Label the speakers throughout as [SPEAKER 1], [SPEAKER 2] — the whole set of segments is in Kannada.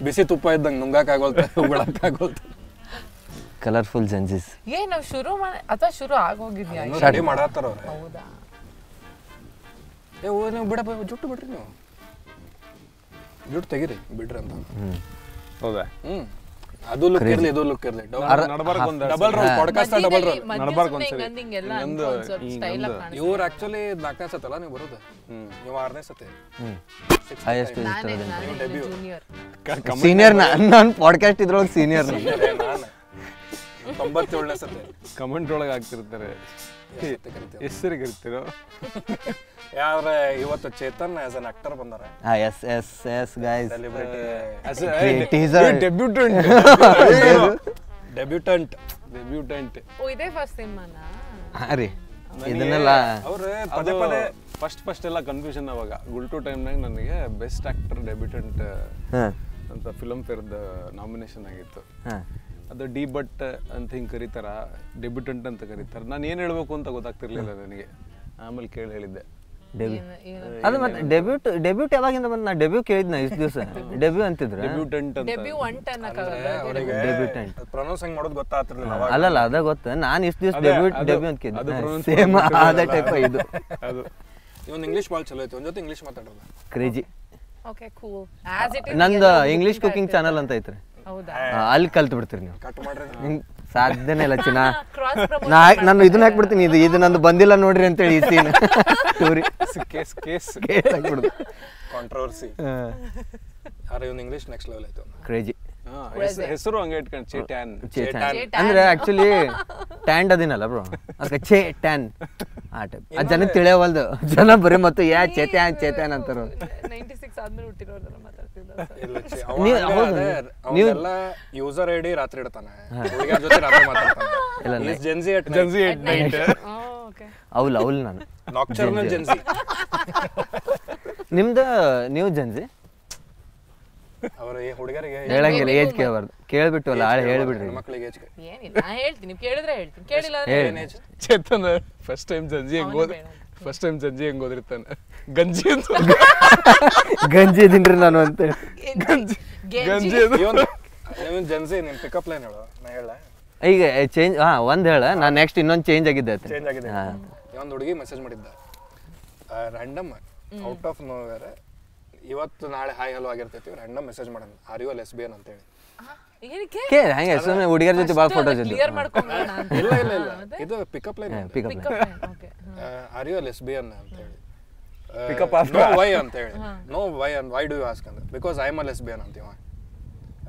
[SPEAKER 1] ಬಿಸಿ ತುಪ್ಪ ಇದ್ದಂಗೆ ನುಂಗಕ್ಕಾಗೋಲ್ತ ಉಗುಳಕ್ಕಾಗೋಲ್ತ
[SPEAKER 2] ಕಲರ್ಫುಲ್ ಜೆನ್ಸಿಸ್
[SPEAKER 3] ನಾವು ಶುರು ಅಥವಾ ಶುರು ಆಗೋಗಿದ್ಯಾ
[SPEAKER 1] ರೆಡಿ ಮಾಡತ್ತಾರ ಅವ್ರೆ.
[SPEAKER 3] ಹೌದಾ
[SPEAKER 1] ನೀವು ಬಿಡಪ್ಪ ಜುಟ್ಟು ಬಿಡ್ರಿ ನೀವು ಜುಟ್ಟು ತೆಗೀರಿ ಬಿಡ್ರಿ ಅಂತ.
[SPEAKER 4] ಹೌದಾ?
[SPEAKER 1] ಅದು ಲುಕ್ ಇರ್ಲಿ ಇದು ಲುಕ್ ಇರ್ಲಿ double role podcast double role ಇವ್ರು ಆಕ್ಚುಲಿ 4ನೇ ಸತಲ್ಲ ನೀವು ಬರೋದು, ನೀವು 6ನೇ ಸತಿ
[SPEAKER 2] ಸೀನಿಯರ್ ನಾನು ಪಾಡ್ಕಾಸ್ಟ್ ಇದ್ರೊಳಗೆ ಸೀನಿಯರ್
[SPEAKER 1] ನಾನು 97ನೇ ಸತಿ
[SPEAKER 4] ಕಮೆಂಟ್ ಒಳಗೆ ಹಾಕ್ತಿರ್ತಾರೆ ಹೆಸರು ಕರಿತೀರೋ
[SPEAKER 1] ಯಾವ್ರೆ ಇವತ್ತು ಚೇತನ್ ಆಸ್ ಅನ್ ಆಕ್ಟರ್ ಬಂದಾರೆ.
[SPEAKER 2] ಎಸ್ ಗೈಸ್
[SPEAKER 1] ಡೆಬ್ಯೂಟೆಂಟ್
[SPEAKER 3] ಓ ಇದೇ ಫಸ್ಟ್ ಸಿನಿಮಾನಾ?
[SPEAKER 2] ರೀ ಇದನ್ನೆಲ್ಲ
[SPEAKER 1] ಅವ್ರು ಪದೇ ಪದೇ
[SPEAKER 4] ಫಸ್ಟ್ ಎಲ್ಲ ಕನ್ಫ್ಯೂಷನ್ ಅವಾಗ ಗುಲ್ಟು ಟೈಮ್ನಾಗ ನನಗೆ ಬೆಸ್ಟ್ ಆಕ್ಟರ್ ಡೆಬ್ಯೂಟೆಂಟ್ ಅಂತ ಫಿಲಮ್ ಫೇರ್ದ ನಾಮಿನೇಷನ್ ಆಗಿತ್ತು. ಅದು ಡಿ ಬಟ್ ಅಂತ ಹಿಂಗೆ ಕರೀತಾರ, ಡೆಬ್ಯೂಟೆಂಟ್ ಅಂತ ಕರೀತಾರೆ. ನಾನು ಏನು ಹೇಳ್ಬೇಕು ಅಂತ ಗೊತ್ತಾಗ್ತಿರ್ಲಿಲ್ಲ ನನಗೆ. ಆಮೇಲೆ ಕೇಳಿ ಹೇಳಿದ್ದೆ
[SPEAKER 2] ಅದು ಮತ್ತೆ ಡೆಬ್ಯೂಟ್ ಯಾವಾಗಿಂದ ಬಂದು ನಾ ಡೆಬ್ಯೂ ಕೇಳಿದ್ನ ಇಷ್ಟು ದಿವಸ ಡೆಬ್ಯೂ ಅಂತಿದ್ರು.
[SPEAKER 4] ಡೆಬ್ಯೂಟೆಂಟ್ ಅಂತ
[SPEAKER 2] ಡೆಬ್ಯೂಟೆಂಟ್
[SPEAKER 1] ಪ್ರೊನೌನ್ಸ್ ಹೆಂಗ್ ಮಾಡೋದು ಗೊತ್ತಾಗ್ತಿರ್ಲಿಲ್ಲ.
[SPEAKER 2] ಅಲ್ಲಲ್ಲ ಅದ ಗೊತ್ತ, ನಾನು ಇಷ್ಟು ದಿವಸ ಡೆಬ್ಯೂ ಅಂತ ಕೇಳಿದ್ದೆ. ಸೇಮ್ ಅದೇ ಟೈಪ್ ಇದು.
[SPEAKER 4] ಅದು
[SPEAKER 1] ಇವನ್ ಇಂಗ್ಲಿಷ್ ಭಾಳ ಚಲೋ ಐತಿ, ಒಂದ್ ಜೊತೆ ಇಂಗ್ಲಿಷ್ ಮಾತಾಡೋದು
[SPEAKER 2] crazy.
[SPEAKER 3] Okay cool. As it is
[SPEAKER 2] ನಂದು ಇಂಗ್ಲಿಷ್ ಕುಕಿಂಗ್ ಚಾನಲ್ ಅಂತ ಐತ್ರಿ,
[SPEAKER 3] ಹೌದಾ?
[SPEAKER 2] ಅಲ್ಲಿ ಕಲ್ತು ಬಿಡ್ತೀರಿ ನೀವು.
[SPEAKER 1] ಕಟ್ ಮಾಡ್ರಿ.
[SPEAKER 2] ಸಾಧ್ಯನೇ ಇಲ್ಲ ಚಿನ್ನ.
[SPEAKER 3] ಕ್ರಾಸ್
[SPEAKER 2] ನಾನು ಇದನ್ನ ಹಾಕ್ಬಿಡ್ತೀನಿ, ಇದು ನಂದು ಬಂದಿಲ್ಲ ನೋಡ್ರಿ ಅಂತೇಳಿ ಈ ಸೀನ್ ಸ್ಟೋರಿ
[SPEAKER 4] ಕೇಸ್
[SPEAKER 2] ಹಾಕ್ಬಿಡುದು.
[SPEAKER 1] ಕಾಂಟ್ರವರ್ಸಿ. ಆದ್ರೆ ಇವನ್ ಇಂಗ್ಲಿಷ್ ನೆಕ್ಸ್ಟ್ ಲೆವೆಲ್ ಆಯ್ತು.
[SPEAKER 2] ಕ್ರೇಜಿ.
[SPEAKER 4] ಹೆಸರು ಹಂಗೆ ಇಟ್ಕೊಂಡು ಚೇಟ್ಯಾನ್.
[SPEAKER 2] ಅಂದ್ರೆ ಆಕ್ಚುಲಿ ಟ್ಯಾಂಡ್ ಅದಿನಲ್ಲ ಬ್ರೋ, ಅದಕ್ಕೆ ಚೇ ಟ್ಯಾನ್ ಆ ಟೈಪ್. ಆ ಜನಕ್ಕೆ ತಿಳಿಯವಲ್ದು, ಜನ ಬರೀ ಮತ್ತು ಚೇತ್ಯಾನ್ ಅಂತಾರ.
[SPEAKER 3] 96 ಆದ್ಮೇಲೆ ಹುಟ್ಟಿರೋದಲ್ಲ ಮಾತಾಡ್ತಿದ್ದಾರೆ.
[SPEAKER 1] ನೀವೆಲ್ಲ ಯೂಸರ್ ಐಡಿ ರಾತ್ರಿ ಇಡ್ತಾನೆ, ಹುಡುಗಿಯರ ಜೊತೆ ರಾತ್ರಿ ಮಾತಾಡ್ತಾನೆ. Gen Z at night.
[SPEAKER 3] ಓಕೆ
[SPEAKER 2] ಅವ್ಲ್ ನಾನು
[SPEAKER 1] ನಾಕ್ಟರ್ನಲ್ ಜೆನ್ಸಿ.
[SPEAKER 2] ನಿಮ್ದು ನೀವು ಜೆನ್ಸಿ
[SPEAKER 1] ಅವರ ಹುಡುಗರಿಗೆ
[SPEAKER 2] ಹೇಳಂಗಿಲ್ಲ, ಏಜ್ ಕೇಳಬಾರ್ದು. ಕೇಳ್ಬಿಟ್ಟು ಅಲ್ಲ ಆಳೆ ಹೇಳ್ಬಿಡ್ರಿ.
[SPEAKER 1] ಮಕ್ಕಳಿಗೆ ಏಜ್
[SPEAKER 3] ಏನಿಲ್ಲ, ನಾ ಹೇಳ್ತೀನಿ, ನೀವು ಕೇಳಿದ್ರೆ ಹೇಳ್ತೀನಿ, ಕೇಳಿಲ್ಲ ಅಂದ್ರೆ
[SPEAKER 4] ಚೇತನ್ ಫಸ್ಟ್ ಟೈಮ್ ಜಂಜಿ ಹೆಂಗ್ ಓದಿರ್ತಾನೆ. ಗಂಜಿ ಅಂತ
[SPEAKER 2] ಗಂಜಿ ಇದೀನ್ರಿ ನಾನು ಅಂತ.
[SPEAKER 4] ಗಂಜಿ
[SPEAKER 1] ಇವನ್ ಜೆನ್ಸಿ. ನಿನ್ ಪಿಕಪ್ ಲೈನ್ ಹೇಳು, ನಾ ಹೇಳ.
[SPEAKER 2] ಈಗ ಚೇಂಜ್ ಒಂದ್ ಹೇಳ, ನಾನು ನೆಕ್ಸ್ಟ್ ಇನ್ನೊಂದು ಚೇಂಜ್ ಆಗಿದ್ದೆ.
[SPEAKER 1] ಚೇಂಜ್ ಆಗಿದೆ. ಒಂದು ಹುಡುಗಿ ಮೆಸೇಜ್ ಮಾಡಿದ್ದ ರ್ಯಾಂಡಮ್ ಔಟ್ ಆಫ್ ನೋವೇರ್. ಇವತ್ತು ನಾಳೆ ಹಾಯ್ ಹಲೋ ಆಗಿರ್ತೈತಿ, ರ್ಯಾಂಡಮ್ ಮೆಸೇಜ್ ಮಾಡೋಣ, ಆರ್ ಯು ಲೆಸ್ಬಿಯನ್ ಅಂತ ಹೇಳಿ.
[SPEAKER 3] ಏನಕ್ಕೆ
[SPEAKER 2] ಹಂಗೆ ಸುಮ್ಮನೆ ಹುಡುಗಿಯರ ಜೊತೆ ಭಾಳ ಫೋಟೋ ಜೊತೆ.
[SPEAKER 3] ಕ್ಲಿಯರ್ ಮಾಡ್ಕೊಂಡ್ಬಿಡೋಣ ಅಂತ.
[SPEAKER 1] ಇಲ್ಲ ಇದು pickup line.
[SPEAKER 2] Pickup
[SPEAKER 3] okay
[SPEAKER 1] are you lesbian ಅಂತ ಹೇಳಿ.
[SPEAKER 4] Pick-up
[SPEAKER 1] ನೋ ವೈ ಅಂತ ಹೇಳಿ. No why and why do you ask ಅಂತ. Because I am a lesbian ಅಂತೀವ.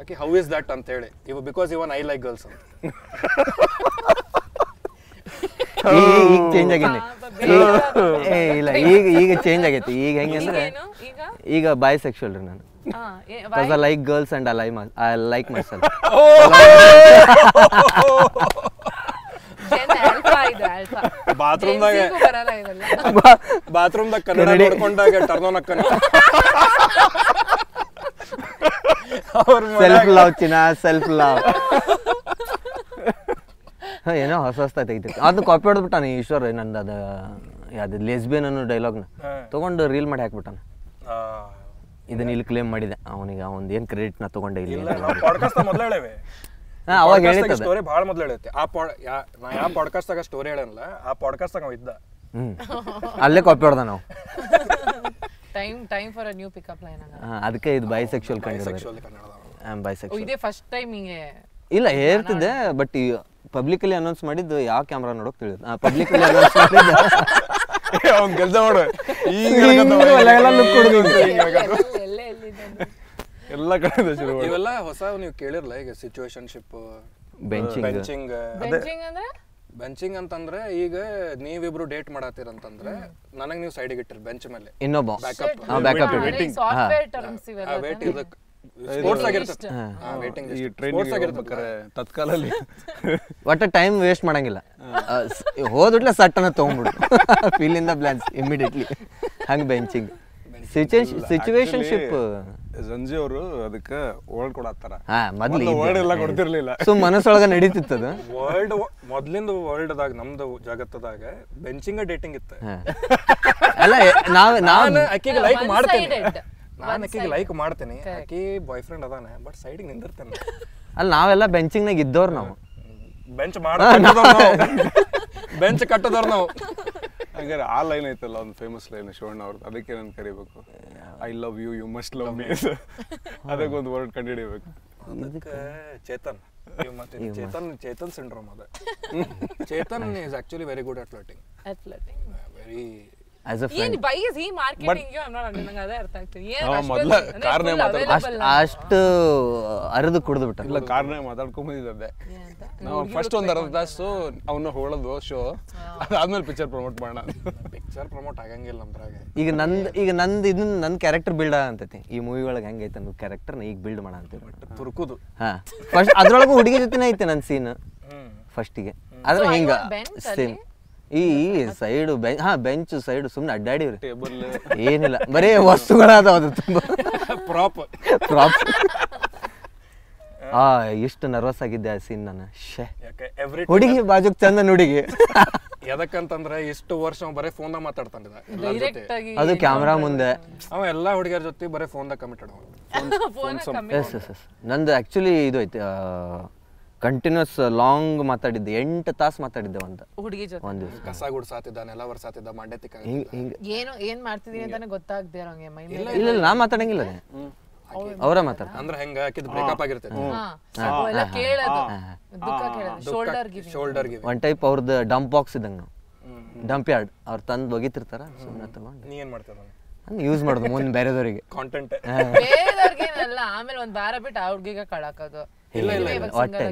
[SPEAKER 1] ಓಕೆ ಹೌ ಇಸ್ ದಟ್ ಅಂತ ಹೇಳಿ. ಇವ because even I like girls ಅಂತ.
[SPEAKER 2] ಈಗ ಚೇಂಜ್ ಆಗೇನಿ. ಇಲ್ಲ ಈಗ ಚೇಂಜ್ ಆಗೈತಿ. ಈಗ ಹೆಂಗೆ ಅಂದ್ರೆ ಈಗ ಬಾಯ್ ಸೆಕ್ಷುವಲ್ ರೀ ನಾನು. Because I like girls and I like myself.
[SPEAKER 1] ಬಾತ್ರೂಮ್ದಾಗ ಕನ್ನಡ ನೋಡ್ಕೊಂಡಾಗ ಟರ್ನ್ ಆನ್ ಅಕ್ಕನ.
[SPEAKER 2] ಸೆಲ್ಫ್ ಲವ್ ಚಿನ್ನ, ಸೆಲ್ಫ್ ಲವ್. ಏನೋ ಹೊಸ ತೆಗಿತೈತಿ. ಅದನ್ನ ಕಾಪಿ ಹೊಡೆದ್ಬಿಟ್ಟಾನ ಈಶ್ವರ್. ನಂದು ಅದು ಯಾವ್ದು ಲೆಸ್ಬಿಯನ್ ಅನ್ನೋ ಡೈಲಾಗ್ನ ತಗೊಂಡು ರೀಲ್ ಮಾಡಿ ಹಾಕ್ಬಿಟ್ಟಾನ. ಇದನ್ನ ಇಲ್ಲಿ ಕ್ಲೇಮ್ ಮಾಡಿದೆ ಅವನಿಗೆ. ಅವನ್ ಏನ್ ಕ್ರೆಡಿಟ್ ನಾ ತಗೊಂಡೆ ಇಲ್ಲಿ. ಅವಾಗ ಹೇಳಿದ
[SPEAKER 1] ಸ್ಟೋರಿ ಭಾಳ ಮೊದಲು ಹೇಳುತ್ತೆ. ನಾ ಯಾವ ಪಾಡ್ಕಾಸ್ಟ್ದಾಗ ಸ್ಟೋರಿ ಹೇಳಲ್ಲ, ಆ ಪಾಡ್ಕಾಸ್ಟ್ದಾಗ ಅವ ಇದ್ದ.
[SPEAKER 2] ಅಲ್ಲೇ ಕಾಪಿ ಹೊಡೆದ ನಾವು.
[SPEAKER 3] Time for a new pickup line.
[SPEAKER 2] ಅದಕ್ಕೆ ಇದು ಬೈಸೆಕ್ಷುವಲ್ ಕಂಡಿರೋದು. ಬೈಸೆಕ್ಷುವಲ್
[SPEAKER 3] ಇದೇ ಫಸ್ಟ್ ಟೈಮ್ ಹಿಂಗೆ
[SPEAKER 2] ಇಲ್ಲ ಹೇಳ್ತಿದ್ದೆ, ಬಟ್ ಈ ಪಬ್ಲಿಕಲ್ಲಿ ಅನೌನ್ಸ್ ಮಾಡಿದ್ದು ಯಾವ ಕ್ಯಾಮ್ರಾ ನೋಡೋಕೆ ತಿಳಿಯೋದು. ಪಬ್ಲಿಕಲ್ಲಿ ಅನೌನ್ಸ್ ಮಾಡಿದ್ದು
[SPEAKER 4] ಅವ್ನು ಕೆಲಸ ಮಾಡು ಎಲ್ಲ ಕಡೆ ಶುರು.
[SPEAKER 1] ಇವೆಲ್ಲ ಹೊಸ ನೀವು ಕೇಳಿರಲ್ಲ. ಈಗ ಸಿಚುವೇಶನ್ಶಿಪ್, ಬೆಂಚಿಂಗ್ ಅಂತಂದ್ರೆ ಈಗ ನೀವಿಬ್ರು ಡೇಟ್ ಮಾಡತ್ತೀರಂತಂದ್ರೆ ನನಗ್ ನೀವು ಸೈಡಿಗೆ ಇಟ್ಟಿರಿ ಬೆಂಚ್ ಮೇಲೆ,
[SPEAKER 2] ಇನ್ನೊಬ್ಬ
[SPEAKER 1] ಬ್ಯಾಕಪ್
[SPEAKER 3] ಸಾಫ್ಟ್ವೇರ್ ಟರ್ಮ್ಸ್ ಇವೆಲ್ಲ.
[SPEAKER 1] ವೇಟ್ ಇದಕ್ಕೆ ಸ್ಪೋರ್ಟ್ಸ್ ಆಗಿರ್ತದೆ. ವೇಟಿಂಗ್
[SPEAKER 4] ಈ ಟ್ರೈನಿಂಗ್ ಆಗಿರ್ಬೇಕಾರೆ ತತ್ಕಾಲಲ್ಲಿ
[SPEAKER 2] ಒಟ್ಟ ಟೈಮ್ ವೇಸ್ಟ್ ಮಾಡಂಗಿಲ್ಲ. ಹೋದ್ಬಿಟ್ಲೆ ಸಟ್ಟನ ತೊಗೊಂಡ್ಬಿಡು ಫೀಲಿಂದ ಬ್ಲಾನ್ಸ್ ಇಮಿಡಿಯೇಟ್ಲಿ. ಹಂಗೆ ಬೆಂಚಿಂಗ್ ಸಿಚುವೇಶನ್ಶಿಪ್.
[SPEAKER 4] ಸಂಜೆ ಅವರು ಅದಕ್ಕೆ ವರ್ಲ್ಡ್ ಕೊಡತ್ತಾರ.
[SPEAKER 2] ಮೊದ್ಲು
[SPEAKER 4] ವರ್ಲ್ಡ್ ಎಲ್ಲ ಕೊಡ್ತಿರ್ಲಿಲ್ಲ,
[SPEAKER 2] ಮನಸ್ಸೊಳಗ ನಡೀತಿತ್ತದ.
[SPEAKER 1] ವರ್ಲ್ಡ್ ಮೊದ್ಲಿಂದ ವರ್ಲ್ಡ್ದಾಗ ನಮ್ದು ಜಗತ್ತದಾಗ ಬೆಂಚಿಂಗ್ ಡೇಟಿಂಗ್ ಇತ್ತು.
[SPEAKER 2] ಅಲ್ಲ ನಾನು
[SPEAKER 1] ಆಕಿಗೆ ಲೈಕ್ ಮಾಡ್ತೇನೆ, ನಾನು ಆಕಿಗೆ ಲೈಕ್ ಮಾಡ್ತೀನಿ, ಆಕಿ ಬಾಯ್ ಫ್ರೆಂಡ್ ಅದಾನೆ, ಬಟ್ ಸೈಡಿಗೆ ನಿಂದಿರ್ತೇನೆ.
[SPEAKER 2] ಅಲ್ಲಿ ನಾವೆಲ್ಲ ಬೆಂಚಿಂಗ್ನಾಗ ಇದ್ದವ್ರು ನಾವು.
[SPEAKER 1] ಬೆಂಚ್ ಬೆಂಚ್ ಕಟ್ಟದವ್ರು ನಾವು.
[SPEAKER 4] ಹಾಗಾದ್ರೆ ಆ ಲೈನ್ ಐತಲ್ಲ, ಒಂದು ಫೇಮಸ್ ಲೈನ್ ಶಿವಣ್ಣ ಅವ್ರದ್ದು, ಅದಕ್ಕೆ ನಾನು ಕರಿಬೇಕು, I love you, you must love me. ಅದಕ್ಕೆ ಒಂದು ವರ್ಡ್ ಕಂಡುಹಿಡಿಬೇಕು.
[SPEAKER 1] ಅದಕ್ಕೆ ಚೇತನ್ ಚೇತನ್ ಸಿಂಡ್ರೋಮ್ ಅದ. Chetan is actually very good at flirting. Very
[SPEAKER 2] as a
[SPEAKER 3] ಏನ್
[SPEAKER 2] friend
[SPEAKER 3] why is he marketing you? I'm not ನಂಗೆ ಅದೇ ಅರ್ಥ ಆಗ್ತಿದೆ. ಏನ್
[SPEAKER 4] ಮೊದ್ಲ ಕಾರ್ನೇ
[SPEAKER 2] ಅಷ್ಟು ಅರಿದು ಕುಡಿದು ಬಿಟ್ಟ.
[SPEAKER 4] ಇಲ್ಲ, ಕಾರ್ನೇ ಮಾತಾಡ್ಕೊಂಬಂದಿದ್ದೆ ನಾವು. ಫಸ್ಟ್ ಒಂದು ಅರ್ಧ ತಾಸು ಅವನ್ನ ಹೊಳೋದು ಶೋ, ಅದಾದ್ಮೇಲೆ ಪಿಕ್ಚರ್ ಪ್ರಮೋಟ್ ಮಾಡೋಣ.
[SPEAKER 1] ಪಿಕ್ಚರ್ ಪ್ರಮೋಟ್ ಆಗಂಗಿಲ್ಲ ನಮ್ದ್ರಾಗ.
[SPEAKER 2] ಈಗ ನಂದು ಇದನ್ನ ನನ್ನ ಕ್ಯಾರೆಕ್ಟರ್ ಬಿಲ್ಡ್ ಆಗಂತೈತಿ. ಈ ಮೂವಿ ಒಳಗೆ ಹೆಂಗೈತೆ ಅನ್ನೋ ಕ್ಯಾರೆಕ್ಟರ್ನ ಈಗ ಬಿಲ್ಡ್ ಮಾಡ ಅಂತೀವಿ.
[SPEAKER 1] ತುರ್ಕುದು.
[SPEAKER 2] ಹಾಂ, ಫಸ್ಟ್ ಅದ್ರೊಳಗೆ ಹುಡುಗಿ ಜೊತೆನೇ ಐತೆ ನನ್ನ ಸೀನ್ ಫಸ್ಟಿಗೆ. ಆದ್ರೆ ಹಿಂಗ ಸೇಮ್ ಈ ಸೈಡು ಬೆಂಚ್ ಸೈಡು ಸುಮ್ಮನೆ ಅಡ್ಡಾಡಿವ್ರಿ,
[SPEAKER 4] ಟೇಬಲ್
[SPEAKER 2] ಏನಿಲ್ಲ, ಬರೀ ವಸ್ತುಗಳಾದವ ಅದು ತುಂಬ
[SPEAKER 1] ಪ್ರಾಪ್.
[SPEAKER 2] ಎಷ್ಟು ನರ್ವಸ್ ಆಗಿದ್ದೆ ಆ ಸೀನ್ ನಾನು.
[SPEAKER 1] ಯಾಕೆ ಎವ್ರಿ
[SPEAKER 2] ಹುಡುಗಿ ಬಾಜುಕ್ ಚಂದ ಹುಡುಗಿ.
[SPEAKER 1] ಎದಕ್ಕಂತಂದ್ರೆ ಇಷ್ಟು ವರ್ಷ ಅವ ಬರೀ ಫೋನ್ದಾಗ ಮಾತಾಡ್ತಾನಿದ್ದ ಎಲ್ಲಾರ ಜೊತೆ.
[SPEAKER 3] ಡೈರೆಕ್ಟ್ ಆಗಿ
[SPEAKER 2] ಅದು ಕ್ಯಾಮ್ರಾ ಮುಂದೆ.
[SPEAKER 1] ಅವ ಎಲ್ಲಾ ಹುಡುಗಿಯರ ಜೊತೆ ಬರೀ ಫೋನ್ದಾಗ ಕಮಿಟೆಡ್ ಅವ.
[SPEAKER 2] ಎಸ್ ನಂದು ಆ್ಯಕ್ಚುಲಿ ಇದು ಐತೆ, ಕಂಟಿನ್ಯೂಸ್ ಲಾಂಗ್ ಮಾತಾಡಿದ್ದೆ, 8 ತಾಸು ಮಾತಾಡಿದ್ದೆ
[SPEAKER 3] ಹುಡುಗಿ ಜೊತೆ.
[SPEAKER 2] ಒಂದು ದಿವಸ.
[SPEAKER 1] ಕಸ ಗುಡ್ಸಾತಿದ್ದ, ನೆಲ ವರ್ಸಾತಿದ್ದ, ಮಂಡೆ ತಿಕ್ಕ.
[SPEAKER 2] ಹಿಂಗೆ
[SPEAKER 3] ಏನ್ ಮಾಡ್ತಿದೀನಿ ಅಂತಾನೆ ಗೊತ್ತಾಗ್ದೇ ಇರೋಂಗೆ ಮೈ ಮೇಲೆ.
[SPEAKER 2] ಇಲ್ಲ ನಾ ಮಾತಾಡಂಗಿಲ್ಲ, ಅವರ ಮಾತಾಡ್ತಾರೆ.
[SPEAKER 1] ಅಂದ್ರೆ ಹೆಂಗ ಆಕಿದ್ ಬ್ರೇಕಪ್ ಆಗಿರ್ತೈತಿ,
[SPEAKER 3] ಎಲ್ಲ ಕೇಳೋದು, ದುಃಖ ಕೇಳೋದು,
[SPEAKER 1] ಶೋಲ್ಡರ್ ಗಿವಿ.
[SPEAKER 2] ಒನ್ ಟೈಪ್ ಅವ್ರದ್ದು ಡಂಪ್ ಬಾಕ್ಸ್ ಇದ್ದಂಗೆ ನಾವು, ಡಂಪ್ ಯಾರ್ಡ್ ಅವ್ರು ತಂದು ಒಗಿತಿರ್ತಾರ, ಸುಮ್ಮನೆ ತಗೊಂಡು
[SPEAKER 1] ನೀ ಏನ್ ಮಾಡ್ತೀರ
[SPEAKER 2] ಯೂಸ್ ಮಾಡೋದು ಮುಂದೆ ಬೇರೆದವರಿಗೆ
[SPEAKER 1] ಕಾಂಟೆಂಟ್.
[SPEAKER 3] ಬೇರೆದವ್ರಿಗೇನಲ್ಲ, ಆಮೇಲೆ ಒಂದ್ ವಾರ ಬಿಟ್ಟು ಆ ಹುಡ್ಗಿಗೆ ಕಳಾಕೋದು.
[SPEAKER 1] ಇಲ್ಲ ಇಲ್ಲ ಇಲ್ಲ,
[SPEAKER 2] ಒಟ್ಟೆ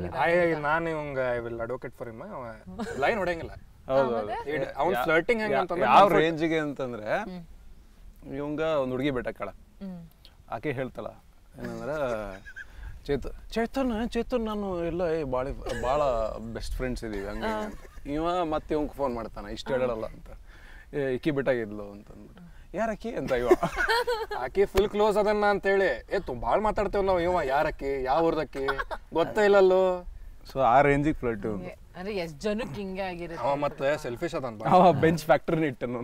[SPEAKER 1] ನಾನು ಇವಂಗ I will advocate for him. Line ಹೊಡೆಯಂಗಿಲ್ಲ. ಅವ್ನ್ ಫ್ಲರ್ಟಿಂಗ್ ಹೆಂಗ ಅಂತಂದ್ರೆ
[SPEAKER 4] ಯಾವ ರೇಂಜಿಗೆ ಅಂತಂದ್ರೆ, ಇವಂಗ ಒಂದು ಹುಡುಗಿ ಬೆಟ್ಟಕ್ಕಳ, ಆಕೆ ಹೇಳ್ತಾಳ ಏನಂದ್ರೆ, ಚೇತನ್ ನಾನು ಎಲ್ಲ ಭಾಳ ಬೆಸ್ಟ್ ಫ್ರೆಂಡ್ಸ್ ಇದೀವಿ ಹಂಗೆ ಅಂತ. ಇವ ಮತ್ತೆ ಇವಂಗೆ ಫೋನ್ ಮಾಡ್ತಾನೆ, ಇಷ್ಟು ಹೇಳಲ್ಲ ಅಂತ, ಇಕ್ಕಿ ಬೆಟ್ಟಾಗಿದ್ಲು ಅಂತ ಅಂದ್ಬಿಟ್ಟು, ಯಾರಕ್ಕಿ ಅಂತ ಇವ.
[SPEAKER 1] ಆಕಿ ಫುಲ್ ಕ್ಲೋಸ್ ಅದನ್ನ ಅಂತೇಳಿ ಭಾಳ ಮಾತಾಡ್ತೇವ್ ನಾವು. ಇವ ಯಾರಕ್ಕಿ, ಯಾವ ಊರ್ದಕ್ಕಿ ಗೊತ್ತೇ ಇಲ್ಲಲ್ಲೋ.
[SPEAKER 4] ಸೊ ಆ ರೇಂಜಿಗೆ ಫ್ಲರ್ಟ್
[SPEAKER 3] ಅಂದ್ರೆ ಎಷ್ಟ್ ಜನಕ್ಕೆ ಹಿಂಗೆ ಆಗಿರುತ್ತೆ.
[SPEAKER 1] ಅವ ಮತ್ತೆ ಸೆಲ್ಫಿಶ್ ಅದ.
[SPEAKER 4] ಅವ ಬೆಂಚ್ ಫ್ಯಾಕ್ಟ್ರಿನ ಇಟ್ಟನು.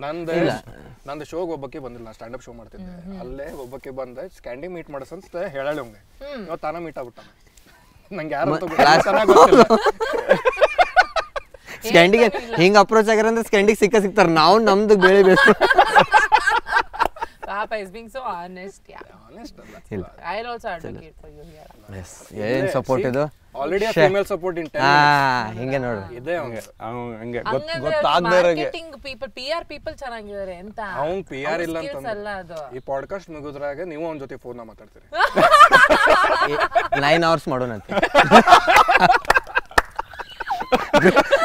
[SPEAKER 1] ನಂದು ಶೋಗೆ ಒಬ್ಬಕ್ಕೆ ಬಂದಿಲ್ಲ, ನಾ ಸ್ಟ್ಯಾಂಡ್ ಅಪ್ ಶೋ ಮಾಡ್ತಿದ್ದೆ. ಅಲ್ಲೇ ಒಬ್ಬಕ್ಕೆ ಬಂದ ಸ್ಕ್ಯಾಂಡಿ ಮೀಟ್ ಮಾಡಸಂತ ಹೇಳಾಳಿ ಅವಂಗೆ. ಇವ ತಾನ ಮೀಟ್ ಆಗ್ಬಿಟ್ಟಾನ. ನಂಗೆ ಯಾರು ಗೊತ್ತಿಲ್ಲ.
[SPEAKER 2] ಸ್ಕ್ಯಾಂಡಿಗೆ ಹಿಂಗೆ ಅಪ್ರೋಚ್ ಆಗ್ಯಾರ ಅಂದ್ರೆ ಸ್ಕ್ಯಾಂಡಿಗೆ ಸಿಗ್ತಾರ. ನಾವು ನಮ್ದು ಬೇಳೆ ಬೇಕು.
[SPEAKER 3] Papa is being so honest. Yeah.
[SPEAKER 1] Honest ಅಲ್ಲ.
[SPEAKER 3] I'll also advocate for you here.
[SPEAKER 2] Yes. ಏನ್ ಸಪೋರ್ಟ್ ಇದು?
[SPEAKER 1] Already female support in 10.
[SPEAKER 2] ಹಿಂಗೆ ನೋಡು.
[SPEAKER 1] ಇದೆ ಅವಂಗೆ.
[SPEAKER 4] ಹಂಗೆ
[SPEAKER 3] ಗೊತ್ತಾಗದೇ ಇರೋಗೆ. ಮಾರ್ಕೆಟಿಂಗ್ ಪೀಪಲ್, PR ಪೀಪಲ್ ಚೆನ್ನಾಗಿದ್ದಾರೆ ಅಂತ.
[SPEAKER 1] ಅವ್ನ್ PR ಇಲ್ಲ
[SPEAKER 3] ಅಲ್ಲ ಅದು.
[SPEAKER 1] ಈ ಪಾಡ್ಕಾಸ್ಟ್ ಮುಗಿದ್ರಾಗ ನೀವು ಅವನ ಜೊತೆ ಫೋನ್ ಮಾತಾಡ್ತೀರಿ.
[SPEAKER 2] 9 hours ಮಾಡೋಣ ಅಂತ.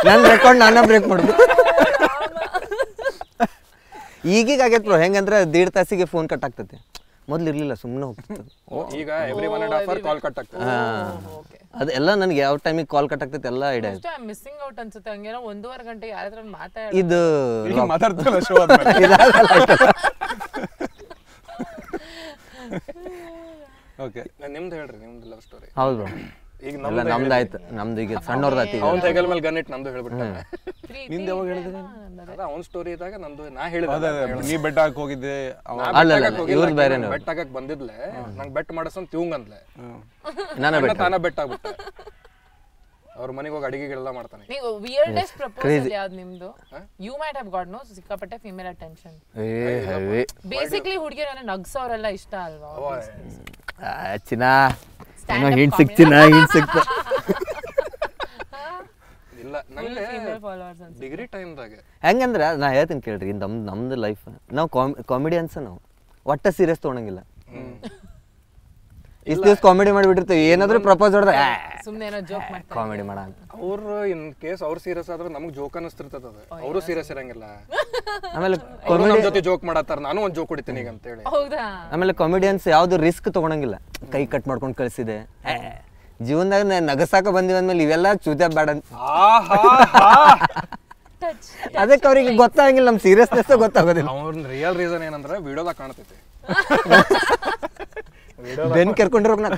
[SPEAKER 2] ನನ್ನ ರೆಕಾರ್ಡ್ ನಾನ ಬ್ರೇಕ್ ಮಾಡ್ಬೋದು. ಈಗೀಗ ಆಗೈತೆ ಬ್ರೋ. ಹೆಂಗಂದ್ರೆ 1.5 ತಾಸಿಗೆ ಫೋನ್ ಕಟ್ ಆಗ್ತೈತೆ. ಮೊದ್ಲು ಇರ್ಲಿಲ್ಲ, ಸುಮ್ಮನೆ ಹೋಗ್ತಿತ್ತು.
[SPEAKER 1] ಈಗ ಎವ್ರಿ 1.5 hour ಕಾಲ್ ಕಟ್ ಆಗ್ತದೆ.
[SPEAKER 2] ಅದೆಲ್ಲ ನನಗೆ ಯಾವ ಟೈಮಿಗೆ ಕಾಲ್ ಕಟ್ ಆಗ್ತೈತೆ ಎಲ್ಲ ಐಡಿಯಾ ಇದೆ.
[SPEAKER 3] ಮಿಸ್ಸಿಂಗ್ ಔಟ್ ಅನ್ಸುತ್ತೆ. ಹಂಗೇನೋ 1.5 ಗಂಟೆ ಯಾರ ಹತ್ರ ಮಾತಾಡ
[SPEAKER 2] ಇದು
[SPEAKER 4] ಮಾತಾಡ್ತಲ್ಲ ಶೋ ಆದ್ಮೇಲೆ. ಓಕೆ,
[SPEAKER 1] ನಿಮ್ದು ಹೇಳ್ರಿ, ನಿಮ್ದು ಲವ್ ಸ್ಟೋರಿ.
[SPEAKER 2] ಹೌದು ಬ್ರೋ.
[SPEAKER 1] ಈಗ
[SPEAKER 2] ನಮ್ದು ಆಯ್ತು, ನಮ್ದು ಈಗ ಸಣ್ಣವ್ರದಾಯ್ತು.
[SPEAKER 1] ಅವ್ನ ಹೆಗಲ್ ಮೇಲೆ ಗನ್ ಇಟ್ಟು ನಂದು ಹೇಳ್ಬಿಟ್ಟ.
[SPEAKER 4] ನಿಂದ ಯಾವಾಗ ಹೇಳಿದ್ರೆ
[SPEAKER 1] ಅದ ಅವ್ನ ಸ್ಟೋರಿ ಇದ್ದಾಗ ನಂದು ನಾ ಹೇಳಿದೆ.
[SPEAKER 4] ನೀ ಬೆಟ್ ಹಾಕಿ ಹೋಗಿದ್ದೆ,
[SPEAKER 2] ಇವ್ರದ್ದು ಬೇರೆ.
[SPEAKER 1] ಬೆಟ್ ಹಾಕಕ್ ಬಂದಿದ್ಲೆ, ನಂಗೆ ಬೆಟ್ ಮಾಡಸಂತ ಇವಂಗ ಅಂದ್ಲೆ.
[SPEAKER 2] ತಾನ
[SPEAKER 1] ಬೆಟ್ ಆಗ್ಬಿಟ್ಟೆ. ಅವ್ರ ಮನೆಗೆ ಹೋಗಿ ಅಡಿಗೆಗಳೆಲ್ಲ ಮಾಡ್ತಾನೆ.
[SPEAKER 3] ನೀವು ವಿಯರ್ಡೆಸ್ಟ್ ಪ್ರಪೋಸಲ್ ಯಾವ್ದು ನಿಮ್ದು? You might have got no ಸಿಕ್ಕಾಪಟ್ಟೆ ಫೀಮೇಲ್ ಅಟೆನ್ಷನ್. ಬೇಸಿಕಲಿ ಹುಡುಗಿಯರನ್ನ ನಗ್ಸೋರೆಲ್ಲ ಇಷ್ಟ ಅಲ್ವಾ?
[SPEAKER 2] ಚಿನ್ನ ಹಿಂಟ್ ಸಿಕ್ತಿನ ಹಿಂಟ್ ಸಿಕ್ತ.
[SPEAKER 1] ಇಲ್ಲ, ನಂಗೆ ಡಿಗ್ರಿ ಟೈಮ್ದಾಗ
[SPEAKER 2] ಹೆಂಗಂದ್ರೆ ನಾ ಹೇಳ್ತೀನಿ ಕೇಳ್ರಿ, ನಮ್ದು ಲೈಫ್ ನಾವು ಕಾಮಿಡಿಯನ್ಸ್. ನಾವು ಒಟ್ಟ ಸೀರಿಯಸ್ ತೊಗೊಳಂಗಿಲ್ಲ. ಇಷ್ಟು ದಿವಸ ಕಾಮಿಡಿ ಮಾಡಿಬಿಟ್ಟಿರ್ತೀವಿ. ಏನಾದ್ರೂ ಪ್ರಪೋಸ್ ಹೊಡೆದ
[SPEAKER 3] ಸುಮ್ಮನೆ ಜೋಕ್ ಮಾಡ್ತಾರೆ,
[SPEAKER 2] ಕಾಮಿಡಿ ಮಾಡ ಅಂತ.
[SPEAKER 1] ಅವ್ರು ಇನ್ ಕೇಸ್ ಅವ್ರು ಸೀರಿಯಸ್ ಆದ್ರೆ ನಮಗ್ ಜೋಕ್ ಅನಿಸ್ತಿರ್ತದ. ಅವರು ಸೀರಿಯಸ್ ಇರಂಗಿಲ್ಲ.
[SPEAKER 2] ಆಮೇಲೆ
[SPEAKER 1] ಕಾಮಿಡಿ ಜೊತೆ ಜೋಕ್ ಮಾಡತ್ತಾರ, ನಾನು ಒಂದ್ ಜೋಕ್ ಹೊಡಿತೀನಿ ಈಗ ಅಂತ ಹೇಳಿ.
[SPEAKER 3] ಹೌದಾ?
[SPEAKER 2] ಆಮೇಲೆ ಕಾಮಿಡಿಯನ್ಸ್ ಯಾವ್ದು ರಿಸ್ಕ್ ತಗೊಳಂಗಿಲ್ಲ. ಕೈ ಕಟ್ ಮಾಡ್ಕೊಂಡು ಕಳ್ಸಿದೆ, ಜೀವನದಾಗ ನಗಸಾಕ ಬಂದಿವಿ ಅಂದ್ಮೇಲೆ ಇವೆಲ್ಲ ಚೂತ್ಯ ಬೇಡ ಅಂತ. ಅದಕ್ಕೆ ಅವ್ರಿಗೆ ಗೊತ್ತಾಗಂಗಿಲ್ಲ, ನಮ್ ಸೀರಿಯಸ್ನೆಸ್ ಗೊತ್ತಾಗೋದಿಲ್ಲ.
[SPEAKER 1] ಅವ್ರ ರಿಯಲ್ ರೀಸನ್ ಏನಂದ್ರೆ ವಿಡಿಯೋದಾಗ ಕಾಣ್ತೈತಿ.
[SPEAKER 2] ಬೆನ್ ಕೆರ್ಕೊಂಡಿರೋಕ್ ನಾ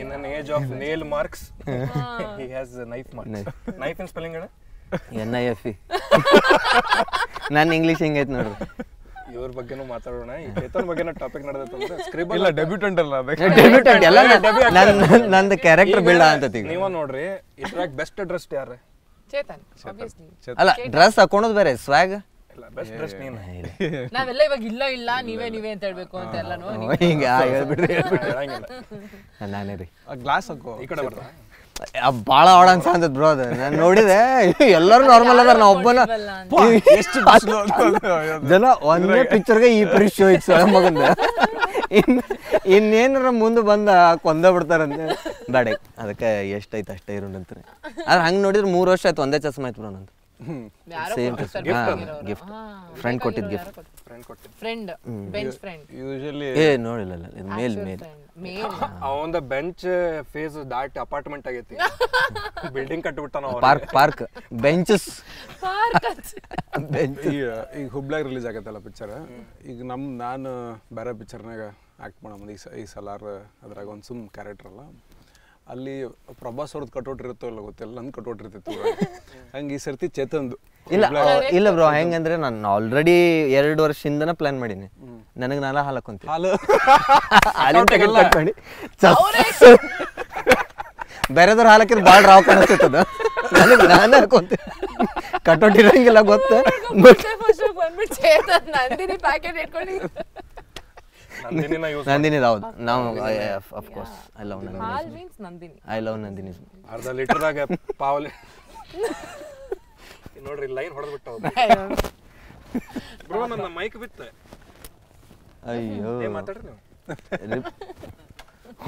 [SPEAKER 1] in an age of nail marks he has a knife marks. Knife in spelling ಹೇಳ?
[SPEAKER 2] NIFE. ನನ್ನ ಇಂಗ್ಲೀಷ್ ಹೆಂಗೈತೆ ನೋಡ್ರಿ.
[SPEAKER 1] ಇವ್ರ ಬಗ್ಗೆನೂ ಮಾತಾಡೋಣ. ಈ ಚೇತನ್ ಬಗ್ಗೆನ ಟಾಪಿಕ್ ನಡೆದತ್ತಂದ್ರೆ ಸ್ಕ್ರಿಬಲ್
[SPEAKER 4] ಇಲ್ಲ ಡೆಬ್ಯೂಟೆಂಟ್ ಅಲ್ಲ
[SPEAKER 2] ಡೆಬ್ಯೂಟೆಂಟ್ ಎಲ್ಲ ನಂದು ಕ್ಯಾರೆಕ್ಟರ್ ಬಿಲ್ಡ್ ಅಂತತಿ.
[SPEAKER 1] ನೀವ ನೋಡ್ರಿ ಇದ್ರಾಗ ಬೆಸ್ಟ್ ಡ್ರೆಸ್ ಯಾರು?
[SPEAKER 3] ಚೇತನ್ obviously.
[SPEAKER 2] ಅಲ್ಲ ಡ್ರೆಸ್ ಹಾಕೊಳೋದು ಬೇರೆ, ಸ್ವ್ಯಾಗ್
[SPEAKER 1] ಇಲ್ಲ ಬೆಸ್ಟ್ ಡ್ರೆಸ್ ನೀನು.
[SPEAKER 3] ನಾವೆಲ್ಲ ಇವಾಗ ಇಲ್ಲ ನೀವೇ ಅಂತ ಹೇಳ್ಬೇಕು ಅಂತ ಎಲ್ಲಾನು
[SPEAKER 2] ಹಿಂಗೆ ಹೇಳ್ಬಿಡ್ರಿ
[SPEAKER 1] ಹೇಳಂಗಿಲ್ಲ.
[SPEAKER 2] ನಾನೇ ರೀ
[SPEAKER 4] ಗ್ಲಾಸ್ ಹಾಕೋ
[SPEAKER 1] ಈ ಕಡೆ ಬರ್ತಾ
[SPEAKER 2] ಭಾಳ ಆಡ ಅನ್ಸಂತದ್ ಬ್ರೋ. ಅದು ನಾನು ನೋಡಿದೆ ಎಲ್ಲರೂ ನಾರ್ಮಲ್ ಅದಾರ, ನಾ ಒಬ್ಬನ
[SPEAKER 4] ಎಷ್ಟು
[SPEAKER 2] ಜನ ಒಂದೇ ಪಿಕ್ಚರ್ಗೆ ಈ ಪರಿ ಶೋ ಇತ್ತು ಸೊಳ ಮಗಂದ. ಇನ್ನೇನಾರ ಮುಂದೆ ಬಂದ ಕೊಂದ ಬಿಡ್ತಾರಂತೆ ಬೇಡ. ಅದಕ್ಕೆ ಎಷ್ಟೈತೆ ಅಷ್ಟೇ ಇರೋಣಂತಾರೆ. ಆದ್ರೆ ಹಂಗೆ ನೋಡಿದ್ರೆ 3 ವರ್ಷ ಆಯ್ತು ಒಂದೇ ಚಸ್ಮ ಆಯ್ತು ಬ್ರೋ ನಂದು. ಸೇಮ್ ಗಿಫ್ಟ್ ಫ್ರೆಂಡ್ ಕೊಟ್ಟಿದ್ದು gift.
[SPEAKER 3] Friend bench friend
[SPEAKER 4] usually
[SPEAKER 2] ನೋಡಿಲ್ಲ ಇದು ಮೇಲ್
[SPEAKER 1] ಅವಂದ ಬೆಂಚ್ ಫೇಸ್ ದಾಟಿ ಅಪಾರ್ಟ್ಮೆಂಟ್ ಆಗೈತಿ. ಬಿಲ್ಡಿಂಗ್ ಕಟ್ಟಿಬಿಟ್ಟಾನ.
[SPEAKER 2] ಪಾರ್ಕ್ ಬೆಂಚಸ್
[SPEAKER 4] ಈಗ ಹುಬ್ಳ್ಯಾಗ ರಿಲೀಸ್ ಆಗತ್ತಲ್ಲ ಪಿಕ್ಚರ್. ಈಗ ನಾನು ಬೇರೆ ಪಿಕ್ಚರ್ನಾಗ ಆ್ಯಕ್ಟ್ ಮಾಡೋ ಈ ಸಲಾರ್ ಅದ್ರಾಗ ಒಂದು ಸುಮ್ ಕ್ಯಾರೆಕ್ಟರ್ ಅಲ್ಲ, ಅಲ್ಲಿ ಪ್ರಭಾಸ್ ಅವ್ರದ್ದು ಕಟೌಟ್ ಇರುತ್ತೋ ಇಲ್ಲ ಗೊತ್ತಿಲ್ಲ, ನನ್ನ ಕಟೌಟ್ ಇರ್ತಿತ್ತು. ಹಂಗೆ ಈ ಸರ್ತಿ ಚೇತನ್ದು
[SPEAKER 2] ಇಲ್ಲ ಬ್ರೋ. ಹೆಂಗಂದ್ರೆ ನಾನು ಆಲ್ರೆಡಿ 2 ವರ್ಷದಿಂದನ ಪ್ಲಾನ್ ಮಾಡೀನಿ. ನನಗೆ ನಾನ ಹಾಲಕೊಂತೀನಿ ಮಾಡಿ ಬೇರೆದವ್ರು ಹಾಲಕ್ಕಿದ್ರೆ ಭಾಳ ರಾವ್ ಕಾಣಿಸ್ತದ. ನನಗೆ ನಾನೇ ಹಾಕೊಂತೀನಿ. ಕಟೌಟ್ ಇರಂಗಿಲ್ಲ ಗೊತ್ತ.
[SPEAKER 3] ನಂದಿನಿ ಪ್ಯಾಕೆಟ್ ಇಟ್ಕೊಂಡು
[SPEAKER 2] ನಂದಿನಿ ಹೌದು. ನಾವು of course I love Nandini.
[SPEAKER 3] Hall means Nandini.
[SPEAKER 2] I love Nandini.
[SPEAKER 1] ಅರ್ಧ ಲೀಟರ್ದಾಗ ಪಾವಲಿ ನೋಡ್ರಿ ಲೈನ್ ಹೊಡೆದ್ಬಿಟ್ಟ ಬ್ರೋ. ನನ್ನ ಮೈಕ್ ಬಿತ್ತೆ.
[SPEAKER 2] ಅಯ್ಯೋ
[SPEAKER 1] ಮಾತಾಡ್ರಿ ನೀವು.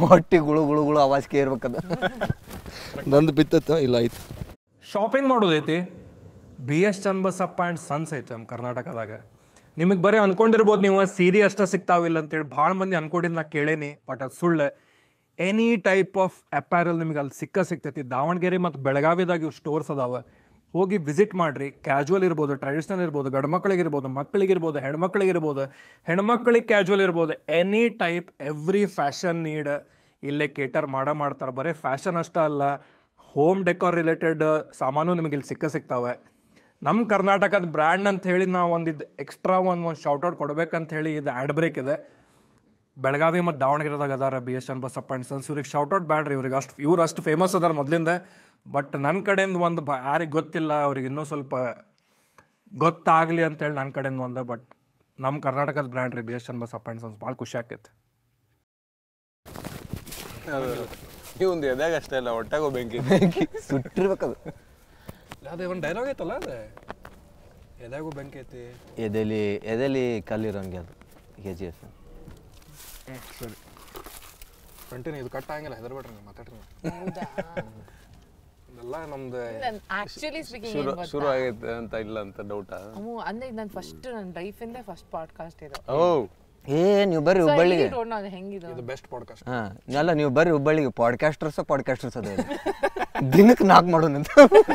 [SPEAKER 2] ಹೊಟ್ಟಿ ಗುಳು ಗುಳು ಗುಳು ಆವಾಜ್ ಕೇರ್ಬೇಕದ.
[SPEAKER 5] ನಂದು ಬಿತ್ತತ್ತ ಇಲ್ಲ ಆಯ್ತು.
[SPEAKER 1] ಶಾಪಿಂಗ್ ಮಾಡೋದೈತಿ. BS ಚನ್ನಬಸಪ್ಪ ಆ್ಯಂಡ್ ಸನ್ಸ್ ಐತೆ ನಮ್ಮ ಕರ್ನಾಟಕದಾಗ. ನಿಮಗೆ ಬರೀ ಅನ್ಕೊಂಡಿರ್ಬೋದು ನೀವು ಸೀರೆ ಅಷ್ಟೇ ಸಿಗ್ತಾವಿಲ್ಲ ಅಂತೇಳಿ. ಭಾಳ ಮಂದಿ ಅನ್ಕೊಂಡಿದ್ದು ನಾ ಕೇಳೇನಿ, ಬಟ್ ಅದು ಸುಳ್ಳು. ಎನಿ ಟೈಪ್ ಆಫ್ ಅಪ್ಯಾರಲ್ ನಿಮಗೆ ಅಲ್ಲಿ ಸಿಗ್ತೈತಿ. ದಾವಣಗೆರೆ ಮತ್ತು ಬೆಳಗಾವಿದಾಗ ಇವು ಸ್ಟೋರ್ಸ್ ಅದಾವೆ. ಹೋಗಿ ವಿಸಿಟ್ ಮಾಡಿರಿ. ಕ್ಯಾಜುವಲ್ ಇರ್ಬೋದು, ಟ್ರೆಡಿಷ್ನಲ್ ಇರ್ಬೋದು, ಗಂಡು ಮಕ್ಕಳಿಗಿರ್ಬೋದು, ಮಕ್ಕಳಿಗಿರ್ಬೋದು, ಹೆಣ್ಮಕ್ಳಿಗಿರ್ಬೋದು. ಹೆಣ್ಮಕ್ಳಿಗೆ ಕ್ಯಾಜುವಲ್ ಇರ್ಬೋದು. Any type every fashion need ಇಲ್ಲೇ ಕೇಟರ್ ಮಾಡ್ತಾರೆ. ಬರೀ ಫ್ಯಾಷನ್ ಅಷ್ಟೇ ಅಲ್ಲ, ಹೋಮ್ ಡೆಕೋರ್ ರಿಲೇಟೆಡ್ ಸಾಮಾನು ನಿಮಗೆ ಇಲ್ಲಿ ಸಿಗ್ತಾವೆ. ನಮ್ಮ ಕರ್ನಾಟಕದ ಬ್ರ್ಯಾಂಡ್ ಅಂತ ಹೇಳಿ ನಾವು ಒಂದಿದ್ದು ಎಕ್ಸ್ಟ್ರಾ ಒಂದು ಶೌಟೌಟ್ ಕೊಡ್ಬೇಕಂತ ಹೇಳಿ ಇದು ಆ್ಯಡ್ ಬ್ರೇಕ್ ಇದೆ. ಬೆಳಗಾವಿ ಮತ್ತು ದಾವಣಗೆರೆದಾಗ ಅದಾರ BS ಚನ್ನಬಸಪ್ಪ ಆ್ಯಂಡ್ ಸನ್ಸ್. ಇವ್ರಿಗೆ ಶೌಟೌಟ್ ಬ್ಯಾಡ್ರಿ, ಇವ್ರು ಅಷ್ಟು ಫೇಮಸ್ ಅದಾರ ಮೊದಲಿಂದ. ಬಟ್ ನನ್ನ ಕಡೆಯಿಂದ ಒಂದು ಯಾರಿಗೆ ಗೊತ್ತಿಲ್ಲ, ಅವ್ರಿಗೆ ಇನ್ನೂ ಸ್ವಲ್ಪ ಗೊತ್ತಾಗಲಿ ಅಂತೇಳಿ ನನ್ನ ಕಡೆಯಿಂದ ಒಂದು. ಬಟ್ ನಮ್ಮ ಕರ್ನಾಟಕದ ಬ್ರ್ಯಾಂಡ್ ರೀ BS ಚನ್ನಬಸಪ್ಪ ಆ್ಯಂಡ್ ಸನ್ಸ್. ಭಾಳ ಖುಷಿ ಆಕೈತೆ.
[SPEAKER 4] ಈ ಒಂದು ಎದಾಗ ಅಷ್ಟೇ ಅಲ್ಲ, ಒಟ್ಟಾಗೋ ಬೆಂಕಿ
[SPEAKER 2] ಸುಟ್ಟಿರ್ಬೇಕದು.
[SPEAKER 1] ಅದೇ ಒಂದು ಡೈಲಾಗ್ ಐತಲ್ಲ, ಅದೇ ಎದಾಗೂ ಬೆಂಕಿ ಐತಿ,
[SPEAKER 2] ಎದೆಲಿ ಕಲ್ಲಿರೋಂಗೆ ಅದು KGF.
[SPEAKER 1] ಸರಿ ಕಂಟಿನ್ಯೂ. ಇದು ಕಟ್ ಆಗಂಗಿಲ್ಲ, ಹೆದರ್ಬೇಡ್ರಿ ನೀವು, ಮಾತಾಡ್ರಿ. ಎಲ್ಲ ನಮ್ದು
[SPEAKER 3] ಆಕ್ಚುಲಿ ಸ್ಪೀಕಿಂಗ್
[SPEAKER 4] ಶುರು ಆಗೈತೆ ಅಂತ ಇಲ್ಲ ಅಂತ ಡೌಟ್.
[SPEAKER 3] ಅಂದ್ರೆ ನಾನು ನನ್ನ ಲೈಫಿಂದ ಫಸ್ಟ್ ಪಾಡ್ಕಾಸ್ಟ್ ಇದು.
[SPEAKER 2] ನೀವು ಬರ್ರಿ ಹುಬ್ಬಳ್ಳಿಗೆ.
[SPEAKER 1] ಇದು ಬೆಸ್ಟ್ ಪಾಡ್ಕಾಸ್ಟ್.
[SPEAKER 2] ಅಲ್ಲ ನೀವು ಬರ್ರಿ ಹುಬ್ಬಳ್ಳಿಗೆ. ಪಾಡ್ಕಾಸ್ಟರ್ಸ್ ಅದ ದಿನಕ್ಕೆ 4 ಮಾಡೋಣಂತ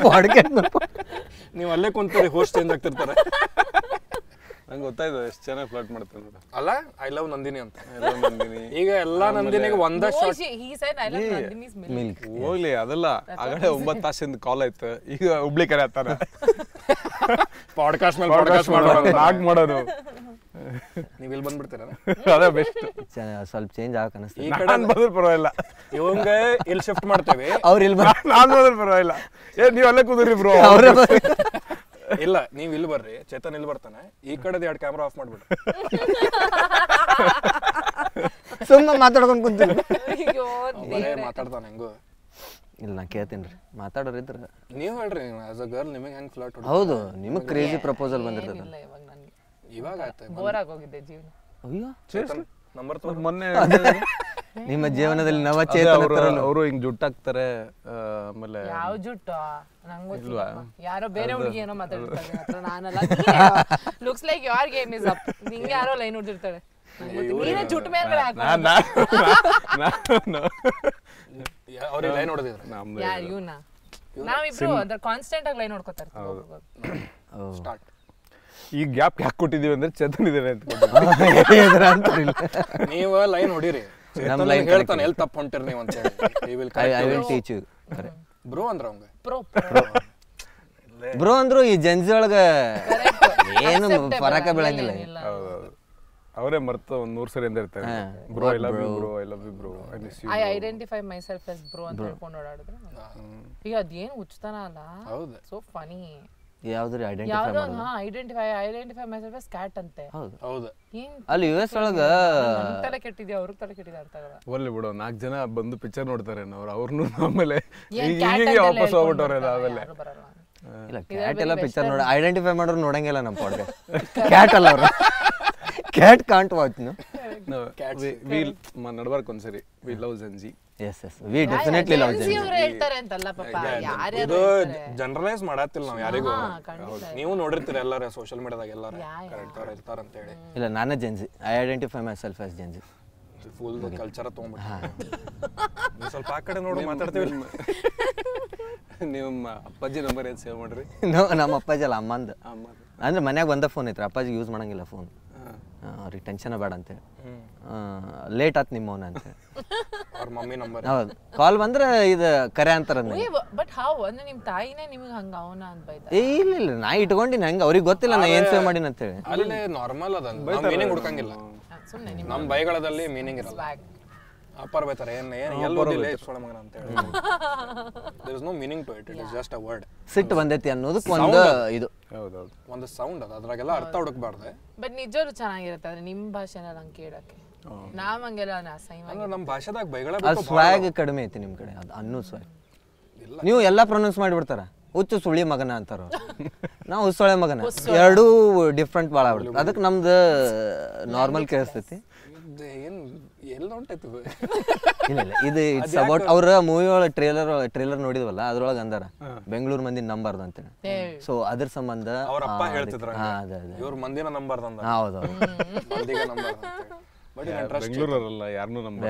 [SPEAKER 2] ಪಾಡ್ಕಾಸ್ಟ್.
[SPEAKER 1] ನೀವು ಅಲ್ಲೇ ಕುಂತೀರಿ, ಹೋಸ್ಟ್ ಚೇಂಜ್ ಆಗ್ತಿರ್ತಾರೆ.
[SPEAKER 4] ನಂಗೆ ಗೊತ್ತಾಯ್ತು ಎಷ್ಟು ಚೆನ್ನಾಗಿ ಫ್ಲರ್ಟ್ ಮಾಡ್ತಾರೆ
[SPEAKER 1] ಅಲ್ಲ. ಐ ಲವ್ ನಂದಿನಿ ಅಂತ.
[SPEAKER 4] ನಂದಿನಿ
[SPEAKER 1] ಈಗ ಎಲ್ಲಾ ನಂದಿನಿಗೆ ಒಂದ ಶಾಟ್.
[SPEAKER 4] ಹೋಗ್ಲಿ ಅದೆಲ್ಲ. ಆಗಲೇ 9 ತಾಸಿಂದ ಕಾಲ್ ಆಯ್ತು. ಈಗ ಹುಬ್ಳಿ ಕರೆ ಆಗ್ತಾನೆ
[SPEAKER 1] ಪಾಡ್ಕಾಸ್ಟ್ ಮೇಲೆ ಪಾಡ್ಕಾಸ್ಟ್ ಮಾಡೋದು.
[SPEAKER 4] ನೀವು ಇಲ್ಲಿ ಬಂದ್ಬಿಡ್ತೀರ, ಅದೇ ಬೆಸ್ಟ್.
[SPEAKER 2] ಸ್ವಲ್ಪ ಚೇಂಜ್ ಆಗಕ್ಕೆ ಅನಿಸ್ತು.
[SPEAKER 1] ಈ ಕಡೆ
[SPEAKER 4] ಬಂದ್ರೆ ಪರವಾಗಿಲ್ಲ,
[SPEAKER 1] ಇವಂಗ ಇಲ್ಲಿ ಶಿಫ್ಟ್ ಮಾಡ್ತೇವೆ.
[SPEAKER 2] ಅವ್ರು ಇಲ್ಲಿ
[SPEAKER 4] ನಾನು ಬಂದ್ರೆ ಪರವಾಗಿಲ್ಲ. ನೀವು ಅಲ್ಲೇ ಕೂದ್ರಿ ಬ್ರೋ.
[SPEAKER 1] ಇಲ್ಲ, ನೀವ್ ಇಲ್ಲಿ ಬರ್ರಿ, ಚೇತನ್ ಇಲ್ಲಿ ಬರ್ತಾನೆ. ಈ ಕಡೆದ 2 ಕ್ಯಾಮ್ರಾ ಆಫ್ ಮಾಡ್ಬಿಡ್ರಿ.
[SPEAKER 2] ಸುಮ್ಮನೆ ಮಾತಾಡ್ಕೊಂಡು ಕುಂತೀನಿ.
[SPEAKER 1] ಮಾತಾಡ್ತಾನೆ ಹೆಂಗು.
[SPEAKER 2] ಇಲ್ಲ ನಾ ಕೇಳ್ತೀನಿ ರೀ, ಮಾತಾಡೋರು ಇದ್ರ
[SPEAKER 1] ನೀವು ಹೇಳ್ರಿ. ಆಸ್ ಅ ಗರ್ಲ್ ನಿಮಗೆ ಹೆಂಗ್ ಫ್ಲರ್ಟ್?
[SPEAKER 2] ಹೌದು, ನಿಮಗೆ ಕ್ರೇಜಿ ಪ್ರಪೋಸಲ್ ಬಂದಿರ್ತದೆ.
[SPEAKER 1] ಇವಾಗ ಆಯ್ತು,
[SPEAKER 3] ಬೋರ್ ಆಗೋಗಿದೆ ಜೀವನ.
[SPEAKER 2] ಅಯ್ಯೋ
[SPEAKER 1] ನಂಬರ್
[SPEAKER 4] ಮೊನ್ನೆ
[SPEAKER 2] ನಿಮ್ಮ ಜೀವನದಲ್ಲಿ ನವಚೇತನ
[SPEAKER 4] ಅವರು ಹಿಂಗ್ ಜುಟ್ಟಾಕ್ತಾರೆ. ಆಮೇಲೆ
[SPEAKER 3] ಯಾವ ಜುಟ್ಟು ನಂಗೆ ಗೊತ್ತಿಲ್ಲ. ಯಾರೋ ಬೇರೆ ಹುಡುಗಿ ಏನೋ ಮಾತಾಡ್ತಾರೆ, ನಾನಲ್ಲ. Looks like your game is up. ನಿಂಗೆ ಯಾರೋ ಲೈನ್ ಹೊಡ್ತಿರ್ತಾಳೆ, ನೀನೇ ಜುಟ್ಟು ಮೇಲ್ಗಡೆ
[SPEAKER 1] ಅವ್ರಿಗೆ ಲೈನ್ ಹೊಡೆದಿದ್ರು.
[SPEAKER 3] ಯಾರು ಇವ್ನ? ನಾವಿಬ್ರು ಅದ್ರ ಕಾನ್ಸ್ಟೆಂಟ್ ಆಗಿ ಲೈನ್ ಹೊಡ್ಕೋತಾ ಇರ್ತೀವಿ.
[SPEAKER 1] ಸ್ಟಾರ್ಟ್.
[SPEAKER 4] ಈ ಗ್ಯಾಪ್ ಯಾಕೆ ಕೊಟ್ಟಿದೀವಿ ಅಂದ್ರೆ ಚೇತನ್ ಇದಾರೆ ಅಂತ.
[SPEAKER 1] ನೀವು ಲೈನ್ ಹೊಡೀರಿ, ಹೇಳ್ತಾನೆ ಎಲ್ಲಿ ತಪ್ಪು ಹೊಂಟಿರಿ ನೀವು ಅಂತ ಹೇಳಿ.
[SPEAKER 2] I will teach you.
[SPEAKER 1] Bro ಅಂದ್ರ ಅವಂಗ
[SPEAKER 3] ಪ್ರೋ
[SPEAKER 1] ಲೇ
[SPEAKER 2] ಬ್ರೋ ಅಂದ್ರು ಈ ಜನ್ಸಿ ಒಳಗ ಏನು ಫರಕ ಬೀಳಂಗಿಲ್ಲ.
[SPEAKER 4] ಹೌದೌದು, ಅವರೇ ಮರ್ತು ಒಂದ್ 100 ಸರಿ ಅಂದಿರ್ತಾರೆ, bro I love you bro, I love you bro, I miss you.
[SPEAKER 3] I identify myself as bro ಅಂತ ಹೇಳ್ಕೊಂಡು ಓಡಾಡಿದ್ರೆ ಈಗ ಅದೇನು ಹುಚ್ಚತನ ಅಲ್ಲ.
[SPEAKER 4] ಹೌದು,
[SPEAKER 3] ಸೋ ಫನಿ.
[SPEAKER 2] ಯಾವ್ದ್ರಿ ಐಡೆಂಟಿಫೈ
[SPEAKER 3] ಯಾವ್ದೋ
[SPEAKER 2] ಮಾಡೋದು?
[SPEAKER 3] Identify myself as cat ಅಂತೆ.
[SPEAKER 4] ಹೌದು.
[SPEAKER 3] ಏನ್
[SPEAKER 2] ಅಲ್ಲಿ US ಒಳಗ
[SPEAKER 3] ನನ್ ತಲೆ ಕೆಟ್ಟಿದ್ಯಾ ಅವ್ರಿಗೆ ತಲೆ ಕೆಟ್ಟಿದ್ಯಾ ಅರ್ಥ ಆಗಲ್ಲ.
[SPEAKER 4] ಒಳ್ಳೆ ಬಿಡು, 4 ಜನ ಬಂದು ಪಿಕ್ಚರ್ ನೋಡ್ತಾರೆ ಅವ್ರನ್ನು, ಆಮೇಲೆ
[SPEAKER 3] ಏನ್
[SPEAKER 4] ಈಗ
[SPEAKER 3] cat
[SPEAKER 4] ಈಗ
[SPEAKER 3] ಅಂತೆಲ್ಲ
[SPEAKER 4] ವಾಪಸ್
[SPEAKER 3] ಹೇಳ್ಕೊಂಡು
[SPEAKER 4] ಹೋಗ್ಬಿಟ್ಟವ್ರೆ ಆಮೇಲೆ.
[SPEAKER 3] ಯಾರು ಬರಲ್ಲ.
[SPEAKER 2] ಇಲ್ಲ ಕ್ಯಾಟ್ ಎಲ್ಲ ಪಿಕ್ಚರ್ ನೋಡಿ ಐಡೆಂಟಿಫೈ ಮಾಡೋರು ನೋಡಂಗಿಲ್ಲ ನಮ್ಮ ಪಾಡ್ಕಾಸ್ಟ್. ಕ್ಯಾಟ್ ಅಲ್ಲ ಅವ್ರು, ಕ್ಯಾಟ್ ಕಾಂಟ್ ವಾಚ್
[SPEAKER 4] ನಡ್ಬಾರ್ಕ್ ಒಂದ್ಸರಿ we love Gen Z.
[SPEAKER 2] Yes we definitely love
[SPEAKER 3] Gen Z ಅವ್ರು ಹೇಳ್ತಾರೆ ಅಂತಲ್ಲ ಪಾಪ, ಯಾರ್ಯಾರು
[SPEAKER 1] ಇದು ಜನರಲೈಸ್ ಮಾಡತ್ತಿಲ್ಲ ನಾವು ಯಾರಿಗೂ. ನೀವು ನೋಡಿರ್ತೀರಿ ಎಲ್ಲಾರ ಸೋಷಿಯಲ್ ಮೀಡಿಯಾದಾಗ ಎಲ್ಲಾರ ಕರೆಕ್ಟ್ ಅವ್ರು ಇರ್ತಾರ ಅಂತ ಹೇಳಿ.
[SPEAKER 2] ಇಲ್ಲ ನಾನೇ ಜೆನ್ಸಿ, I identify myself as Gen Z.
[SPEAKER 1] Full culture ತಗೊಂಡ್ಬಿಟ್ಟು ಸ್ವಲ್ಪ ಆ ಕಡೆ ನೋಡಿ ಮಾತಾಡ್ತೀವಿ.
[SPEAKER 4] ನಿಮ್ಮ ಅಪ್ಪಾಜಿ ನಂಬರ್ ಏನು ಸೇವ್ ಮಾಡ್ರಿ?
[SPEAKER 2] ನಮ್ಮ ಅಪ್ಪಾಜಿ ಅಲ್ಲ, ಅಮ್ಮಂದು. ಅಂದ್ರೆ ಮನ್ಯಾಗ ಒಂದ ಫೋನ್ ಐತ್ರಿ, ಅಪ್ಪಾಜಿ ಯೂಸ್ ಮಾಡಂಗಿಲ್ಲ ಫೋನ್, ಅವ್ರಿಗೆ ಟೆನ್ಷನ್ ಬೇಡ ಅಂತೇಳಿ. ಲೇಟ್ ಆತ್ ನಿಮ್ಮವನ ಅಂತೇಳಿ.
[SPEAKER 1] ಅವ್ರ ಮಮ್ಮಿ ನಂಬರ್.
[SPEAKER 2] ಹೌದು, ಕಾಲ್ ಬಂದ್ರೆ ಇದು ಕರೆ ಅಂತಾರ.
[SPEAKER 3] ಬಟ್ ಹೌ ಅಂದ್ರೆ ನಿಮ್ ತಾಯಿನೇ ನಿಮ್ಗೆ ಹಂಗ ಅವನ ಅಂತ ಬೈದ?
[SPEAKER 2] ಇಲ್ಲ ಇಲ್ಲ, ನಾ ಇಟ್ಕೊಂಡಿನಿ ಹಂಗ, ಅವ್ರಿಗೆ ಗೊತ್ತಿಲ್ಲ ನಾ ಏನ್ ಸೇವ್ ಮಾಡೀನಿ ಅಂತೇಳಿ.
[SPEAKER 1] ಅಲ್ಲೇ ನಾರ್ಮಲ್ ಅದ, ಮೀನಿಂಗ್ ಹುಡ್ಕಂಗಿಲ್ಲ.
[SPEAKER 3] ಸುಮ್ನೆ ನಿಮ್ಮ
[SPEAKER 1] ನಮ್ಮ ಬೈಗಳದಲ್ಲಿ ಮೀನಿಂಗ್ ಇರಲ್ಲ.
[SPEAKER 3] swag.
[SPEAKER 1] ಅಪ್ಪಾರ ಬೈತಾರೆ ಏನ್ ಎಲ್ಲೋದಿಲ್ಲ ಸೊಳ ಮಗನ ಅಂತ ಹೇಳಿ. There is no meaning to it, it is just a word.
[SPEAKER 2] ಸಿಟ್ಟು ಬಂದೈತಿ ಅನ್ನೋದಕ್ಕೆ ಒಂದು ಇದು.
[SPEAKER 4] ಹೌದೌದು,
[SPEAKER 1] ಒಂದು ಸೌಂಡ್ ಅದ, ಅದ್ರಾಗೆಲ್ಲ ಅರ್ಥ ಹುಡುಕ್ಬಾರ್ದೆ.
[SPEAKER 3] ಬಟ್ ನಿಜವಾಗ್ಲೂ ಚೆನ್ನಾಗಿರುತ್ತೆ ಅಂದ್ರೆ ನಿಮ್ ಭಾಷೆನ ನಂಗೆ ಕೇಳಕ್ಕೆ. ನಾವ್ ಹಂಗೆಲ್ಲ ಅಸಹ್ಯ.
[SPEAKER 1] ಅಂದ್ರೆ ನಮ್ಮ ಭಾಷೆದಾಗ ಬೈಗಳ
[SPEAKER 2] ಅದು ಸ್ವ್ಯಾಗ್ ಕಡಿಮೆ ಐತಿ ನಿಮ್ ಕಡೆ, ಅದು ಅನ್ನೋ ಸ್ವ್ಯಾಗ್. ನೀವು ಎಲ್ಲಾ ಪ್ರೊನೌನ್ಸ್ ಮಾಡಿಬಿಡ್ತಾರ, ಹುಚ್ಚು ಸುಳಿ ಮಗನ ಅಂತಾರ, ನಾವು ಹುಸ್ಸೊಳೆ ಮಗನ, ಎರಡೂ ಡಿಫ್ರೆಂಟ್ ಭಾಳ ಆಗ್ಬಿಡ್ತದೆ. ಅದಕ್ಕೆ ನಮ್ದು ನಾರ್ಮಲ್ ಕೇಳಿಸ್ತೈತಿ.
[SPEAKER 1] ಏನ್ ಎಲ್ಲ ಹೊಂಟೈತಿ
[SPEAKER 2] ಇಲ್ಲ ಇಲ್ಲ, ಇದು ಇಟ್ಸ್ ಅಬೌಟ್ ಅವ್ರ ಮೂವಿ ಒಳಗೆ ಟ್ರೇಲರ್ ನೋಡಿದ್ವಲ್ಲ, ಅದ್ರೊಳಗೆ ಅಂದಾರ ಬೆಂಗಳೂರು ಮಂದಿ ನಂಬಾರ್ದು ಅಂತೇಳಿ. ಸೊ ಅದ್ರ ಸಂಬಂಧ
[SPEAKER 1] ಅವ್ರ ಅಪ್ಪ ಹೇಳ್ತಿದ್ರ
[SPEAKER 2] ಅದೇ ಅದೇ
[SPEAKER 1] ಇವ್ರ ಮಂದಿನ ನಂಬರ್ ತಂದ.
[SPEAKER 2] ಹೌದೌದು.
[SPEAKER 1] ಮಂದಿಗೆ ನಂಬರ್ ಬಟ್
[SPEAKER 4] ಬೆಂಗಳೂರಲ್ಲ ಯಾರನ್ನೂ ನಂಬರ್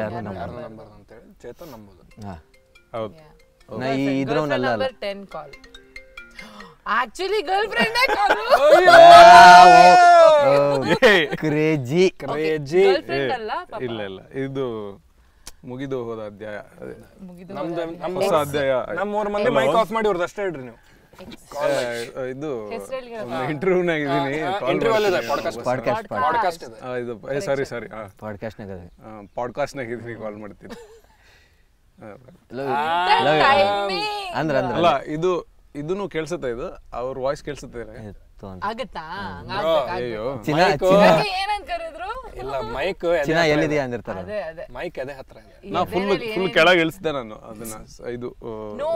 [SPEAKER 1] ನಂಬರ್ ಅಂತ ಹೇಳಿ ಚೇತನ್ ನಂಬೋದು.
[SPEAKER 4] ಹೌದು.
[SPEAKER 2] ನಾ ಈ ಇದ್ರವನಲ್ಲ ಅಲ್ಲ.
[SPEAKER 3] Number 10 call actually girlfriend call.
[SPEAKER 2] Crazy
[SPEAKER 1] crazy.
[SPEAKER 3] Girlfriend ಅಲ್ಲ ಪಾಪ.
[SPEAKER 4] ಇಲ್ಲ ಇಲ್ಲ, ಇದು ಮುಗಿದು ಹೋದ ಅಧ್ಯಾಯ,
[SPEAKER 3] ಮುಗಿದು
[SPEAKER 1] ನಮ್ಮ
[SPEAKER 4] ಹೊಸ ಅಧ್ಯಾಯ.
[SPEAKER 1] ನಮ್ಮ 3 ಮಂದಿ ಮೈಕ್ ಆಫ್ ಮಾಡಿ ಇವ್ರದ್ದು ಅಷ್ಟೇ ಹೇಳ್ರಿ ನೀವು.
[SPEAKER 4] ಇದು
[SPEAKER 3] ಹೆಸರು
[SPEAKER 4] ಇಂಟರ್ವ್ಯೂನಾಗ ಇದೀನಿ,
[SPEAKER 1] ಇಂಟರ್ವ್ಯೂ ಅಲ್ಲಿದೆ, ಪಾಡ್ಕಾಸ್ಟ್
[SPEAKER 2] ಪಾಡ್ಕಾಸ್ಟ್
[SPEAKER 1] ಇದೆ.
[SPEAKER 4] ಇದು ಸಾರಿ
[SPEAKER 2] ಪಾಡ್ಕಾಸ್ಟ್ನಾಗ
[SPEAKER 4] ಪಾಡ್ಕಾಸ್ಟ್ನಾಗ ಇದೀನಿ, ಕಾಲ್ ಮಾಡ್ತೀನಿ.
[SPEAKER 2] ಅಂದ್ರ ಅಂದ್ರ
[SPEAKER 4] ಅಲ್ಲ, ಇದನ್ನು ಕೇಳ್ಸುತ್ತೆ, ಇದು ಅವ್ರ ವಾಯ್ಸ್ ಕೇಳ್ಸುತ್ತೆ.
[SPEAKER 3] ಆಗತ್ತಾ?
[SPEAKER 4] ಅಯ್ಯೋ,
[SPEAKER 2] ಚಿನ್ನ
[SPEAKER 3] ಏನಂತ ಕರೆದ್ರು?
[SPEAKER 1] ಇಲ್ಲ ಮೈಕ್
[SPEAKER 2] ಚಿನ್ನ ಎಲ್ಲಿದೆಯಾ ಅಂದಿರ್ತಾರ.
[SPEAKER 3] ಅದೇ ಅದೇ
[SPEAKER 1] ಮೈಕ್ ಎದೆ ಹತ್ರ ಇದೆ.
[SPEAKER 4] ನಾ ಫುಲ್ ಕೆಳಗೆ ಇಳಿಸಿದೆ ನಾನು ಅದನ್ನ. ಇದು
[SPEAKER 3] ನೋ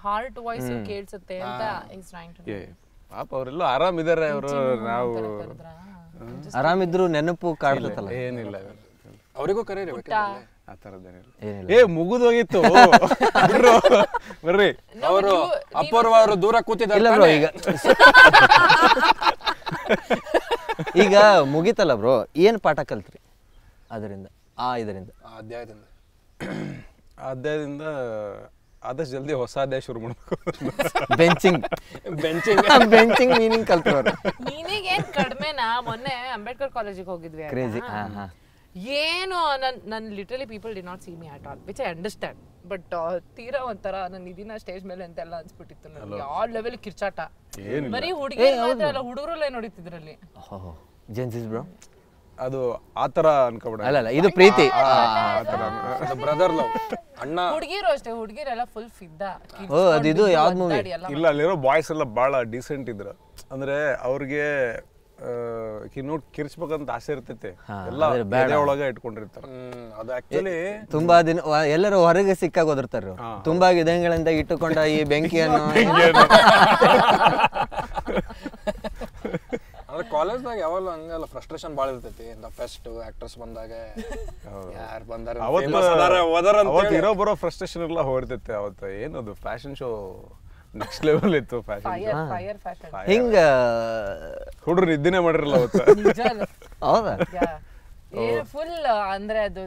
[SPEAKER 3] ಹಾರ್ಟ್ ವಾಯ್ಸ್ ಕೇಳಿಸುತ್ತೆ ಅಂತ ಇಸ್ ಟ್ರೈಯಿಂಗ್ ಟು.
[SPEAKER 4] ಪಾಪ ಅವರೆಲ್ಲ ಆರಾಮಿದ್ದಾರೆ ಅವರು. ನಾವು
[SPEAKER 2] ಆರಾಮಿದ್ರು ನೆನಪು ಕಾಡ್ತಲ್ಲ.
[SPEAKER 4] ಏನಿಲ್ಲ,
[SPEAKER 1] ಅವರಿಗೂ ಕರೀರಿ
[SPEAKER 4] ಆ ಥರದ್ದೇನಿಲ್ಲ.
[SPEAKER 2] ಏನಿಲ್ಲ,
[SPEAKER 4] ಏ ಮುಗಿದೋಗಿತ್ತು, ಬರ್ರಿ.
[SPEAKER 1] ಅವರು ಅಪೂರ್ವ ಅವರು ದೂರ ಕೂತಿದ್ದಾರೆ.
[SPEAKER 2] ಇಲ್ಲ ಬ್ರೋ, ಈಗ ಮುಗಿತಲ್ಲ ಬ್ರೋ, ಏನ್ ಪಾಠ ಕಲ್ತ್ರಿ ಅದರಿಂದ ಇದರಿಂದ
[SPEAKER 4] ಅಧ್ಯಾಯದಿಂದ? ಆದಷ್ಟು ಜಲ್ದಿ ಹೊಸ ಅಧ್ಯಾಯ ಶುರು ಮಾಡ್ಬೇಕು.
[SPEAKER 2] ಬೆಂಚಿಂಗ್ ಮೀನಿಂಗ್ ಕಲ್ತವ್ರು.
[SPEAKER 3] ನೀನೇನ್ ಕಡಿಮೆನಾ? ಮೊನ್ನೆ ಅಂಬೇಡ್ಕರ್ ಕಾಲೇಜಿಗೆ ಹೋಗಿದ್ವಿ.
[SPEAKER 2] ಕ್ರೇಜಿ.
[SPEAKER 3] ಏನು ನನ್ literally people did not C me at all, which I understand. But ತೀರಾ ಒಂಥರ ನಾನು ಇದೀನ ಸ್ಟೇಜ್ ಮೇಲೆ ಅಂತೆಲ್ಲ ಅನ್ಸ್ಬಿಟ್ಟಿತ್ತು ನನಗೆ. ಯಾವ ಲೆವೆಲ್ ಕಿರ್ಚಾಟ, ಬರೀ ಹುಡುಗಿ ಮಾತ್ರ ಅಲ್ಲ, ಹುಡುಗರಲ್ಲೇ ನೋಡಿತಿದ್ರಲ್ಲಿ.
[SPEAKER 2] ಜೆನ್ಸಿಸ್ ಬ್ರೋ,
[SPEAKER 4] ಅದು ಆತರ ಅನ್ಕೋಬೇಡ.
[SPEAKER 2] ಅಲ್ಲ ಇದು ಪ್ರೀತಿ,
[SPEAKER 1] ಬ್ರದರ್ ಲವ್. ಅಣ್ಣ
[SPEAKER 3] ಹುಡುಗಿರು ಅಷ್ಟೇ, ಹುಡುಗಿರೆಲ್ಲ ಫುಲ್ ಫಿದ್ದ.
[SPEAKER 2] ಅದು ಇದು ಯಾವ್ದು ಮೂವಿ?
[SPEAKER 4] ಇಲ್ಲ, ಅಲ್ಲಿರೋ ಬಾಯ್ಸ್ ಎಲ್ಲ ಬಹಳ ಡೀಸೆಂಟ್ ಇದ್ರು. ಅಂದ್ರೆ ಅವ್ರಿಗೆ ನೋಡಿ ಕಿರ್ಚ್ಬೇಕಂತ ಆಸೆ ಇರ್ತೈತೆ, ಎಲ್ಲ ಬೇರೆ ಒಳಗೆ ಇಟ್ಕೊಂಡಿರ್ತಾರೆ.
[SPEAKER 1] ಅದು ಆಕ್ಚುಲಿ
[SPEAKER 2] ತುಂಬಾ ದಿನ ಎಲ್ಲರೂ ಹೊರಗೆ ಸಿಕ್ಕಾಗ ಓದಿರ್ತಾರ. ತುಂಬಾ ವಿಧಗಳಿಂದ ಇಟ್ಟುಕೊಂಡ ಈ ಬೆಂಕಿಯನ್ನು
[SPEAKER 1] ಅಂದ್ರೆ ಕಾಲೇಜ್ದಾಗ ಯಾವಾಗ ಹಂಗಲ್ಲ, ಫ್ರಸ್ಟ್ರೇಷನ್ ಭಾಳ ಇರ್ತೈತಿ. ಫೆಸ್ಟ್ ಆಕ್ಟರ್ಸ್ ಬಂದಾಗ ಯಾರು ಬಂದಾರ
[SPEAKER 4] ಅವತ್ತು ಇರೋ ಬರೋ ಫ್ರಸ್ಟ್ರೇಷನ್ ಎಲ್ಲ ಹೋಗಿರ್ತೈತೆ. ಅವತ್ತು ಏನದು ಫ್ಯಾಷನ್ ಶೋ ನೆಕ್ಸ್ಟ್ ಲೆವೆಲ್ ಇತ್ತು.
[SPEAKER 3] ಫೈರ್ ಫ್ಯಾಷನ್
[SPEAKER 2] ಹಿಂಗ
[SPEAKER 4] ಹುಡುಗರು ನಿದ್ದೆನೆ ಮಾಡಿರಲ್ಲ ಅವತ್ತು.
[SPEAKER 2] ಹೌದಾ?
[SPEAKER 3] ಫುಲ್ ಅಂದ್ರೆ ಅದು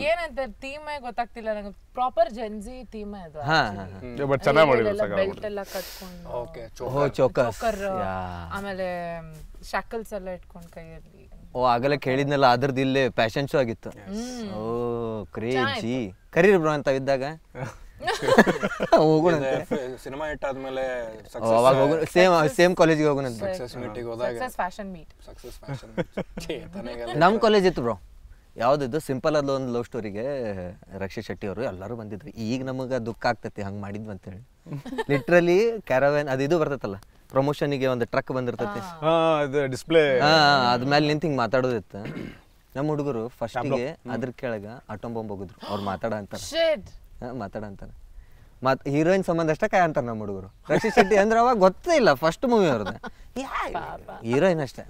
[SPEAKER 3] ಏನಂತ ಥೀಮ್ ಗೊತ್ತಾಗ್ತಿಲ್ಲ ನಂಗೆ. ಪ್ರಾಪರ್ ಜೆನ್ಸಿ ಥೀಮ್ ಅದು.
[SPEAKER 4] ಬಟ್ ಚೆನ್ನಾಗಿ ಮಾಡಿದ್ರು.
[SPEAKER 3] ಬೆಲ್ಟ್ ಎಲ್ಲ ಕಟ್ಕೊಂಡು,
[SPEAKER 1] ಓಕೆ
[SPEAKER 2] ಚೋಕಸ್,
[SPEAKER 3] ಆಮೇಲೆ ಶಾಕಲ್ಸ್ ಎಲ್ಲ ಇಟ್ಕೊಂಡು ಕೈಯಲ್ಲಿ.
[SPEAKER 2] ಆಗಲೇ ಕೇಳಿದ್ನಲ್ಲ, ಅದ್ರದ್ದು ಇಲ್ಲೇ ಫ್ಯಾಷನ್ ಶೋ ಆಗಿತ್ತು. ಕ್ರೇಜಿ. ಕರೀರಿ ಬ್ರೋ ಅಂತ ಇದ್ದಾಗ ಹೋಗೋಣ.
[SPEAKER 4] ಸಿನಿಮಾ ಹಿಟ್ ಆದ್ಮೇಲೆ
[SPEAKER 2] ಅವಾಗ ಹೋಗು ಸೇಮ್ ಕಾಲೇಜಿಗೆ ಹೋಗೋಣ
[SPEAKER 4] ಸಕ್ಸಸ್ ಮೀಟಿಗೆ ಹೋದಾಗ
[SPEAKER 3] success fashion meet
[SPEAKER 4] success fashion ಚೇತನೆಗೆ
[SPEAKER 2] ನಮ್ಮ ಕಾಲೇಜ್ ಇತ್ತು ಬ್ರೋ. ಯಾವುದಿದ್ದು ಸಿಂಪಲ್ ಆದ ಒಂದು ಲವ್ ಸ್ಟೋರಿಗೆ ರಕ್ಷಿತ್ ಶೆಟ್ಟಿ ಅವರು ಎಲ್ಲರೂ ಬಂದಿದ್ರು. ಈಗ ನಮಗೆ ದುಃಖ ಆಗ್ತೈತಿ ಹಂಗೆ ಮಾಡಿದ್ವಿ ಅಂತೇಳಿ. ಲಿಟ್ರಲಿ ಕ್ಯಾರವ್ಯಾನ್ ಅದು ಇದು ಬರ್ತೈತಲ್ಲ ಪ್ರಮೋಷನಿಗೆ ಒಂದು ಟ್ರಕ್ ಬಂದಿರ್ತೈತಿ,
[SPEAKER 4] ಅದು ಡಿಸ್ಪ್ಲೇ
[SPEAKER 2] ಅದ್ಮೇಲೆ ನಿಂತು ಹಿಂಗೆ ಮಾತಾಡೋದಿತ್ತು. ನಮ್ಮ ಹುಡುಗರು ಫಸ್ಟಿಗೆ ಅದ್ರ ಕೆಳಗ ಆಟೋಮ್ ಬಾಂಬ್ ಹೋಗಿದ್ರು. ಅವ್ರು ಮಾತಾಡ ಅಂತಾರೆ ಹೀರೋಯಿನ್ ಸಂಬಂಧ ಅಷ್ಟೇ ಕಾಯ ಅಂತಾರೆ ನಮ್ಮ ಹುಡುಗರು. ರಕ್ಷಿತ್ ಶೆಟ್ಟಿ ಅಂದ್ರೆ ಅವಾಗ ಗೊತ್ತೇ ಇಲ್ಲ, ಫಸ್ಟ್ ಮೂವಿ ಅವ್ರದ್ದು ಹೀರೋಯಿನ್ ಅಷ್ಟೇ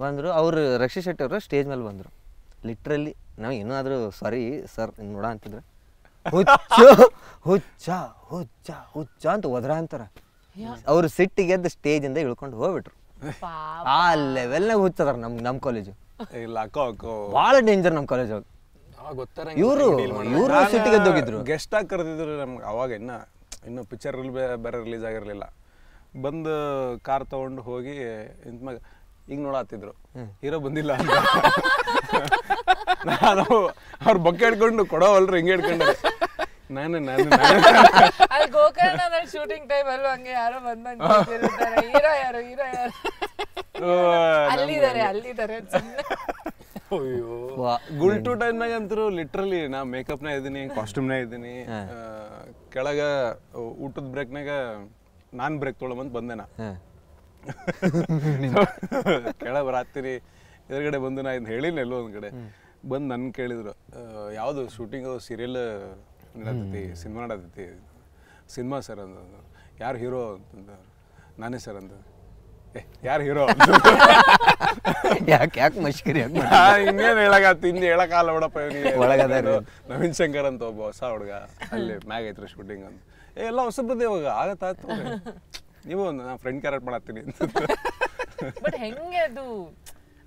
[SPEAKER 2] ಬಂದರು. ಅವರು ರಕ್ಷಿತ್ ಶೆಟ್ಟಿ ಅವರು ಸ್ಟೇಜ್ ಮೇಲೆ ಬಂದರು. ಲಿಟ್ರಲಿ ನಾವು ಇನ್ನೂ ಆದರೂ ಸಾರಿ ಸರ್ ನೋಡ ಅಂತಿದ್ರೆ ಹುಚ್ಚ ಹುಚ್ಚ ಹುಚ್ಚ ಹುಚ್ಚ ಅಂತ ಒದ್ರ ಅಂತಾರೆ. ಅವ್ರು ಸಿಟ್ಟಿಗೆ ಎದ್ದು ಸ್ಟೇಜಿಂದ ಇಳ್ಕೊಂಡು ಹೋಗ್ಬಿಟ್ರು. ಆ ಲೆವೆಲ್ನಾಗ ಹುಚ್ಚದಾರ ನಮ್ಮ ಕಾಲೇಜು. ಭಾಳ ಡೇಂಜರ್ ನಮ್ಮ ಕಾಲೇಜ್. ಇವರು ಸಿಟ್ಟಿಗೆ ಎದ್ದೋಗಿದ್ರು.
[SPEAKER 4] ಗೆಸ್ಟ್ ಆಗಿ ಕರೆದಿದ್ರು ನಮ್ಗೆ. ಅವಾಗ ಇನ್ನು ಪಿಕ್ಚರ್ ಬೇರೆ ರಿಲೀಸ್ ಆಗಿರಲಿಲ್ಲ. ಬಂದು ಕಾರ್ ತಗೊಂಡು ಹೋಗಿ ಇಂತ ಈಗ ನೋಡತ್ತಿದ್ರು ಹೀರೋ ಬಂದಿಲ್ಲ ಅಂತ. ನಾನು ಅವ್ರ ಬೊಕ್ಕೆ ಹಿಡ್ಕೊಂಡು ಕೊಡೋವಲ್ರಿ ಹಿಂಗೆ ಹಿಡ್ಕೊಂಡೆ. ನಾನು
[SPEAKER 3] ಅಲ್ಲಿ ಗೋಕರ್ಣದ ಶೂಟಿಂಗ್ ಟೈಮ್ ಅಲ್ಲೂ ಹಂಗೆ ಯಾರೋ ಬಂದಂಗೆ ಹೀರೋ ಯಾರು ಅಲ್ಲಿದ್ದಾರೆ
[SPEAKER 4] ಗುಲ್ಟು ಟೈಮ್ನಾಗ ಅಂತೂ ಲಿಟ್ರಲಿ ನಾ ಮೇಕಪ್ನಾಗ ಇದ್ದೀನಿ, ಕಾಸ್ಟ್ಯೂಮ್ನಾಗ ಇದ್ದೀನಿ. ಕೆಳಗ ಊಟದ ಬ್ರೇಕ್ನಾಗ ನಾನು ಬ್ರೇಕ್ ತೊಗೊಳಂತ ಬಂದೆ. ನಾ ಕೆಳ ಬರಾತ್ತೀನಿ ಎದುರುಗಡೆ ಬಂದು ನಾ ಇದನ್ನ ಹೇಳಿಲ್ಲ ಎಲ್ಲೋ ಒಂದ್ ಕಡೆ ಬಂದು ನನ್ನ ಕೇಳಿದ್ರು, ಯಾವುದು ಶೂಟಿಂಗ್ ಸೀರಿಯಲ್ ನಡತೈತಿ, ಸಿನಿಮಾ ನಡತೈತಿ. ಸಿನಿಮಾ ಸರ್ ಅಂತ. ಯಾರು ಹೀರೋ ಅಂತಂದ. ನಾನೇ ಸರ್ ಅಂತ. ಯಾರು ಹೀರೋ
[SPEAKER 2] ಯಾಕೆ ಮಶ್ಕರಿ
[SPEAKER 4] ಇನ್ನೇನು ಹೇಳಕತ್ತಿ, ಹಿಂದೆ ಹೇಳಕ್ಕಾಗಲ್ಲ ಬಿಡಪ್ಪ. ನವೀನ್ ಶಂಕರ್ ಅಂತ ಒಬ್ಬ ಹೊಸ ಹುಡುಗ ಅಲ್ಲಿ ಮ್ಯಾಗ ಐತ್ರಿ ಶೂಟಿಂಗ್ ಅಂತ. ಎಲ್ಲ ಹೊಸಬ್ರದ್ದು ಇವಾಗ ಆಗತ್ತಾಯ್ತು. ನೀವು ನಾ ಫ್ರೆಂಡ್ ಕ್ಯಾರೆಕ್ಟ್ ಮಾಡತ್ತೀನಿ ಅಂತ.
[SPEAKER 3] ಬಟ್ ಹೆಂಗೆ ಅದು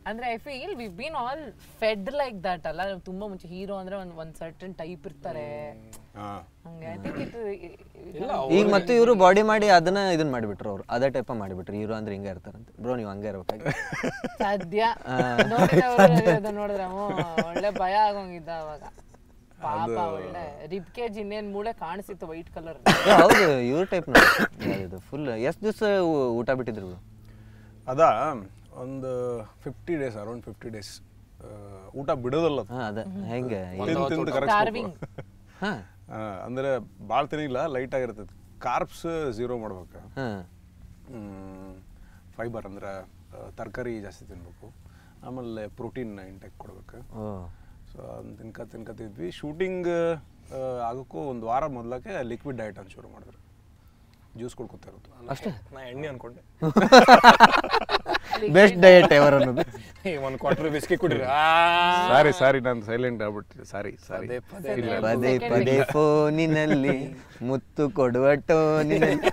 [SPEAKER 3] ಅಂದ್ರೆ I feel we been all Fed like that ಅಲ್ಲ. ತುಂಬಾ ಮುಂಚೆ ಹೀರೋ ಅಂದ್ರೆ ಒಂದ್ ಸರ್ಟನ್ ಟೈಪ್ ಇರ್ತಾರೆ ಹಂಗೆ. ಐ ಥಿಂಕ್
[SPEAKER 2] ಈಗ ಮತ್ತೆ ಇವರು ಬಾಡಿ ಮಾಡಿ ಇದನ್ನ ಮಾಡಿಬಿಟ್ರು. ಅವ್ರು ಅದೇ ಟೈಪ್ ಮಾಡಿಬಿಟ್ರು. ಹೀರೋ ಅಂದ್ರೆ ಹಿಂಗೆ ಇರ್ತಾರಂತೆ. ಬ್ರೋ ನೀವು ಹಂಗೆ ಇರ್ಬೇಕಾಗಿ
[SPEAKER 3] ಸದ್ಯ ನೋಡಿದ್ರೆ ಒಳ್ಳೆ ಭಯ ಆಗೋಂಗಿದ್ದ ಅವಾಗ. ಪಾಪ ಒಳ್ಳೆ ರಿಬ್ ಕೇಜ್ ಇನ್ನೇನ್ ಮೂಳೆ ಕಾಣಿಸಿತ್ತು ವೈಟ್ ಕಲರ್.
[SPEAKER 2] ಹೌದು ಇವ್ರ ಟೈಪ್ ನೋಡಿ ಫುಲ್. ಎಷ್ಟು ದಿವಸ ಊಟ ಬಿಟ್ಟಿದ್ರು?
[SPEAKER 4] ಅದಾ ಒಂದು 50 days, ಅರೌಂಡ್ 50 days ಊಟ ಬಿಡೋದಲ್ಲ.
[SPEAKER 2] ಅದೇ ಹೆಂಗೆ
[SPEAKER 4] ತಿಂದು ಅಂದ್ರೆ ಭಾಳ ತಿನ್ನಿಲ್ಲ, ಲೈಟ್ ಆಗಿರ್ತದೆ. ಕಾರ್ಬ್ಸ್ 0 ಮಾಡ್ಬೇಕು. ಫೈಬರ್ ಅಂದ್ರೆ ತರಕಾರಿ ಜಾಸ್ತಿ ತಿನ್ಬೇಕು. ಆಮೇಲೆ ಪ್ರೋಟೀನ್ ಇಂಟೆಕ್ ಕೊಡ್ಬೇಕು. ಸೊ ಅದನ್ನ ತಿನ್ಕತ್ತಿದ್ವಿ. ಶೂಟಿಂಗ್ ಆಗೋಕ್ಕೂ ಒಂದು ವಾರ ಮೊದಲಕ್ಕೆ ಲಿಕ್ವಿಡ್ ಡಯಟ್ ಅಂತ ಶುರು ಮಾಡಿದ್ರು. ಜ್ಯೂಸ್ ಕೊಡ್ಕೊತಾ ಇರೋದು
[SPEAKER 2] ಅಷ್ಟೇ.
[SPEAKER 1] ನಾ ಎಣ್ಣೆ ಅನ್ಕೊಂಡೆ.
[SPEAKER 2] ಬೆಸ್ಟ್ ಡಯಟ್ ಎವರ್ ಅನ್ನೋದು.
[SPEAKER 1] ಒಂದು ಕ್ವಾರ್ಟರ್ ಬಿಸ್ಕಿ ಕುಡಿರಿ.
[SPEAKER 4] ಸಾರಿ ನಾನು ಸೈಲೆಂಟ್ ಆಗ್ಬಿಟ್ಟಿದ್ದೆ. ಸಾರಿ
[SPEAKER 2] ಪದೇ ಪದೇ ಫೋನಿನಲ್ಲಿ ಮುತ್ತು ಕೊಡುವ ಟೋನಿನಲ್ಲಿ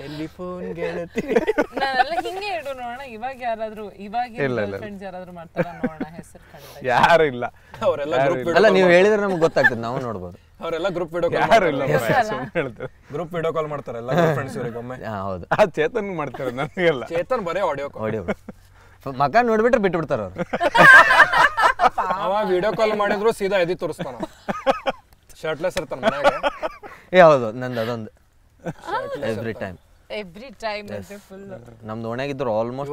[SPEAKER 2] ಟೆಲಿಫೋನ್ ಗೆಳತಿ.
[SPEAKER 3] ನಾನೆಲ್ಲ ಹಿಂಗೆ ಇಡು ನೋಡೋಣ. ಇವಾಗ ಯಾರಾದ್ರೂ ಫ್ರೆಂಡ್ಸ್ ಯಾರಾದ್ರೂ ಮಾಡ್ತಾರ ನೋಡೋಣ ಹೆಸರು ಕಂಡ.
[SPEAKER 4] ಯಾರು ಇಲ್ಲ.
[SPEAKER 1] ಅವರೆಲ್ಲ ಗ್ರೂಪ್
[SPEAKER 2] ಅಲ್ಲ ನೀವು ಹೇಳಿದ್ರೆ ನಮ್ಗೆ ಗೊತ್ತಾಗ್ತದೆ, ನಾವು ನೋಡ್ಬೋದು.
[SPEAKER 1] ಅವರೆಲ್ಲ ಗ್ರೂಪ್ ವಿಡಿಯೋ
[SPEAKER 4] ಯಾರು ಇಲ್ಲ.
[SPEAKER 1] ಗ್ರೂಪ್ ವಿಡಿಯೋ ಕಾಲ್ ಮಾಡ್ತಾರೆ ಎಲ್ಲ ಫ್ರೆಂಡ್ಸ್ ಇವರಿಗೆ ಒಮ್ಮೆ.
[SPEAKER 2] ಹೌದು
[SPEAKER 4] ಆ ಚೇತನ್ ಮಾಡ್ತಾರೆ, ನನಗೆಲ್ಲ.
[SPEAKER 1] ಚೇತನ್ ಬರೇ ಆಡಿಯೋ
[SPEAKER 2] ಮಕ ನೋಡ್ಬಿಟ್ರೆ ಬಿಟ್ಟು ಬಿಡ್ತಾರ ಅವ್ರು.
[SPEAKER 1] ಅವ ವಿಡಿಯೋ ಕಾಲ್ ಮಾಡಿದ್ರು ಸೀದಾ ಎದಿ ತೋರಿಸ್ತಾನ. ಶರ್ಟ್ಲೆಸ್ ಇರ್ತಾನ ಮನ್ಯಾಗ.
[SPEAKER 2] ಹೌದು ನಂದು ಅದೊಂದು ಎವ್ರಿ ಟೈಮ್
[SPEAKER 3] ಫುಲ್.
[SPEAKER 2] ನಮ್ದು ಓಣ್ಯಾಗಿದ್ರು ಆಲ್ಮೋಸ್ಟ್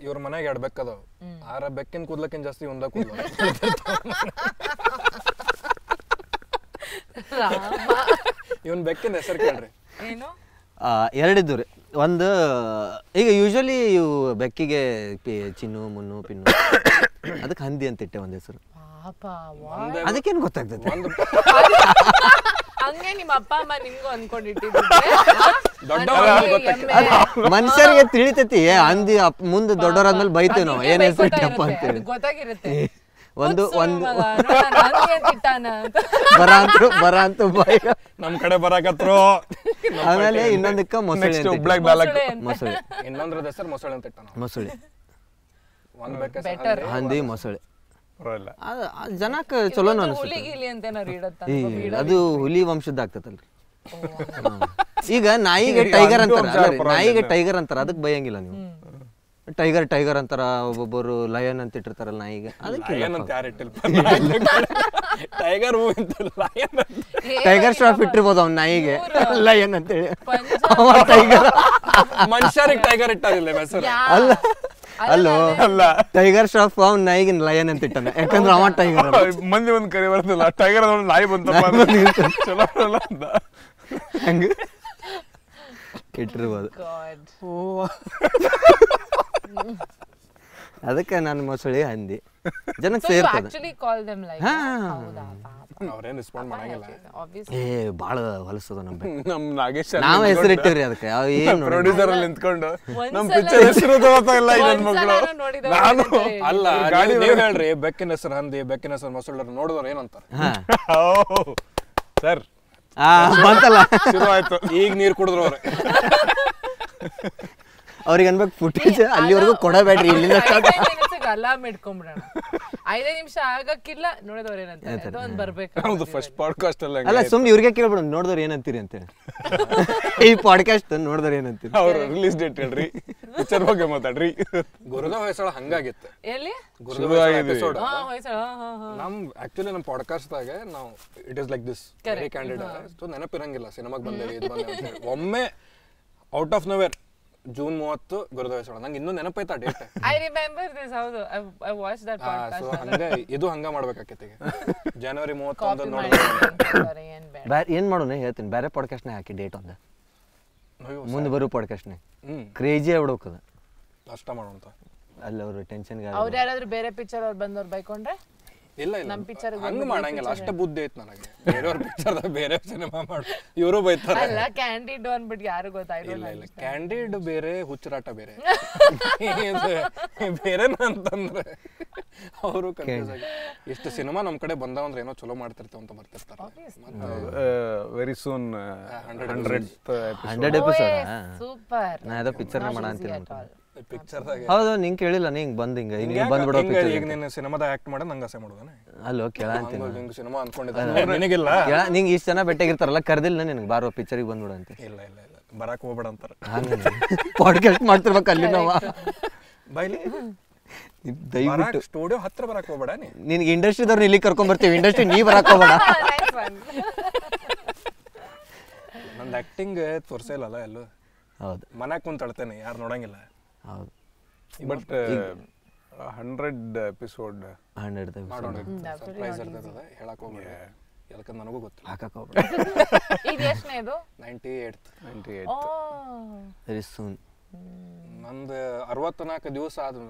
[SPEAKER 1] ಇವ್ರ ಮನ್ಯಾಗ 2 ಬೆಕ್ಕ ಅದಾವ. ಆರ ಬೆಕ್ಕಿನ ಕೂದ್ಲಕ್ಕಿಂತ ಜಾಸ್ತಿ ಒಂದ ಕೂದ್ಲ. ಇವನ್ ಬೆಕ್ಕಿನ ಹೆಸರು ಕೇಳ್ರಿ.
[SPEAKER 3] ಏನು?
[SPEAKER 2] 2 ಇದ್ದು ರೀ. ಒಂದು ಈಗ ಯೂಶಲಿ ಇವು ಬೆಕ್ಕಿಗೆ ಚಿನ್ನು ಮುನ್ನು ಪಿನ್ನು, ಅದಕ್ಕೆ ಹಂದಿ ಅಂತ ಇಟ್ಟೆ ಒಂದು ಹೆಸರು. ಅದಕ್ಕೇನು ಗೊತ್ತಾಗ್ತದೆ?
[SPEAKER 3] ಹಂಗೆ ನಿಮ್ಮ ಅಪ್ಪ ಅಮ್ಮ ನಿಮ್ಗೂ ಅನ್ಕೊಂಡಿಟ್ಟಿದ್ರೆ
[SPEAKER 2] ಮನುಷ್ಯರಿಗೆ ತಿಳಿತೈತಿ. ಹಂದಿ ಮುಂದೆ ದೊಡ್ಡವರಾದ್ಮೇಲೆ ಬೈತೀವಿ ನಾವು ಏನ್ ಹೆಸರು ಇಟ್ಟಪ್ಪ ಅಂತೇಳಿ.
[SPEAKER 3] ಗೊತ್ತಾಗಿರುತ್ತೆ.
[SPEAKER 2] ಒಂದು
[SPEAKER 3] ಬರಾಂತ್ರು
[SPEAKER 2] ಬಾಯ್
[SPEAKER 1] ನಮ್ ಕಡೆ ಬರಾಕತ್ರು.
[SPEAKER 2] ಆಮೇಲೆ ಇನ್ನೊಂದಕ್ಕ ಮೊಸಳೆ. ಮೊಸಳೆ
[SPEAKER 1] ಇನ್ನೊಂದ್ರ ಹೆಸರು ಮೊಸಳೆ ಅಂತ ಇಟ್ಟಾನ.
[SPEAKER 2] ಮೊಸಳೆ
[SPEAKER 1] ಒಂದ್ ಬೆಕ್ಕ
[SPEAKER 2] ಹಂದಿ ಮೊಸಳೆ ಜನಕ್ಕೆ ಚಲೋ ಅನಿಸುತ್ತೆ. ಅದು ಹುಲಿ ವಂಶದ ಆಗ್ತದಲ್ರಿ. ಈಗ ನಾಯಿಗೆ ಟೈಗರ್ ಅಂತಾರ, ನಾಯಿಗೆ ಟೈಗರ್ ಅಂತಾರ, ಅದಕ್ಕೆ ಬೈಯಂಗಿಲ್ಲ ನೀವು. ಟೈಗರ್ ಟೈಗರ್ ಅಂತಾರ, ಒಬ್ಬೊಬ್ಬರು ಲಯನ್ ಅಂತ ಇಟ್ಟಿರ್ತಾರಲ್ಲ ನಾಯಿಗೆ, ಅದಕ್ಕೆ
[SPEAKER 4] ಲಯನ್ ಅಂತ ಯಾರು ಇಟ್ಟಿಲ್ಪ ಟೈಗರ್ ಮೂವಿ ಅಂತ ಲಯನ್
[SPEAKER 2] ಟೈಗರ್ ಸ್ಟಾಫ್ ಇಟ್ಟಿರ್ಬೋದು ಅವ್ನ ನಾಯಿಗೆ ಲಯನ್ ಅಂತೇಳಿ, ಅವ ಟೈಗರ್.
[SPEAKER 4] ಮನುಷ್ಯರಿಗೆ ಟೈಗರ್ ಇಟ್ಟಾಗಿಲ್ಲ ಹೆಸರು.
[SPEAKER 2] ಅಲ್ಲ ಅಲ್ಲೋ ಅಲ್ಲ, ಟೈಗರ್ ಸ್ಟಾಫ್ ಅವ್ನ ನಾಯಿಗೆ ಲಯನ್ ಅಂತ ಇಟ್ಟಾನ, ಯಾಕಂದ್ರೆ ಅವ ಟೈಗರ್.
[SPEAKER 4] ಮಂದಿ ಒಂದ್ ಕರಿ ಬರ್ತಲ್ಲ ಟೈಗರ್ ನಾಯಿ ಬಂತಪ್ಪ ಚಲೋ ಅಲ್ಲ ಅಂತ
[SPEAKER 2] ಹಂಗ ಇಟ್ಟಿರ್ಬೋದು. ಅದಕ್ಕೆ ನಾನು ಮೊಸಳಿ ಹಂದಿ ಜನಕ್ಕೆ ಸೇರ್ತದೆ.
[SPEAKER 4] ಅವ್ರೇನ್ ರೆಸ್ಪಾಂಡ್ ಮಾಡಂಗಿಲ್ಲ.
[SPEAKER 2] ಏ ಬಾಳ ಹೊಲಸದ
[SPEAKER 4] ನಮ್ ನಾಗೇಶ್
[SPEAKER 2] ನಾವ್ ಹೆಸರಿಟ್ಟಿವ್ರಿ ಅದಕ್ಕೆ. ಅವ್ ಏನು
[SPEAKER 4] ಪ್ರೊಡ್ಯೂಸರ್ ಅಲ್ಲಿ ನಿಂತ್ಕೊಂಡು ನಮ್ ಪಿಕ್ಚರ್ ಹೆಸರು ಇಲ್ಲ ಈ ನನ್ ಮಕ್ಕಳು. ನಾನು
[SPEAKER 1] ಅಲ್ಲ ಗಾಡಿ ನೀವ್ ಹೇಳ್ರಿ, ಬೆಕ್ಕಿನ ಹೆಸರು ಹಂದಿ, ಬೆಕ್ಕಿನ ಹೆಸರು ಮೊಸಳೆ ನೋಡಿದವ್ರು ಏನಂತಾರ?
[SPEAKER 4] ಸರ್
[SPEAKER 2] ಬಂತಲ್ಲ,
[SPEAKER 4] ಶುರು ಆಯ್ತು.
[SPEAKER 1] ಈಗ ನೀರ್ ಕುಡಿದ್ರು ಅವ್ರೆ.
[SPEAKER 2] ಅವ್ರಿಗೆ ಅನ್ಬೇಕು ಫುಟೇಜ್ ಅಲ್ಲಿವರೆಗೂ ಕೊಡಬೇಡ್ರಿ, ಇಲ್ಲಿಂದ
[SPEAKER 3] ಅಲಾರ್ಮ್ ಇಟ್ಕೊಂಡ್ಬಿಡೋಣ, 5 ನಿಮಿಷ ಆಗಕ್ಕಿಲ್ಲ ನೋಡಿದವ್ರು ಏನಂತ ಒಂದ್ ಬರ್ಬೇಕು.
[SPEAKER 4] ಹೌದು, ಫಸ್ಟ್ ಪಾಡ್ಕಾಸ್ಟ್ ಅಲ್ಲ
[SPEAKER 2] ಅಲ್ಲ, ಸುಮ್ನೆ ಇವ್ರಿಗೆ ಕೇಳ್ಬಿಡೋಣ ನೋಡಿದವ್ರು ಏನಂತೀರಿ ಅಂತೇಳಿ. ಈ ಪಾಡ್ಕಾಸ್ಟ್ ನೋಡಿದವ್ರು ಏನಂತೀರಿ,
[SPEAKER 4] ಅವ್ರ ರಿಲೀಸ್ ಡೇಟ್ ಹೇಳ್ರಿ, ಪಿಕ್ಚರ್ ಬಗ್ಗೆ ಮಾತಾಡ್ರಿ.
[SPEAKER 1] ಗುರುದ ಹೊಯ್ಸಳ ಹಂಗಾಗಿತ್ತು.
[SPEAKER 3] ಎಲ್ಲಿ
[SPEAKER 1] ಎಪಿಸೋಡ್ ನಮ್ ಆಕ್ಚುಲಿ ನಮ್ ಪಾಡ್ಕಾಸ್ಟ್ದಾಗ ನಾವು it is like this very candid. So ನೆನಪಿರಂಗಿಲ್ಲ ಸಿನಿಮಾಗ್ ಬಂದೇವಿ ಇದು ಬಂದೇವಿ. ಒಮ್ಮೆ ಔಟ್ ಆಫ್ ನೋವೇರ್ ಜೂನ್ 30 ಗುರುದ ಹೊಯ್ಸಳ, ನಂಗೆ ಇನ್ನೂ ನೆನಪೈತಾ ಡೇಟ್.
[SPEAKER 3] I remember this. ಹೌದು, I watch that podcast.
[SPEAKER 1] So ಹಂಗ ಇದು ಹಂಗ ಮಾಡ್ಬೇಕಾಕೈತಿ. ಜನವರಿ 31 ನೋಡಿ
[SPEAKER 2] ಏನ್ ಮಾಡೋಣ ಹೇಳ್ತೀನಿ, ಬೇರೆ ಪಾಡ್ಕಾಸ್ಟ್ನಾಗ ಹಾಕಿ ಡೇಟ್ ಒಂದು ಮುಂದೆ ಬರೋ ಪಾಡ್ಕಾಸ್ಟ್ನಾಗ ಕ್ರೇಜಿ ಆಗ್ಬಿಡೋಕದ
[SPEAKER 1] ಅಷ್ಟ ಮಾಡೋಂತ.
[SPEAKER 2] ಅಲ್ಲಿ ಅವರು ಟೆನ್ಷನ್ಗೆ
[SPEAKER 3] ಅವ್ರು ಯಾರಾದ್ರೂ ಬೇರೆ ಪಿಕ್ಚರ್ ಅವ್ರು ಬಂದವ್ರು ಬೈಕೊಂಡ್ರೆ
[SPEAKER 1] ಇಲ್ಲ ಇಲ್ಲ
[SPEAKER 3] ನಮ್ ಪಿಕ್ಚರ್
[SPEAKER 1] ಹಂಗ ಮಾಡಂಗಿಲ್ಲ, ಅಷ್ಟ ಬುದ್ಧಿ ಐತ್ ನನಗೆ. ಬೇರೆಯವ್ರ ಪಿಕ್ಚರ್ ಬೇರೆ ಸಿನಿಮಾ ಮಾಡು, ಇವರು ಬೈತಾರ.
[SPEAKER 3] ಅಲ್ಲ ಕ್ಯಾಂಡಿಡ್ ಅನ್ಬಿಟ್ಟು ಯಾರು ಗೊತ್ತಾಯ್ತು.
[SPEAKER 1] ಇಲ್ಲ ಇಲ್ಲ, ಕ್ಯಾಂಡಿಡ್ ಬೇರೆ, ಹುಚ್ಚರಾಟ ಬೇರೆ. ಬೇರೆನ ಅಂತಂದ್ರೆ ಅವರು ಕನ್ಫ್ಯೂಸ್ ಆಗಿ ಎಷ್ಟು ಸಿನಿಮಾ ನಮ್ ಕಡೆ ಬಂದಾವಂದ್ರೆ ಏನೋ ಚಲೋ ಮಾಡ್ತಿರ್ತಾವ ಅಂತ ಬರ್ತಿರ್ತಾರ.
[SPEAKER 4] Very soon
[SPEAKER 2] 100 episode
[SPEAKER 3] super.
[SPEAKER 2] ನಾ ಯಾವ್ದೋ ಪಿಕ್ಚರ್ನ ಮಾಡ ಅಂತೀನಿ.
[SPEAKER 1] ಪಿಕ್ಚರ್ದಾಗ
[SPEAKER 2] ಹೌದು, ನಿಂಗೆ ಕೇಳಿಲ್ಲ, ನಿಂಗೆ ಬಂದ್ ಹಿಂಗ ಹಿಂಗೆ ಬಂದ್ಬಿಡೋ ಪಿಕ್ಚರ್.
[SPEAKER 1] ಈಗ ನೀನು ಸಿನಿಮಾದಾಗ ಆಕ್ಟ್ ಮಾಡೋದು ನಂಗೆ ಆಸೆ ಮಾಡೋದಾನೆ.
[SPEAKER 2] ಅಲ್ಲೋ ಕೇಳ ಅಂತೀನಿ,
[SPEAKER 1] ಹಿಂಗೆ ಸಿನಿಮಾ ಅನ್ಕೊಂಡಿದ್ದೆ ನಿನಗಿಲ್ಲ.
[SPEAKER 2] ಕೇಳ, ನಿಂಗೆ ಇಷ್ಟು ಜನ ಬೆಟ್ಟಾಗಿರ್ತಾರಲ್ಲ, ಕರ್ದಿಲ್ಲ ನಿನಗೆ ಬಾರೋ ಪಿಕ್ಚರಿಗೆ ಬಂದ್ಬಿಡ ಅಂತ.
[SPEAKER 1] ಇಲ್ಲ ಇಲ್ಲ ಇಲ್ಲ, ಬರಾಕ್ ಹೋಗ್ಬೇಡ ಅಂತಾರ.
[SPEAKER 2] ಹಂಗ ಪಾಡ್ಕಾಸ್ಟ್ ಮಾಡ್ತಿರ್ಬೇಕು ಅಲ್ಲಿ ನಾವು.
[SPEAKER 1] ಬೈಲಿ
[SPEAKER 2] ದಯವಿಟ್ಟು
[SPEAKER 1] ಸ್ಟುಡಿಯೋ ಹತ್ರ ಬರಾಕ್ ಹೋಗ್ಬೇಡ.
[SPEAKER 2] ನಿನ್ಗೆ ಇಂಡಸ್ಟ್ರಿದವ್ರನ್ನ ಇಲ್ಲಿ ಕರ್ಕೊಂಡ್ ಬರ್ತೀವಿ, ಇಂಡಸ್ಟ್ರಿ ನೀ ಬರಾಕ್ ಹೋಗ್ಬೇಡ.
[SPEAKER 1] ನಂದು ಆಕ್ಟಿಂಗ್ ತೋರ್ಸಲ್ಲ ಎಲ್ಲೂ.
[SPEAKER 2] ಹೌದು,
[SPEAKER 1] ಮನ್ಯಾಗ ಕುಂತ ಅಳ್ತೇನೆ, ಯಾರು ನೋಡಂಗಿಲ್ಲ.
[SPEAKER 2] ಹೌದು.
[SPEAKER 4] ಬಟ್ 100 ಎಪಿಸೋಡ್
[SPEAKER 2] 100
[SPEAKER 1] ಮಾಡೋಣ, ಸರ್ಪ್ರೈಸ್ ಇರ್ತದ, ಹೇಳಕ್ ಹೋಗ್ಬೇಡ. ಯಾಕಂದ್ರೆ ನನಗೂ ಗೊತ್ತಿಲ್ಲ.
[SPEAKER 2] ಹಾಕಕ್ ಹೋಗ್ಬೇಡ.
[SPEAKER 3] ಇದು ಎಷ್ಟನೇದು?
[SPEAKER 1] 98
[SPEAKER 2] ವೆರಿ ಸೂನ್.
[SPEAKER 1] ನಂದು 64 ದಿವಸ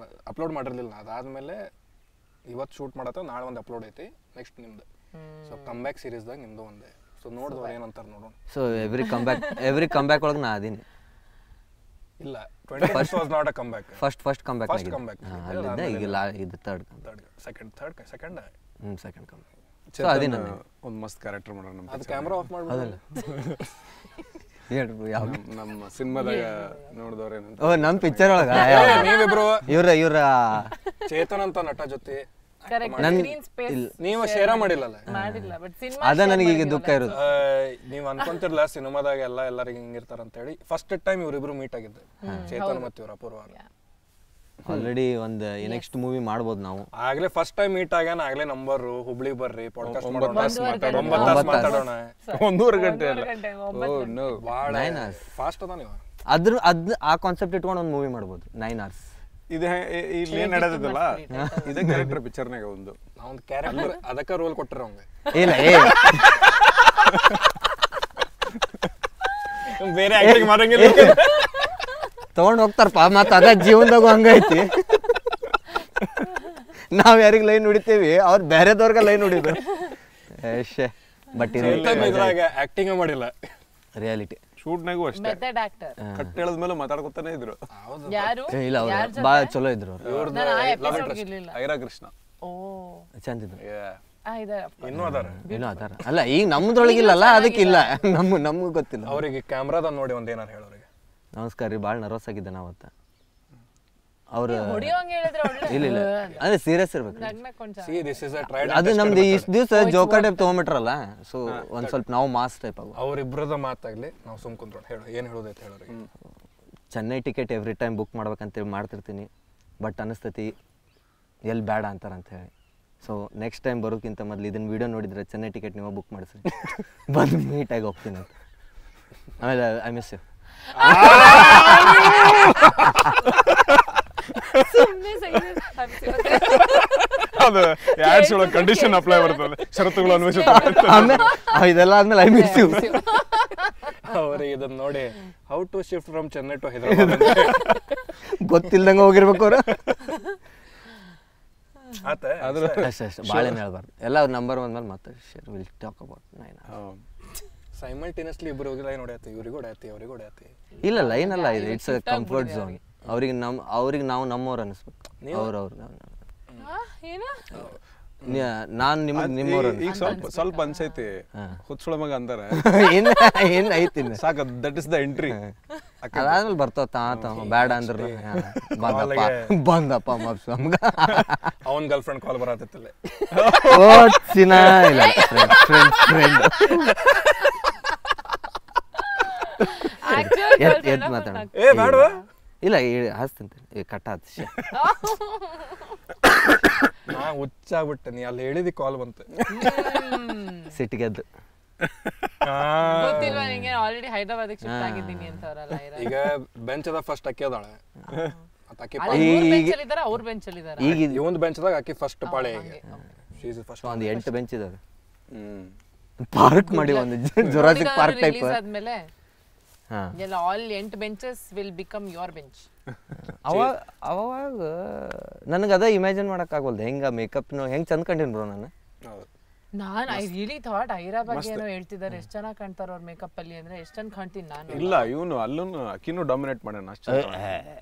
[SPEAKER 1] ಅಪ್ಲೋಡ್ ಮಾಡಿರ್ಲಿಲ್ಲ. ಅದಾದ್ಮೇಲೆ ಇವತ್ತು ಶೂಟ್ ಮಾಡತ್ತ, ನಾಳೆ ಒಂದು ಅಪ್ಲೋಡ್ ಐತಿ, ನೆಕ್ಸ್ಟ್ ನಿಮ್ದು. ಸೊ ಕಮ್ ಬ್ಯಾಕ್ ಸೀರೀಸ್ದಾಗ ನಿಮ್ದು ಒಂದೇ. ಸೊ ನೋಡಿದವ್ರು ಏನಂತಾರ ನೋಡೋಣ.
[SPEAKER 2] ಸೊ ಎವ್ರಿ ಕಮ್ ಬ್ಯಾಕ್ ಒಳಗೆ ನಾ ಅದೀನಿ.
[SPEAKER 1] ಇಲ್ಲ, 21 was not a come back.
[SPEAKER 2] First come back
[SPEAKER 1] ಅಲ್ಲಿಂದ
[SPEAKER 2] ಈಗ ಇದು third
[SPEAKER 1] second
[SPEAKER 2] second come back.
[SPEAKER 4] So ಅದೇನ ಒಂದು ಮಸ್ತ್ ಕ್ಯಾರೆಕ್ಟರ್ ಮಾಡೋಣ.
[SPEAKER 1] ಅದು ಕ್ಯಾಮ್ರಾ ಆಫ್ ಮಾಡ್ಬೋದಲ್ಲ.
[SPEAKER 4] ನಮ್ಮ ಸಿನಿಮಾದಾಗ ನೋಡಿದವ್ರು ಏನಂತ.
[SPEAKER 2] ಓ, ನಮ್ಮ ಪಿಕ್ಚರ್ ಒಳಗ
[SPEAKER 1] ನೀವಿಬ್ರು
[SPEAKER 2] ಇವ್ರ
[SPEAKER 1] ಚೇತನ್ ಅಂತ ನಟ ಜೊತೆ
[SPEAKER 3] ನೀವು
[SPEAKER 1] ಶೇರ ಮಾಡಿಲ್ಲಲ್ಲ.
[SPEAKER 3] ಮಾಡಿಲ್ಲ, ಬಟ್ ಸಿನಿಮಾ
[SPEAKER 2] ಅದ ನನಗೆ ಈಗ ದುಃಖ ಇರೋದು.
[SPEAKER 1] ನೀವ್ ಅನ್ಕೊಂತಿರ್ಲ ಸಿನಿಮಾದಾಗ ಎಲ್ಲರಿಗೆ ಹಿಂಗಿರ್ತಾರ ಅಂತ ಹೇಳಿ. ಫಸ್ಟ್ ಟೈಮ್ ಇವ್ರಿಬ್ರು ಮೀಟ್ ಆಗಿದ್ದೆ, ಚೇತನ್ ಮತ್ತು ಇವ್ರ ಅಪೂರ್ವ.
[SPEAKER 2] ಆಲ್ರೆಡಿ ಒಂದು ನೆಕ್ಸ್ಟ್ ಮೂವಿ ಮಾಡ್ಬೋದು ನಾವು.
[SPEAKER 1] ಆಗ್ಲೇ ಫಸ್ಟ್ ಟೈಮ್ ಮೀಟ್ ಆಗ್ಯಾನ, ಆಗ್ಲೇ ನಂಬರ್ ಹುಬ್ಳಿ ಬರ್ರಿ ಪಾಡ್ಕಾಸ್ಟ್ ಮಾಡೋಣ,
[SPEAKER 4] 9
[SPEAKER 1] ಮಾತಾಡೋಣ.
[SPEAKER 4] 1.5 ಗಂಟೆ ಅಲ್ಲ,
[SPEAKER 1] ಭಾಳ ಫಾಸ್ಟ್ ಅದ. ನೀವು
[SPEAKER 2] ಅದ್ ಆ ಕಾನ್ಸೆಪ್ಟ್ ಇಟ್ಕೊಂಡು ಒಂದು ಮೂವಿ ಮಾಡ್ಬೋದು. 9 hours.
[SPEAKER 4] ಇದು ಇಲ್ಲಿ ಏನ್ ನಡೆದಿದ್ದಲ್ಲ, ಇದೇ ಕ್ಯಾರೆಕ್ಟರ್ ಪಿಕ್ಚರ್ನಾಗ ಒಂದು
[SPEAKER 1] ನಾವೊಂದು ಕ್ಯಾರೆಕ್ಟರ್ ಅದಕ್ಕೆ ರೋಲ್ ಕೊಟ್ಟಿರ ಅವಂಗ.
[SPEAKER 2] ಇಲ್ಲ
[SPEAKER 1] ಬೇರೆ ಆಕ್ಟಿಂಗ್ ಮಾಡಂಗಿಲ್ಲ,
[SPEAKER 2] ತಗೊಂಡ್ ಹೋಗ್ತಾರಪ್ಪ. ಮತ್ತ ಅದ ಜೀವನದಾಗ ಹಂಗೈತಿ. ನಾವ್ ಯಾರಿಗ ಲೈನ್ ಹೊಡಿತೇವಿ, ಅವ್ರು ಬೇರೆದವ್ರಿಗೆ ಲೈನ್ ಹೊಡಿದ್ರು. ಬಟ್
[SPEAKER 1] ಇದ್ರಾಗ ಆಕ್ಟಿಂಗ್ ಮಾಡಿಲ್ಲ,
[SPEAKER 2] ರಿಯಾಲಿಟಿ
[SPEAKER 4] ಶೂಟ್ನಾಗೂ ಅಷ್ಟೇ.
[SPEAKER 3] ಮೆಥಡ್ ಆಕ್ಟರ್
[SPEAKER 4] ಕಟ್ ಹೇಳದ್ಮೇಲೆ ಮಾತಾಡ್ಕೊತಾನೆ ಇದ್ರು.
[SPEAKER 3] ಯಾರು?
[SPEAKER 2] ಇಲ್ಲ, ಅವ್ರು ಭಾಳ ಚಲೋ ಇದ್ರು.
[SPEAKER 3] ನಾನು ಆ ಎಪಿಸೋಡ್ ಇರ್ಲಿಲ್ಲ.
[SPEAKER 4] ಐರಾ ಕೃಷ್ಣ
[SPEAKER 3] ಓ,
[SPEAKER 2] ಚಂದ ಇದ್ರು.
[SPEAKER 1] ಇನ್ನೂ ಅದಾರ.
[SPEAKER 2] ಏನೋ ಅದಾರ. ಅಲ್ಲ, ಈಗ ನಮ್ದ್ರೊಳಗಿಲ್ಲಲ್ಲ, ಅದಕ್ಕಿಲ್ಲ. ನಮ್ಗೂ ಗೊತ್ತಿಲ್ಲ.
[SPEAKER 1] ಅವ್ರಿಗೆ ಕ್ಯಾಮ್ರಾದ ನೋಡಿ ಒಂದ್ ಏನಾರು ಹೇಳೋರಿಗೆ.
[SPEAKER 2] ನಮಸ್ಕಾರ ರೀ, ಭಾಳ ನರ್ವಸ್ ಆಗಿದ್ದೆ ನಾವತ್ತ. ಅವ್ರು
[SPEAKER 3] ಇಲ್ಲ
[SPEAKER 2] ಇಲ್ಲ, ಅಂದ್ರೆ ಸೀರಿಯಸ್ ಇರ್ಬೇಕು.
[SPEAKER 1] ಅದು
[SPEAKER 2] ನಮ್ದು ಇಷ್ಟ ದಿವಸ ಜೋಕರ್ ಟೈಪ್ ತಗೊಂಡ್ಬಿಟ್ರಲ್ಲ, ಸೊ ಒಂದ್ ಸ್ವಲ್ಪ ನಾವು ಮಾಸ್ ಟೈಪ್ ಆಗ.
[SPEAKER 1] ಅವ್ರಿಬ್ರದ ಮಾತಾಗ್ಲಿ, ನಾವು ಸುಮ್ ಕುಂತ್ರೋಣ. ಹೇಳು, ಏನ್ ಹೇಳೋದೈತೆ ಹೇಳೋರಿಗೆ.
[SPEAKER 2] Chennai ticket every time book ಮಾಡ್ಬೇಕಂತೇಳಿ ಮಾಡ್ತಿರ್ತೀನಿ, ಬಟ್ ಅನ್ನಿಸ್ತೈತಿ ಎಲ್ಲಿ ಬೇಡ ಅಂತಾರಂತ ಹೇಳಿ. ಸೊ ನೆಕ್ಸ್ಟ್ ಟೈಮ್ ಬರೋಕ್ಕಿಂತ ಮೊದಲು ಇದನ್ನು ವೀಡಿಯೋ ನೋಡಿದರೆ ಚೆನ್ನೈ ಟಿಕೆಟ್ ನೀವು ಬುಕ್ ಮಾಡಿಸ್ರಿ, ಬಂದು ಮೀಟಾಗಿ ಹೋಗ್ತೀನಿ ಅಂತ. ಆಮೇಲೆ ಐ ಮಿಸ್ ಯು.
[SPEAKER 4] ಅದು ಆಡ್ಸ್ ಒಳಗೆ ಕಂಡೀಷನ್ ಅಪ್ಲೈ ಬರ್ತದೆ, ಷರತ್ತುಗಳು ಅನ್ವಯಿಸುತ್ತವೆ.
[SPEAKER 2] ಆಮೇಲೆ ಇದೆಲ್ಲ ಆದ್ಮೇಲೆ ಐ ಮಿಸ್ ಯು.
[SPEAKER 1] ಅವ್ರಿಗೆ ಇದನ್ನ ನೋಡಿ how to shift from Chennai to Hyderabad
[SPEAKER 2] ಗೊತ್ತಿಲ್ದಂಗೆ ಹೋಗಿರ್ಬೇಕು ಅವರು.
[SPEAKER 1] ಆತ
[SPEAKER 2] ಅಷ್ಟೇ ಭಾಳ ಏನು ಹೇಳ್ಬಾರ್ದು, ಎಲ್ಲ ಅವ್ರ ನಂಬರ್ ಬಂದ್ಮೇಲೆ ಮತ್ತೆ share will talk about nine.
[SPEAKER 1] Simultaneously ಇಬ್ಬರು ಲೈನ್ ಹೊಡೆಯತ್ತೆ, ಇವ್ರಿಗೂ ಹೊಡೆಯತ್ತೆ, ಅವ್ರಿಗೂ ಹೊಡೆಯತ್ತೆ.
[SPEAKER 2] ಇಲ್ಲ ಲೈನ್ ಅಲ್ಲ ಇದು, ಇಟ್ಸ್ ಅ ಕಂಫರ್ಟ್ ಝೋನ್. ಅವ್ರಿಗೆ ನಾವು ನಮ್ಮವ್ರು ಅನ್ನಿಸ್ಬೇಕು, ಅವ್ರವ್ರು ನಾನು ನಿಮ್ಮವ್ರು.
[SPEAKER 4] ಈಗ ಸ್ವಲ್ಪ ಅನ್ಸೈತಿ ಹುಚ್ಚುಳ ಮಗ ಅಂತಾರೆ,
[SPEAKER 2] ಏನು ಐತಿ
[SPEAKER 4] ಸಾಕ ದಟ್ ಇಸ್ ದ ಎಂಟ್ರಿ.
[SPEAKER 2] ಅದಾದ್ಮೇಲೆ ಬರ್ತಾವ ಬೇಡ ಅಂದ್ರು ಬಂದಪ್ಪ ಮಗ
[SPEAKER 1] ಅವನ್ ಗರ್ಲ್ ಫ್ರೆಂಡ್ ಕಾಲ್ ಬರತ್ತಲ್ಲ,
[SPEAKER 2] ಓದ್ಸಿನ ಇಲ್ಲ ಫ್ರೆಂಡ್ ಎದ್ ಮಾತಾಡ.
[SPEAKER 1] ಏ ಬೇಡವಾ
[SPEAKER 2] ಇಲ್ಲ ಹಚ್ತಂತೆ ಕಟ್ಟಾತ್
[SPEAKER 1] ನಾ ಹುಚ್ಚಾಗ್ಬಿಟ್ಟೆ, ನೀ ಅಲ್ಲಿ ಹೇಳಿದಿ ಕಾಲ್ ಬಂತು
[SPEAKER 2] ಸಿಟ್ಟಿಗೆದ್ದು.
[SPEAKER 3] ಗೊತ್ತಿಲ್ವಾ ನಿಂಗೆ ಆಲ್ರೆಡಿ ಹೈದರಾಬಾದಿಗೆ ಶಿಫ್ಟ್ ಆಗಿದ್ದೀನಿ ಅಂತ ಅವರಲ್ಲ.
[SPEAKER 1] ಈಗ ಬೆಂಚ್ ಅದ ಫಸ್ಟ್ ಅಕ್ಕಿ ಅದಾಳೆ,
[SPEAKER 3] ಅವ್ರ ಬೆಂಚ್ ಅಲ್ಲಿ ಇದಾರೆ.
[SPEAKER 2] ಈಗ
[SPEAKER 1] ಇವೊಂದು ಬೆಂಚ್ದಾಗ ಅಕ್ಕಿ ಫಸ್ಟ್ ಪಾಳೆ. ಈಗ ಫಸ್ಟ್
[SPEAKER 2] ಒಂದು 8 ಬೆಂಚ್ ಇದಾವೆ, ಪಾರ್ಕ್ ಮಾಡಿ ಒಂದು ಜುರಾಸಿಕ್ ಪಾರ್ಕ್ ಟೈಪ್.
[SPEAKER 3] ಆದ್ಮೇಲೆ ಎಲ್ಲ all 8 benches will become your bench.
[SPEAKER 2] ಅವಾಗ ನನಗೆ ಅದ ಇಮ್ಯಾಜಿನ್ ಮಾಡಕ್ ಆಗಲ್ದು, ಹೆಂಗ ಮೇಕಪ್ನ ಹೆಂಗ್ ಚಂದ ಕಂಡಿನ್ ಬ್ರೋ ನಾನು.
[SPEAKER 3] ಐ ರಿಯಲಿ ಥಾಟ್ ಐರಾ ಬಗ್ಗೆ ಏನೋ ಹೇಳ್ತಿದ್ದಾರೆ, ಎಷ್ಟು ಚೆನ್ನಾಗಿ ಕಾಣ್ತಾರ ಅವ್ರ ಮೇಕಪ್ ಅಲ್ಲಿ ಅಂದ್ರೆ, ಎಷ್ಟು ಚಂದ ಕಾಣ್ತೀನಿ ನಾನು.
[SPEAKER 4] ಇಲ್ಲ ಇವನು ಅಲ್ಲೂ ಅಕ್ಕಿನೂ ಡಾಮಿನೇಟ್ ಮಾಡ್ಯಾನ ಅಷ್ಟೇ.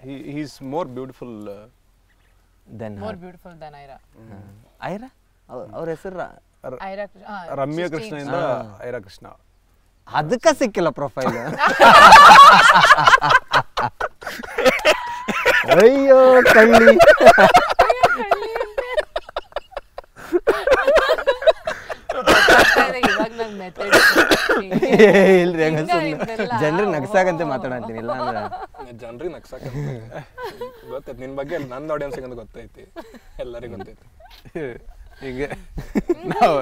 [SPEAKER 4] He is more beautiful
[SPEAKER 2] than
[SPEAKER 3] Aira.
[SPEAKER 2] Aira ಅವ್ರ ಹೆಸರು
[SPEAKER 3] ಐರಾ
[SPEAKER 4] ರಮ್ಯಾ ಕೃಷ್ಣ ಇಂದ ಐರಾ ಕೃಷ್ಣ.
[SPEAKER 2] ಅದಕ್ಕ ಸಿಕ್ಕಿಲ್ಲ ಪ್ರೊಫೈಲ್. ಅಯ್ಯೋ ಕಳ್ಳಿ.
[SPEAKER 3] ಇವಾಗ ನಂಗೆ ಮೆಥಡ್
[SPEAKER 2] ಇಲ್ರಿ ಹಂಗ ಜನರಿಗೆ ನಗ್ಸಾಕಂತೆ ಮಾತಾಡಂತೀನಿ. ಇಲ್ಲ ಅಂದ್ರೆ
[SPEAKER 1] ಜನರಿಗೆ ನಗ್ಸಾಕ ಗೊತ್ತೈತಿ ನಿನ್ ಬಗ್ಗೆ, ನನ್ನ ಆಡಿಯನ್ಸ್ ಅಂತ ಗೊತ್ತೈತಿ, ಎಲ್ಲರಿಗೂ ಗೊತ್ತೈತಿ.
[SPEAKER 4] ಹೀಗೆ ನಾವು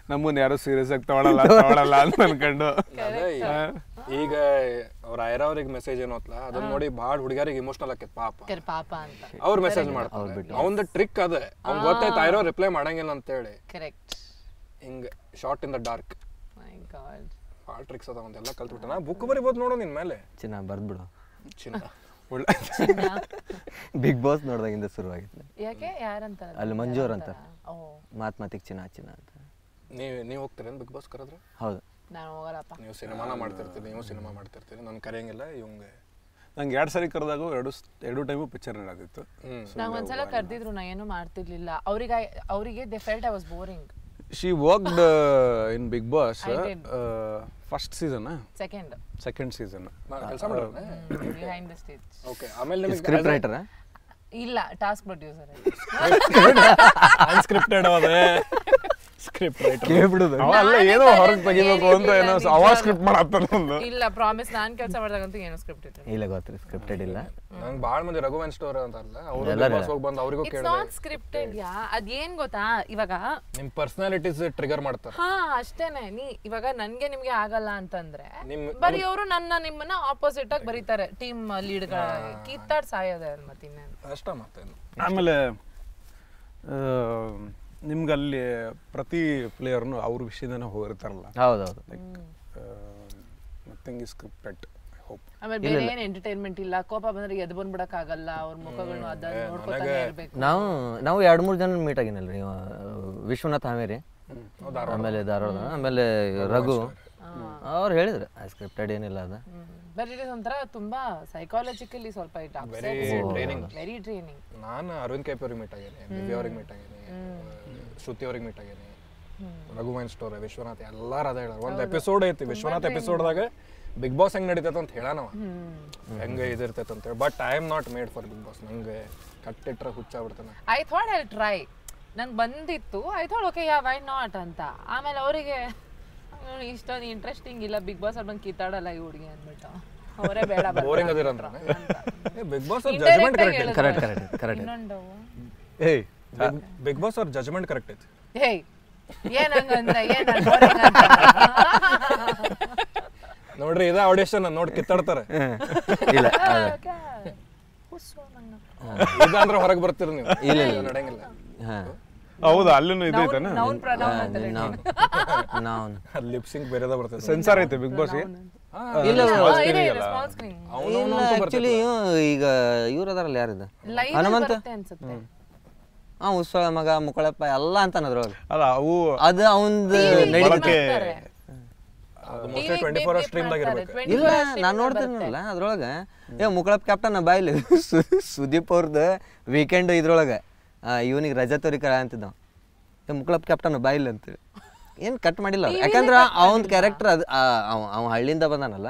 [SPEAKER 4] ನಮ್ಮನ್ನ ಯಾರು ಸೀರಿಯಸ್ ಆಗಿ ತಗೊಳಲ್ಲ ಅಂತ ಅನ್ಕೊಂಡು.
[SPEAKER 1] ಈಗ ಅವ್ರ ಐರಾ ಅವ್ರಿಗೆ ಮೆಸೇಜ್ ಏನೋತ್ಲ ಅದನ್ನ ನೋಡಿ ಭಾಳ ಹುಡುಗಿಯರಿಗೆ ಇಮೋಷನಲ್ ಆಕೈತಿ ಪಾಪ
[SPEAKER 3] ಅಂತ
[SPEAKER 1] ಅವ್ರು ಮೆಸೇಜ್ ಮಾಡ್ತಾರೆ. ಅವಂದ ಟ್ರಿಕ್ ಅದ, ಅವ್ನ್ ಗೊತ್ತೈತಿ ಐರಾ ರಿಪ್ಲೈ ಮಾಡಂಗಿಲ್ಲ ಅಂತ ಹೇಳಿ.
[SPEAKER 3] ಕರೆಕ್ಟ್.
[SPEAKER 1] ಹಿಂಗ short in the dark
[SPEAKER 3] my god
[SPEAKER 1] ಭಾಳ ಟ್ರಿಕ್ಸ್ ಅದ, ಅವಂದೆಲ್ಲ ಕಲ್ತ್ಬಿಟ್ಟೆ. ನಾ ಬುಕ್ ಬರಿಬೋದು ನೋಡು ನಿನ್ ಮೇಲೆ.
[SPEAKER 2] ಚಿನ್ನ ಬರ್ದ್ಬಿಡು.
[SPEAKER 1] ಚಿನ್ನ ಒಳ್ಳೆ
[SPEAKER 2] ಬಿಗ್ ಬಾಸ್ ನೋಡ್ದಾಗಿಂದ ಶುರುವಾಗಿತ್ತು.
[SPEAKER 3] ಯಾಕೆ ಯಾರಂತ
[SPEAKER 2] ಅಲ್ಲಿ ಮಂಜು ಅವ್ರ ಅಂತಾರೆ, ಮಾತಿಗೆ ಚಿನ್ನ ಅಂತ.
[SPEAKER 1] ನೀವು ಹೋಗ್ತೀರೇನು ಬಿಗ್ ಬಾಸ್ ಕರೆದ್ರೆ?
[SPEAKER 2] ಹೌದು.
[SPEAKER 3] ನಾನು ಹೋಗಲ್ಲಪ್ಪ.
[SPEAKER 1] ನೀವು ಸಿನಿಮಾನ ಮಾಡ್ತಿರ್ತೀರಿ, ನೀವು ಸಿನಿಮಾ ಮಾಡ್ತಿರ್ತೀರಿ, ನಾನು ಕರೆಯಂಗಿಲ್ಲ. ಇವಂಗೆ
[SPEAKER 4] ನಂಗೆ 2 ಸರಿ ಕರೆದಾಗ ಎರಡು ಟೈಮು ಪಿಕ್ಚರ್ ನಡೆದಿತ್ತು.
[SPEAKER 3] ನಂಗೆ ಒಂದ್ಸಲ ಕರೆದಿದ್ರು, ನಾ ಏನು ಮಾಡ್ತಿರ್ಲಿಲ್ಲ. ಅವರಿಗೆ they felt I was boring.
[SPEAKER 4] She worked in Big Boss first season, second season.
[SPEAKER 1] ಕೆಲಸ ಮಾಡೋದು
[SPEAKER 3] ಬಿಹೈಂಡ್ ದ ಸ್ಟೇಜ್.
[SPEAKER 1] ಓಕೆ. ಆಮೇಲೆ ನಿಮಗೆ
[SPEAKER 2] ಸ್ಕ್ರಿಪ್ಟ್ ರೈಟರ್
[SPEAKER 3] ಇಲ್ಲ, ಟಾಸ್ಕ್ ಪ್ರೊಡ್ಯೂಸರ್.
[SPEAKER 1] ಅನ್ಸ್ಕ್ರಿಪ್ಟೆಡ್ ಅದೇ ಸ್ಕ್ರಿಪ್ಟ್ ರೈಟರ್
[SPEAKER 2] ಕೇಳ್ಬಿಡುದು.
[SPEAKER 4] ಅಲ್ಲ ಏನೋ ಹೊರಗೆ ತೆಗಿಬೇಕು ಅಂತ ಏನೋ ಅವ ಸ್ಕ್ರಿಪ್ಟ್ ಮಾಡತ್ತಾನ ಒಂದು.
[SPEAKER 3] ಇಲ್ಲ ಪ್ರಾಮಿಸ್, ನಾನು ಕೆಲಸ ಮಾಡಿದಾಗಂತೂ ಏನೋ ಸ್ಕ್ರಿಪ್ಟ್ ಇತ್ತು.
[SPEAKER 2] ಇಲ್ಲ ಗೊತ್ತ್ರಿ, ಸ್ಕ್ರಿಪ್ಟೆಡ್ ಇಲ್ಲ.
[SPEAKER 1] ನಂಗೆ ಭಾಳ ಮಂದಿ ರಘುವನ್ ಸ್ಟೋರ್ ಅಂತಾರಲ್ಲ, ಅವರು ಹೋಗಿ ಬಂದು ಅವರಿಗೂ
[SPEAKER 3] ಇಟ್ಸ್
[SPEAKER 1] ಕೇಳಿದೆ.
[SPEAKER 3] ನಾಟ್ ಸ್ಕ್ರಿಪ್ಟೆಡ್ ಯಾ. ಅದೇನ್ ಗೊತ್ತಾ, ಇವಾಗ
[SPEAKER 1] ನಿಮ್ಮ ಪರ್ಸನಾಲಿಟೀಸ್ ಟ್ರಿಗರ್ ಮಾಡ್ತಾರೆ.
[SPEAKER 3] ಹಾ ಅಷ್ಟೇನೆ. ಇವಾಗ ನನ್ಗೆ ನಿಮ್ಗೆ ಆಗಲ್ಲ ಅಂತಂದ್ರೆ ಬರೀ ಅವರು ನಿಮ್ಮನ್ನ ಆಪೋಸಿಟ್ ಆಗಿ ಬರೀತಾರೆ ಟೀಮ್ ಲೀಡ್ಗಳಾಗಿ. ಕಿತ್ತಾಡ್ ಸಾಯೋದೆ ಮತ್ತೆ ಇನ್ನೇನು
[SPEAKER 1] ಅಷ್ಟ. ಮತ್ತೆ
[SPEAKER 4] ಆಮೇಲೆ ನಿಮ್ಗೆ ಅಲ್ಲಿ ಪ್ರತಿ ಪ್ಲೇಯರ್ನು ಅವ್ರ ವಿಷಯದನೇ ಹೋಗಿರ್ತಾರಲ್ಲ.
[SPEAKER 2] ಹೌದೌದು.
[SPEAKER 4] Like nothing is scripted.
[SPEAKER 3] ಆಮೇಲೆ ಬೇರೆ ಏನು ಎಂಟರ್ಟೈನ್ಮೆಂಟ್ ಇಲ್ಲ. ಕೋಪ ಬಂದ್ರೆ ಎದ್ದು ಬಂದ್ಬಿಡಕ್ ಆಗಲ್ಲ, ಅವ್ರ ಮುಖಗಳನ್ನ ಅದನ್ನ ನೋಡ್ಕೊತಾನೆ ಇರ್ಬೇಕು.
[SPEAKER 2] ನಾವು 2-3 ಜನ ಮೀಟ್ ಆಗಿನಲ್ರಿ. ವಿಶ್ವನಾಥ್ ಹಾವೇರಿ, ಆಮೇಲೆ ಧಾರವಾಡ, ಆಮೇಲೆ ರಘು ಅವ್ರು ಹೇಳಿದ್ರು ಸ್ಕ್ರಿಪ್ಟೆಡ್ ಏನಿಲ್ಲ ಅದ.
[SPEAKER 3] ಬಟ್ ಇಟ್ ಇಸ್ ಒಂಥರ ತುಂಬಾ ಸೈಕಾಲಜಿಕಲಿ ಸ್ವಲ್ಪ ಇಟ್ ವೆರಿ ಟ್ರೈನಿಂಗ್.
[SPEAKER 1] ನಾನು ಅರವಿಂದ್ ಕೆಪಿ ಅವ್ರಿಗೆ ಮೀಟ್ ಆಗೇನೆ, ದಿವ್ಯ ಅವ್ರಿಗೆ ಮೀಟ್ ಆಗೇನೆ, ಶ್ರುತಿ ಅವ್ರಿಗೆ ಮೀಟ್ ಆಗೇನೆ, ರಘುವನ್ ಸ್ಟೋರ್, ವಿಶ್ವನಾಥ್ ಎಲ್ಲಾರು ಅದ ಹೇಳ. ಒಂದು ಎಪಿಸೋಡ್ ಐತಿ ವಿಶ್ವನಾಥ್ ಎಪಿಸೋಡ್ದಾಗ ಬಿಗ್ ಬಾಸ್ ಹೆಂಗ್ ನಡೀತೈತೆ ಅಂತ ಹೇಳಾನವ, ಹೆಂಗೆ ಇದಿರ್ತೈತೆ ಅಂತೇಳಿ. But I am not made for Bigg Boss. ನಂಗೆ ಕಟ್ಟಿಟ್ರೆ ಹುಚ್ಚಾಗ್ಬಿಡ್ತಾನೆ.
[SPEAKER 3] I thought I try. ನಂಗೆ ಬಂದಿತ್ತು, I thought okay yeah why not ಅಂತ. ಆಮೇಲೆ ಅವರಿಗೆ ಇಷ್ಟೊಂದು ಇಂಟ್ರೆಸ್ಟಿಂಗ್ ಇಲ್ಲ ಬಿಗ್ ಬಾಸ್ ಅಲ್ಲಿ ಬಂದು ಕಿತ್ತಾಡಲ್ಲ ಈ ಹುಡುಗಿ ಅಂದ್ಬಿಟ್ಟು. ಅವರೇ ಬೇಡ
[SPEAKER 1] ಬೋರಿಂಗ್ ಅದಿರ ಅಂದ್ರೆ ಬಿಗ್ ಬಾಸ್ ಅವ್ರ ಜಜ್ಮೆಂಟ್ ಕರೆಕ್ಟ್
[SPEAKER 2] ಕರೆಕ್ಟ್
[SPEAKER 3] ಇನ್ನೊಂದು
[SPEAKER 1] ಏಯ್ ಬಿಗ್ ಬಾಸ್ ಅವ್ರ ಜಜ್ಮೆಂಟ್ ಕರೆಕ್ಟ್ ಐತಿ
[SPEAKER 3] ಹೇಯ್ ಏನ್ ಹಂಗಂದ್ರೆ ಏನ್ boring ಅಂತ?
[SPEAKER 1] ನೋಡ್ರಿ ಇದ ಆಡಿಷನ್ ನೋಡಿ ಕಿತ್ತಾಡ್ತಾರೆ
[SPEAKER 2] ಇಲ್ಲ
[SPEAKER 1] ಇದಂದ್ರೆ ಹೊರಗೆ ಬರ್ತೀರಿ ನೀವು
[SPEAKER 2] ಇಲ್ಲ
[SPEAKER 1] ನಡೆಯಂಗಿಲ್ಲ
[SPEAKER 2] ಹಾಂ
[SPEAKER 4] ಹೌದಾ ಅಲ್ಲೂ ಇದೈತೇನ
[SPEAKER 3] ನೌನ್ ಪ್ರನೌನ್ ಅಂತ ಹೇಳಿ.
[SPEAKER 2] ನಾವು
[SPEAKER 1] ಅದು ಲಿಪ್ ಸಿಂಕ್ ಬೇರೆದ ಬರ್ತದೆ
[SPEAKER 4] ಸೆನ್ಸಾರ್ ಐತೆ ಬಿಗ್ ಬಾಸ್ಗೆ
[SPEAKER 2] ಇಲ್ಲ
[SPEAKER 3] ಸ್ಮಾಲ್ ಸ್ಕ್ರೀನ್
[SPEAKER 2] ಇಲ್ಲ ಆ್ಯಕ್ಚುಲಿ ಈಗ ಇವ್ರು ಅದಾರಲ್ಲ ಯಾರಿದ
[SPEAKER 3] ಲೈವ್
[SPEAKER 2] ಹನುಮಂತ
[SPEAKER 3] ಬರುತ್ತೆ ಅನ್ಸುತ್ತೆ.
[SPEAKER 2] ಉತ್ಸವ ಮಗ ಮುಕ್ಕಳಪ್ಪ ಎಲ್ಲ ಅಂತಾನ ಅದ್ರೊಳಗೆ
[SPEAKER 4] ಅಲ್ಲ ಅವು
[SPEAKER 2] ಅದು ಅವಂದು
[SPEAKER 4] ಬಳಕೆ
[SPEAKER 1] ಮೋಸ್ಟ್ಲಿ 24 ಅವರ್ ಸ್ಟ್ರೀಮ್ ದಾಗ ಇರ್ಬೇಕು
[SPEAKER 2] ಇಲ್ಲ ನಾನು ನೋಡ್ತೀನಲ್ಲ ಅದ್ರೊಳಗೆ ಮುಕ್ಕಳಪ್ಪ ಕ್ಯಾಪ್ಟನ್ ಬಾಯ್ಲಿ ಸುದೀಪ್ ಅವ್ರದ್ದು ವೀಕೆಂಡ್ ಇದ್ರೊಳಗೆ ಇವನಿಗೆ ರಜಾ ತೋರಿಕರ ಅಂತಿದ್ದ ಮುಕ್ಕಳಪ್ಪ ಕ್ಯಾಪ್ಟನ್ ಬಾಯ್ಲಿ ಅಂತೇಳಿ ಏನು ಕಟ್ ಮಾಡಿಲ್ಲ ಅವ್ರು ಯಾಕಂದ್ರೆ ಅವನ ಕ್ಯಾರೆಕ್ಟರ್ ಅದು ಅವ ಹಳ್ಳಿಯಿಂದ ಬಂದಾನಲ್ಲ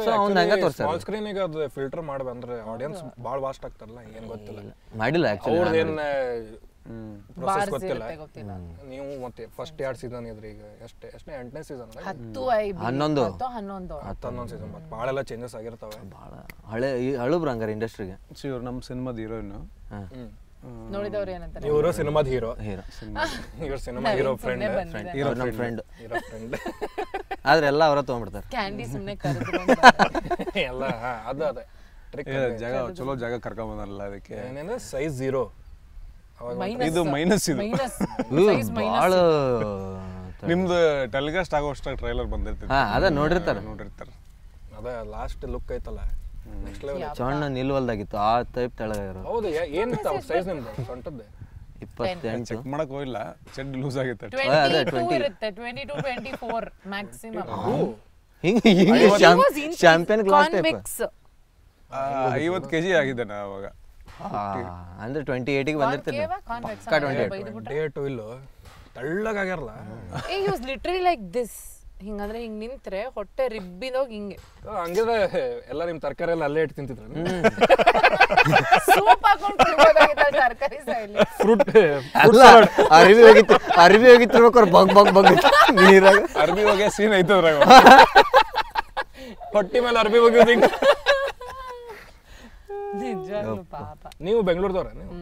[SPEAKER 2] ಸೊ ಅವ್ನ ಹಂಗ ತೋರ್ಸಾರ
[SPEAKER 1] ಸ್ಮಾಲ್ ಸ್ಕ್ರೀನ್ ಈಗ ಅದು ಫಿಲ್ಟರ್ ಮಾಡ್ಬಂದ್ರೆ ಆಡಿಯನ್ಸ್ ಭಾಳ ವಾಸ್ಟ್ ಆಗ್ತಾರಲ್ಲ ಏನ್ ಗೊತ್ತಿಲ್ಲ
[SPEAKER 2] ಮಾಡಿಲ್ಲ ಆ್ಯಕ್ಚುಲಿ
[SPEAKER 1] ಅವ್ರದ್ದೇನ್ ಪ್ರೊಸೆಸ್ ಗೊತ್ತಿಲ್ಲ
[SPEAKER 3] ಗೊತ್ತಿಲ್ಲ.
[SPEAKER 1] ನೀವು ಮತ್ತೆ ಫಸ್ಟ್ 2 ಸೀಸನ್ ಇದ್ರಿ ಈಗ ಎಷ್ಟೇ 8ನೇ ಸೀಸನ್
[SPEAKER 3] 10
[SPEAKER 2] 11
[SPEAKER 1] 11 ಸೀಸನ್ ಮತ್ತೆ ಭಾಳ ಎಲ್ಲ ಚೇಂಜಸ್ ಆಗಿರ್ತಾವೆ
[SPEAKER 2] ಭಾಳ ಹಳುಬ್ರು ಹಂಗಾರೆ ಇಂಡಸ್ಟ್ರಿಗೆ
[SPEAKER 4] ಇವ್ರು ನಮ್ಮ ಸಿನಿಮಾದ ಹೀರೋಯಿನ್
[SPEAKER 3] ನೋಡಿದವ್ರು ಏನಂತಾರೆ
[SPEAKER 1] ಇವರು ಸಿನಿಮಾದ ಹೀರೋ
[SPEAKER 2] ಹೀರೋ
[SPEAKER 1] ಇವ್ರ ಸಿನಿಮಾ ಹೀರೋ ಫ್ರೆಂಡ್
[SPEAKER 2] ನಮ್ಮ ಫ್ರೆಂಡ್
[SPEAKER 1] ಹೀರೋ ಫ್ರೆಂಡ್
[SPEAKER 2] ಆದ್ರೆ ಎಲ್ಲ ಅವರ ತೊಗೊಂಡ್ಬಿಡ್ತಾರೆ
[SPEAKER 3] ಕ್ಯಾಂಡಿ ಸುಮ್ಮನೆ ಕರೆದ್ರು
[SPEAKER 1] ಎಲ್ಲ ಅದು ಅದೇ ಟ್ರಿಕ್
[SPEAKER 4] ಜಾಗ ಚಲೋ ಜಾಗ ಕರ್ಕೊಂಡ್ ಬಂದಾರಲ್ಲ ಅದಕ್ಕೆ
[SPEAKER 1] ಏನೇಂದ್ರೆ ಸೈಜ್ 0
[SPEAKER 4] ಇದು ಮೈನಸ್ ಇದು
[SPEAKER 2] ಭಾಳ
[SPEAKER 4] ನಿಮ್ದು ಟೆಲಿಕಾಸ್ಟ್ ಆಗೋಷ್ಟಾಗ ಟ್ರೈಲರ್ ಬಂದಿರ್ತೈತಿ
[SPEAKER 2] ಹಾಂ ಅದ ನೋಡಿರ್ತಾರೆ
[SPEAKER 1] ಅದ ಲಾಸ್ಟ್ ಲುಕ್ ಐತಲ್ಲ ನೆಕ್ಸ್ಟ್ ಲೆವೆಲ್
[SPEAKER 2] ಚಣ್ಣ ನಿಲ್ವಲ್ದಾಗಿತ್ತು ಆ ಟೈಪ್ ತೆಳಗಾಗಿರೋ
[SPEAKER 1] ಹೌದು ಏನ್ ಸೈಜ್ ನಿಮ್ದು ಸೊಂಟದ್ದು
[SPEAKER 2] 28
[SPEAKER 4] ಚೆಕ್ ಮಾಡಕ್ ಹೋಗಿಲ್ಲ ಚೆಡ್ ಲೂಸ್ ಆಗೈತೆ
[SPEAKER 3] 22 ಇರುತ್ತೆ 22 24 ಮ್ಯಾಕ್ಸಿಮಮ್
[SPEAKER 2] ಹಿಂಗೆ ಚಾಂಪಿಯನ್ ಕ್ಲಾಸ್ ಟೈಪ್
[SPEAKER 3] ಕಾನ್ವಿಕ್ಸ್
[SPEAKER 4] 50 kg ಆಗಿದೆ ನಾ ಅವಾಗ
[SPEAKER 2] ಅಂದ್ರೆ 28ಗೆ ಬಂದಿರ್ತೀನಿ
[SPEAKER 3] ಕಾನ್ವಿಕ್ಸ್
[SPEAKER 1] ಡೇಟ್ ಇಲ್ಲೋ ತಳ್ಳಗಾಗ್ಯಾರಲ್ಲ
[SPEAKER 3] ಏ he was literally like this ಹಿಂಗಂದ್ರೆ ಹಿಂಗ್ ನಿಂತ್ರೆ ಹೊಟ್ಟೆ ರಿಬ್ಬಿದೋಗಿ ಹಿಂಗೆ
[SPEAKER 1] ಹಂಗಿದ್ರೆ ಎಲ್ಲ ನಿಮ್ ತರಕಾರಿ ಎಲ್ಲ ಅಲ್ಲೇ ಇಟ್ಟು ತಿಂತಿದ್ರು
[SPEAKER 3] ಸೂಪ್ ಹಾಕೊಂಡು ಕುಡಿಬೋದಾಗಿತ್ತು ತರಕಾರಿ ಸೈಲಿ
[SPEAKER 1] ಫ್ರೂಟ್
[SPEAKER 2] ಅಲ್ಲ ಅರಿವಿ ಹೋಗಿತ್ತಿರ್ಬೇಕಾರೆ ಬಗ್ ಬಗ್ ಬಗ್ ನೀರಾಗ
[SPEAKER 4] ಅರ್ಬಿ ಹೋಗಿ ಸೀನ್ ಐತದ್ರಾಗ
[SPEAKER 1] ಹೊಟ್ಟಿ ಮೇಲೆ ಅರ್ಬಿ ಹೋಗಿದ್ದು ಹಿಂಗ
[SPEAKER 3] ನಿಜವಾಗ್ಲೂ ಪಾಪ
[SPEAKER 1] ನೀವು ಬೆಂಗಳೂರದವ್ರ ನೀವು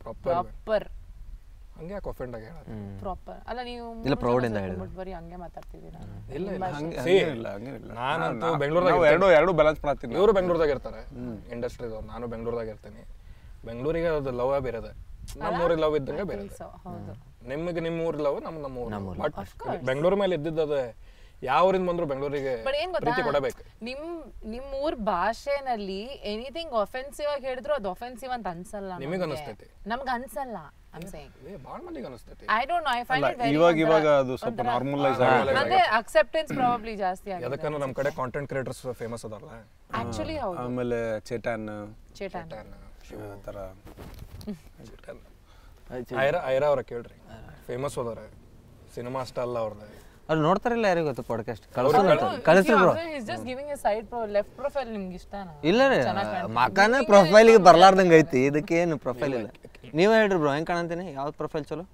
[SPEAKER 1] ಪ್ರಾಪರ್
[SPEAKER 3] ಪ್ರಾಪರ್
[SPEAKER 1] ಹಂಗೆ ಯಾಕೆ ಒಫೆಂಡ್ ಆಗಿ ಹೇಳ
[SPEAKER 3] ಪ್ರಾಪರ್ ಅಲ್ಲ ನೀವು
[SPEAKER 2] ಇಲ್ಲ ಪ್ರೌಡ್ ಇಂದ ಹೇಳಿದ್ರು
[SPEAKER 3] ಬರೀ ಹಂಗೆ ಮಾತಾಡ್ತಿದ್ದೀರಾ
[SPEAKER 1] ಇಲ್ಲ
[SPEAKER 4] ಹಂಗೇನಿಲ್ಲ
[SPEAKER 1] ನಾನಂತೂ ಬೆಂಗಳೂರದಾಗ
[SPEAKER 4] ಎರಡು ಬ್ಯಾಲೆನ್ಸ್ ಮಾಡ್ತೀನಿ
[SPEAKER 1] ಇವರು ಬೆಂಗಳೂರದಾಗ ಇರ್ತಾರೆ ಇಂಡಸ್ಟ್ರಿದವ್ರು ನಾನು ಬೆಂಗಳೂರದಾಗ ಇರ್ತೀನಿ ಬೆಂಗಳೂರಿಗೆ ಅದು ಲವ್ ಬೇರೆ ಅದ ನಮ್ಮೂರಿಗೆ ಲವ್ ಇದ್ದಂಗೆ ಬೇರೆ
[SPEAKER 3] ಹೌದು
[SPEAKER 1] ನಿಮಗೆ ನಿಮ್ಮ ಊರ್ ಲವ್ ನಮ್ಮ ಊರ್ ಬಟ್ ಬೆಂಗಳೂರು ಮೇಲೆ ಇದ್ದಿದ್ದು ಯಾವ ಊರಿಂದ ಬಂದ್ರು ಬೆಂಗಳೂರಿಗೆ
[SPEAKER 3] ಬಟ್ ಏನ್
[SPEAKER 1] ಪ್ರೀತಿ
[SPEAKER 3] ಗೊತ್ತಾ
[SPEAKER 1] ಕೊಡಬೇಕು
[SPEAKER 3] ನಿಮ್ ಊರ್ ಭಾಷೆನಲ್ಲಿ ಎನಿಥಿಂಗ್ ಒಫೆನ್ಸಿವ್ ಆಗಿ ಹೇಳಿದ್ರು ಅದು ಒಫೆನ್ಸಿವ್ ಅಂತ ಅನ್ಸಲ್ಲ
[SPEAKER 1] ನಿಮಗೆ ಅನಿಸ್ತೈತಿ
[SPEAKER 3] ನಮ್ಗೆ ಅನ್ಸಲ್ಲ ಐ ಆಮ್ ಸೇಯಿಂಗ್
[SPEAKER 1] ಭಾಳ ಮಂದಿಗೆ ಅನಿಸ್ತೈತಿ
[SPEAKER 3] I don't know I find it very
[SPEAKER 4] ಇವಾಗ ಅದು ಸ್ವಲ್ಪ ನಾರ್ಮಲೈಸ್ ಆಗಿದೆ
[SPEAKER 3] ಅಂದ್ರೆ ಅಕ್ಸೆಪ್ಟೆನ್ಸ್ ಪ್ರಾಬಬ್ಲಿ ಜಾಸ್ತಿ ಆಗಿದೆ
[SPEAKER 1] ಯಾಕಂದ್ರೆ ನಮ್ಮ ಕಡೆ ಕಾಂಟೆಂಟ್ ಕ್ರಿಯೇಟರ್ಸ್ ಫೇಮಸ್ ಅದಾರಲ್ಲ
[SPEAKER 3] ಆಕ್ಚುಲಿ ಹೌದು
[SPEAKER 4] ಆಮೇಲೆ ಚೇಟಾನ್
[SPEAKER 3] ಚೇಟಾನ್
[SPEAKER 4] ತರ
[SPEAKER 1] ಐರಾ ಅವ್ರ ಕೇಳ್ರಿ ಫೇಮಸ್ ಹೋದಾರ ಸಿನಿಮಾ ಅಷ್ಟ ಅಲ್ಲ ಅವ್ರದ್ದು
[SPEAKER 2] ಅವ್ರು ನೋಡ್ತಾರಿಲ್ಲ ಯಾರಿಗೂ ಗೊತ್ತು ಪಾಡ್ಕಾಸ್ಟ್ ಕಳಿಸ್ರಿ bro
[SPEAKER 3] is just giving A side left profile ನಿಮ್ಗೆ ಇಷ್ಟನಾ
[SPEAKER 2] ಇಲ್ಲ ರೀ ಮಕಾನ ಪ್ರೊಫೈಲಿಗೆ ಬರ್ಲಾರ್ದಂಗೆ ಐತಿ ಇದಕ್ಕೇನು ಪ್ರೊಫೈಲ್ ಇಲ್ಲ ನೀವೇ ಹೇಳ್ರಿ ಬ್ರೋ ಹೆಂಗೆ ಕಾಣಂತೀನಿ ಯಾವ್ದು ಪ್ರೊಫೈಲ್ ಚಲೋ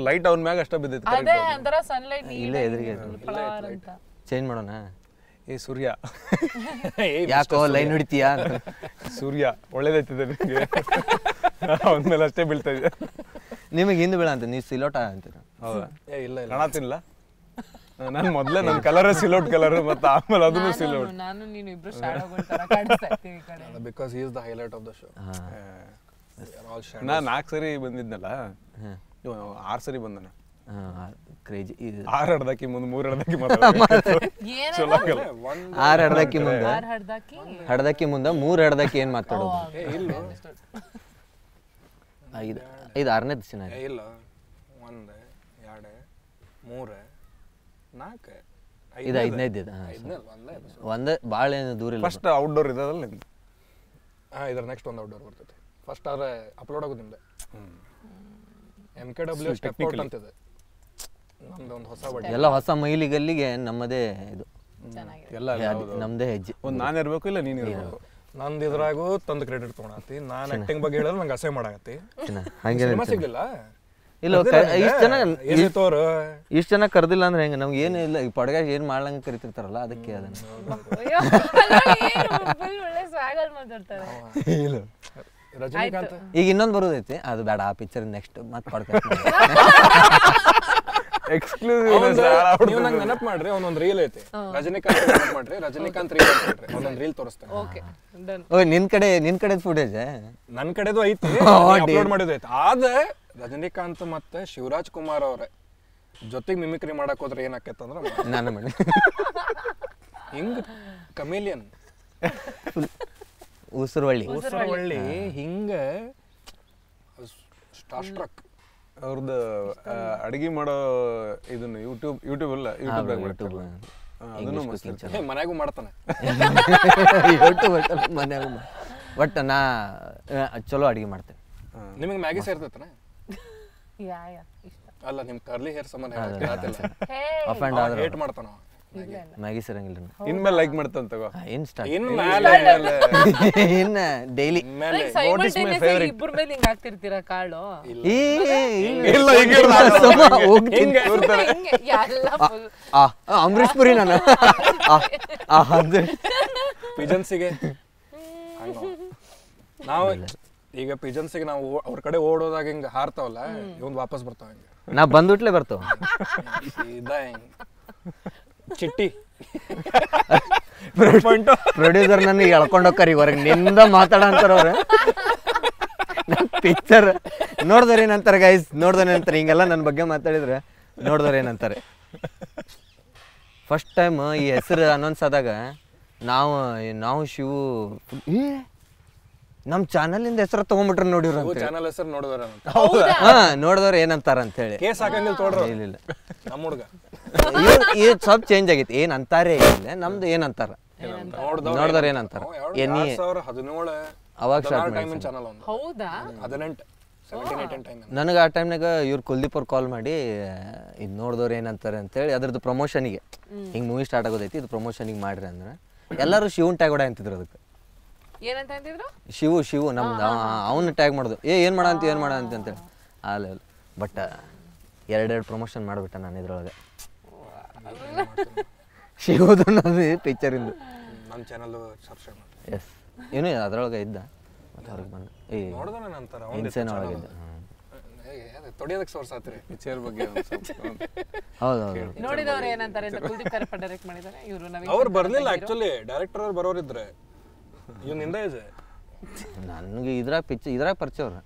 [SPEAKER 4] ಲೈಟ್ ಅವ್ನ ಮ್ಯಾಗ ಅಷ್ಟ ಬಿದ್ದೈತಿ
[SPEAKER 3] ಅದೇ ಅಂತರ ಸನ್ಲೈಟ್
[SPEAKER 2] ಇಲ್ಲೇ ಎದುರಿಗೆ
[SPEAKER 3] ಅಂತ
[SPEAKER 2] ಚೇಂಜ್ ಮಾಡೋಣ
[SPEAKER 4] ಏ ಸೂರ್ಯ
[SPEAKER 2] ಯಾಕೋ ಲೈನ್ ಹಿಡಿತೀಯಾ
[SPEAKER 4] ಸೂರ್ಯ ಒಳ್ಳೇದೈತಿದೆ ನಿಮಗೆ ಅವನ ಮೇಲೆ ಅಷ್ಟೇ ಬೀಳ್ತಾ ಇದೆ
[SPEAKER 2] ನಿಮಗೆ ಹಿಂದೆ ಬೀಳ ಅಂತ ನೀವು ಸಿಲೋಟ ಅಂತೀರ
[SPEAKER 4] ಹೌದಾ
[SPEAKER 1] ಇಲ್ಲ ಇಲ್ಲ
[SPEAKER 4] ಕಾಣತಿಲ್ಲ ನಾನು ಮೊದಲೇ ನನ್ನ ಕಲರ್ ಸಿಲೋಟ್ ಕಲರ್ ಮತ್ತೆ ಆಮೇಲೆ ಅದನ್ನು ಸಿಲೋಟ್
[SPEAKER 3] ನಾನು ನೀನು ಇಬ್ರು ಶಾಡೋಗಳ ತರ ಕಾಣಿಸ್ತಾ ಇರ್ತೀವಿ ಈ ಕಡೆ
[SPEAKER 1] because he is the highlight of the show
[SPEAKER 4] ನಾ 4 ಸರಿ ಬಂದಿದ್ನಲ್ಲ 6 ಸರಿ ಬಂದನ
[SPEAKER 2] ಕ್ರೇಜಿ
[SPEAKER 4] 6 ಹಡ್ದಾಕಿ ಮುಂದೆ 3 ಹಡ್ದಾಕಿ ಮಾತಾಡ್ಬೇಕು ಚಲೋ ಆಗಲ್ಲ
[SPEAKER 2] 6 ಹಡ್ದಕ್ಕಿ ಮುಂದೆ
[SPEAKER 3] ಹಡ್ದಾಕಿ
[SPEAKER 2] ಹಡ್ದಕ್ಕಿ ಮುಂದೆ 3 ಹಡ್ದಕ್ಕಿ ಏನು ಮಾತಾಡೋದು
[SPEAKER 1] ಇಲ್ಲ
[SPEAKER 2] 5 6ನೇ ದಿನ
[SPEAKER 1] ಇಲ್ಲ 1 2 3 4
[SPEAKER 2] ಇದು 5ನೇದು ಒಂದೇ ಭಾಳ ಏನು ದೂರ ಇಲ್ಲ
[SPEAKER 4] ಫಸ್ಟ್ ಔಟ್ಡೋರ್ ಇದಲ್ಲ ನಿಮ್ದು
[SPEAKER 1] ಇದರ ನೆಕ್ಸ್ಟ್ ಒಂದು ಔಟ್ಡೋರ್ ಬರ್ತೈತಿ ಫಸ್ಟ್ ಆದ್ರೆ ಅಪ್ಲೋಡ್ ಆಗೋದು ನಿಮ್ದೆ MKW ಸ್ಟೆಪ್ ಔಟ್ ಅಂತಿದೆ ನಮ್ದು ಒಂದು ಹೊಸ ಬಡ್ಡಿ
[SPEAKER 2] ಎಲ್ಲ ಹೊಸ ಮೈಲಿಗಲ್ಲಿಗೆ ನಮ್ಮದೇ ಇದು
[SPEAKER 3] ಚೆನ್ನಾಗಿದೆ
[SPEAKER 4] ಎಲ್ಲ
[SPEAKER 2] ನಮ್ಮದೇ ಹೆಜ್ಜೆ
[SPEAKER 4] ಒಂದು ನಾನು ಇರಬೇಕು ಇಲ್ಲ ನೀನು ಇರಬೇಕು
[SPEAKER 1] ನಂದು ಇದ್ರಾಗೂ ತಂದು ಕ್ರೆಡಿಟ್ ತೊಗೊಳತಿ ನಾನು ಆಕ್ಟಿಂಗ್ ಬಗ್ಗೆ ಹೇಳಿದ್ರೆ ನಂಗೆ ಅಸಹ್ಯ ಮಾಡಾಕತ್ತಿ
[SPEAKER 2] ಹಂಗೆ
[SPEAKER 1] ಸಿನಿಮಾ ಸಿಗ್ಲಿಲ್ಲ
[SPEAKER 2] ಇಲ್ಲ ಇಷ್ಟು ಜನ ಕರ್ದಿಲ್ಲ ಅಂದ್ರೆ ಹೆಂಗೆ ನಮ್ಗೆ ಏನು ಇಲ್ಲ ಈ ಪಡ್ಗ ಏನು ಮಾಡ್ಲಂಗೆ ಕರಿತಿರ್ತಾರಲ್ಲ ಅದಕ್ಕೆ ಅದನ್ನು
[SPEAKER 3] ಅಯ್ಯೋ, full ಒಳ್ಳೆ swag ಅಲ್ಲಿ ಮಾತಾಡ್ತಾರೆ.
[SPEAKER 1] ರಜನಿಕಾಂತ್
[SPEAKER 2] ಈಗ ಇನ್ನೊಂದು ಬರೋದೈತಿ ಅದು ಬೇಡ ಆ ಪಿಕ್ಚರ್ ನೆಕ್ಸ್ಟ್ ಮತ್ತೆ ಪಾಡ್ಕಾಸ್ಟ್
[SPEAKER 1] ನೀವು ನಂಗೆ ನೆನಪು ಮಾಡ್ರಿ ಒಂದೊಂದು ರೀಲ್ ಐತಿ ರಜನಿಕಾಂತ್ ನೆನಪು ಮಾಡ್ರಿ ರಜನಿಕಾಂತ್ ರೀಲ್ ಅಂತ ಹೇಳ್ರಿ ಒಂದೊಂದು ರೀಲ್ ತೋರಿಸ್ತೇನೆ.
[SPEAKER 3] Okay, done.
[SPEAKER 2] ಓ ನಿನ್ ಕಡೆ ಫುಟೇಜ್
[SPEAKER 1] ನನ್ ಕಡೆದು ಐತಿ ಅಪ್ಲೋಡ್ ಮಾಡಿದ್ದು ಐತಿ. ಆದ್ರೆ ರಜನಿಕಾಂತ್ ಮತ್ತೆ ಶಿವರಾಜ್ ಕುಮಾರ್ ಅವ್ರೆ ಜೊತೆಗೆ ಮಿಮಿಕ್ರಿ ಮಾಡಕ್ ಹೋದ್ರೆ ಏನಾಕೈತಂದ್ರ
[SPEAKER 2] ನಾನು ಮಾಡಿ
[SPEAKER 1] ಹಿಂಗ್ ಕಮೇಲಿಯನ್
[SPEAKER 2] ಉಸುರುವಳ್ಳಿ
[SPEAKER 1] ಹಿಂಗ ಸ್ಟಾರ್ ಸ್ಟ್ರಕ್
[SPEAKER 4] ಅವ್ರದ್ದು ಅಡಿಗೆ ಮಾಡೋ ಇದನ್ನ ಯೂಟ್ಯೂಬ್ ಅಲ್ಲ ಯೂಟ್ಯೂಬ್ ಅದನ್ನು
[SPEAKER 1] ಮನ್ಯಾಗೂ ಮಾಡ್ತಾನೆ
[SPEAKER 2] ಮನ್ಯಾಗ ಬಟ್ ನಾ ಚಲೋ ಅಡಿಗೆ ಮಾಡ್ತೇನೆ.
[SPEAKER 1] ನಿಮಗೆ ಮ್ಯಾಗಿ ಸೇರ್ತೈತನ?
[SPEAKER 3] ಯಾ ಇಷ್ಟ.
[SPEAKER 1] ಅಲ್ಲ ನಿಮ್ ಕರ್ಲಿ ಹೇರ್ ಸಂಬಂಧ
[SPEAKER 3] ಹೇ,
[SPEAKER 2] ಆಫ್ ಆ್ಯಂಡ್ ಆದ್ರೆ
[SPEAKER 1] ಹೇಟ್ ಮಾಡ್ತಾನ
[SPEAKER 2] ಮ್ಯಾಗಿ ಸೇರಂಗಿಲ್ಲ
[SPEAKER 4] ಇನ್ಮೇಲೆ ಲೈಕ್ ಮಾಡ್ತಾನೆ ತಗೋ.
[SPEAKER 2] ಇನ್ಸ್ಟಾ ಇನ್ನ ಡೈಲಿ
[SPEAKER 3] like simultaneously ಇಬ್ಬರ ಮೇಲೆ ಹಿಂಗ್ ಹಾಕ್ತಿರ್ತೀರಾ ಕಾಳು? ಹಿಂಗೆ ಎಲ್ಲ full.
[SPEAKER 2] ಅಂಬರೀಶ್ ಪುರಿ ನಾನು
[SPEAKER 1] ಪಿಜನ್ಸಿಗೆ ನಾವು ಈಗ ಪಿಜನ್ಸಿಗೆ ನಾವು ಅವ್ರ ಕಡೆ ಓಡೋದಾಗ ಹಿಂಗ ಹಾರ್ತಾವಲ್ಲ ಇವ್ ವಾಪಸ್ ಬರ್ತಾವ ಹಿಂಗ
[SPEAKER 2] ನಾ ಬಂದ್ಬಿಟ್ಲೆ ಬರ್ತಾವ
[SPEAKER 1] ಸೀದಾ ಹಿಂಗ ಚಿಟ್ಟಿ
[SPEAKER 2] ಪ್ರೊಡ್ಯೂಸರ್ ನನಗೆ ಎಳ್ಕೊಂಡು ಹೋಗ್ತಾರ ಹೊರಗೆ ನಿಂದ ಮಾತಾಡ ಅಂತಾರ ಅವ್ರ ಪಿಕ್ಚರ್ ನೋಡ್ದಾರ ಏನಂತಾರೆ ಗೈಸ್ ನೋಡ್ದಾರ ಏನಂತಾರೆ ಹಿಂಗೆಲ್ಲ ನನ್ನ ಬಗ್ಗೆ ಮಾತಾಡಿದ್ರೆ ನೋಡ್ದಾರ ಏನಂತಾರೆ. ಫಸ್ಟ್ ಟೈಮ್ ಈ ಹೆಸರು ಅನೌನ್ಸ್ ಆದಾಗ ನಾವು ಶಿವು ನಮ್ಮ ಚಾನಲಿಂದ ಹೆಸರು ತಗೊಂಡ್ಬಿಟ್ರೆ ನೋಡಿವ್ರ
[SPEAKER 1] ಚಾನಲ್ ಹೆಸರು ನೋಡಿದಾರ
[SPEAKER 2] ನೋಡಿದವ್ರು ಏನಂತಾರ ಅಂತ ಹೇಳಿ
[SPEAKER 1] ಕೇಸ್ ಹಾಕಂಗಿಲ್ಲ ತೋಡ್ರ
[SPEAKER 2] ಇಲ್ಲ
[SPEAKER 1] ನಮ್ಮ ಹುಡುಗ
[SPEAKER 2] ಇದು ಸ್ವಲ್ಪ ಚೇಂಜ್ ಆಗೈತಿ ಏನ್ ಅಂತಾರೆ ಇಲ್ಲ ನಮ್ದು ಏನಂತಾರ ನೋಡ್ದವ್ರ ಏನಂತಾರ
[SPEAKER 1] 2017
[SPEAKER 2] ಅವಾಗ
[SPEAKER 1] ಟೈಮಿನ ಚಾನಲ್ ಒಂದು
[SPEAKER 3] ಹೌದಾ?
[SPEAKER 1] 17 ಟೈಮ್
[SPEAKER 2] ನನಗೆ ಆ ಟೈಮ್ನಾಗ ಇವ್ರು ಕುಲ್ದೀಪ್ ಅವ್ರು ಕಾಲ್ ಮಾಡಿ ಇದು ನೋಡಿದವ್ರು ಏನಂತಾರೆ ಅಂತೇಳಿ ಅದ್ರದ್ದು ಪ್ರಮೋಷನಿಗೆ ಹಿಂಗೆ ಮೂವಿ ಸ್ಟಾರ್ಟ್ ಆಗೋದೈತಿ ಇದು ಪ್ರಮೋಷನಿಗೆ ಮಾಡ್ರಿ ಅಂದ್ರೆ ಎಲ್ಲರೂ ಶಿವನ್ ಟ್ಯಾಗ್ ಹೊಡ ಅಂತಿದ್ರು ಅದಕ್ಕೆ.
[SPEAKER 3] ಏನಂತ ಅಂತಿದ್ರು?
[SPEAKER 2] ಶಿವು ನಮ್ದು ಅವನ್ನ ಟ್ಯಾಗ್ ಮಾಡೋದು ಏನ್ ಮಾಡ ಅಂತೇಳಿ ಅಲ್ಲ ಬಟ್ ಎರಡೆರಡು ಪ್ರಮೋಷನ್ ಮಾಡಿಬಿಟ್ಟ ನಾನು ಇದ್ರೊಳಗೆ ಶಿವದು ಪಿಕ್ಚರಿಂದು
[SPEAKER 1] ನನ್ನ ಚಾನಲ್ ಸಬ್ಸ್ಕ್ರೈಬ್ ಮಾಡಿ.
[SPEAKER 2] ಎಸ್ ಏನು ಅದ್ರೊಳಗೆ ಇದ್ದ ಮತ್ತೆ ಹೊರಗೆ ಬಂದ
[SPEAKER 1] ನೋಡ್ದಾನೆ ನಂತರ
[SPEAKER 2] ಇನ್ಸೇನ್ ಒಳಗೆ ಇದ್ದ
[SPEAKER 1] ತೊಡಿಯೋದಕ್ಕೆ ಸೋರ್ಸ್ ಆತ್ರಿ
[SPEAKER 4] ಪಿಕ್ಚರ್ ಬಗ್ಗೆ
[SPEAKER 2] ಹೌದು
[SPEAKER 3] ನೋಡಿದವ್ರು ಏನಂತಾರೆ ಅಂತ ಕುಲ್ದೀಪ್ ಕರಪ್ಪ ಡೈರೆಕ್ಟ್ ಮಾಡಿದ್ದಾರೆ ಇವರು ನವೀನ್
[SPEAKER 1] ಅವ್ರು ಬರ್ಲಿಲ್ಲ ಆಕ್ಚುಲಿ ಡೈರೆಕ್ಟರ್ ಅವ್ರು ಬರೋರಿದ್ರೆ ಇವ್ ನಿಂದ ಏಜ್
[SPEAKER 2] ನನಗೆ ಇದ್ರಾಗ ಪರಿಚಯ ಅವ್ರ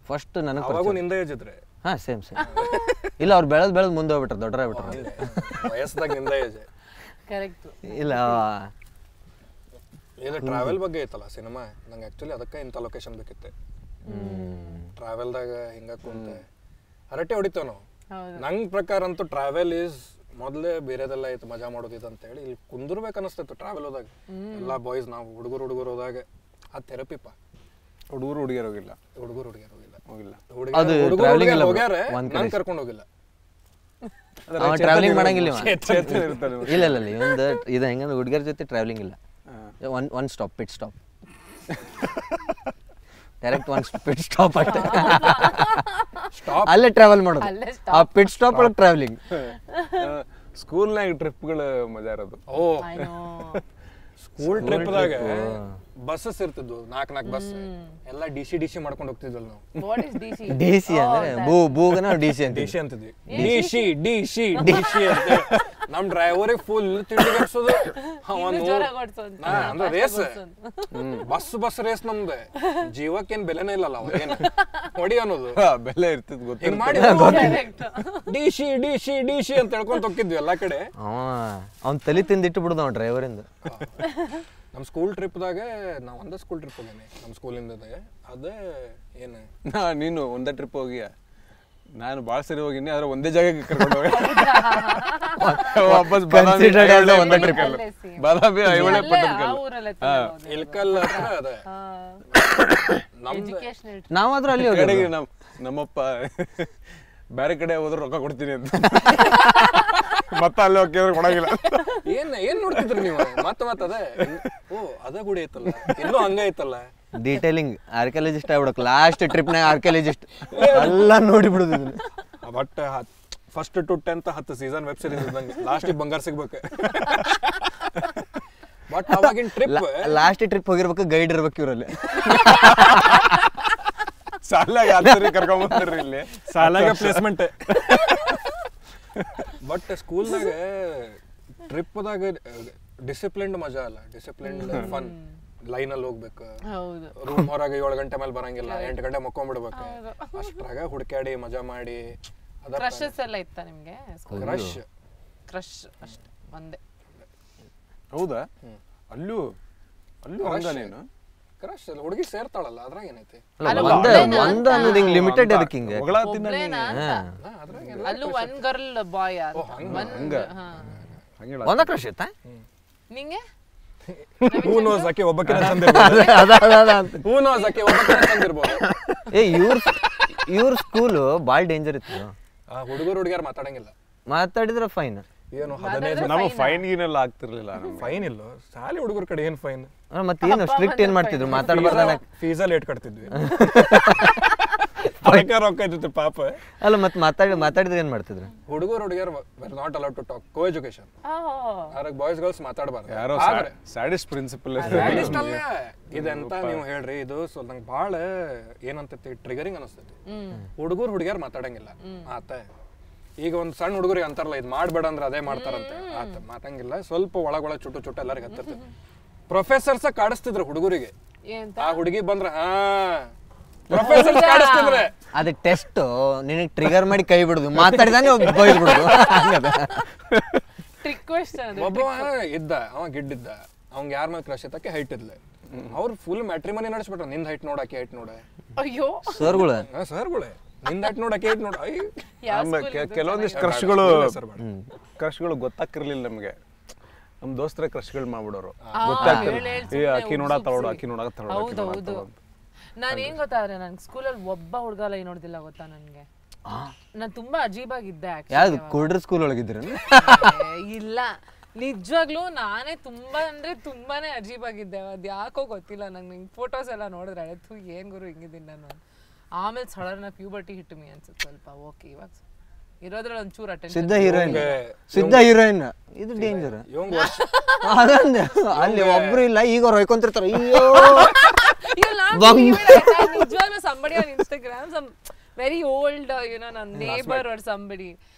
[SPEAKER 2] ಫಸ್ಟ್ ನನಗೆ
[SPEAKER 1] ಅವಾಗೂ ನಿಂದ ಏಜ್ ಇದ್ರೆ
[SPEAKER 2] ಹಾಂ ಸೇಮ್ ಇಲ್ಲ ಅವ್ರು ಬೆಳೆದು ಮುಂದೆ ಹೋಗ್ಬಿಟ್ರು ದೊಡ್ಡರಾಗ್ಬಿಟ್ರು
[SPEAKER 1] ವಯಸ್ಸದಾಗ ನಿಂದ ಏಜ್
[SPEAKER 3] ಕರೆಕ್ಟ್.
[SPEAKER 2] ಇಲ್ಲ
[SPEAKER 1] ಇದು ಟ್ರಾವೆಲ್ ಬಗ್ಗೆ ಐತಲ್ಲ ಸಿನಿಮಾ ನಂಗೆ ಆಕ್ಚುಲಿ ಅದಕ್ಕೆ ಇಂಥ ಲೊಕೇಶನ್ ಬೇಕಿತ್ತೆ. ಟ್ರಾವೆಲ್ದಾಗ ಹಿಂಗ ಕುಂತೆ ಹರಟೆ ಹೊಡಿತೇವ್ ನಾವು. ನಂಗ್ ಪ್ರಕಾರ ಅಂತೂ ಟ್ರಾವೆಲ್ ಈಸ್ ಮೊದಲೇ ಬೇರೆದೆಲ್ಲ ಐತೆ ಮಜಾ ಮಾಡೋದಿದ್ ಅಂತ ಹೇಳಿ ಇಲ್ಲಿ ಕುಂದಿರ್ಬೇಕು ಅನಿಸ್ತಿತ್ತು ಟ್ರಾವೆಲ್ ಹೋದಾಗ. ಎಲ್ಲಾ ಬಾಯ್ಸ್ ನಾವು ಹುಡುಗರು ಹೋದಾಗ ಆ ಥೆರಪಿಪ್ಪ.
[SPEAKER 4] ಹುಡುಗರು ಹುಡುಗಿಯರು ಹೋಗಿಲ್ಲ
[SPEAKER 1] ಹೋಗ್ಯಾರ ನಾನು ಕರ್ಕೊಂಡು ಹೋಗಿಲ್ಲ.
[SPEAKER 2] ಟ್ರಾವೆಲಿಂಗ್ ಮಾಡಂಗಿಲ್ಲ ಇಲ್ಲ ಒಂದು ಇದು ಹೆಂಗಂದ್ರೆ ಹುಡುಗರ ಜೊತೆ ಟ್ರಾವೆಲಿಂಗ್ ಇಲ್ಲ. One stop pit stop direct one pit stop ಅಷ್ಟೇ ಅಲ್ಲೇ ಟ್ರಾವೆಲ್ ಮಾಡೋದು. ಆ ಪಿಟ್ ಸ್ಟಾಪ್ ಒಳಗೆ ಟ್ರಾವೆಲಿಂಗ್.
[SPEAKER 4] ಸ್ಕೂಲ್ನಾಗ ಟ್ರಿಪ್ಗಳು ಮಜಾ ಇರೋದು.
[SPEAKER 1] ಸ್ಕೂಲ್ ಟ್ರಿಪ್ದಾಗ ಬಸ್ಸಸ್ ಇರ್ತಿದ್ವು 4 ಬಸ್ ಎಲ್ಲ ಡಿಸಿ ಮಾಡ್ಕೊಂಡು ಹೋಗ್ತಿದ್ವಲ್ಲ ನಾವು.
[SPEAKER 3] What is DC?
[SPEAKER 2] ಡಿಸಿ ಅಂದ್ರೆ ಬೂಗನ ಡಿಸಿ
[SPEAKER 1] ಅಂತಿದ್ವಿ. ಡಿಸಿ ಅಂತ ನಮ್ ಡ್ರೈವರಿಗೆ ಫುಲ್ ತಿಂಡಿಗರ್ಸೋದು. ಅಂದ್ರೆ ರೇಸ್ ಬಸ್ ರೇಸ್ ನಮ್ದು ಜೀವಕ್ಕೇನ್ ಬೆಲೆನೇ ಇಲ್ಲಲ್ಲ ಅವಾಗೇನು ಹೊಡಿ ಅನ್ನೋದು
[SPEAKER 4] ಬೆಲೆ ಇರ್ತಿದ್ ಗೊತ್ತಿಲ್ಲ
[SPEAKER 1] ಮಾಡಿ ಡಿಸಿ ಅಂತ ಹೇಳ್ಕೊಂತ ಹೋಗ್ತಿದ್ವಿ ಎಲ್ಲಾ ಕಡೆ.
[SPEAKER 2] ಅವ್ನ್ ತಲೆ ತಿಂದಿಟ್ಟು ಬಿಡುದ ಅವ್ ಡ್ರೈವರಿಂದ.
[SPEAKER 1] ನಮ್ ಸ್ಕೂಲ್ ಟ್ರಿಪ್ದಾಗ ನಾವ್ ಒಂದೇ ಸ್ಕೂಲ್ ಟ್ರಿಪ್ ಹೋಗೇನಿ ನಮ್ ಸ್ಕೂಲಿಂದ. ಅದೇ ಏನ
[SPEAKER 4] ನೀನು ಒಂದೇ ಟ್ರಿಪ್ ಹೋಗಿಯ? ನಾನು ಬಾಳ ಸರಿ ಹೋಗಿನಿ ಆದ್ರೆ ಒಂದೇ ಜಾಗಕ್ಕೆ ಕರ್ಕೊಂಡು ಹೋಗಿ ವಾಪಸ್ ಬಾದಾಮಿ ಐಹೊಳೆ ಪಟ್ಟದಕಲ್ಲು
[SPEAKER 1] ಇಲ್ಕಲ್ ಅದ.
[SPEAKER 2] ನಾವಾದ್ರೂ ಅಲ್ಲಿ
[SPEAKER 4] ಕಡೆಗೆ ನಮ್ಮಪ್ಪ ಬೇರೆ ಕಡೆ ಹೋದ್ರೆ ರೊಕ್ಕ ಕೊಡ್ತೀನಿ ಅಂತ ಮತ್ತ ಅಲ್ಲಿ ಹೋಗಿದ್ರೆ ಕೊಡಂಗಿಲ್ಲ.
[SPEAKER 1] ಏನ್ ನೋಡ್ತಿದ್ರಿ ನೀವು? ಮತ್ತ ಅದೇ ಓ ಅದ ಗುಡಿ ಐತಲ್ಲ ಇನ್ನೂ ಹಂಗ ಐತಲ್ಲ
[SPEAKER 2] ಡೀಟೇಲಿಂಗ್ ಆರ್ಕಿಯಾಲಜಿಸ್ಟ್ ಆಗ್ಬಿಡಕ್ ಲಾಸ್ಟ್ ಟ್ರಿಪ್ನಾಗ ಆರ್ಕಿಯಾಲಜಿಸ್ಟ್ ಎಲ್ಲ ನೋಡಿಬಿಡುದು.
[SPEAKER 1] But first to 10th 10 season web series ಇದ್ದಂಗೆ ಲಾಸ್ಟಿಗೆ ಬಂಗಾರ ಸಿಗ್ಬೇಕು. ಬಟ್ ಅವಾಗಿನ ಟ್ರಿಪ್
[SPEAKER 2] ಲಾಸ್ಟ್ ಟ್ರಿಪ್ ಹೋಗಿರ್ಬೇಕು, ಗೈಡ್ ಇರ್ಬೇಕು ಇವರಲ್ಲಿ.
[SPEAKER 4] ಸಾಲಾಗ ಆಲ್ಸರಿ ಕರ್ಕೊಂಬಂದ್ರಿ ಇಲ್ಲಿ,
[SPEAKER 1] ಸಾಲಾಗ ಪ್ಲೇಸ್ಮೆಂಟ್. ಬಟ್ ಸ್ಕೂಲ್ದಾಗ ಟ್ರಿಪ್ದಾಗ ಡಿಸಿಪ್ಲಿನ್ಡ್ ಮಜಾ ಅಲ್ಲ, ಡಿಸಿಪ್ಲಿನ್ಡ್ ಫನ್. ಲೈನಲ್ಲಿ ಹೋಗ್ಬೇಕು,
[SPEAKER 3] ಹೌದು.
[SPEAKER 1] ರೂಮ್ ಹೊರಗೆ 7 ಗಂಟೆ ಮೇಲೆ ಬರಂಗಿಲ್ಲ, 8 ಗಂಟೆ ಮಕ್ಕೊಂಡ್ಬಿಡ್ಬೇಕು. ಅಷ್ಟ್ರಾಗ ಹುಡುಕಾಡಿ ಮಜಾ ಮಾಡಿ.
[SPEAKER 3] ಕ್ರಶಸ್ ಎಲ್ಲ ಇತ್ತ ನಿಮ್ಗೆ?
[SPEAKER 1] ಕ್ರಶ್
[SPEAKER 3] ಕ್ರಶ್ ಅಷ್ಟೇ ಒಂದೇ.
[SPEAKER 4] ಹೌದಾ? ಅಲ್ಲೂ ಹಂಗ ನೀನು
[SPEAKER 1] ಕ್ರಶ್ ಹುಡುಗಿ ಸೇರ್ತಾಳಲ್ಲ, ಅದ್ರಾಗ ಏನೈತಿ?
[SPEAKER 2] ಒಂದು ಅನ್ನೋದು ಹಿಂಗೆ ಲಿಮಿಟೆಡ್ ಅದಕ್ಕೆ ಹಿಂಗೆ.
[SPEAKER 3] ಒಬ್ಳೇನಾ ಅಂತ? ಅಲ್ಲೂ ಒನ್ ಗರ್ಲ್ ಬಾಯ್
[SPEAKER 2] ಒಂದ ಕ್ರಶ್ ಇತ್ತ
[SPEAKER 3] ನಿಂಗೆ?
[SPEAKER 1] ಹೂ ನೋಸ್ ಆಕೆ ಒಬ್ಬಕ್ಕೆ ತಂದಿರ್ಬೋದು. ಹೂ ನೋಸ್ ಆಕೆ ಒಬ್ಬಕ್ಕೆ ತಂದಿರ್ಬೋದು.
[SPEAKER 2] ಇವ್ರ ಸ್ಕೂಲು ಭಾಳ ಡೇಂಜರ್ ಇತ್ತು.
[SPEAKER 1] ಹುಡುಗರು ಹುಡುಗಿಯಾರು ಮಾತಾಡಂಗಿಲ್ಲ.
[SPEAKER 2] ಮಾತಾಡಿದ್ರೆ ಫೈನ್.
[SPEAKER 1] ಏನು 15
[SPEAKER 4] ನಮಗೆ ಫೈನ್ ಗೀನೆಲ್ಲ ಆಗ್ತಿರ್ಲಿಲ್ಲ.
[SPEAKER 1] ಫೈನ್ ಇಲ್ಲ, ಶಾಲೆ ಹುಡುಗರ ಕಡೆ ಏನ್ ಫೈನ್?
[SPEAKER 2] ಮತ್ತೆ ಏನು ಸ್ಟ್ರಿಕ್ಟ್ ಏನ್ ಮಾಡ್ತಿದ್ರು? ಮಾತಾಡ್ಬಾರ್ದ
[SPEAKER 1] ಫೀಸಾ ಲೇಟ್ ಕಟ್ತಿದ್ವಿ. ರೊಕ್ಕ ಇತ್ತು ಪಾಪ.
[SPEAKER 2] ಅಲ್ಲ ಮತ್ತೆ ಮಾತಾಡಿದ್ರೆ ಏನ್ ಮಾಡ್ತಿದ್ರು?
[SPEAKER 1] ಹುಡುಗರು ಹುಡುಗಿಯರು were not allowed to talk. Coeducation. ಆದ್ರೆ ಬಾಯ್ಸ್ ಗರ್ಲ್ಸ್ ಮಾತಾಡಬಾರ್ದು.
[SPEAKER 4] ಯಾರೋ ಸ್ಯಾಡಿಸ್ಟ್ ಪ್ರಿನ್ಸಿಪಲ್
[SPEAKER 1] ಇದೆಂತ ನೀವು ಹೇಳ್ರಿ, ಇದು ಸ್ವಲ್ಪ ನಂಗೆ ಭಾಳ ಏನಂತೈತಿ, ಟ್ರಿಗರಿಂಗ್ ಅನಿಸ್ತೈತಿ. ಹುಡುಗರು ಹುಡುಗಿಯರು ಮಾತಾಡಂಗಿಲ್ಲ ಆತ. ಈಗ ಒಂದು ಸಣ್ಣ ಹುಡುಗರಿಗೆ ಅಂತಾರಲ್ಲ, ಇದು ಮಾಡ್ಬೇಡ ಅಂದ್ರೆ ಅದೇ ಮಾಡ್ತಾರಂತೆ, ಆತ ಮಾತಂಗಿಲ್ಲ. ಸ್ವಲ್ಪ ಒಳಗೊಳ ಚುಟ್ಟು ಎಲ್ಲರಿಗೆ ಹತ್ತಿರ್ತೈತಿ. ಪ್ರೊಫೆಸರ್ಸ ಕಾಡಿಸ್ತಿದ್ರು ಹುಡುಗರಿಗೆ. ಆ ಹುಡುಗಿ ಬಂದ್ರ ಪ್ರೊಫೆಸರ್ ಕಾಡಿಸ್ತಿದ್ರೆ
[SPEAKER 2] ಅದ ಟೆಸ್ಟ್ ನಿನಗೆ ಟ್ರಿಗರ್ ಮಾಡಿ ಕೈ ಬಿಡುದು, ಮಾತಾಡಿದಾನೆ ಬೈದ್ ಬಿಡುದು.
[SPEAKER 1] ಒಬ್ಬ ಇದ್ದ, ಅವ ಗಿಡ್ಡಿದ್ದ, ಅವ್ನ್ ಯಾರ ಮೇಲೆ ಕ್ರಶ್ ಇತ್ತಕ್ಕೆ ಹೈಟ್ ಇದ್ಲೆ. ಅವ್ರು ಫುಲ್ ಮ್ಯಾಟ್ರಿಮನಿ ನಡೆಸ್ಬಿಟ್ರ, ನಿಂದ ಹೈಟ್ ನೋಡಾಕಿ ಹೈಟ್ ನೋಡ.
[SPEAKER 3] ಅಯ್ಯೋ
[SPEAKER 2] ಸರ್ಗಳು
[SPEAKER 1] ನಿಂದ ಹೈಟ್ ನೋಡಾಕಿ ಹೈಟ್ ನೋಡ.
[SPEAKER 4] ಕೆಲವೊಂದಿಷ್ಟು ಕ್ರಶ್ಗಳು ಗೊತ್ತಾಕಿರ್ಲಿಲ್ಲ ನಮ್ಗೆ. ನಮ್ ದೋಸ್ತರ ಕ್ರಶ್ಗಳು ಮಾಡ್ಬಿಡೋರು, ಗೊತ್ತಾಗ್ತಿರ್ಲಿಲ್ಲ. ಅಕ್ಕಿ ನೋಡಾತಾವಡು, ಅಕ್ಕಿ ನೋಡಾತಾವಡು.
[SPEAKER 3] ನಾನ್ ಏನ್ ಗೊತ್ತಾದ್ರೆ, ನನ್ ಸ್ಕೂಲಲ್ಲಿ ಒಬ್ಬ ಹುಡುಗ ಲೈ ನೋಡ್ದಿಲ್ಲ ಗೊತ್ತಾ ನನ್ಗೆ. ನಾನ್ ತುಂಬಾ ಅಜೀಬಾಗಿದ್ದೆ.
[SPEAKER 2] ಯಾವ್ದು ಕುಡ್ರ ಸ್ಕೂಲ್ ಒಳಗಿದ್ರ?
[SPEAKER 3] ಇಲ್ಲ, ನಿಜವಾಗ್ಲೂ ನಾನೇ ತುಂಬಾನೇ ಅಜೀಬಾಗಿದ್ದೆ. ಅದ್ ಯಾಕೋ ಗೊತ್ತಿಲ್ಲ ನಂಗೆ. ನಿಂಗೆ ಫೋಟೋಸ್ ಎಲ್ಲ ನೋಡಿದ್ರೆ ಅಳೆತು ಏನ್ ಗುರು ಹಿಂಗಿದ್ದೀನಿ ನಾನು. ಆಮೇಲೆ ಸಡನ್ ಪ್ಯೂಬರ್ಟಿ ಹಿಟ್ ಮೀ ಅನ್ಸುತ್ತೆ ಸ್ವಲ್ಪ. ಓಕೆ, ಇವಾಗ ಇರೋದ್ರಲ್ಲಿ ಒಂಚೂರು ಅಟೆನ್ಷನ್.
[SPEAKER 2] ಸಿದ್ಧ ಹೀರೋಯಿನ್ ಇದು ಡೇಂಜರ್. ಅಲ್ಲಿ ಒಬ್ರು ಇಲ್ಲ, ಈಗ ಅವ್ರು ಹೊಯ್ಕೊಂತಿರ್ತಾರ. ಅಯ್ಯೋ
[SPEAKER 3] ನಿಜವಾಗ್ಲೂ somebody on Instagram, some very old, ನನ್ನ neighbor or somebody.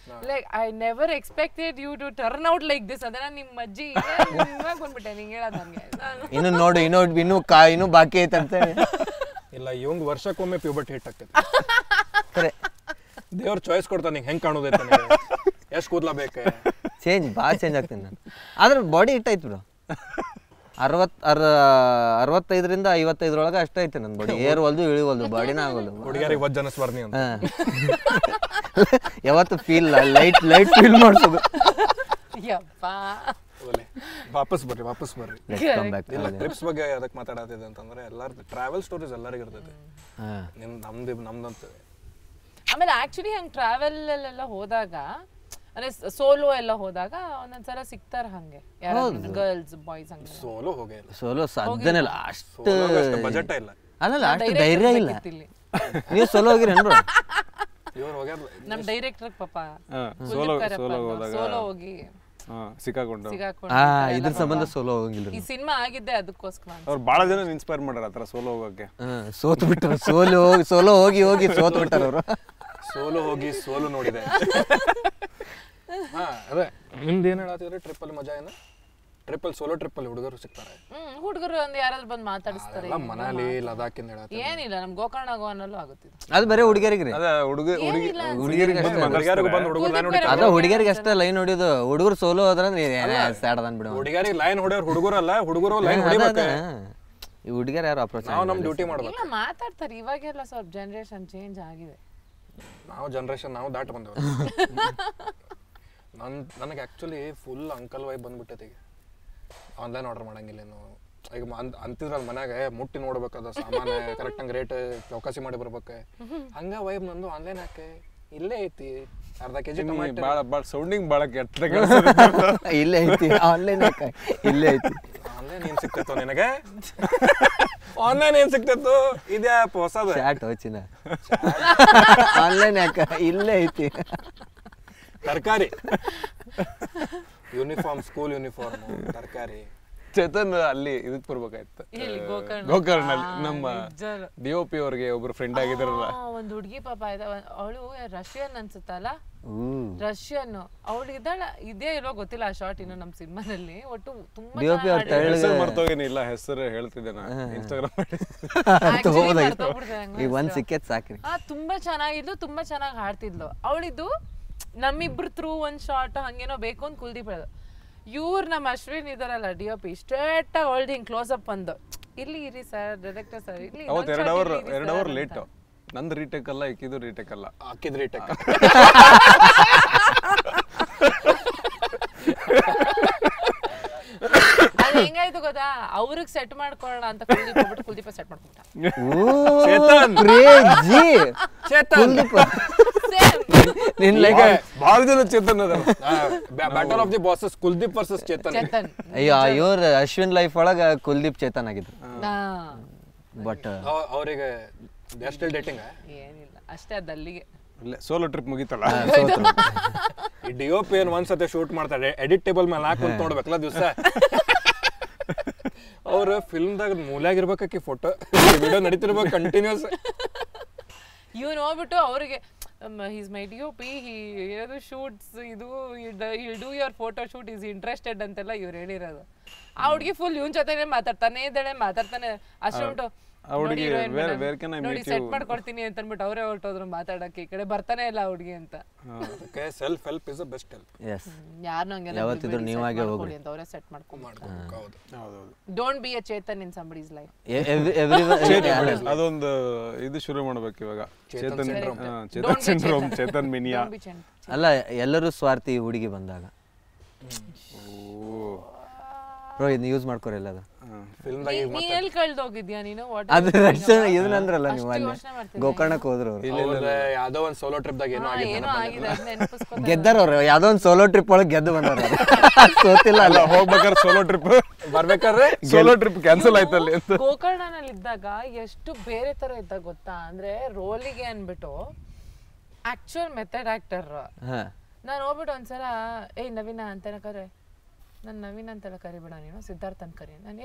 [SPEAKER 3] Like I never expected you to turn out like this. ಅದನ್ನ ನಿಮ್ಮ ಅಜ್ಜಿ ಇವಾಗ ಬಂದ್ಬಿಟ್ಟೆ ನಿಂಗೆ ಹೇಳೋದು ನನಗೆ.
[SPEAKER 2] ಇನ್ನು ನೋಡು, ಇನ್ನೂ ಬಾಕಿ ಐತಂತ.
[SPEAKER 1] ಇಲ್ಲ, ಇವಂಗ್ ವರ್ಷಕ್ಕೊಮ್ಮೆ ಪ್ಯೂಬರ್ಟಿ ಹಿಟ್ ಆಗ್ತೈತಿ. ದೇವ್ರ ಚಾಯ್ಸ್ ಕೊಡ್ತಾನೆ, ನಿಂಗೆ ಹೆಂಗ್ ಕಾಣೋದೈತೆ, ಎಷ್ಟು ಕೂದ್ಲ ಬೇಕು.
[SPEAKER 2] ಭಾಳ ಚೇಂಜ್ ಆಗ್ತೀನಿ ನಾನು. ಆದ್ರೆ ಬಾಡಿ ಹಿಟ್ ಆಯ್ತು ಬಿಡು. 65ರಿಂದ 55 ಅಷ್ಟೇ ಐತೆ ನನ್ನ ಬಾಡಿ. ಏರ್ವಲ್ದು ಇಳಿವಲ್ದು, ಬಾಡಿನ ಆಗಲ್ದು.
[SPEAKER 1] ಹುಡುಗಿಯರಿಗೆ ವಜ್ಜ ಅನಿಸ್ಬಾರ್ದು ಅಂತ
[SPEAKER 2] ಯಾವತ್ತು ಫೀಲ್ ಲೈಟ್ ಫೀಲ್ ಮಾಡ್ಸೋದು.
[SPEAKER 1] ವಾಪಸ್ ಬರ್ರಿ. ಇಲ್ಲ, ಟ್ರಿಪ್ಸ್ ಬಗ್ಗೆ ಅದಕ್ಕೆ ಮಾತಾಡತ್ತಿದೆ ಅಂತಂದ್ರೆ, ಎಲ್ಲಾರ್ದು ಟ್ರಾವೆಲ್ ಸ್ಟೋರೀಸ್ ಎಲ್ಲರಿಗೂ ಇರ್ತೈತೆ. ನಮ್ದಂತ
[SPEAKER 3] ಆಮೇಲೆ ಆಕ್ಚುಲಿ ಹಂಗೆ ಟ್ರಾವೆಲ್ ಎಲ್ಲ ಹೋದಾಗ, ಅಂದ್ರೆ ಸೋಲೋ ಎಲ್ಲ ಹೋದಾಗ ಒಂದೊಂದ್ಸಲ ಸಿಗ್ತಾರ ಹಂಗೆ ಗರ್ಲ್ಸ್ ಬಾಯ್ಸ್. ಹಂಗೆ
[SPEAKER 2] ಸೋಲೋ ಸಾಧ್ಯನೇ ಇಲ್ಲ, ಅಷ್ಟು
[SPEAKER 1] ಬಜೆಟ್ ಇಲ್ಲ.
[SPEAKER 2] ಅಲ್ಲ, ಅಷ್ಟು ಧೈರ್ಯ ಇಲ್ಲ. ನೀವು ಸೋಲೋ ಹೋಗಿರಿ ಏನ್ರ?
[SPEAKER 3] ನಮ್ ಡೈರೆಕ್ಟರ್ ಪಾಪ
[SPEAKER 4] ಸೋಲೋ
[SPEAKER 3] ಹೋಗಿ
[SPEAKER 4] ಸಿಕ್ಕಾಕೊಂಡು
[SPEAKER 2] ಇದ್ರ ಸಂಬಂಧ ಸೋಲೋ ಹೋಗಿಲ್ಲ.
[SPEAKER 3] ಈ ಸಿನಿಮಾ ಆಗಿದ್ದೆ ಅದಕ್ಕೋಸ್ಕರ.
[SPEAKER 4] ಅವ್ರು ಬಹಳ ಜನ ಇನ್ಸ್ಪೈರ್ ಮಾಡ್ಯಾರ ಆತರ ಸೋಲೋ ಹೋಗಕ್ಕೆ.
[SPEAKER 2] ಸೋತ್ ಬಿಟ್ಟಾರ, ಸೋಲೋ ಹೋಗಿ ಸೋತ್ ಬಿಟ್ಟಾರ ಅವರು.
[SPEAKER 1] ಸೋಲು ನೋಡಿದೆ. ಅದೇ ನಿಮ್ದು ಏನ್ ಹೇಳತ್ತಿದ್ರೆ, ಟ್ರಿಪ್ಪಲ್ಲಿ ಮಜಾ ಏನು? ಟ್ರಿಪ್ಪಲ್ಲಿ ಸೋಲೋ ಟ್ರಿಪ್ಪಲ್ಲಿ ಹುಡುಗರು ಸಿಗ್ತಾರೆ.
[SPEAKER 3] ಹುಡುಗರು ಒಂದು ಯಾರಾದ್ರೂ ಬಂದು ಮಾತಾಡಿಸ್ತಾರೆ.
[SPEAKER 1] ಮನಾಲಿ, ಲದಾಖ್ ಇಂದ ಹೇಳತ್ತೀನಿ.
[SPEAKER 3] ಏನಿಲ್ಲ, ನಮ್ ಗೋಕರ್ಣ ಗೋವನಲ್ಲೂ ಆಗುತ್ತಿದೆ.
[SPEAKER 2] ಅದು ಬರೀ ಹುಡುಗಿಯರಿಗೆ.
[SPEAKER 4] ಅದ ಹುಡುಗಿಯರಿಗೆ
[SPEAKER 2] ಅದ ಹುಡುಗಿಯರಿಗೆ ಅಷ್ಟೇ ಲೈನ್ ಹೊಡಿಯೋದು. ಹುಡುಗರು ಸೋಲೋ ಹೋದ್ರೆ ಸ್ಯಾಡ್ ಅದನ್ ಬಿಡು.
[SPEAKER 1] ಹುಡುಗಿಯರಿಗೆ ಲೈನ್ ಹೊಡೆಯೋರು ಹುಡುಗರಲ್ಲ, ಹುಡುಗರು ಲೈನ್ ಹೊಡಿಬೇಕು.
[SPEAKER 2] ಈ ಹುಡುಗಿಯರು ಯಾರು ಅಪ್ರೋಚ್
[SPEAKER 1] ನಾವು ನಮ್ಮ ಡ್ಯೂಟಿ ಮಾಡ್ಬೇಕು.
[SPEAKER 3] ಇಲ್ಲ, ಮಾತಾಡ್ತಾರೆ. ಇವಾಗೆಲ್ಲ ಸ್ವಲ್ಪ ಜನರೇಷನ್ ಚೇಂಜ್ ಆಗಿದೆ.
[SPEAKER 1] ನಾವು ದಾಟ್ ಬಂದವರು. ನನಗೆ ಆ್ಯಕ್ಚುಲಿ ಫುಲ್ ಅಂಕಲ್ ವೈಬ್ ಬಂದ್ಬಿಟ್ಟೈತೆ. ಈಗ ಆನ್ಲೈನ್ ಆರ್ಡರ್ ಮಾಡಂಗಿಲ್ಲೇನು. ಈಗ ಅಂತಿದ್ರಲ್ಲ ಮನ್ಯಾಗ ಮುಟ್ಟಿ ನೋಡ್ಬೇಕದ ಸಾಮಾನು, ಕರೆಕ್ಟಂಗೆ ರೇಟ್ ಚೌಕಾಸಿ ಮಾಡಿ ಬರ್ಬೇಕು. ಹಂಗ ವೈಬ್ ನಂದು. ಆನ್ಲೈನ್ ಹಾಕೆ ಇಲ್ಲೇ ಐತಿ, ಅರ್ಧ ಕೆಜಿ
[SPEAKER 4] ಭಾಳ ಸೌಂಡಿಂಗ್ ಭಾಳ ಕೆಟ್ಟ.
[SPEAKER 2] ಇಲ್ಲೇ ಐತಿ ಆನ್ಲೈನ್, ಇಲ್ಲೇ ಐತಿ.
[SPEAKER 4] ಆನ್ಲೈನ್ ಏನ್ ಸಿಕ್ತೈತೋ ನಿನಗೆ ಆನ್ಲೈನ್ ಏನ್ ಸಿಕ್ತೈತು ಇದೇ ಹೊಸದ
[SPEAKER 2] ಚಾಟ್ ಹೋಚಿನ ಆನ್ಲೈನ್ ಯಾಕ ಇಲ್ಲೇ ಐತಿ
[SPEAKER 1] ತರಕಾರಿ ಯೂನಿಫಾರ್ಮ್ ಸ್ಕೂಲ್ ಯೂನಿಫಾರ್ಮ್ ತರಕಾರಿ
[SPEAKER 4] ಚೇತನ್ ಅಲ್ಲಿ ಇದಕ್ ಬರ್ಬೇಕಾಯ್ತು
[SPEAKER 3] ಎಲ್ಲಿ?
[SPEAKER 4] ಗೋಕರ್ಣಲ್ಲಿ ನಮ್ಮ DOP ಅವ್ರಿಗೆ ಒಬ್ರು ಫ್ರೆಂಡ್ ಆಗಿದಾರಲ್ಲ
[SPEAKER 3] ಒಂದ್ ಹುಡ್ಗಿ ಪಾಪ ಅವಳು ರಷ್ಯನ್ ಅನ್ಸುತ್ತಲ್ಲ ರಷ್ಯನ್ ಅವಳು ಇದ್ದಾಳ ಇದೇ ಇಲ್ವೋ ಗೊತ್ತಿಲ್ಲ ಆ ಶಾರ್ಟ್ ಇನ್ನು ನಮ್ ಸಿನಿಮಾನಲ್ಲಿ ಒಟ್ಟು ತುಂಬಾ
[SPEAKER 4] ಹೆಸರು ಮರ್ತೋಗೇನಿಲ್ಲ ಹೆಸರು ಹೇಳ್ತಿದ್ದೆ ನಾ ಇನ್ಸ್ಟಾಗ್ರಾಮ್
[SPEAKER 2] ಈಗ ಒಂದ್ ಸಿಕ್ಕೇತ್ ಸಾಕ್ರಿ
[SPEAKER 3] ತುಂಬಾ ಚೆನ್ನಾಗಿದ್ಲು ತುಂಬಾ ಚೆನ್ನಾಗಿ ಹಾಡ್ತಿದ್ಲು ಅವಳಿದ್ದು ನಮ್ಮಿಬ್ರು ಥ್ರೂ ಒಂದ್ ಶಾರ್ಟ್ ಹಂಗೇನೋ ಬೇಕು ಅಂತ ಕುಲ್ದೀಪ್ ಹೇಳ ಇವ್ರು ನಮ್ಮ ಅಶ್ವಿನ್ ಇದಾರಲ್ಲ DOP ಸ್ಟ್ರೇಟ್ ಆಗಿ ಹೊಳ್ದು ಹಿಂಗ್ ಕ್ಲೋಸ್ ಅಪ್ ಬಂದು ಇಲ್ಲಿ ಇರಿ ಸರ್ ಡೈರೆಕ್ಟರ್ ಸರ್ ಇಲ್ಲಿ
[SPEAKER 4] ಅವತ್ತು 2 ಅವರ್ ಲೇಟ್ ನಂದು ರೀಟೇಕ್ ಅಲ್ಲ ಇಕ್ಕಿದ್ದು ರೀಟೇಕ್ ಅಲ್ಲ
[SPEAKER 1] ಹಾಕಿದ್ ರೀಟೇಕ್
[SPEAKER 3] ಅದು ಹೆಂಗಾಯ್ತು ಗೊತ್ತಾ ಅವ್ರಿಗೆ ಸೆಟ್ ಮಾಡ್ಕೊಳ್ಳೋಣ ಅಂತ ಕುಲ್ದೀಪ ಸೆಟ್ ಮಾಡ್ಕೊಂಡ
[SPEAKER 4] ಬಹಳ ಜನ ಚೇತನ್ ಅದ
[SPEAKER 1] battle of the bosses Kuldeep versus Chetan
[SPEAKER 2] ಅಯ್ಯೋ ಇವ್ರ ಅಶ್ವಿನ್ ಲೈಫ್ ಒಳಗ ಕುಲ್ದೀಪ್ ಚೇತನ್ ಆಗಿದ್ರು ಬಟ್
[SPEAKER 1] ಅವರಿಗೆ ಸ್ಟಿಲ್ ಡೇಟಿಂಗ್
[SPEAKER 3] ಏನಿಲ್ಲ ಅಷ್ಟೇ ಅದ ಅಲ್ಲಿಗೆ
[SPEAKER 4] ಸೋಲೋ ಟ್ರಿಪ್ ಮುಗಿತಲ್ಲ
[SPEAKER 1] ಈ DOP ಏನ್ ಒಂದ್ಸತಿ ಶೂಟ್ ಮಾಡ್ತಾರೆ ಎಡಿಟ್ ಟೇಬಲ್ ಮೇಲೆ ಹಾಕಿ ನೋಡ್ಬೇಕಲ್ಲ ದಿವಸ ಅವ್ರ ಫಿಲ್ಮ್ದಾಗ ಮೂಲ್ಯಾಗಿರ್ಬೇಕಿ ಫೋಟೋ ವಿಡಿಯೋ ನಡೀತಿರ್ಬೇಕು ಕಂಟಿನ್ಯೂಸ್
[SPEAKER 3] ಇವ್ ನೋಡ್ಬಿಟ್ಟು ಅವ್ರಿಗೆ ಹೀಸ್ ಮೈ DOP ಏನಾದ್ರು ಶೂಟ್ಸ್ ಇದು ಇಲ್ do your photo shoot is interested ಅಂತೆಲ್ಲ ಇವ್ರು ಹೇಳಿರೋದು ಆ ಹುಡುಗಿ ಫುಲ್ ಇವನ್ ಜೊತೆನೆ ಮಾತಾಡ್ತಾನೆ ಇದ್ದಾಳೆ ಮಾತಾಡ್ತಾನೆ ಅಷ್ಟು ಸೆಟ್ ಮಾಡ್ಕೊಡ್ತೀನಿ ಅಂತ ಅನ್ಬಿಟ್ಟು ಅವರೇ ಹೊರಟೋದ್ರು ಮಾತಾಡಕ್ಕೆ ಈ ಕಡೆ ಬರ್ತಾನೆ ಇಲ್ಲ ಹುಡುಗಿ ಅಂತ
[SPEAKER 1] self help is best help
[SPEAKER 3] ಯಾರನ್ನೂ ಹಂಗೆಲ್ಲ
[SPEAKER 2] ಯಾವತ್ತಿದ್ರು ನೀವಾಗೆ ಹೋಗ್ರಿ
[SPEAKER 3] ಅಂತ ಅವರೇ ಸೆಟ್ ಮಾಡ್ಕೊಂಡು don't be a Chetan in somebody's life
[SPEAKER 4] ಅದೊಂದು ಇದು ಶುರು ಮಾಡ್ಬೇಕು ಇವಾಗ ಚೇತನ್ ಸಿಂಡ್ರೋಮ್ ಚೇತನ್ ಮಿನಿಯಾ
[SPEAKER 2] ಅಲ್ಲ ಎಲ್ಲರೂ ಸ್ವಾರ್ಥಿ ಹುಡುಗಿ ಬಂದಾಗ ಬ್ರೋ ಇದನ್ನ ಯೂಸ್ ಮಾಡ್ಕೊರಿ ಎಲ್ಲ ಅದು
[SPEAKER 3] ನೀ ಎಲ್ಲಿ ಕಳ್ದೋಗಿದ್ಯಾ ನೀನು
[SPEAKER 2] ಅದು ರಕ್ಷಣೆ ಇದನ್ನಂದ್ರಲ್ಲ ನೀವು ಅಲ್ಲಿ ಗೋಕರ್ಣಕ್ಕೆ ಹೋದ್ರು ಅವ್ರು
[SPEAKER 1] ಯಾವ್ದೋ ಒಂದ್ ಸೋಲೋ ಟ್ರಿಪ್ ದಾಗ
[SPEAKER 3] ಏನೋ ಆಗಿದೆ ಅದನ್ನ ನೆನಪಿಸ್ಕೊಂಡು
[SPEAKER 2] ಗೆದ್ದಾರ ಅವ್ರು ಯಾವ್ದೋ ಒಂದು ಸೋಲೋ ಟ್ರಿಪ್ ಒಳಗೆ ಗೆದ್ದು ಬಂದಾರ ಸೋತಿಲ್ಲ ಅಲ್ಲ
[SPEAKER 4] ಹೋಗ್ಬೇಕಾದ್ರೆ ಸೋಲೋ ಟ್ರಿಪ್ ಬರ್ಬೇಕಾದ್ರೆ ಸೋಲೋ ಟ್ರಿಪ್ ಕ್ಯಾನ್ಸಲ್ ಆಯ್ತಲ್ಲಿ ಅಂತ
[SPEAKER 3] ಗೋಕರ್ಣನಲ್ಲಿ ಇದ್ದಾಗ ಎಷ್ಟು ಬೇರೆ ತರ ಇದ್ದಾಗ ಗೊತ್ತಾ ಅಂದ್ರೆ ರೋಲಿಗೆ ಅನ್ಬಿಟ್ಟು ಆಕ್ಚುಯಲ್ ಮೆಥಡ್ ಆಕ್ಟರ್ ನಾನು ಹೋಗ್ಬಿಟ್ಟು ಒಂದ್ಸಲ ನವೀನ ಅಂತ ಕರೆ ನಾನು ನವೀನ್ ಅಂತೆಲ್ಲ ಕರಿಬೇಡ ನೀನು ಸಿದ್ಧಾರ್ಥ ಅಂತ ಕರಿ ನಾನು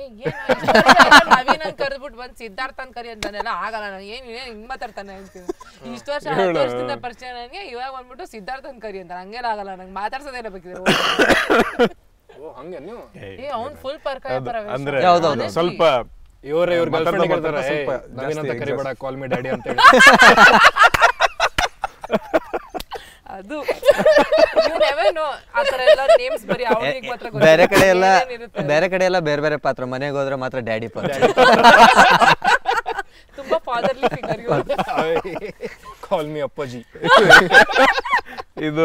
[SPEAKER 3] ನವೀನ್ ಅಂತ ಕರೆದ್ಬಿಟ್ಟು ಬಂದು ಸಿದ್ಧಾರ್ಥ ಅಂತ ಕರಿ ಅಂತಾನೆಲ್ಲ ಆಗಲ್ಲ ನಾನು ಏನು ಹಿಂಗ್ ಮಾತಾಡ್ತಾನೆ ಅಂತೀನಿ ಇಷ್ಟು ವರ್ಷ 10 ವರ್ಷದಿಂದ ಪರಿಚಯ ನನಗೆ ಇವಾಗ ಬಂದ್ಬಿಟ್ಟು ಸಿದ್ಧಾರ್ಥ ಅಂತ ಕರಿ ಅಂತ ಹಂಗೆಲ್ಲ ಆಗಲ್ಲ ನಂಗೆ ಮಾತಾಡ್ಸೋದೇಲ್ಲ ಬೇಕಿದೆ
[SPEAKER 1] ಹಂಗೆ ನೀವು
[SPEAKER 3] ಅವ್ನು ಫುಲ್ ಪರ್ಕಾಯ
[SPEAKER 4] ಅಂದ್ರೆ ಸ್ವಲ್ಪ
[SPEAKER 1] ಇವ್ರ ಗರ್ಲ್ಫ್ರೆಂಡ್ ಹೇಳ್ತಾರೆ ನವೀನ್ ಅಂತ ಕರಿಬೇಡ ಕಾಲ್ ಮಿ ಡ್ಯಾಡಿ ಅಂತ ಹೇಳಿ
[SPEAKER 3] ಅದು
[SPEAKER 2] ಬೇರೆ ಕಡೆ ಎಲ್ಲ ಬೇರೆ ಬೇರೆ ಪಾತ್ರ ಮನೆಗೆ ಹೋದ್ರೆ ಮಾತ್ರ ಡ್ಯಾಡಿ ಪಾತ್ರ
[SPEAKER 3] ತುಂಬಾ ಫಾದರ್ಲಿ ಫಿಗರ್
[SPEAKER 1] ಕಾಲ್ ಮಿ ಅಪ್ಪಾಜಿ
[SPEAKER 4] ಇದು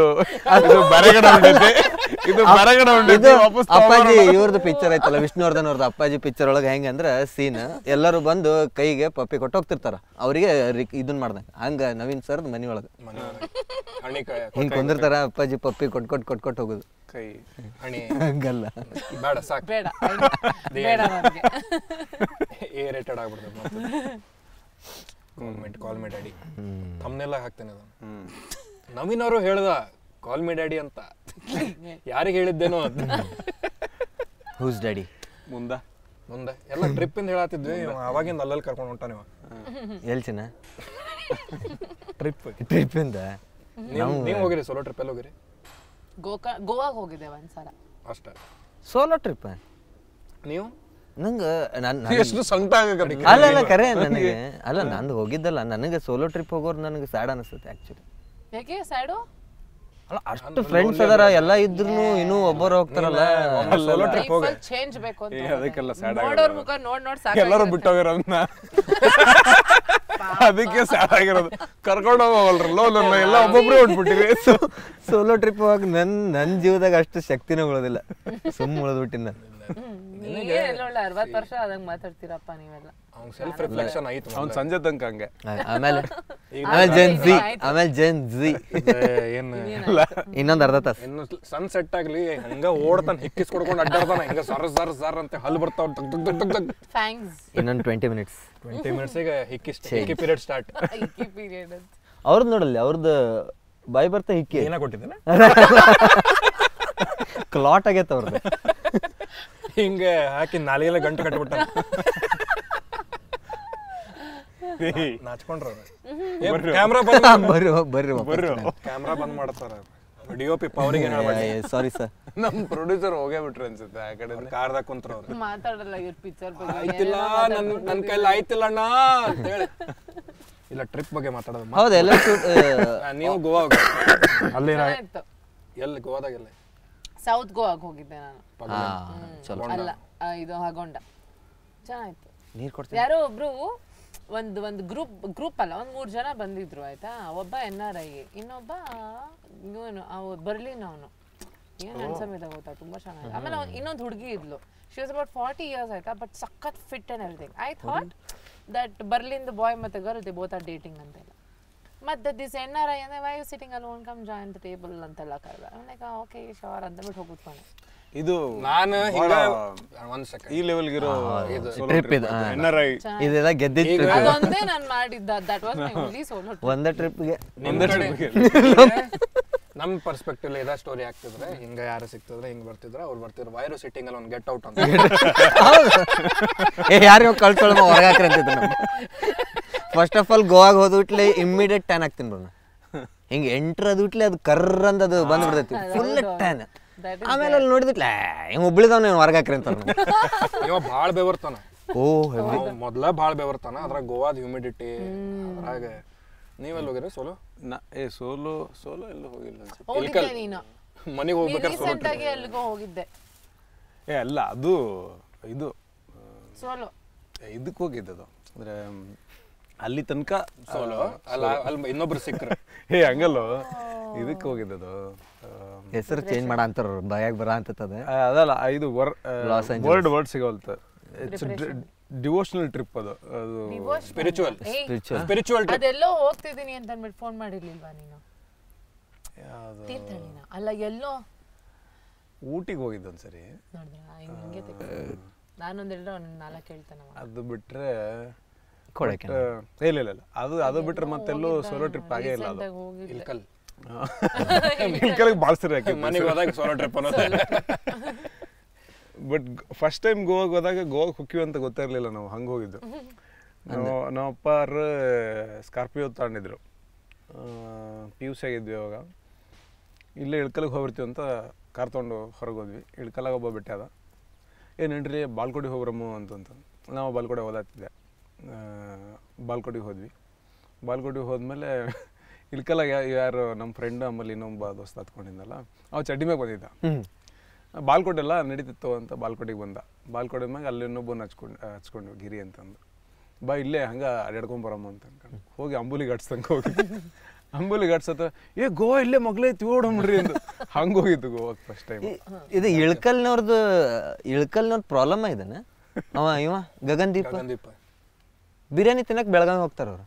[SPEAKER 4] ಬರಗಡ ಇದು
[SPEAKER 2] ಅಪ್ಪಾಜಿ ಇವ್ರದ್ದು ಪಿಕ್ಚರ್ ಐತಲ್ಲ ವಿಷ್ಣುವರ್ಧನ್ ಅವ್ರದ್ದು ಅಪ್ಪಾಜಿ ಪಿಕ್ಚರ್ ಒಳಗೆ ಹೆಂಗಂದ್ರ ಸೀನ್ ಎಲ್ಲರೂ ಬಂದು ಕೈಗೆ ಪಪ್ಪಿ ಕೊಟ್ಟು ಹೋಗ್ತಿರ್ತಾರ ಅವ್ರಿಗೆ ಇದನ್ ಮಾಡ್ದಂಗ ಹಂಗ ನವೀನ್ ಸರ್ದ್ ಮನಿ ಒಳಗ ಹಿಂಗ್ ಕುಂದಿರ್ತಾರ ಅಪ್ಪಾಜಿ ಪಪ್ಪಿ ಕೊಟ್ಕೊಟ್ಟು ಹೋಗುದು
[SPEAKER 4] ಕೈ
[SPEAKER 2] ಹಂಗಲ್ಲ
[SPEAKER 1] ಬೇಡ ಸಾಕು
[SPEAKER 3] ಬೇಡ ಬೇಡ ನನಗೆ
[SPEAKER 1] ಎ ರೇಟೆಡ್ ಆಗ್ಬಿಡ್ತದೆ ಕಾಲ್ ಮಿ ಡ್ಯಾಡಿ ತಮ್ಮನೆಲ್ಲ ಹಾಕ್ತೇನೆ ಅದನ್ನು ನವೀನ್ ಅವರು ಹೇಳ್ದ ಕಾಲ್ ಮಿ ಡ್ಯಾಡಿ ಅಂತ ಯಾರಿಗೆ ಹೇಳಿದ್ದೇನೋ ಅಂತ
[SPEAKER 2] ಹೂಸ್ ಡ್ಯಾಡಿ
[SPEAKER 1] ಮುಂದೆ ಎಲ್ಲ ಟ್ರಿಪ್ ಇಂದ ಹೇಳತ್ತಿದ್ವಿ ಅವಾಗಿಂದ ಅಲ್ಲಲ್ಲಿ ಕರ್ಕೊಂಡು ಹೊಂಟ ನೀವು
[SPEAKER 2] ಎಲ್ಚಿನ
[SPEAKER 1] ಟ್ರಿಪ್
[SPEAKER 2] ಇಂದ
[SPEAKER 1] ನೀವು ಹೋಗಿರಿ ಸೋಲೋ ಟ್ರಿಪ್ ಎಲ್ಲಿ ಹೋಗಿರಿ
[SPEAKER 3] ಗೋವಾಗೆ ಹೋಗಿದ್ದೆ ಒಂದ್ಸಲ
[SPEAKER 1] ಅಷ್ಟೇ
[SPEAKER 2] ಸೋಲೋ ಟ್ರಿಪ್
[SPEAKER 1] ನೀವು
[SPEAKER 2] ನಂಗೆ
[SPEAKER 4] ಎಷ್ಟು ಸಂಕಟ ಆಗಕ್ಕೆ
[SPEAKER 2] ಅಲ್ಲ ಕರೆ ನನಗೆ ಅಲ್ಲ ನಂದು ಹೋಗಿದ್ದಲ್ಲ ನನಗೆ ಸೋಲೋ ಟ್ರಿಪ್ ಹೋಗೋರು ನನಗೆ ಸ್ಯಾಡ್ ಅನಿಸುತ್ತೆ ಆಕ್ಚುಲಿ
[SPEAKER 3] ಯಾಕೆ ಸೈಡು
[SPEAKER 2] ಅಲ್ಲ ಅಷ್ಟು ಫ್ರೆಂಡ್ಸ್ ಅದಾರ ಎಲ್ಲ ಇದ್ರು ಇನ್ನೂ ಒಬ್ಬರು ಹೋಗ್ತಾರಲ್ಲ
[SPEAKER 1] ಸೋಲೋ ಟ್ರಿಪ್ ಹೋಗಿ
[SPEAKER 3] ಚೇಂಜ್ ಬೇಕು ಅಂತ
[SPEAKER 4] ಅದಕ್ಕೆಲ್ಲ ಸ್ಯಾಡ್
[SPEAKER 3] ನೋಡೋರ್ ಮುಖ ನೋಡ್ ಸಾಕು
[SPEAKER 4] ಎಲ್ಲರೂ ಬಿಟ್ಟೋಗಿರೋದನ್ನ ಅದಕ್ಕೆ ಸ್ಯಾಡ್ ಆಗಿರೋದು ಕರ್ಕೊಂಡು ಹೋಗಲ್ರಲ್ಲ ಎಲ್ಲ ಒಬ್ಬೊಬ್ರು ಹೊಟ್ಬಿಟ್ಟಿವಿ
[SPEAKER 2] ಸೋಲೋ ಟ್ರಿಪ್ ಹೋಗಿ ನನ್ನ ಜೀವದಾಗ ಅಷ್ಟು ಶಕ್ತಿನೇ ಉಳೋದಿಲ್ಲ ಸುಮ್ಮ ಉಳಿದ್ಬಿಟ್ಟಿನ
[SPEAKER 3] ನೀವೇನೊಳ್ಳೆ 60 ವರ್ಷ ಆದಂಗೆ ಮಾತಾಡ್ತೀರಪ್ಪ ನೀವೆಲ್ಲ.
[SPEAKER 1] ಅವ್ನ್ ಸೆಲ್ಫ್ ರಿಫ್ಲೆಕ್ಷನ್ ಆಯ್ತು.
[SPEAKER 4] ಅವ್ನು ಸಂಜೆ ತನಕ ಹಂಗೆ.
[SPEAKER 2] ಆಮೇಲೆ ಜೆನ್ ಝಿ
[SPEAKER 1] ಏನು
[SPEAKER 2] ಇನ್ನೊಂದು ಅರ್ಧ ತಾಸು
[SPEAKER 1] ಇನ್ನು ಸನ್ ಸೆಟ್ ಆಗ್ಲಿ ಹಂಗ ಓಡ್ತಾನ ಹಿಕ್ಕಿಸ್ ಕೊಡ್ಕೊಂಡು ಅಡ್ಡಾಡ್ತಾನ ಹಿಂಗ ಸರ್ ಅಂತ ಹಲ್ಲು ಬರ್ತಾವ
[SPEAKER 3] ಥ್ಯಾಂಕ್ಸ್.
[SPEAKER 2] ಇನ್ನೊಂದು 20 minutes
[SPEAKER 1] 20 minutes ಹಿಕ್ಕಿ ಪೀರಿಯಡ್ ಸ್ಟಾರ್ಟ್.
[SPEAKER 3] ಪೀರಿಯಡ್ ಅಂತ
[SPEAKER 2] ಅವ್ರದ್ದು ನೋಡಲ್ಲಿ ಅವ್ರದ್ದು ಬಾಯಿ ಬರ್ತಾ ಹಿಕ್ಕಿ
[SPEAKER 1] ಏನ ಕೊಟ್ಟಿದ್ದೇನೆ
[SPEAKER 2] ಕ್ಲಾಟ್ ಆಗೈತೆ ಅವ್ರದ್ದು.
[SPEAKER 1] ಹಿಂಗ ಹಾಕಿ ನಾಲಿಗೆಲ್ಲ ಗಂಟು ಕಟ್ಬಿಟ್ಟ ನಾಚ್ಕೊಂಡ್ರ ಕ್ಯಾಮ್ರಾ
[SPEAKER 2] ಬರ್ರಿ
[SPEAKER 1] ಕ್ಯಾಮ್ರಾ ಬಂದ್ ಮಾಡ್ತಾರ. ಡಿಒಪಿ ಪವರಿಗೆ
[SPEAKER 2] ಸಾರಿ ಸರ್,
[SPEAKER 4] ನಮ್ ಪ್ರೊಡ್ಯೂಸರ್ ಹೋಗೇ ಬಿಟ್ರು ಅನ್ಸುತ್ತೆ ಆ ಕಡೆ.
[SPEAKER 1] ಕಾರ್ದಾಗ ಕುಂತ್ರ ಅವ್ರು
[SPEAKER 3] ಮಾತಾಡಲ್ಲ ಇವ್ರ ಪಿಕ್ಚರ್ ಬಗ್ಗೆ.
[SPEAKER 1] ಆಯ್ತಿಲ್ಲ ನನ್ ಕೈಲಿ ಆಯ್ತಿಲ್ಲ ಅಣ್ಣ ಅಂತ ಹೇಳಿ. ಇಲ್ಲ ಟ್ರಿಪ್ ಬಗ್ಗೆ ಮಾತಾಡೋದು.
[SPEAKER 2] ಹೌದು ಎಲ್ಲ
[SPEAKER 1] ನೀವು ಗೋವಾ ಅಲ್ಲಿ
[SPEAKER 3] ಚೆನ್ನಾಗಿತ್ತು.
[SPEAKER 1] ಎಲ್ಲಿ ಗೋವಾದಾಗೆಲ್ಲ
[SPEAKER 3] ಸೌತ್ ಗೋವಾಗೆ ಹೋಗಿದ್ದೆ ನಾನು.
[SPEAKER 2] ಚಲೋ
[SPEAKER 3] ಅಲ್ಲ ಇದು ಹಗೊಂಡ ಚೆನ್ನಾಗಿತ್ತು.
[SPEAKER 2] ನೀರು ಕೊಡ್ತೀನಿ.
[SPEAKER 3] ಯಾರೋ ಒಬ್ರು ಒಂದು ಗ್ರೂಪ್ ಅಲ್ಲ, ಒಂದು 3 ಜನ ಬಂದಿದ್ರು ಆಯ್ತಾ. ಒಬ್ಬ NRI, ಇನ್ನೊಬ್ಬ ಇವನು ಬರ್ಲಿನ್ ಅವನು. ಏನು ಹ್ಯಾಂಡ್ಸಮ್ ಇದೆ ಗೊತ್ತಾ, ತುಂಬಾ ಚೆನ್ನಾಗಿದೆ. ಆಮೇಲೆ ಇನ್ನೊಂದು ಹುಡುಗಿ ಇದ್ಲು, ಶಿ ವಾಸ್ ಅಬೌಟ್ 40 years ಆಯ್ತಾ, ಬಟ್ ಸಖತ್ fit and everything. I thought that Berlin boy ಮತ್ತೆ girl they both are dating ಅಂತೆಲ್ಲ. ಮತ್ತೆ ದಿಸ್ NRI ಅಂದ್ರೆ why you sitting alone, come join the table ಅಂತೆಲ್ಲ ಕರೆದ. ಲೈಕ್ ಓಕೆ ಶೋರ್ ಅಂತ ಬಿಟ್ಟು ಹೋಗ್ಬಿಟ್ಕೊಂಡೆ.
[SPEAKER 4] ಇದು
[SPEAKER 1] ನಾನು ಹಿಂಗ ಒಂದ್ ಸೆಕೆಂಡ್
[SPEAKER 4] ಈ ಲೆವೆಲ್ಗೆ ಇರೋ
[SPEAKER 2] ಟ್ರಿಪ್ ಇದು
[SPEAKER 4] NRI
[SPEAKER 2] ಇದೆಲ್ಲ ಗೆದ್ದಿದ್ದು
[SPEAKER 3] ಅದೊಂದೇ ನಾನು ಮಾಡಿದ್ದ. That was my only solo.
[SPEAKER 2] ಒಂದೇ ಟ್ರಿಪ್ಗೆ
[SPEAKER 1] ನಮ್ ಪರ್ಸ್ಪೆಕ್ಟಿವ್ ಇದ ಸ್ಟೋರಿ ಆಗ್ತಿದ್ರೆ ಹಿಂಗ ಯಾರು ಸಿಕ್ತಿದ್ರೆ ಹಿಂಗ್ ಬರ್ತಿದ್ರ ಅವ್ರು ಬರ್ತಿದ್ರು ವೈರು ಸಿಟ್ಟಿಂಗ್ ಅಲ್ಲಿ ಒಂದು ಗೆಟ್ ಔಟ್ ಅಂತ
[SPEAKER 2] ಯಾರು ಕಳ್ಕೊಳ್ಳೋ ಹೊರಗಾಕ್ರಿ ಅಂತಿದ್ರು ನಾವು. ಫಸ್ಟ್ ಆಫ್ ಆಲ್ ಗೋವಾಗ ಹೋದ್ಬಿಟ್ಲೆ ಇಮ್ಮಿಡಿಯೇಟ್ ಟ್ಯಾನ್ ಆಗ್ತೀನಿ ಬರೋಣ. ಹಿಂಗೆ ಎಂಟ್ರ್ ಅದ್ಬಿಟ್ಲೆ ಅದು ಕರ್ರ್ ಅಂತ ಅದು ಬಂದ್ಬಿಡ್ತೈತಿ ಫುಲ್ ಟ್ಯಾನ್. ಆಮೇಲೆ ಅಲ್ಲಿ ನೋಡಿದ್ಬಿಟ್ಲೆ ಹಿಂಗೆ ಒಬ್ಳಿದವ್ ನೀವು ಹೊರಗಾಕ್ರಿ ಅಂತ
[SPEAKER 1] ಇವ ಭಾಳ ಬೆವರ್ತಾನ.
[SPEAKER 2] ಓ
[SPEAKER 1] ಮೊದ್ಲ ಭಾಳ ಬೆವರ್ತಾನ. ಅದ್ರಾಗ ಗೋವಾದ ಹ್ಯೂಮಿಡಿಟಿ ಅದ್ರಾಗ. ನೀವೆಲ್ಲ ಹೋಗಿರಿ ಸೋಲೋ?
[SPEAKER 4] ಸೋಲೋ ಎಲ್ಲೂ ಹೋಗಿಲ್ಲ ಅನ್ಸುತ್ತೆ.
[SPEAKER 3] ಹೋಗಿದ್ದೆ ನೀನು
[SPEAKER 1] ಮನೆಗೆ ಹೋಗ್ಬೇಕಾದ್ರೆ ಸೋಲೋ
[SPEAKER 3] ರೀಸೆಂಟ್ ಆಗಿ ಎಲ್ಲಿಗೋ ಹೋಗಿದ್ದೆ.
[SPEAKER 4] ಅಲ್ಲ ಅದು ಇದು
[SPEAKER 3] ಸೋಲೋ
[SPEAKER 4] ಇದಕ್ಕೆ ಹೋಗಿದ್ದದು ಅಂದ್ರೆ ಅಲ್ಲಿ ತನಕ
[SPEAKER 1] ಸೋಲೋ ಅಲ್ಲ, ಅಲ್ಲಿ ಇನ್ನೊಬ್ರು ಸಿಕ್ಕರು.
[SPEAKER 4] ಹಂಗಲ್ಲೋ ಇದಕ್ಕೆ ಹೋಗಿದ್ದದು.
[SPEAKER 2] ಹೆಸರು ಚೇಂಜ್ ಮಾಡ ಅಂತಾರ ಬಾಯಾಗ ಬರ ಅಂತದ.
[SPEAKER 4] ಅದಲ್ಲ ಇದು ವರ್ಡ್ ಸಿಗೋಲ್ತ. ಇಟ್ಸ್ ಡಿವೋಷನಲ್ ಟ್ರಿಪ್ ಅದು.
[SPEAKER 1] Spiritual spiritual trip.
[SPEAKER 3] ಅದೆಲ್ಲೋ ಹೋಗ್ತಿದ್ದೀನಿ ಅಂತ ಅಂದ್ಬಿಟ್ಟು ಫೋನ್ ಮಾಡಿರ್ಲಿಲ್ವಾ ನೀನು? ತೀರ್ಥಹಳ್ಳಿನ ಅಲ್ಲ ಎಲ್ಲೋ
[SPEAKER 4] ಊಟಿಗೆ ಹೋಗಿದ್ದು ಒಂದ್ಸರಿ.
[SPEAKER 3] ನೋಡಿದ್ರ ಹಿಂಗೆ ನಾನೊಂದೆರಡು 4 ಹೇಳ್ತಾನ.
[SPEAKER 4] ಅದು ಬಿಟ್ರೆ
[SPEAKER 2] ಕೊಡಕ್ಕೆ
[SPEAKER 4] ಇಲ್ಲ ಅದು ಬಿಟ್ರೆ ಮತ್ತೆಲ್ಲೂ ಸೋಲೋ ಟ್ರಿಪ್ ಆಗೇ ಇಲ್ಲ. ಅದು
[SPEAKER 1] ಇಲ್ಕಲ್
[SPEAKER 4] ಇಲ್ಕಲ್ಗೆ ಭಾಳ ಸರಿ ಹಾಕಿ
[SPEAKER 1] ಮನೆಗೆ ಹೋದಾಗ ಸೋಲೋ ಟ್ರಿಪ್ ಅನ್ನೋದು.
[SPEAKER 4] ಬಟ್ ಫಸ್ಟ್ ಟೈಮ್ ಗೋವಾಗೆ ಹೋದಾಗ ಹೋಗ್ತೀವಿ ಅಂತ ಗೊತ್ತಿರಲಿಲ್ಲ ನಾವು. ಹಂಗೆ ಹೋಗಿದ್ದು. ನಮ್ಮ ಅಪ್ಪಾರು ಸ್ಕಾರ್ಪಿಯೋ ತಗೊಂಡಿದ್ರು. PUC ಆಗಿದ್ವಿ ಅವಾಗ. ಇಲ್ಲೇ ಇಳ್ಕಲ್ಗೆ ಹೋಗ್ಬಿಡ್ತೀವಿ ಅಂತ ಕಾರ್ ತೊಗೊಂಡು ಹೊರಗೆ ಹೋದ್ವಿ. ಇಳ್ಕಲಾಗ ಒಬ್ಬ ಬಿಟ್ಟೆ ಅದ, ಏನೇನ್ರಿ ಬಾಲ್ಕೋಡಿ ಹೋಗ್ರಮ್ಮು ಅಂತಂತ. ನಾವು ಬಾಲ್ಕೋಡಿ ಓದಾತಿದ್ದೆ. ಬಾಲ್ಕೋಡಿಗೆ ಹೋದ್ವಿ. ಬಾಲ್ಕೋಡಿಗೆ ಹೋದ್ಮೇಲೆ ಇಳ್ಕಲಾಗ ಯಾರು ನಮ್ಮ ಫ್ರೆಂಡ್ ಆಮೇಲೆ ಇನ್ನೊಬ್ಬ ದೋಸ್ತ ಹತ್ಕೊಂಡಿದ್ದಲ್ಲ, ಅವ ಚಡ್ಡಿ ಮ್ಯಾಗ ಬಂದಿದ್ದ. ಬಾಲ್ಕೋಟೆಲ್ಲ ನಡೀತಿತ್ತು ಅಂತ ಬಾಲ್ಕೋಟಿಗೆ ಬಂದ. ಬಾಲ್ಕೋಟೆ ಮ್ಯಾಗ ಅಲ್ಲಿ ಇನ್ನೊಬ್ಬನ ಹಚ್ಕೊಂಡ್ವಿ ಗಿರಿ ಅಂತಂದು. ಬಾ ಇಲ್ಲೇ ಹಂಗೆ ಅಡ್ಯಾಡ್ಕೊಂಬರಮ್ಮ ಅಂತ ಅನ್ಕೊಂಡು ಹೋಗಿ ಅಂಬುಲಿಗೆ ಹಟ್ಸ್ತಂಗೆ ಹೋಗಿದ್ವಿ. ಅಂಬುಲಿಗೆ ಹಟ್ಸತ್ತ ಗೋವಾ ಇಲ್ಲೇ ಮಗ್ಲೇ ತಿಳೋಡಮ್ರಿ ಅಂತ ಹಂಗೆ ಹೋಗಿದ್ದು ಗೋವಾಗೆ ಫಸ್ಟ್ ಟೈಮ್.
[SPEAKER 2] ಇದು ಇಳ್ಕಲ್ನವ್ರದ್ದು ಪ್ರಾಬ್ಲಮ್ ಇದನ್ನ. ಇವ ಗಗನ್ದೀಪ್ ಬಿರಿಯಾನಿ ತಿನ್ನಕ್ ಬೆಳಗಾವಿ ಹೋಗ್ತಾರ ಅವ್ರು.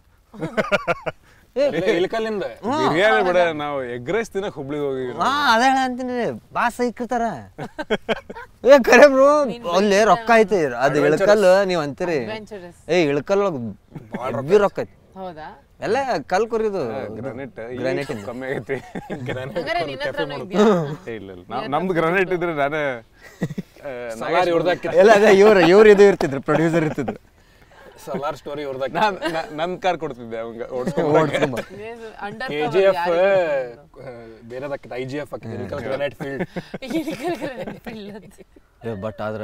[SPEAKER 1] ಇಲ್ಕಲ್ಲಿಂದ
[SPEAKER 4] ಬಿರಿಯಾನಿ ಬಿಡ, ನಾವು ಎಗ್ ರೈಸ್ ತಿನ್ನಕ್ ಹುಬ್ಳಿಗೆ ಹೋಗಿ.
[SPEAKER 2] ಅದೇ ಅಂತೀನಿ ಬಾ ಸೈಕ್ತಾರ. ಕರೆ ಬ್ರೋ ಅಲ್ಲಿ ರೊಕ್ಕ ಐತಿ. ಅದು ಇಳ್ಕಲ್ ನೀವ್ ಅಂತೀರಿ, ಇಳ್ಕಲ್ ಒಳಗ್ ರೊಕ್ಕ ಐತಿ.
[SPEAKER 3] ಹೌದಾ?
[SPEAKER 2] ಎಲ್ಲ ಕಲ್ ಕುರಿದು
[SPEAKER 4] ಗ್ರಾನೈಟ್ ಕಮ್ಮಿ ಆಗೈತಿ. ಇಲ್ಲ ನಮ್ದು ಗ್ರಾನೈಟ್ ಇದ್ರೆ ನಾನೇ
[SPEAKER 2] ಎಲ್ಲ ಅದೇ ಇವ್ರು ಇದು ಇರ್ತಿದ್ರು, ಪ್ರೊಡ್ಯೂಸರ್ ಇರ್ತಿದ್ರು.
[SPEAKER 1] ಸಲಾರ್ ಸ್ಟೋರಿ ಇವ್ರದಾಗ
[SPEAKER 4] ನನ್ ಕಾರ್ ಕೊಡ್ತಿದ್ದೆ ಅವಂಗ
[SPEAKER 1] KGF ಬೇರೆದಕ್ಕೆ IGF granite field.
[SPEAKER 2] But ಆದ್ರ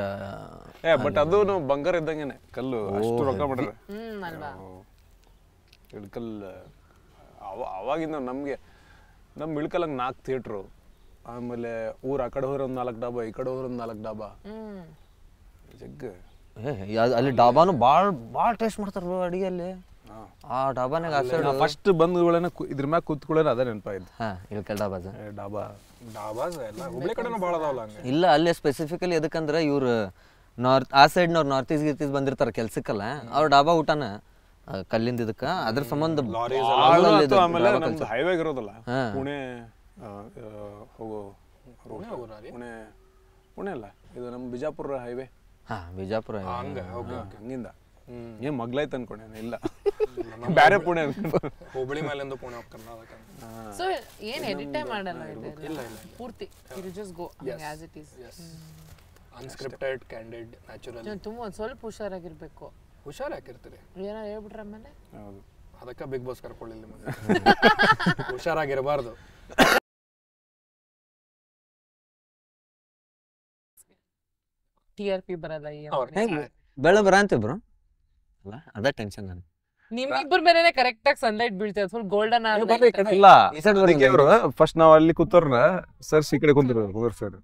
[SPEAKER 4] ಬಟ್ ಅದು ಬಂಗಾರ ಇದ್ದಂಗೆನೆ ಕಲ್ಲು. ಅಷ್ಟು ರೊಕ್ಕ ಮಾಡ್ರೆ ಇಳ್ಕಲ್. ಅವಾಗಿಂದ ನಮ್ಗೆ ನಮ್ ಇಳ್ಕಲ್ಲಾಗ 4 ಥಿಯೇಟ್ರು. ಆಮೇಲೆ ಊರ್ ಆ ಕಡೆ ಹೋದ್ರೆ ಒಂದು 4 ಡಾಬಾ, ಈ ಕಡೆ ಹೋದ್ರೆ ಒಂದು 4 ಡಾಬಾ. ಜಗ್ಗ
[SPEAKER 2] ಅಲ್ಲಿ ಡಾಬಾನು ಭಾಳ ಟೇಸ್ಟ್ ಮಾಡ್ತಾರ ಅಡಿಗೆಯಲ್ಲಿ. ಆ ಡಾಬಾನಾಗ ಆಸೈಡ್
[SPEAKER 4] ಫಸ್ಟ್ ಬಂದ್ಗಳನ್ನ ಇದ್ರ ಮ್ಯಾಗ ಕೂತ್ಕೊಳ್ಳೋಣ ಅದೇ ನೆನಪಾಯ್ತು.
[SPEAKER 2] ಹಾಂ ಇಳ್ಕಲ್ ಡಾಬಾಜ
[SPEAKER 1] ಡಾಬಾಸ್ ಎಲ್ಲ ಹುಬ್ಳಿ ಕಡೆನೂ ಭಾಳ ಅದಾವಲ್ಲ ಹಂಗೆ.
[SPEAKER 2] ಇಲ್ಲ ಅಲ್ಲೇ ಸ್ಪೆಸಿಫಿಕಲಿ ಎದಕ್ಕಂದ್ರೆ ಇವ್ರು ಆ ಸೈಡ್ನವ್ರು ನಾರ್ತ್ ಈಸ್ಟ್ ಬಂದಿರ್ತಾರೆ ಕೆಲ್ಸಕ್ಕಲ್ಲ ಅವ್ರ ಡಾಬಾ ಊಟನ ಕಲ್ಲಿಂದ ಇದಕ್ಕೆ ಅದ್ರ ಸಂಬಂಧ
[SPEAKER 4] ಆಮೇಲೆ ನಮ್ದು ಹೈವೇ ಇರೋದಲ್ಲ ಪುಣೆ ಹೋಗೋ ಪುಣೆ ಅಲ್ಲ ಇದು ನಮ್ಮ ಬಿಜಾಪುರ ಹೈವೇ.
[SPEAKER 2] ಹಾಂ ಬಿಜಾಪುರ
[SPEAKER 4] ಹಂಗಿಂದ ಏನ್ ಮಗ್ಲಾಯ್ತು ಅನ್ಕೊಂಡೆ ಇಲ್ಲ ಬೇರೆ ಪುಣೆ
[SPEAKER 1] ಹುಬ್ಳಿ ಮೇಲಿಂದ ಪುಣೆ ಕರ್ನಾಟಕ.
[SPEAKER 3] ಸೊ ಏನ್ ಎಡಿಟೇ ಮಾಡಲ್ಲ ಇಲ್ಲ ಪೂರ್ತಿ you just go as it is.
[SPEAKER 1] Unscripted candid natural.
[SPEAKER 3] ತುಂಬ ಒಂದು ಸ್ವಲ್ಪ ಹುಷಾರಾಗಿರ್ಬೇಕು.
[SPEAKER 1] ಹುಷಾರು ಹಾಕಿರ್ತೀರಿ
[SPEAKER 3] ಏನಾರು ಹೇಳ್ಬಿಟ್ರೆ ಆಮೇಲೆ
[SPEAKER 1] ಅದಕ್ಕೆ ಬಿಗ್ ಬಾಸ್ ಕರ್ಕೊಳ್ಳಿಲ್ಲ ನಿಮಗೆ. ಹುಷಾರಾಗಿರಬಾರ್ದು.
[SPEAKER 3] TRP ಬರಲ್ಲ
[SPEAKER 2] ಬೆಳೆ ಬರಂತೆ ಬ್ರೋ ಅಲ್ಲ ಅದ ಟೆನ್ಷನ್ ನಾನು.
[SPEAKER 3] ನಿಮ್ಮಿಬ್ಬರ ಮೇಲೆನೆ ಕರೆಕ್ಟ್ ಆಗಿ ಸನ್ಲೈಟ್ ಬೀಳ್ತದೆ ಫುಲ್ ಗೋಲ್ಡನ್
[SPEAKER 4] ಇಲ್ಲ ಫಸ್ಟ್ ನಾವ್ ಅಲ್ಲಿ ಕೂತವ್ರನ್ನ ಸರ್ ಈ ಕಡೆ ಕುಂತಿರೋರು ಸರ್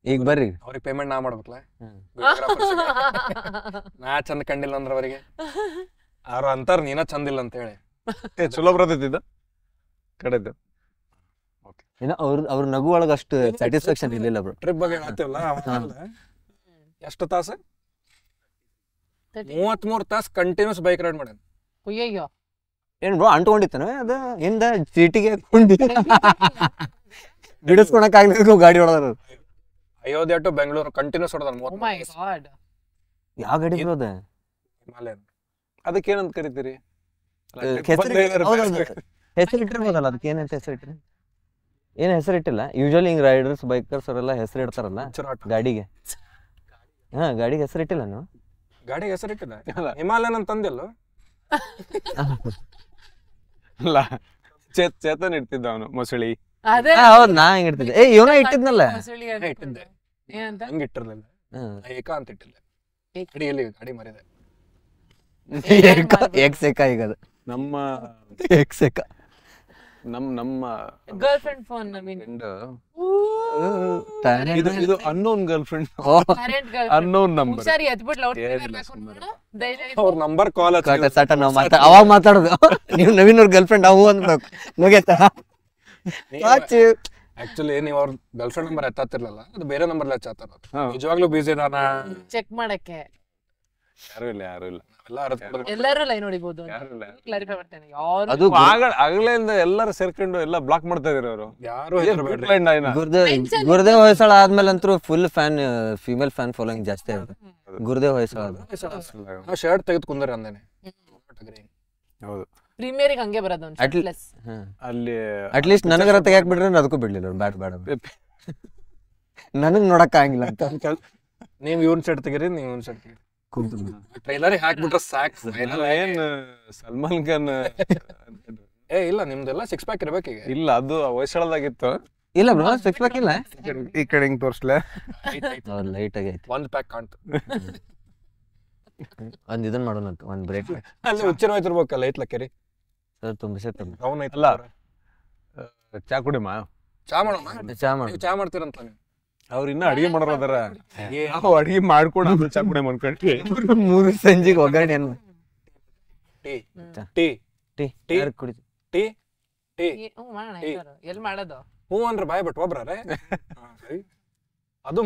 [SPEAKER 2] ಈಗ ಬರ್ರಿ
[SPEAKER 1] ಅವ್ರಿಗೆ ಪೇಮೆಂಟ್ ನಾ ಮಾಡ್ಬೇಕಲ್ಲ. ನಾ ಚಂದ ಕಂಡಿಲ್ಲ ಅಂದ್ರ ಅವರಿಗೆ ಅವ್ರು ಅಂತಾರ ನೀನ ಚಂದಿಲ್ಲ ಅಂತ ಹೇಳಿ.
[SPEAKER 4] ಚಲೋ ಬರತೈತಿದ್ದ ಕಡೆ
[SPEAKER 2] ಏನೋ ಅವ್ರ ನಗು ಒಳಗೆ ಅಷ್ಟು ಸ್ಯಾಟಿಸ್ಫ್ಯಾಕ್ಷನ್ ಇರಲಿಲ್ಲ ಬ್ರೋ.
[SPEAKER 1] ಟ್ರಿಪ್ ಬಗ್ಗೆ ಹೇಳ್ತೀವಲ್ಲ ಎಷ್ಟು ತಾಸು 33 ತಾಸು ಕಂಟಿನ್ಯೂಸ್ ಬೈಕ್ ರೈಡ್ ಮಾಡ್ಯಾನ.
[SPEAKER 3] ಅಯ್ಯಯ್ಯೋ
[SPEAKER 2] ಏನ್ ಬ್ರೋ ಅಂಟ್ಕೊಂಡಿತ್ತಾನ ಅದ ಹಿಂದ ಸೀಟಿಗೆ ಹಾಕೊಂಡು ಬಿಡಿಸ್ಕೊಳಕ್ ಆಗ್ಲಿಲ್ಲ ಗಾಡಿ ಹೊಡೆದ್ರು.
[SPEAKER 1] ಅಯೋಧ್ಯೆ ಟು ಬೆಂಗಳೂರು ಕಂಟಿನ್ಯೂಸ್ ಹೊಡೆದಾನ.
[SPEAKER 3] ಓ ಮೈ ಗಾಡ್
[SPEAKER 2] ಯಾವ ಗಾಡಿ ಇರೋದ
[SPEAKER 4] ಹಿಮಾಲಯನ್ ಅದಕ್ಕೆ ಏನಂತ ಕರಿತೀರಿ?
[SPEAKER 2] ಹೆಸರಿಟ್ಟಿರ್ಬೋದಲ್ಲ ಅದಕ್ಕೆ ಏನಂತ ಹೆಸರಿಟ್ರಿ? ಏನ್ ಹೆಸರಿಟ್ಟಿಲ್ಲ ಯೂಶಲಿ ಹಿಂಗ್ ರೈಡರ್ಸ್ ಬೈಕರ್ಸ್ ಅವರೆಲ್ಲ ಹೆಸರಿಡ್ತಾರಲ್ಲ ಗಾಡಿಗೆ. ಹಾ ಗಾಡಿಗೆ ಹೆಸರಿಟ್ಟಿಲ್ಲ ನೀವು?
[SPEAKER 1] ಗಾಡಿಗೆ ಹೆಸರಿಟ್ಟಿಲ್ಲ ಹಿಮಾಲಯನ್ ಅಂತ ಅಂದಿಲ್ಲ.
[SPEAKER 4] ಅಲ್ಲ ಚೇತನ್ ಇಡ್ತಿದ್ದ ಅವನು ಮೊಸಳಿ.
[SPEAKER 3] ಅದೇ
[SPEAKER 2] ಹೌದ್ ನಾ ಹೆಂಗ್ ಇಡ್ತಿದ್ದೆ ಇವನ ಇಟ್ಟಿದ್ನಲ್ಲ
[SPEAKER 1] ಇಟ್ಟಿದ್ದೆ
[SPEAKER 3] ಏನಂತ
[SPEAKER 1] ಹಂಗ ಇಟ್ಟಿರ್ಲಿಲ್ಲ. ಏಕ ಅಂತ ಇಟ್ಟಿಲ್ಲ ಗಾಡಿಯಲ್ಲಿ ಗಾಡಿ ಮರಿದೆ.
[SPEAKER 2] ಎಕ್ಸೆಕ ಈಗ ಅದು
[SPEAKER 4] ನಮ್ಮ
[SPEAKER 2] ಎಕ್ಸೆಕ
[SPEAKER 4] ನಮ್ಮ
[SPEAKER 3] ಗರ್ಲ್ ಫ್ರೆಂಡ್ ಫೋನ್ ನವೀನ್
[SPEAKER 4] ಇದು unknown girl friend
[SPEAKER 3] current girl
[SPEAKER 4] unknown number.
[SPEAKER 3] ಸರಿ ಎತ್ಬಿಟ್ಟು ಲೌಡ್ ಸ್ಪೀಕರ್ ಹಾಕೊಂಡು
[SPEAKER 1] ಅವ್ರ ನಂಬರ್ ಕಾಲ್
[SPEAKER 2] ಸಟ ನಾವು ಅವಾಗ ಮಾತಾಡೋದು ನೀವು ನವೀನ್ ಅವ್ರ ಗರ್ಲ್ ಫ್ರೆಂಡ್ ಅವು ಅಂದ್ಬೇಕು ಮುಗಿಯತ್ತ.
[SPEAKER 1] ಆಕ್ಚುಲಿ ನೀವು ಅವ್ರ ಗರ್ಲ್ ಫ್ರೆಂಡ್ ನಂಬರ್ ಎತ್ತಾತಿರ್ಲಿಲ್ಲ ಅದು ಬೇರೆ ನಂಬರ್ ಹಚ್ಚಾತಾರ. ನಿಜವಾಗ್ಲೂ ಬಿಸಿ ಇದಾನ
[SPEAKER 3] ಚೆಕ್ ಮಾಡಕ್ಕೆ
[SPEAKER 4] ಯಾರು ಇಲ್ಲ
[SPEAKER 3] ಎಲ್ಲರೂ ಲೈನ್ ಹೊಡಿಬಹುದು. ಕ್ಲಾರಿಫೈ ಮಾಡ್ತೇನೆ ಯಾರು
[SPEAKER 2] ಅದು
[SPEAKER 4] ಆಗಲಿಂದ ಎಲ್ಲರೂ ಸೇರ್ಕೊಂಡು ಎಲ್ಲ ಬ್ಲಾಕ್ ಮಾಡ್ತಾ ಇದಾರೆ ಅವರು.
[SPEAKER 1] ಯಾರು
[SPEAKER 2] ಗುರುದೇವ್ ಹೊಯ್ಸಳ ಆದ್ಮೇಲೆ ಅಂತೂ full fan female fan following ಜಾಸ್ತಿ ಆಗುತ್ತೆ. ಗುರುದೇವ್ ಹೊಯ್ಸಳ
[SPEAKER 1] ಶರ್ಟ್ ತೆಗೆದು ಕುಂದ್ರೆ ಅಂದೇನೆ.
[SPEAKER 4] ಹೌದು
[SPEAKER 3] ಪ್ರೀಮಿಯರಿಗೆ ಹಂಗೆ ಬರೋದು ಒಂದು ಪ್ಲಸ್
[SPEAKER 4] ಅಲ್ಲಿ
[SPEAKER 2] ಅಟ್ಲೀಸ್ಟ್ ನನಗರ ತೆಗಿಯಾಕ್ ಬಿಡ್ರೆ ಅದಕ್ಕೂ ಬಿಡ್ಲಿಲ್ಲ ಬ್ಯಾಡ್ ನನಗ್ ನೋಡಕ್ ಆಗಿಲ್ಲ ಅಂತ.
[SPEAKER 1] ನೀವು ಇವ್ನ ಶರ್ಟ್ ತೆಗೀರಿ ನೀವು ಇವ್ನ ಶರ್ಟ್ ತೆಗೀರಿ ಟ್ರೈಲರ್ ಹಾಕ್ಬಿಟ್ರೆ ಸಾಕು.
[SPEAKER 4] ಏನ್ ಸಲ್ಮಾನ್ ಖಾನ್
[SPEAKER 1] ಇಲ್ಲ ನಿಮ್ದೆಲ್ಲ 6 ಪ್ಯಾಕ್ ಇರ್ಬೇಕು ಈಗ.
[SPEAKER 4] ಇಲ್ಲ ಅದು ಹೊಯ್ಸಳದಾಗಿತ್ತು.
[SPEAKER 2] ಇಲ್ಲ ಬ್ರೋ 6 ಪ್ಯಾಕ್ ಇಲ್ಲ
[SPEAKER 4] ಈ ಕಡೆ ಹಿಂಗ್ ತೋರ್ಸ್ಲೆ
[SPEAKER 2] ಲೈಟ್ ಆಗೈತಿ.
[SPEAKER 1] 1 ಪ್ಯಾಕ್ ಕಾಣ್ತು.
[SPEAKER 2] ಒಂದ್ ಇದನ್ ಮಾಡೋಣ ಒಂದ್ ಬ್ರೇಕ್.
[SPEAKER 1] ಅಲ್ಲಿ ಹುಚ್ಚಿನ ಹೋಯ್ತಿರ್ಬೇಕಲ್ಲ ಐತ್ಲ ಕೆರಿ
[SPEAKER 2] ಸರ್ ತುಂಬಿಸೈತೆ
[SPEAKER 1] ಅವನ
[SPEAKER 4] ಅಲ್ಲ ಚಾ ಕುಡಿಮಾ
[SPEAKER 1] ಚಾ ಮಾಡೋಣ.
[SPEAKER 2] ಚಾ ಮಾಡ
[SPEAKER 1] ಚಾ ಮಾಡ್ತೀರಂತ ನೀವು?
[SPEAKER 4] ಅವ್ರ ಇನ್ನ ಅಡಿಗೆ ಮಾಡೋರ ಅದಾರ. ಅಡಿಗೆ ಮಾಡ್ಕೊಂಡು ಚಾ ಕುಡಿ ಅನ್ಕೊಂಡ್ರಿ
[SPEAKER 2] 3 ಸಂಜಿಗೆ ಒಗ್ಗರಣೆ ಏನು
[SPEAKER 1] ಟೀ ಟೀ
[SPEAKER 2] ಟೀ
[SPEAKER 1] ಟೀ
[SPEAKER 2] ಕುಡಿದು
[SPEAKER 1] ಟೀ ಟೀ
[SPEAKER 3] ಮಾಡೋಣ ಎಲ್ಲಿ ಮಾಡೋದು
[SPEAKER 1] ಹ್ಞೂ ಅಂದ್ರೆ ಬಾಯ್ ಬಿಟ್ಟು ಒಬ್ರೆ ಅದು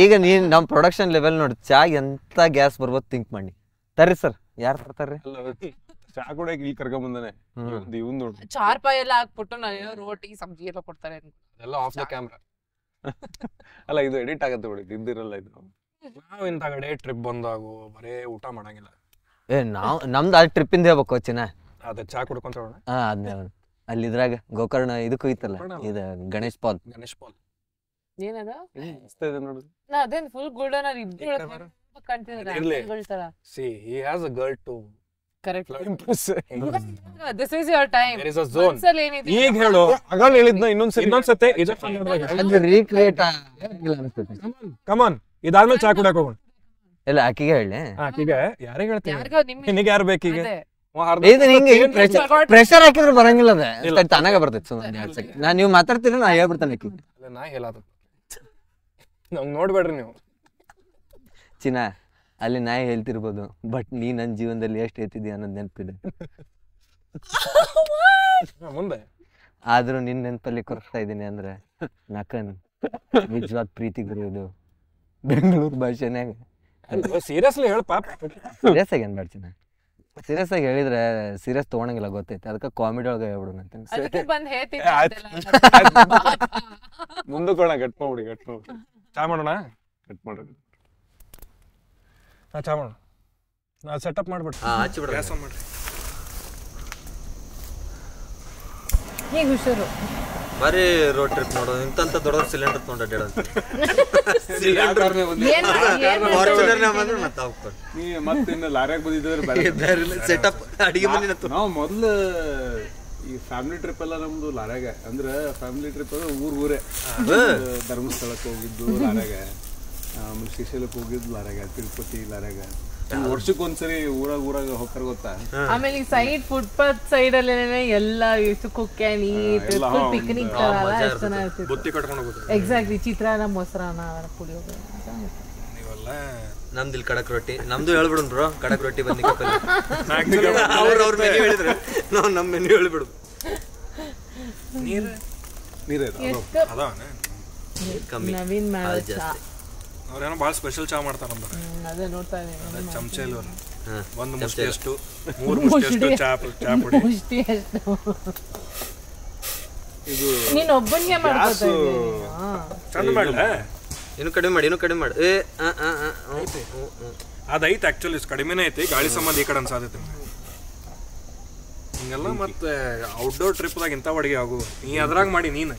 [SPEAKER 2] ಈಗ ನೀನ್ ನಮ್ ಪ್ರೊಡಕ್ಷನ್ ಲೆವೆಲ್ ನೋಡಿ ಚಾ ಎಂತ ಗ್ಯಾಸ್ ಬರ್ಬೋದು ಥಿಂಕ್ ಮಾಡಿ ತರ್ರಿ ಸರ್ ಯಾರು ತರ್ತಾರ್ರಿ?
[SPEAKER 4] ಚಾ ಕುಡಿಯಕ್ಕೆ ಇಲ್ಲಿ ಕರ್ಕೊಂಡ್ ಬಂದಾನೆ ಇವ್ನ್ ನೋಡು.
[SPEAKER 3] ಚಾರ್ಪಾಯಿ ಎಲ್ಲ ಹಾಕ್ಬಿಟ್ಟು ನಾನು ರೋಟಿ ಸಬ್ಜಿ ಎಲ್ಲ ಕೊಡ್ತಾರೆ
[SPEAKER 1] ಎಲ್ಲ ಆಫ್ ದ ಕ್ಯಾಮ್ರಾ.
[SPEAKER 4] ಅಲ್ಲ ಇದು ಎಡಿಟ್ ಆಗತ್ತೆ ಬಿಡಿ ಇದ್ದಿರಲ್ಲ ಇದು.
[SPEAKER 1] ನಾವು ಇಂಥ ಕಡೆ ಟ್ರಿಪ್ ಬಂದಾಗು ಬರೇ ಊಟ ಮಾಡಂಗಿಲ್ಲ.
[SPEAKER 2] ನಮ್ದು ಆ ಟ್ರಿಪ್ಪಿಂದ ಹೇಳ್ಬೇಕು ಚಿನ್ನ.
[SPEAKER 1] ಅದ ಚಾ ಕುಡ್ಕೊಂತ ಹೋಗೋಣ.
[SPEAKER 2] ಅದ್ನೇ ಅಲ್ಲಿ ಇದ್ರಾಗ ಗೋಕರ್ಣ ಇದಕ್ಕೂ ಇತ್ತಲ್ಲ ಇದು ಗಣೇಶ್ ಪಾಲ್
[SPEAKER 3] ಏನದ
[SPEAKER 4] ನೋಡು
[SPEAKER 3] ನಾ ಅದೇನ್ ಫುಲ್ ಗೋಲ್ಡನ್ ಅಲ್ಲಿ ಇಬ್ರು ಕಾಣ್ತಿದ್ದಾರೆ.
[SPEAKER 1] See he has a girl to
[SPEAKER 3] correct
[SPEAKER 1] impress.
[SPEAKER 3] This is your time.
[SPEAKER 1] There is a zone.
[SPEAKER 3] ಈಗ
[SPEAKER 1] ಹೇಳು
[SPEAKER 4] ಅಗಲ್ ಹೇಳಿದ್ನ ಇನ್ನೊಂದ್ಸತಿ
[SPEAKER 2] ಅದು ರೀಕ್ರಿಯೇಟ್ ಆಗಿಲ್ಲ ಅನ್ಸುತ್ತೆ.
[SPEAKER 1] ಕಮ್ ಆನ್ ಇದಾದ್ಮೇಲೆ ಚಾ ಕುಡಿಯಕ್ಕೆ ಹೋಗೋಣ.
[SPEAKER 2] ಇಲ್ಲ ಆಕಿಗೆ ಹೇಳಿ
[SPEAKER 1] ಆಕಿಗೆ ಯಾರಿಗೆ ಹೇಳ್ತೀನಿ ನಿನಗೆ ಯಾರು ಬೇಕೀಗ?
[SPEAKER 2] ಪ್ರೆಷರ್ ಹಾಕಿದ್ರೆ ಬರಂಗಿಲ್ಲ ಅದ ತಾನಾಗ ಬರ್ತೈತಿ. ನಾನ್ ನೀವು ಮಾತಾಡ್ತೀರಿ ನಾ ಹೇಳ್ಬಿಡ್ತಾನೆ ಆಕಿ.
[SPEAKER 1] ನಾ ಹೇಳದ ನಂಗೆ ನೋಡ್ಬೇಡ್ರಿ ನೀವು.
[SPEAKER 2] ಚಿನ್ನ ಅಲ್ಲಿ ನಾಯಿ ಹೇಳ್ತಿರ್ಬೋದು, ಬಟ್ ನೀ ನನ್ನ ಜೀವನದಲ್ಲಿ ಎಷ್ಟು ಎತ್ತಿದ್ಯಾ ಅನ್ನೋದು ನೆನಪಿದೆ.
[SPEAKER 1] ಮುಂದೆ
[SPEAKER 2] ಆದ್ರೂ ನಿನ್ನ ನೆನಪಲ್ಲಿ ಕೊರಗ್ತಾ ಇದ್ದೀನಿ ಅಂದ್ರೆ ನಕನ್ ನಿಜವಾದ ಪ್ರೀತಿ ಗುರು ಇದು ಬೆಂಗಳೂರು ಭಾಷೆನಾಗ.
[SPEAKER 1] ಸೀರಿಯಸ್ಲಿ ಹೇಳ ಪಾಪ.
[SPEAKER 2] ಸೀರಿಯಸ್ ಆಗಿ ಏನ್ ಮಾಡ್ತೀನಿ, ಸೀರಿಯಸ್ ಆಗಿ ಹೇಳಿದ್ರೆ ಸೀರಿಯಸ್ ತೊಗೊಳಂಗಿಲ್ಲ ಗೊತ್ತೈತೆ, ಅದಕ್ಕೆ ಕಾಮಿಡಿ ಒಳಗೆ ಹೇಳ್ಬಿಡು ಅಂತೀನಿ.
[SPEAKER 3] ಅದಕ್ಕೆ ಬಂದ್ ಹೇಳ್ತೀನಿ
[SPEAKER 4] ಮುಂದಕ್ಕೋಣ. ಕಟ್ ಮಾಡ್ಬಿಡಿ.
[SPEAKER 1] ಚಾ ಮಾಡೋಣ.
[SPEAKER 4] ಕಟ್ ಮಾಡೋದು.
[SPEAKER 1] ಚಾ ಮಾಡೋಣ. ನಾ ಸೆಟಪ್ ಮಾಡ್ಬಿಡ್ರಿ. ಗ್ಯಾಸ್ ಆನ್ ಮಾಡ್ರಿ.
[SPEAKER 3] ಈಗ ಹುಷಾರು.
[SPEAKER 2] ಬರೀ ರೋಡ್ ಟ್ರಿಪ್ ನೋಡು, ಇಂತ ದೊಡ್ಡ ಸಿಲಿಂಡರ್ ತೊಗೊಂಡು ಅಡ್ಡಾಡ
[SPEAKER 4] ಮತ್ತೆ ಲಾರ್ಯಾಗ ಬಂದಿದ್ರೆ
[SPEAKER 2] ಸೆಟಪ್ ಅಡಿಗೆ ಮನೆ.
[SPEAKER 4] ನಾವು ಮೊದ್ಲು ಈ ಫ್ಯಾಮಿಲಿ ಟ್ರಿಪ್ ಎಲ್ಲ ನಮ್ದು ಲಾರ್ಯಾಗ, ಅಂದ್ರೆ ಫ್ಯಾಮಿಲಿ ಟ್ರಿಪ್ ಊರೇ. ಧರ್ಮಸ್ಥಳಕ್ಕೆ ಹೋಗಿದ್ದು ಲಾರ್ಯಾಗ, ಆಮೇಲೆ ಶ್ರೀಶೈಲಕ್ಕೆ ಹೋಗಿದ್ದು ಲಾರ್ಯಾಗ, ತಿರುಪತಿ ಲಾರ್ಯಾಗ. ವರ್ಷಕ್ಕೊಂದ್ಸರಿ ಊರಾಗ ಹೋಗ್ತಾರ ಗೊತ್ತಾ.
[SPEAKER 3] ಆಮೇಲೆ ಈ ಸೈಡ್ ಫುಟ್ಪಾತ್ ಸೈಡ್ ಅಲ್ಲಿ ಎಲ್ಲ ಕುಕ್ಕೆ ನೀಟ್ ಪಿಕ್ನಿಕ್
[SPEAKER 1] ಬುತ್ತಿ ಕಟ್ಕೊಂಡು ಹೋಗೋದು.
[SPEAKER 3] ಎಕ್ಸಾಕ್ಟ್ಲಿ. ಚಿತ್ರಾನ್ನ, ಮೊಸರನ್ನ, ಪುಳಿಯೋಗರೆ.
[SPEAKER 2] ನಮ್ದು ಇಲ್ಲಿ ಕಡಕ್ ರೊಟ್ಟಿ. ನಮ್ದು ಹೇಳ್ಬಿಡು ಬ್ರೋ, ಕಡಕ್ ರೊಟ್ಟಿ ಬಂದಿ ಅವ್ರ ಮೆನ್ಯೂ ಹೇಳಿದ್ರೆ ನಾವು ನಮ್ಮ ಮೆನ್ಯೂ ಹೇಳ್ಬಿಡು.
[SPEAKER 3] ನವೀನ್
[SPEAKER 1] ಅವ್ರೇನೋ ಭಾಳ ಸ್ಪೆಷಲ್ ಚಾ ಮಾಡ್ತಾರ.
[SPEAKER 3] ಅದೇ ನೋಡ್ತಾ ಇದ್ದೀನಿ.
[SPEAKER 1] ಚಮಚೆಲ್ ಒಂದು ಮುಷ್ಟಿ ಅಷ್ಟು, 3 ಮುಷ್ಟಿ ಅಷ್ಟು ಚಾ ಪುಡಿ.
[SPEAKER 3] ಮುಷ್ಟಿ ಅಷ್ಟು ನೀನ್ ಒಬ್ಬನಿಗೆ ಮಾಡ್ಕೊತಾ
[SPEAKER 1] ಚಂದ ಮಾಡಲ.
[SPEAKER 2] ಇನ್ನು ಕಡಿಮೆ ಮಾಡಿ.
[SPEAKER 1] ಅದೈತೆ ಆಕ್ಚುಲಿ ಕಡಿಮೆನೇ ಐತಿ, ಗಾಳಿ ಸಂಬಂಧ ಈ ಕಡೆ ಅನ್ಸಾದೈತಿ ಹಿಂಗೆಲ್ಲ. ಮತ್ತೆ ಔಟ್ಡೋರ್ ಟ್ರಿಪ್ದಾಗ ಇಂಥ ಅಡಿಗೆ ಆಗು. ನೀ ಅದ್ರಾಗ ಮಾಡಿ ನೀನು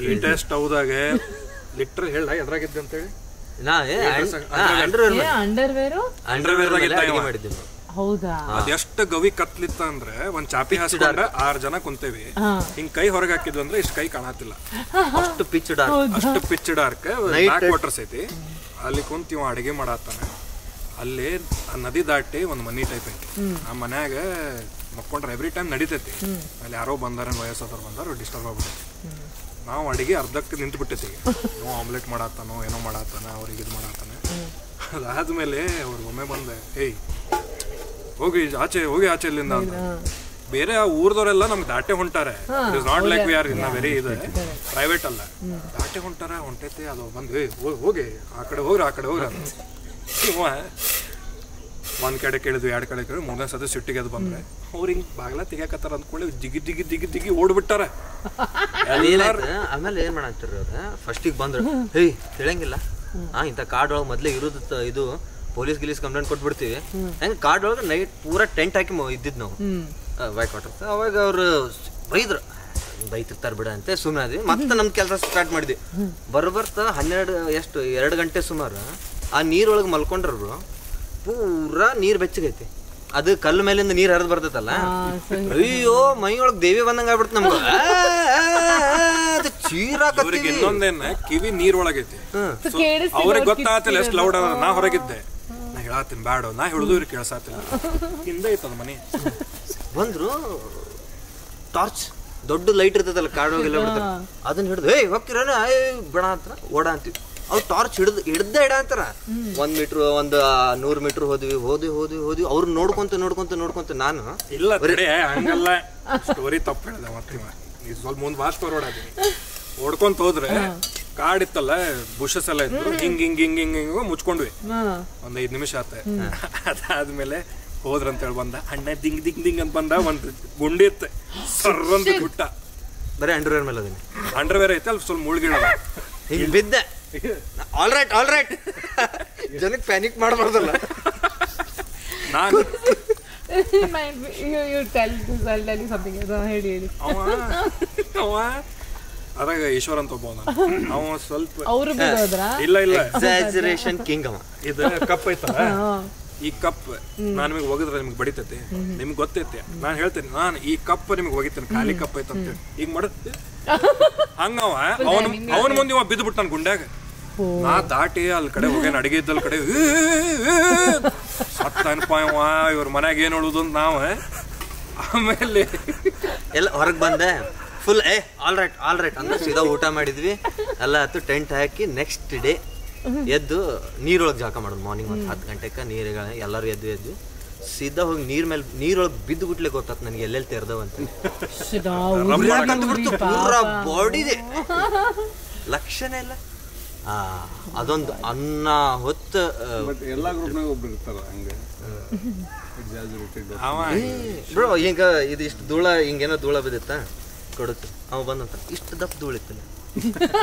[SPEAKER 1] ಈ ಟೆಸ್ಟ್ ಹೌದಾಗ ಲಿಟ್ರ್ ಹೇಳ ಎದ್ರಾಗಿದ್ದೆ ಅಂತೇಳಿ.
[SPEAKER 3] ಹೌದಾ?
[SPEAKER 1] ಅದೆಷ್ಟು ಗವಿ ಕತ್ಲಿತ್ತ ಅಂದ್ರೆ ಒಂದ್ ಚಾಪಿ ಹಾಸ್ಕೊಂಡ್ರೆ 6 ಜನ ಕುಂತೇವಿ. ಹಿಂಗ್ ಕೈ ಹೊರಗೆ ಹಾಕಿದ್ವಿ ಅಂದ್ರೆ ಇಷ್ಟು ಕೈ ಕಾಣತಿಲ್ಲ.
[SPEAKER 2] ಅಷ್ಟು ಪಿಚ್
[SPEAKER 1] ಡಾರ್ಕ್ ಬ್ಯಾಕ್ ವಾಟರ್ಸ್ ಐತಿ. ಅಲ್ಲಿ ಕುಂತ ಅಡಿಗೆ ಮಾಡತ್ತಾನ. ಅಲ್ಲಿ ನದಿ ದಾಟಿ ಒಂದ್ ಮನಿ ಟೈಪ್ ಐತಿ. ಆ ಮನ್ಯಾಗ ಮಕ್ಕೊಂಡ್ರೆ ಎವ್ರಿ ಟೈಮ್ ನಡಿತೈತಿ. ಅಲ್ಲಿ ಯಾರೋ ಬಂದಾರ, ವಯಸ್ಸಾದವ್ರು ಬಂದಾರ, ಡಿಸ್ಟರ್ಬ್ ಆಗ್ಬಿಟ್ಟೈತಿ. ನಾವು ಅಡಿಗೆ ಅರ್ಧಕ್ಕೆ ನಿಂತು ಬಿಟ್ಟೈತಿ. ನಾವು ಆಮ್ಲೆಟ್ ಮಾಡತ್ತಾನೋ ಏನೋ ಮಾಡತ್ತಾನ, ಅವ್ರಿಗೆ ಇದು ಮಾಡತ್ತಾನೆ. ಅದಾದ್ಮೇಲೆ ಅವ್ರಿಗೆ ಒಮ್ಮೆ ಬಂದೆ, ಏಯ್ ಹೋಗಿ ಆಚೆ ಇಲ್ಲಿಂದ ಅಂತ. ಬೇರೆ ಆ ಊರ್ದವ್ರೆಲ್ಲ ನಮ್ಗೆ ದಾಟೆ ಹೊಂಟಾರೆ. It is not like we are in very ಇದೆ ಪ್ರೈವೇಟ್ ಅಲ್ಲ, ದಾಟೆ ಹೊಂಟೈತಿ. ಅದು ಬಂದು ಹೋಗಿ ಆ ಕಡೆ ಹೋಗ್ರಿ ಅಂತ. ಒಂದ್ ಕಡೆ ಕೇಳಿದ್ವಿ, 2 ಕಡೆ ಕೇಳಿದ್ವಿ, 3ನೇ ಸತಿ ಸಿಟ್ಟಿಗೆ ಅದು ಬಂದ್ರೆ ಅವ್ರು ಹಿಂಗ್ ಬಾಗ್ಲ ತೆಗಿಯಾಕತ್ತಾರ ಅಂದ್ಕೊಳ್ಳಿ ದಿಗಿ ಓಡ್ಬಿಟ್ಟಾರ.
[SPEAKER 2] ಆಮೇಲೆ ಏನ್ ಮಾಡಾಕ್ತಾರ ಅವ್ರ, ಫಸ್ಟಿಗೆ ಬಂದ್ರು ಹೇಯ್ ಹೇಳಂಗಿಲ್ಲ, ಇಂಥ ಕಾರ್ಡ್ ಒಳಗೆ ಮೊದ್ಲೇ ಇರೋದು ಇದು ಪೊಲೀಸ್ ಗಿಲೀಸ್ ಕಂಪ್ಲೇಂಟ್ ಕೊಟ್ಬಿಡ್ತೀವಿ. ಹೆಂಗ್ ಕಾರ್ಡ್ ಒಳಗೆ ನೈಟ್ ಪೂರಾ ಟೆಂಟ್ ಹಾಕಿ ಇದ್ದಿದ್ ನಾವು ವೈಟ್ ವಾಟರ್. ಅವಾಗ ಅವ್ರು ಬೈತಿರ್ತಾರ ಬಿಡ ಅಂತ ಸುಮ್ಮನೆ ಆದ್ವಿ. ಮತ್ತೆ ನಮ್ ಕೆಲಸ ಸ್ಟಾರ್ಟ್ ಮಾಡಿದ್ವಿ. ಬರ್ತಾ 2 ಗಂಟೆ ಸುಮಾರು ಆ ನೀರೊಳಗೆ ಮಲ್ಕೊಂಡ್ರು. ಪೂರಾ ನೀರ್ ಬೆಚ್ಚಗೈತಿ. ಅದು ಕಲ್ಲು ಮೇಲಿಂದ ನೀರ್ ಹರಿದ್ ಬರ್ತೈತಲ್ಲ, ಅಯ್ಯೋ ಮೈ ಒಳಗ್ ದೇವಿ ಬಂದಂಗ ಆಗ್ಬಿಡ್ತ ನಮ್ಗ.
[SPEAKER 1] ಅವ್ರಿಗೆ ಇನ್ನೊಂದೇನ ಕಿವಿ ನೀರ್ ಒಳಗೈತಿ. ಅವ್ರಿಗೆ ಗೊತ್ತಾಗತ್ತಿಲ್ಲ ಎಷ್ಟು ಲೌಡ್ ಅದ. ನಾ ಹೊರಗಿದ್ದೆ, ನಾ ಹೇಳತ್ತೀನಿ ಬ್ಯಾಡ, ನಾ ಹೇಳುದು ಇವ್ರಿಗೆ ಕೇಳ್ಸಾತಿಲ್ಲ. ಹಿಂದೆ ಐತದ ಮನೆ.
[SPEAKER 2] ಬಂದ್ರು, ಟಾರ್ಚ್ ದೊಡ್ಡ ಲೈಟ್ ಇರ್ತೈತಲ್ಲ ಕಾಡೋಗೆಲ್ಲ ಬಿಡ್ತಾರ, ಅದನ್ನ ಹಿಡಿದು ಏಯ್ ಹೋಗ್ತಿರೋಣ ಬೇಡ ಅಂತ ಓಡ ಅಂತೀವಿ. ಅವ್ರು ಟಾರ್ಚ್ ಹಿಡ್ದೇ ಇಡ ಅಂತಾರ. 1 ಮೀಟ್ರ್ 100 ಮೀಟರ್ ಹೋದ್ವಿ. ಅವ್ರು ನೋಡ್ಕೊಂತ ನಾನು
[SPEAKER 1] ಇಲ್ಲ ಹಂಗಲ್ಲ, ಸ್ಟೋರಿ ತಪ್ಪು ಹೇಳಿದೆ. ಮತ್ತೆ ಸ್ವಲ್ಪ ಮುಂದೆ ಭಾಳ ಸ್ಟೋರ್ ಓಡ್ಕೊಂತ ಹೋದ್ರೆ ಕಾಡಿತ್ತಲ್ಲ, ಬುಷಸ್ ಎಲ್ಲ ಇತ್ತು. ಹಿಂಗ್ ಮುಚ್ಕೊಂಡ್ವಿ. 1 5 ನಿಮಿಷ ಆತ. ಅದಾದ್ಮೇಲೆ ಹೋದ್ರಂತ ಹೇಳಿ ಬಂದ ಅಣ್ಣ ದಿಂಗ್ ಅಂತ ಬಂದ. ಒಂದ್ ಗುಂಡಿ ಇತ್ತು, ಸರ್ರಂತ ಗುಟ್ಟ.
[SPEAKER 2] ಬರೀ ಅಂಡರ್ವೇರ್ ಮೇಲೆ ಅದೀನಿ.
[SPEAKER 1] ಅಂಡರ್ವೇರ್ ಐತೆ, ಅಲ್ಲಿ ಸ್ವಲ್ಪ ಮುಳುಗಿಡ
[SPEAKER 2] ಹಿಂಗ್ ಬಿದ್ದೆ. ಆಲ್ ರೈಟ್ ಜನಕ್ಕೆ ಪ್ಯಾನಿಕ್ ಮಾಡಬಾರ್ದಲ್ಲ.
[SPEAKER 1] ನಾನು ಅವ ಅದಾಗ ಈಶ್ವರ್ ಅಂತ ಒಬ್ಬ ಅವ ಸ್ವಲ್ಪ ಇಲ್ಲ
[SPEAKER 2] ಎಕ್ಸಾಜರೇಷನ್ ಕಿಂಗ್ ಅವ.
[SPEAKER 1] ಇದು ಕಪ್ ಐತಲ್ಲ, ಈ ಕಪ್ ನಾನ್ ನಿಮಗೆ ಒಗದ್ರೆ ನಿಮ್ಗೆ ಬಡಿತೈತಿ, ನಿಮ್ಗೆ ಗೊತ್ತೈತಿ. ನಾನ್ ಹೇಳ್ತೇನೆ, ನಾನು ಈ ಕಪ್ ನಿಮ್ಗೆ ಒಗಿತೇನೆ, ಖಾಲಿ ಕಪ್ ಐತ ಅಂತೇಳಿ ಈಗ ಮಾಡುತ್ತೆ. ಹಂಗವ ಅವನ ಮುಂದೆ ಇವ ಬಿದ್ದು ಬಿಟ್ಟ ನನ್ ಗುಂಡ್ಯಾಗ. ನಾ ದಾಟಿ ಅಲ್ಲಿ ಕಡೆ ಹೋಗ್ಯಾನ, ಅಡಿಗೆ ಇದ್ದಲ್ ಕಡೆ ಸತ್ತನಪ್ಪ ಇವ, ಇವ್ರ ಮನ್ಯಾಗ ಏನ್ ನೋಡುದು ಅಂತ ನಾವ. ಆಮೇಲೆ
[SPEAKER 2] ಎಲ್ಲ ಹೊರಗೆ ಬಂದೆ ಫುಲ್ ಆಲ್ ರೈಟ್ ಅಂದ್ರೆ ಸೀದಾ ಊಟ ಮಾಡಿದ್ವಿ ಎಲ್ಲ ಆಯ್ತು. ಟೆಂಟ್ ಹಾಕಿ ನೆಕ್ಸ್ಟ್ ಡೇ ಎದ್ದು ನೀರೊಳಗೆ ಜಳಕ ಮಾಡೋದು ಮಾರ್ನಿಂಗ್ ಒಂದು 10 ಗಂಟೆಗೆ ನೀರುಗಳ ಎಲ್ಲರೂ ಎದ್ದು ಸೀದಾ ಹೋಗಿ ನೀರೊಳಗೆ ಬಿದ್ದು ಬಿಟ್ಲೆ ಗೊತ್ತಾತ್ ನನಗೆ ಎಲ್ಲೆಲ್ಲಿ ತೆರೆದವಂತ ಪೂರ ಬಾಡಿದೆ ಲಕ್ಷಣ ಇಲ್ಲ. ಅದೊಂದು ಅನ್ನ ಹೊತ್ತು
[SPEAKER 4] ಎಲ್ಲಾ ಗ್ರೂಪ್ನಾಗ ಒಬ್ರು ಇರ್ತಾರ ಹಂಗೆ
[SPEAKER 2] ಬ್ರೋ. ಈಗ ಇದು ಇಷ್ಟು ಧೂಳ ಹಿಂಗೇನೋ ಧೂಳ ಬಿದ್ದಿತ್ತ ಕೊಡುತ್ತೆ ಅವ ಬಂದಂತ ಇಷ್ಟು ದಪ್ಪ ಧೂಳಿತ್ತಲ್ಲ,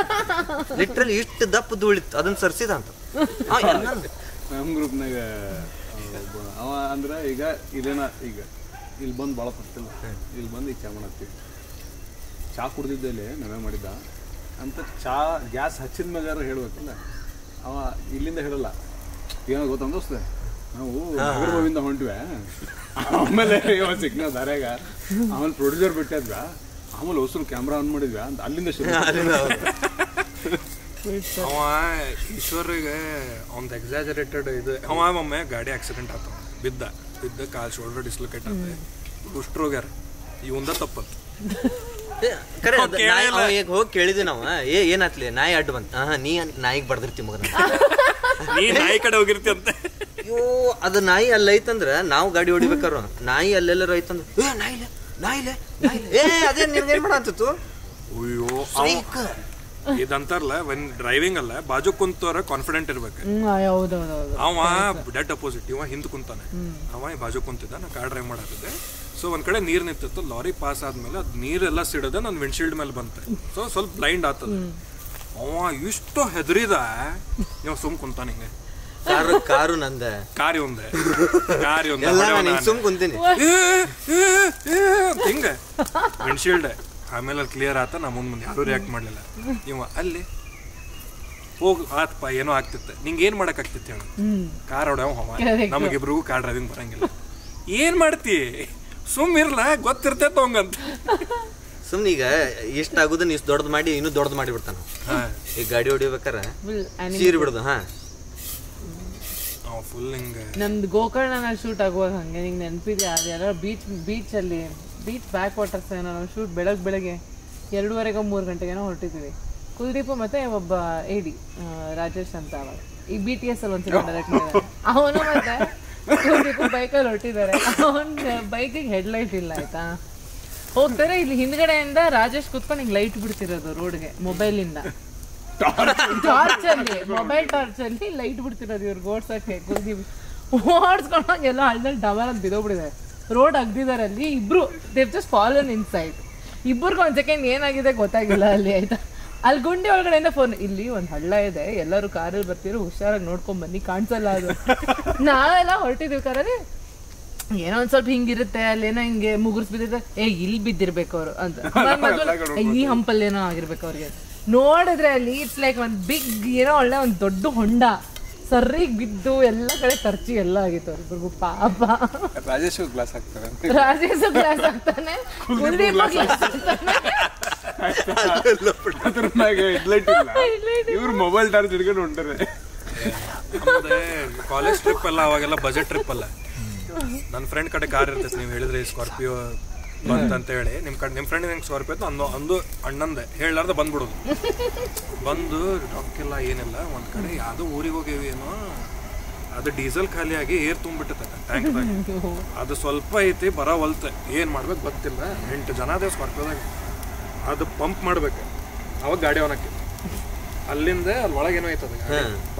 [SPEAKER 2] ಲಿಟ್ರಲಿ ಇಷ್ಟು ದಪ್ಪ ಧೂಳಿತ್ತು, ಅದನ್ನ ಸರ್ಸಿದ ಅಂತ
[SPEAKER 4] ನಮ್ಮ ಗ್ರೂಪ್ನಾಗ ಅವ ಅಂದ್ರೆ ಈಗ ಇದೇನ ಈಗ ಇಲ್ಲಿ ಬಂದು ಭಾಳ ಬರ್ತಿಲ್ಲ, ಇಲ್ಲಿ ಬಂದು ಈಗ ಚಾ ಮಾಡತ್ತೀವಿ. ಚಾ ಕುಡ್ದಿದ್ದಲ್ಲಿ ನಾವೇ ಮಾಡಿದ್ದ ಅಂತ ಚಾ ಗ್ಯಾಸ್ ಹಚ್ಚಿದ ಮ್ಯಾಗಾರ ಹೇಳ್ಬೇಕಲ್ಲ, ಅವ ಇಲ್ಲಿಂದ ಹೇಳಲ್ಲ. ಏನೋ ಗೊತ್ತ ದೋಸ್ತ ನಾವು ನಾಗರಬಾವಿಂದ ಹೊಂಟ್ವೆ, ಆಮೇಲೆ ಇವ ಸಿಕ್ನ ದಾರ್ಯಾಗ, ಆಮೇಲೆ ಪ್ರೊಡ್ಯೂಸರ್ ಬಿಟ್ಟಿದ್ವ, ಆಮೇಲೆ ಹೊಸರು ಕ್ಯಾಮ್ರಾ ಆನ್ ಮಾಡಿದ್ವಿ ಅಂತ ಅಲ್ಲಿಂದ ಶುರು.
[SPEAKER 1] ಅವ ಈಶ್ವರಿಗೆ ಅವ್ನ ಎಕ್ಸಾಜರೇಟೆಡ್ ಇದು. ಅವ ಒಮ್ಮೆ ಗಾಡಿ ಆಕ್ಸಿಡೆಂಟ್ ಆತ, ಬಿದ್ದ ಕಾಲ್ ಶೋಲ್ಡರ್ ಡಿಸ್ಲೊಕೇಟ್ ಆತ, ಕುಷ್ಟ್ರೋಗ್ಯಾರ. ಇವಂದ ತಪ್ಪತ್ತು
[SPEAKER 2] ಹೋಗಿ ಕೇಳಿದ್ವಿ ನಾವು, ಏನಾತ್ಲಿ ನಾಯಿ ಅಡ್ಡು ಬಂತ, ನೀ ನಾಯಿಗೆ ಬಡ್ದಿರ್ತಿ ಮಗನ,
[SPEAKER 1] ನೀ ನಾಯಿ ಕಡೆ ಹೋಗಿರ್ತಿ ಅಂತ.
[SPEAKER 2] ಅಯ್ಯೋ ಅದು ನಾಯಿ ಅಲ್ಲಿ ಐತಂದ್ರ ನಾವು ಗಾಡಿ ಹೊಡಿಬೇಕಾರು, ನಾಯಿ ಅಲ್ಲೆಲ್ಲರೂ ಐತಂದ್ರ ನಾಯಿಲೆ ಅದೇ ನಿನ್ಗೇನ್ ಮಾಡ ಅಂತಿತ್ತು.
[SPEAKER 1] ಅಯ್ಯೋ ಇದಂತಾರಲ್ಲ ವೆನ್ ಡ್ರೈವಿಂಗ್ ಅಲ್ಲ, ಬಾಜು ಕುಂತವ್ರ ಕಾನ್ಫಿಡೆಂಟ್ ಇರ್ಬೇಕು. ಅವ ಡೆಡ್ ಅಪೋಸಿಟ್, ಇವ ಹಿಂದ್ ಕುಂತಾನೆ, ಅವ ಬಾಜು ಕುಂತಿದ್ದ, ನಾ ಕಾರ್ ಡ್ರೈವ್ ಮಾಡಾಕಿದ್ದೆ. ಸೊ ಒಂದ್ ಕಡೆ ನೀರ್ ನಿಂತಿತ್ತು, ಲಾರಿ ಪಾಸ್ ಆದ್ಮೇಲೆ ಅದ್ ನೀರೆಲ್ಲ ಸಿಡದ ನನ್ನ ವಿಂಡ್ಶೀಲ್ಡ್ ಮೇಲೆ ಬಂತೆ. ಸೊ ಸ್ವಲ್ಪ ಬ್ಲೈಂಡ್ ಆಗ್ತದ. ಅವ ಇಷ್ಟು ಹೆದರಿದ, ಇವ ಸುಮ್ ಕುಂತಾನ ಹಿಂಗೆ.
[SPEAKER 2] ಕಾರು ನಂದ,
[SPEAKER 1] ಕಾರಿ ಒಂದೆ
[SPEAKER 2] ಸುಮ್ ಕುಂತೀನಿ
[SPEAKER 1] ಹಿಂಗ ವಿಂಡ್ಶೀಲ್ಡ್. ಆಮೇಲೆ ಅಲ್ಲಿ ಕ್ಲಿಯರ್ ಆತ, ನಾ ಮುಂದೆ ಯಾರು ರಿಯಾಕ್ಟ್ ಮಾಡ್ಲಿಲ್ಲ. ಇವ ಅಲ್ಲಿ ಹೋಗ್ ಆತಪ್ಪ, ಏನೋ ಆಗ್ತಿತ್ತು. ನಿಂಗೆ ಏನ್ ಮಾಡಕ್ ಆಗ್ತಿತ್ತು ಹೇಳು, ಕಾರ್ ಹೊಡ್ಯಾವ ಹವ, ನಮಗಿಬ್ರಿಗೂ ಕಾರ್ ಡ್ರೈವಿಂಗ್ ಬರಂಗಿಲ್ಲ. ಏನ್ ಮಾಡ್ತಿ, ಸುಮ್ ಇರ್ಲ, ಗೊತ್ತಿರ್ತೈತ ಅವಂಗಂತ.
[SPEAKER 2] ಸುಮ್ನೆ ಈಗ ಇಷ್ಟ ಆಗುದನ್ನ ಇಷ್ಟು ದೊಡ್ಡದು ಮಾಡಿ ಇನ್ನೂ ದೊಡ್ಡದು ಮಾಡಿಬಿಡ್ತಾನ. ಈಗ ಗಾಡಿ ಹೊಡಿಬೇಕಾರ ಸೀರಿ ಬಿಡುದು.
[SPEAKER 1] ಫುಲ್ ಹಿಂಗ
[SPEAKER 3] ನಮ್ದು ಗೋಕರ್ಣನಲ್ಲಿ ಶೂಟ್ ಆಗುವಾಗ ಹಂಗೆ ನಿಂಗೆ ನೆನಪಿದೆ, ಅದು ಯಾರೋ ಬೀಚಲ್ಲಿ ಬೀಚ್ ಬ್ಯಾಕ್ ವಾಟರ್ಸ್ ಏನೋ ಶೂಟ್ ಬೆಳಗ್ಗೆ 2:30 3 ಹೊರಟಿದ್ವಿ. ಕುಲ್ದೀಪ್ ಮತ್ತೆ ಒಬ್ಬ AD ರಾಜೇಶ್ ಅಂತ, ಅವಾಗ ಈ BTS ಅಲ್ಲಿ ಒಂದ್ಸಲ ಡೈರೆಕ್ಟ್ ಮಾಡಿದ್ದಾರೆ. ಅವನು ಮತ್ತೆ ಕುಲ್ದೀಪ್ ಬೈಕಲ್ಲಿ ಹೊರಟಿದ್ದಾರೆ. ಅವನ ಬೈಕಿಗೆ ಹೆಡ್ಲೈಟ್ ಇಲ್ಲ ಆಯ್ತಾ, ಹೋಗ್ತಾರೆ. ಇಲ್ಲಿ ಹಿಂದ್ಗಡೆಯಿಂದ ರಾಜೇಶ್ ಕುತ್ಕೊಂಡು ಹಿಂಗೆ ಲೈಟ್ ಬಿಡ್ತಿರೋದು ರೋಡ್ಗೆ, ಮೊಬೈಲಿಂದ ಮೊಬೈಲ್ ಟಾರ್ಚ್ ಅಲ್ಲಿ ಲೈಟ್ ಬಿಡ್ತಿರೋದು ಇವ್ರಿಗೆ ಓಡ್ಸಕ್ಕೆ. ಕುಲ್ದೀಪ್ ಓಡಿಸ್ಕೊಂಡಾಗ ಎಲ್ಲ ಹಳ್ಳದಲ್ಲಿ ಡಬಲ್ ಅಂತ ಬಿದ್ದೋಗ್ಬಿಟ್ಟಿದೆ, ರೋಡ್ ಅಗ್ದಿದ್ದಾರೆ ಅಲ್ಲಿ. ಇಬ್ರು ದೇವ್ ಜಸ್ಟ್ ಫಾಲೋನ್ ಇನ್ ಸೈಡ್, ಇಬ್ಬರಿಗೂ ಒಂದ್ ಸೆಕೆಂಡ್ ಏನಾಗಿದೆ ಗೊತ್ತಾಗಿಲ್ಲ ಅಲ್ಲಿ ಆಯ್ತಾ. ಅಲ್ಲಿ ಗುಂಡಿ ಒಳಗಡೆಯಿಂದ ಫೋನ್, ಇಲ್ಲಿ ಒಂದ್ ಹಳ್ಳ ಇದೆ, ಎಲ್ಲರೂ ಕಾರಲ್ಲಿ ಬರ್ತಿರೋ, ಹುಷಾರಾಗಿ ನೋಡ್ಕೊಂಡ್ ಬನ್ನಿ, ಕಾಣಿಸಲ್ಲ ಅದು. ನಾವೆಲ್ಲ ಹೊರಟಿದ್ವಿ ಕಾರಲ್ಲಿ, ಏನೋ ಒಂದ್ ಸ್ವಲ್ಪ ಹಿಂಗಿರುತ್ತೆ, ಅಲ್ಲೇನೋ ಹಿಂಗೆ ಮುಗುರ್ಸ್ ಬಿದ್ದಿದ್ರೆ, ಇಲ್ಲಿ ಬಿದ್ದಿರ್ಬೇಕು ಅವರು ಅಂತ, ಈ ಹಂಪಲ್ಲಿ ಏನೋ ಆಗಿರ್ಬೇಕು ಅವ್ರಿಗೆ. ನೋಡಿದ್ರೆ ಅಲ್ಲಿ ಇಟ್ಸ್ ಲೈಕ್ ಒಂದ್ ಬಿಗ್ ಏನೋ ಒಳ್ಳೆ ಒಂದ್ ದೊಡ್ಡ ಹೊಂಡ, ಸರ್ರಿಗೆ ಬಿದ್ದು ಎಲ್ಲ ಕಡೆ ಖರ್ಚಿ ಎಲ್ಲ ಆಗಿತ್ತು ಅವ್ರಿಬ್ರಿಗೂ. ಪಾಪ
[SPEAKER 4] ರಾಜೇಶ್ ಗ್ಲಾಸ್ ಹಾಕ್ತಾನೆ, ಇವ್ರು ಮೊಬೈಲ್ ಟಾರ್ಚ್ ಹಿಡ್ಕೊಂಡು ಹೊಂಟಾರೆ.
[SPEAKER 1] ಕಾಲೇಜ್ ಟ್ರಿಪ್ ಎಲ್ಲ ಅವಾಗೆಲ್ಲ ಬಜೆಟ್ ಟ್ರಿಪ್ ಅಲ್ಲ. ನನ್ನ ಫ್ರೆಂಡ್ ಕಡೆ ಕಾರ್ ಇರ್ತೈತೆ, ನೀವು ಹೇಳಿದ್ರೆ ಸ್ಕಾರ್ಪಿಯೋ ಬಂತಂತ ಹೇಳಿ, ನಿಮ್ಮ ಫ್ರೆಂಡ್ ನಂಗೆ ಸ್ಕಾರ್ಪಿಯೋ ಅಂದು ಅಣ್ಣಂದೆ ಹೇಳಾರ್ದ ಬಂದ್ಬಿಡೋದು. ಬಂದು ರೊಕ್ಕಿಲ್ಲ ಏನಿಲ್ಲ, ಒಂದ್ ಕಡೆ ಯಾವುದೋ ಊರಿಗೆ ಹೋಗೇವಿ ಏನೋ, ಅದು ಡೀಸೆಲ್ ಖಾಲಿಯಾಗಿ ಏರ್ ತುಂಬಿಟ್ಟೈತೆ ಟ್ಯಾಂಕ್ದಾಗ. ಅದು ಸ್ವಲ್ಪ ಐತಿ ಬರೋವಲ್ತೆ, ಏನು ಮಾಡ್ಬೇಕು ಗೊತ್ತಿಲ್ಲ. 8 ಜನ ಅದೇ ಸ್ಕಾರ್ಪಿಯೋದಾಗ. ಅದು ಪಂಪ್ ಮಾಡ್ಬೇಕು, ಅವಾಗ ಗಾಡಿ ಅವನಕ್ಕೆ ಅಲ್ಲಿಂದ ಅಲ್ಲಿ ಒಳಗೇನೋ ಐತದ,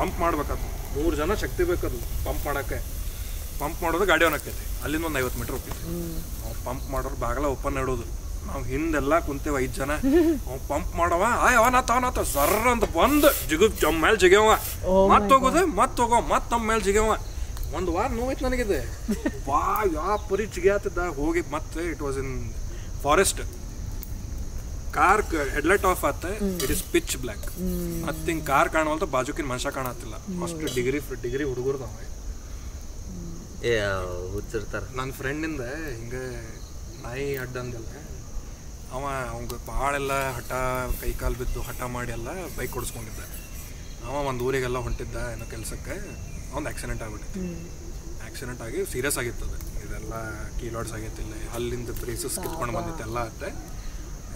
[SPEAKER 1] ಪಂಪ್ ಮಾಡ್ಬೇಕದು. 3 ಜನ ಶಕ್ತಿ ಬೇಕದು ಪಂಪ್ ಮಾಡಕ್ಕೆ. ಪಂಪ್ ಮಾಡೋದು ಗಾಡಿ ಅವನಕ್ಕೈತಿ. ಅಲ್ಲಿಂದ ಒಂದು 50 ಮೀಟರ್ ಹೋಗ್ತೈತಿ. ಅವ್ನು ಪಂಪ್ ಮಾಡೋರು ಬಾಗಲ ಓಪನ್ ಇಡೋದು, ನಾವು ಹಿಂದೆಲ್ಲ ಕುಂತೇವ 5 ಜನ. ಅವ್ನು ಪಂಪ್ ಮಾಡವ, ಅವನಾತ ಸರ್ರ ಅಂತ ಬಂದು ನಮ್ಮ ಮೇಲೆ ಜಿಗ್ಯವ, ಮತ್ ಹೋಗೋದು, ಮತ್ ಹೋಗೋ, ಮತ್ ನಮ್ಮ ಮೇಲೆ ಜಿಗ್ಯವ. 1 ವಾರ ನೋವೈತೆ ನನಗಿದೆ. ಯಾವ ಪರಿ ಜಿಗ್ಯಾತಿದ್ದ ಹೋಗಿ. ಮತ್ತೆ it was in forest. Car headlight of ಆತ, ಇಟ್ ಇಸ್ ಪಿಚ್ ಬ್ಲ್ಯಾಕ್. ಮತ್ತೆ ಹಿಂಗೆ ಕಾರ್ ಕಾಣುವಂತ, ಬಾಜುಕಿನ ಮನುಷ್ಯ ಕಾಣತ್ತಿಲ್ಲ. ಅಷ್ಟು ಡಿಗ್ರಿ ಹುಡುಗರ್ದು ಅವ. ನನ್ನ ಫ್ರೆಂಡಿಂದ ಹಿಂಗೆ ನಾಯಿ ಅಡ್ಡಂದಲ್ಲ, ಅವಂಗೆ ಭಾಳೆಲ್ಲ ಹಠ, ಕೈ ಕಾಲು ಬಿದ್ದು ಹಠ ಮಾಡಿ ಎಲ್ಲ ಬೈಕ್ ಓಡಿಸ್ಕೊಂಡಿದ್ದ. ಒಂದು ಊರಿಗೆಲ್ಲ ಹೊಂಟಿದ್ದ ಏನೋ ಕೆಲಸಕ್ಕೆ, ಒಂದು ಆಕ್ಸಿಡೆಂಟ್ ಆಗ್ಬಿಟ್ಟಿತ್ತು. ಆಕ್ಸಿಡೆಂಟ್ ಆಗಿ ಸೀರಿಯಸ್ ಆಗಿರ್ತದೆ. ಇದೆಲ್ಲ ಕೀಲಾಡ್ಸ್ ಆಗೈತಿಲ್ಲ, ಅಲ್ಲಿಂದ ಬ್ರೇಸಸ್ ಕಿತ್ಕೊಂಡು ಬಂದಿತ್ತು ಎಲ್ಲ ಆತ್ತೆ.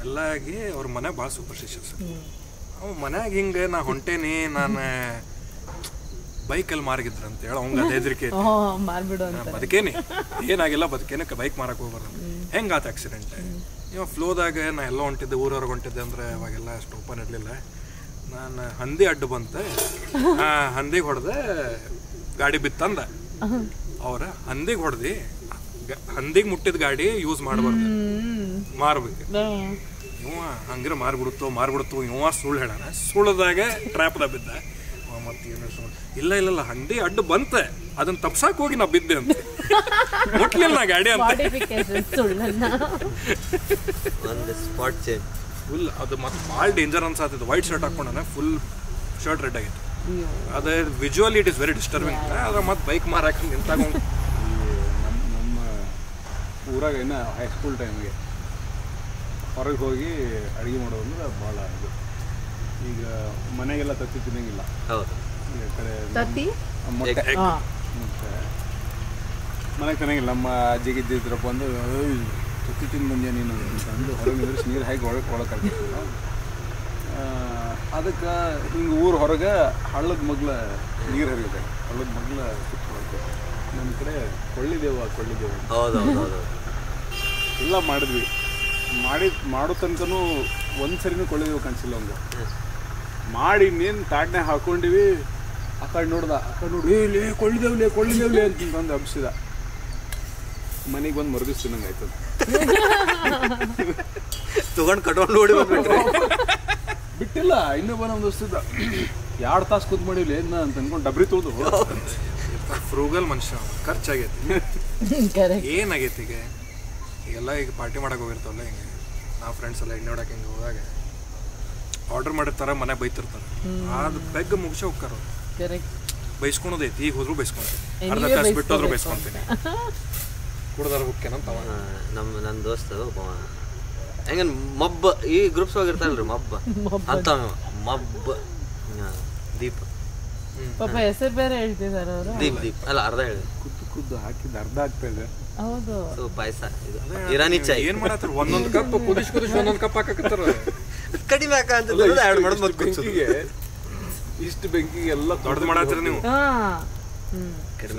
[SPEAKER 1] ಎಲ್ಲ ಆಗಿ ಅವ್ರ ಮನೆ ಭಾಳ ಸೂಪರ್ಸ್ಟಿಷಿಯಸ್. ಅವ ಮನ್ಯಾಗ ಹಿಂಗೆ ನಾ ಹೊಂಟೇನಿ, ನಾನು ಬೈಕಲ್ಲಿ ಮಾರ್ಗಿದ್ರು ಅಂತ ಹೇಳಿ ಅವಂಗ ಅದೇ ಹೆದರಿಕೆ ಐತಿ.
[SPEAKER 3] ಮಾರ್ಬಿಡು ಅಂತ.
[SPEAKER 1] ಬದುಕೇನಿ ಏನಾಗಿಲ್ಲ, ಬದುಕೇನಕ್ಕೆ ಬೈಕ್ ಮಾರಕ್ಕೆ ಹೋಗ್ಬಾರ್ದು. ಹೆಂಗಾತ ಆಕ್ಸಿಡೆಂಟ್? ಇವಾಗ ಫ್ಲೋದಾಗ ನಾ ಎಲ್ಲ ಹೊಂಟಿದ್ದೆ, ಊರವ್ರಿಗೆ ಹೊಂಟಿದ್ದೆ ಅಂದರೆ ಅವಾಗೆಲ್ಲ ಅಷ್ಟು ಓಪನ್ ಇರಲಿಲ್ಲ. ನಾನು ಹಂದಿ ಅಡ್ಡು ಬಂತೆ, ಹಂದಿಗೆ ಹೊಡೆದೆ, ಗಾಡಿ ಬಿತ್ತಂದ. ಅವ್ರ ಹಂದಿಗೆ ಹೊಡೆದು ಹಂದಿಗೆ ಮುಟ್ಟಿದ ಗಾಡಿ ಯೂಸ್ ಮಾಡಬಾರ್ದು, ಮಾರ್ಬೇಕು. ಇವ ಹಂಗಿರ ಮಾರ್ಬಿಡುತ್ತೋ ಇವ ಸುಳ್ಳು ಹೇಳಾನ. ಸುಳ್ಳದಾಗ ಟ್ರ್ಯಾಪ್ದಾಗ ಬಿದ್ದ. ಮತ್ತೇನು ಸುಳ್ಳು ಇಲ್ಲ ಇಲ್ಲ ಹಂದಿ ಅಡ್ಡು ಬಂತೆ, ಅದನ್ನ ತಪ್ಸಾಕ್ ಹೋಗಿ ನಾ ಬಿದ್ದೆ ಅಂತ. ಮುಟ್ಲಿಲ್ಲ ನಾ ಗಾಡಿ ಅಂತ. ಫುಲ್ ಅದು ಮತ್ತೆ ಭಾಳ ಡೇಂಜರ್ ಅನ್ಸಾತಿದ್ದು. ವೈಟ್ ಶರ್ಟ್ ಹಾಕೊಂಡಾನೆ, ಫುಲ್ ಶರ್ಟ್ ರೆಡ್ ಆಗಿತ್ತು. ಅದೇ visually it is very disturbing. ಅದ್ರ ಮತ್ತೆ ಬೈಕ್ ಮಾರಾಕ ನಿಂತಾಗ
[SPEAKER 4] ನಮ್ಮ ಊರಾಗ ಇನ್ನು ಹೈಸ್ಕೂಲ್ ಟೈಮ್ಗೆ ಹೊರಗೆ ಹೋಗಿ ಅಡುಗೆ ಮಾಡೋದು ಅಂದ್ರೆ ಭಾಳ ಇದು. ಈಗ ಮನೆಗೆಲ್ಲ ತತ್ತಿ ತಿನ್ನಂಗಿಲ್ಲ. ಈ ಕಡೆ ಮೊಟ್ಟೆ ಮನೆಗೆ ತಿನ್ನಂಗಿಲ್ಲ. ನಮ್ಮ ಅಜ್ಜಿಗೆ ಇದ್ದಿದ್ರಪ್ಪ ಅಂದ್ರೆ ತತ್ತಿ ತಿಂದು ಬಂದ್ಯಾ ನೀನು ಅಂತಂದು ಹೊರಗೆ ನಿಂದ್ರಿಸಿ ನೀರು ಹಾಕಿ ಒಳಗೆ ಕರ್ಕಿರ್ತೀವಿ. ಅದಕ್ಕೆ ಹಿಂಗೆ ಊರು ಹೊರಗೆ ಹಳ್ಳದ ಮಗ್ಲ ನೀರು ಹರಿಯುತ್ತೆ, ಹಳ್ಳದ ಮಗ್ಲ ಸುತ್ತೊಳಕ್ಕೆ. ನಮ್ಮ ಕಡೆ ಕೊಳ್ಳಿದೇವು ಎಲ್ಲ ಮಾಡಿದ್ವಿ. ಮಾಡೋ ತನಕನೂ ಒಂದು ಸರಿನೂ ಕೊಳ್ಳಿದೇವು ಕಾಣಿಸಿಲ್ಲ. ಒಂದು ಮಾಡಿ ಇನ್ನೇನು ತಾಡ್ನೆ ಹಾಕೊಂಡಿವಿ. ಆ ಕಡೆ ನೋಡ್ದ, ಆ ಕಡೆ ನೋಡಿ ಲೇ ಕೊಳ್ಳಿದೇವ್ಲೆ ಅಂತಂದು ಹಬ್ಸಿದ. ಮನೆಗೆ ಬಂದು ಮರುದಿಸ್ ತಿನ್ನಂಗೆ ಆಯ್ತು.
[SPEAKER 2] ತಗೊಂಡು ಕಟ್ಕೊಂಡು ನೋಡಿ
[SPEAKER 4] ಬಿಟ್ಟಿಲ್ಲ. ಇನ್ನೊಬ್ಬ ನಮ್ಮ ದೋಸ್ತಿದ್ದ 2 ತಾಸು ಕೂತ್ ಮಾಡಿವ್ಲಿ ಏನ ಅಂತ ಅನ್ಕೊಂಡು ಡಬ್ರಿ ತೊಳೆದು.
[SPEAKER 1] ಫ್ರೂಗಲ್ ಮನುಷ್ಯ, ಖರ್ಚಾಗೈತಿ. ಏನಾಗೈತಿ ಈಗ ಈಗೆಲ್ಲ ಈಗ ಪಾರ್ಟಿ ಮಾಡಕ್ಕೆ ಹೋಗಿರ್ತಾವಲ್ಲ, ಹಿಂಗೆ ನಾವು ಫ್ರೆಂಡ್ಸ್ ಎಲ್ಲ ಎಣ್ಣೆ ಹೊಡಕ್ಕೆ ಹಿಂಗೆ ಹೋದಾಗ ಆರ್ಡರ್ ಮಾಡಿರ್ತಾರೆ, ಮನೆ ಬೈತಿರ್ತಾರೆ. ಅದು ಬೆಗ್ ಮುಗಿಸಿ ಹೋಗ್ತಾರ. ಬೈಸ್ಕೊಳೋದೈತಿ. ಈಗ ಹೋದ್ರು ಬೈಸ್ಕೊಂತೀನಿ, ಅರ್ಧ ತಾಸು ಬಿಟ್ಟೋದ್ರು ಬೈಸ್ಕೊಂತೀನಿ. ಕುಡ್ದಾರ ಹೋಗ್ಕೇನಂತ
[SPEAKER 2] ನನ್ನ ದೋಸ್ತ ಹೆಂಗ ಮಬ್ಬ ಈ ಗ್ರೂಪ್ಸ್ ಹೋಗಿರ್ತಾರಲ್ರಿ, ಮಬ್ಬ ಅಂತ ದೀಪ್
[SPEAKER 3] ಪಾಪ ಹೆಸರು ಬೇರೆ ಹೇಳ್ತಿದ್ದಾರೆ ಅವರು.
[SPEAKER 2] ದೀಪ್ ಅಲ್ಲ, ಅರ್ಧ ಹೇಳಿ
[SPEAKER 4] ಕುದ್ದು ಹಾಕಿದ್ದು ಅರ್ಧ ಆಗ್ತಾ ಇದೆ.
[SPEAKER 3] ಹೌದು.
[SPEAKER 2] ಸೊ ಪಾಯಸ ಇದು ಇರಾನಿ ಚಾಯ್
[SPEAKER 1] ಏನ್ ಮಾಡತ್ತಾರ, ಒಂದೊಂದು ಕಪ್ ಕುದಿಸ್ ಒಂದೊಂದು ಕಪ್ ಹಾಕತ್ತಾರ.
[SPEAKER 2] ಕಡಿಮೆ ಹಾಕಂತ ಎರಡು ಮಾಡೋದು ಮತ್ತೆ
[SPEAKER 4] ಬೆಂಕಿಗೆ ಇಷ್ಟು ಬೆಂಕಿಗೆ ಎಲ್ಲ
[SPEAKER 1] ದೊಡ್ಡದು ಮಾಡತ್ತೀರ ನೀವು.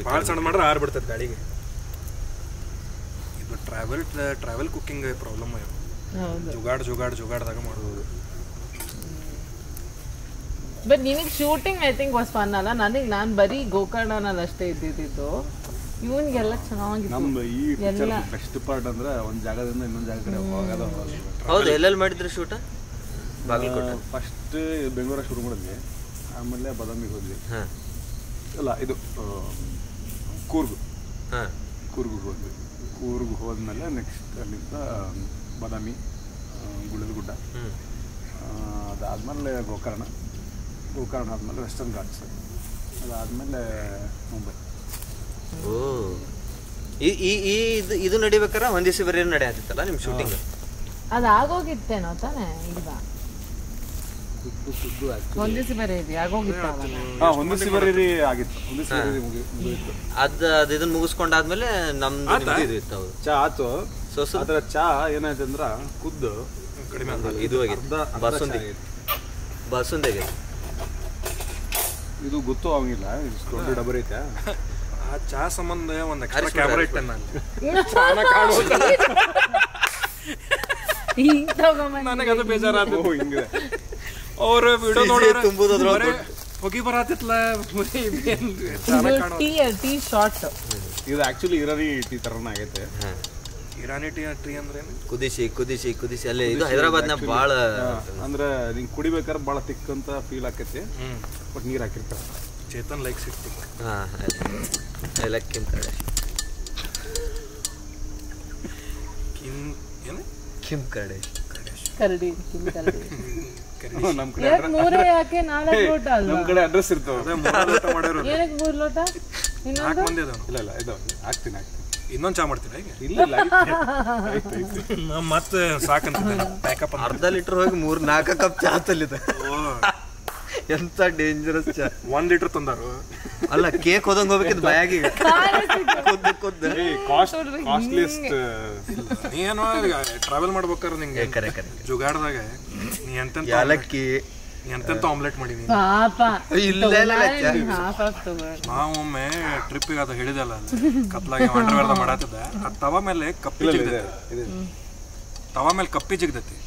[SPEAKER 1] ಭಾಳ ಸಣ್ಣ ಮಾಡ್ರೆ ಆರ್ಬಿಡ್ತದೆ ಗಾಡಿಗೆ. ಇದು ಟ್ರಾವೆಲ್ ಕುಕ್ಕಿಂಗ್ ಪ್ರಾಬ್ಲಮ್. ಜುಗಾಡ್ದಾಗ ಮಾಡೋದು.
[SPEAKER 3] ಬಟ್ ನಿನಗೆ shooting I think was fun ಅಲ್ಲ? ನಾನು ಬರೀ ಗೋಕರ್ಣನಲ್ಲಿ ಅಷ್ಟೇ ಇದ್ದಿದ್ದು. ಇವನ್ಗೆಲ್ಲ ಚೆನ್ನಾಗಿತ್ತು.
[SPEAKER 4] ನಮ್ದು ಈ ಪಿಕ್ಚರ್ ಬೆಸ್ಟ್ ಪಾರ್ಟ್ ಅಂದ್ರೆ ಒಂದು ಜಾಗದಿಂದ ಇನ್ನೊಂದು ಜಾಗ ಕಡೆ ಹೋಗೋದು.
[SPEAKER 2] ಹೌದು, ಎಲ್ಲೆಲ್ಲಿ ಮಾಡಿದ್ರಿ ಶೂಟ? ಬಾಗಲಕೋಟೆ
[SPEAKER 4] ಫಸ್ಟ್ ಬೆಂಗಳೂರಾಗ ಶುರು ಮಾಡಿದ್ವಿ, ಆಮೇಲೆ ಬಾದಾಮಿಗೆ ಹೋದ್ವಿ. ಅಲ್ಲ ಇದು ಕೂರ್ಗಿಗೆ ಹೋದ್ವಿ. ಕೂರ್ಗ್ ಹೋದ್ಮೇಲೆ ನೆಕ್ಸ್ಟ್ ಅಲ್ಲಿಂದ ಬಾದಾಮಿ, ಗುಡ್ಡ, ಅದಾದಮೇಲೆ ಗೋಕರ್ಣ ಆದಮೇಲೆ ವೆಸ್ಟರ್ನ್ ಘಾಟ್ಸ್, ಅದಾದಮೇಲೆ ಮುಂಬೈ.
[SPEAKER 2] ಓ, ಇದು ನಡಿಬೇಕಾರ ಒಂದ್ ದಿವಸ ಬರೀ ನಡೆಯತ್ತಿತ್ತಲ್ಲ ನಿಮ್ಮ ಶೂಟಿಂಗ್?
[SPEAKER 3] ಅದು ಆಗೋಗಿತ್ತೇನೋ ತಾನೇ? ಈಗ ಒಂದ್ ದಿವಸ ಬರೀ ಆಗೋಗಿತ್ತು.
[SPEAKER 4] ಒಂದ್ ದಿವಸ ಬರೀ ಆಗಿತ್ತು. ಒಂದ್ ದಿವಸ ಮುಗಿತ್ತು.
[SPEAKER 2] ಅದು ಇದನ್ನ ಮುಗಿಸ್ಕೊಂಡಾದ್ಮೇಲೆ ನಮ್ದು ಇತ್ತು. ಹೌದು,
[SPEAKER 4] ಚಾ ಆತು. ಅದರ ಚಾ ಏನಾಯ್ತು ಅಂದ್ರ ಕುದ್ದು
[SPEAKER 1] ಕಡಿಮೆ
[SPEAKER 2] ಇದು ಆಗಿತ್ತು. ಬಾಸುಂದಿ ಆಗೈತೆ.
[SPEAKER 4] ಇದು ಗೊತ್ತು ಅವಂಗಿಲ್ಲ, ದೊಡ್ಡ ಡಬರ್ ಐತೆ.
[SPEAKER 1] ಆ ಚಾ ಸಂಬಂಧ ಒಂದು ಎಕ್ಸ್ಟ್ರಾ ಕ್ಯಾಮರಾ ಇಟ್ಟೆ ನಾನು. ನನಗೆ ಅದು ಬೇಜಾರಾದ. ಅವ್ರ ವಿಡಿಯೋ ನೋಡಿದ್ರೆ ಹೋಗಿ ಬರತ್ತಿತ್ಲ.
[SPEAKER 3] T-shirt.
[SPEAKER 4] ಇದು ಆಕ್ಚುಲಿ ಇರಾನಿ ಟೀ ತರನ ಆಗೈತೆ.
[SPEAKER 1] ಇರಾನಿ ಟೀ ಅಂದ್ರೆ
[SPEAKER 2] ಕುದಿಸಿ ಅಲ್ಲೇ ಇದು ಹೈದರಾಬಾದ್ನಾಗ ಭಾಳ
[SPEAKER 4] ಅಂದ್ರೆ ನಿಂಗೆ ಕುಡಿಬೇಕಾದ್ರೆ ಭಾಳ ತಿಕ್ ಅಂತ ಫೀಲ್ ಆಕೈತಿ. ಬಟ್ ನೀರು ಹಾಕಿರ್ತಾರೆ.
[SPEAKER 1] ಚೇತನ್ ಲೈಕ್ ಸಿಕ್ತಿ.
[SPEAKER 2] ಕಿಮ್ ಕಡೆ
[SPEAKER 3] ಕರಡಿ
[SPEAKER 4] ನಮ್ ಕಡೆ ಅಡ್ರೆಸ್ ಇರ್ತಾವೆ.
[SPEAKER 3] ಮೂರ್ ಲೋಟ
[SPEAKER 4] ಇಲ್ಲ ಇದು ಹಾಕ್ತೀನಿ.
[SPEAKER 1] ಇನ್ನೊಂದು ಚಾ ಮಾಡ್ತೀರಾ ಈಗ?
[SPEAKER 4] ಇಲ್ಲ
[SPEAKER 1] ಮತ್ತೆ ಸಾಕಂತ ಪ್ಯಾಕಪ್.
[SPEAKER 2] ಅರ್ಧ ಲೀಟರ್ ಹೋಗಿ 3-4 ಕಪ್ ಚಾ ತಲ್ಲಿದೆ. ಎಂತ ಡೇಂಜರಸ್ ಚಾ.
[SPEAKER 1] 1 ಲೀಟರ್ ತಂದಾರು.
[SPEAKER 2] ಅಲ್ಲ, ಕೇಕ್ ಹೋದಂಗೆ ಹೋಗ್ಬೇಕಿದ್ ಬಯಾಗೀಗ.
[SPEAKER 1] ನೀನು ಟ್ರಾವೆಲ್ ಮಾಡ್ಬೇಕಾರೆ ನಿಂಗೆ ಜುಗಾಡ್ದಾಗ ನೀ ಎಂತ
[SPEAKER 2] ಯಾಲಕ್ಕಿ
[SPEAKER 1] ಎಂತೆಂತ ಆಮ್ಲೆಟ್ ಮಾಡಿದೀನಿ
[SPEAKER 3] ಪಾಪ ಹಾಫ್ ತಗೊಂಡು
[SPEAKER 1] ನಾವೊಮ್ಮೆ ಟ್ರಿಪ್ಪಿಗೆ ಅದು ಹೇಳಿದಲ್ಲ ಕತ್ಲಾಗೆ ಅಂಡರ್ವೇರ್ದ ಮಾಡತ್ತಿದ್ದೆ ಆ ತವ ಮೇಲೆ ಕಪ್ಪಿ ಜಿಗ್ದೈತಿ ತವ ಮೇಲೆ ಕಪ್ಪಿ ಜಿಗ್ದೈತಿ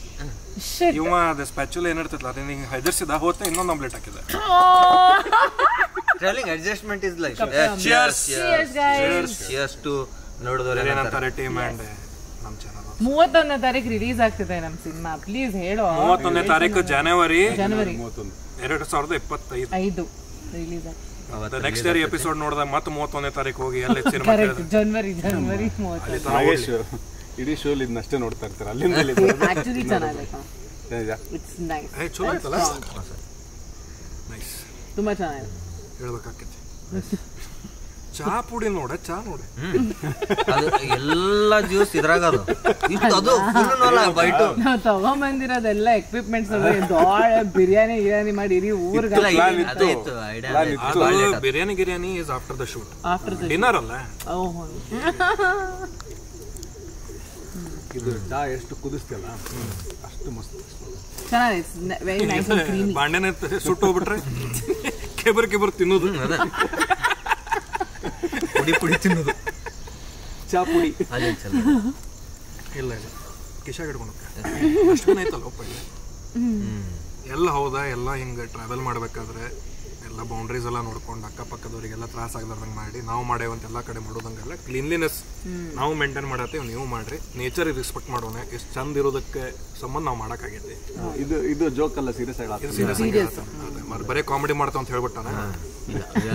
[SPEAKER 1] ಇವ ಅದ ಸ್ಪ್ಯಾಚುಲ ಏನಿರ್ತೈತಲ್ಲ ಅದನ್ನ ಹಿಂಗೆ ಹೆದರ್ಸಿದ ಹೋತ ಇನ್ನೊಂದು ಆಮ್ಲೆಟ್ ಹಾಕಿದೆ
[SPEAKER 2] travelling adjustment is life cheers to ನೋಡಿದವ್ರೆ
[SPEAKER 1] ಏನಂತಾರೆ ಟೀಮ್ ಆ್ಯಂಡ್ ನಮ್ಮ ಚಾನಲ್
[SPEAKER 3] 31ನೇ ತಾರೀಕು ರಿಲೀಸ್ ಆಗ್ತಿದೆ ನಮ್ಮ ಸಿನಿಮಾ ಪ್ಲೀಸ್ ಹೇಳೋ
[SPEAKER 1] 31ನೇ ತಾರೀಕು ಜನವರಿ
[SPEAKER 3] ಜನವರಿ
[SPEAKER 1] 2025
[SPEAKER 3] ರಿಲೀಸ್ ಆಗ್ತದೆ
[SPEAKER 1] ನೆಕ್ಸ್ಟ್ ಇಯರ್ ಎಪಿಸೋಡ್ ನೋಡಿದಾಗ ಮತ್ತೆ 31ನೇ ತಾರೀಕು ಹೋಗಿ ಎಲ್ಲ ಸಿನಿಮಾ
[SPEAKER 3] ಕರೆಕ್ಟ್ ಜನವರಿ 30
[SPEAKER 4] ನಾಗೇಶ್ ಇಡೀ ಶೋಲ್ ಇದನ್ನಷ್ಟೇ ನೋಡ್ತಾ ಇರ್ತಾರೆ ಅಲ್ಲಿಂದ
[SPEAKER 3] ಆಕ್ಚುಲಿ ಚೆನ್ನಾಗಿದೆ ಇಟ್ಸ್ ನೈಸ್
[SPEAKER 1] ಚಲೋ ಆಯ್ತಲ್ಲ ನೈಸ್
[SPEAKER 3] ತುಂಬಾ ಚೆನ್ನಾಗಿದೆ
[SPEAKER 1] ಹೇಳ್ಬೇಕಾಕೈತಿ ಚಾ ಪುಡಿ ನೋಡ ಚಾ ನೋಡಿ
[SPEAKER 2] ಅದು ಎಲ್ಲ ಜ್ಯೂಸ್ ಇದ್ರಾಗ ಅದು ಅದು ಫುಲ್ ಬೈಟು
[SPEAKER 3] ನಾವು ತಗೊಂಬಂದಿರೋದೆಲ್ಲ ಎಕ್ವಿಪ್ಮೆಂಟ್ಸ್ ಬಿರಿಯಾನಿ ಮಾಡಿ ಇಡೀ ಊರ್ಗ
[SPEAKER 2] ಅದು ಇತ್ತು idea
[SPEAKER 1] biryani is after the shoot dinner ಅಲ್ಲ
[SPEAKER 4] ಇದು ಚಾ ಎಷ್ಟು ಕುದಿಸ್ತಲ್ಲ ಅಷ್ಟು ಮಸ್ತ್
[SPEAKER 3] ಚೆನ್ನಾಗಿದೆ ವೆರಿ ನೈಸ್ ಅಂಡ್ ಕ್ರೀಮಿ
[SPEAKER 1] ಬಾಂಡೆನ ಸುಟ್ಟು ಹೋಗ್ಬಿಟ್ರೆ ಕೆಬರ್ ತಿನ್ನೋದು
[SPEAKER 2] ಪುಡಿ ತಿನ್ನೋದು
[SPEAKER 4] ಚಾ ಪುಡಿ
[SPEAKER 1] ಇಲ್ಲ ಕಿಶಾಗ ಹಿಡ್ಕೊಂಡು ಅಷ್ಟು ಐತಲ್ಲ ಒಪ್ಪ ಎಲ್ಲ ಹೌದಾ ಎಲ್ಲ ಹಿಂಗೆ ಟ್ರಾವೆಲ್ ಮಾಡ್ಬೇಕಾದ್ರೆ ಎಲ್ಲ ಬೌಂಡ್ರೀಸ್ ಎಲ್ಲ ನೋಡ್ಕೊಂಡು ಅಕ್ಕಪಕ್ಕದವರಿಗೆಲ್ಲ ತ್ರಾಸ ಆಗ್ಲಾರ್ದಂಗೆ ಮಾಡಿ ನಾವು ಮಾಡೇವಂತ ಎಲ್ಲ ಕಡೆ ಮಾಡೋದಂಗೆಲ್ಲ ಕ್ಲೀನ್ಲಿನೆಸ್ ನಾವು ಮೇಂಟೈನ್ ಮಾಡತ್ತೇವೆ ನೀವು ಮಾಡ್ರಿ ನೇಚರ್ ರೆಸ್ಪೆಕ್ಟ್ ಮಾಡೋಣ ಎಷ್ಟು ಚಂದ ಇರೋದಕ್ಕೆ ಸಂಬಂಧ ನಾವು ಮಾಡೋಕ್ಕಾಗೈತಿ
[SPEAKER 4] ಇದು ಜೋಕ್ ಅಲ್ಲ ಸೀರಿಯಸ್ ಆಗಿ
[SPEAKER 1] ಬರೀ ಕಾಮಿಡಿ ಮಾಡ್ತಾವ ಅಂತ ಹೇಳ್ಬಿಟ್ಟಾನ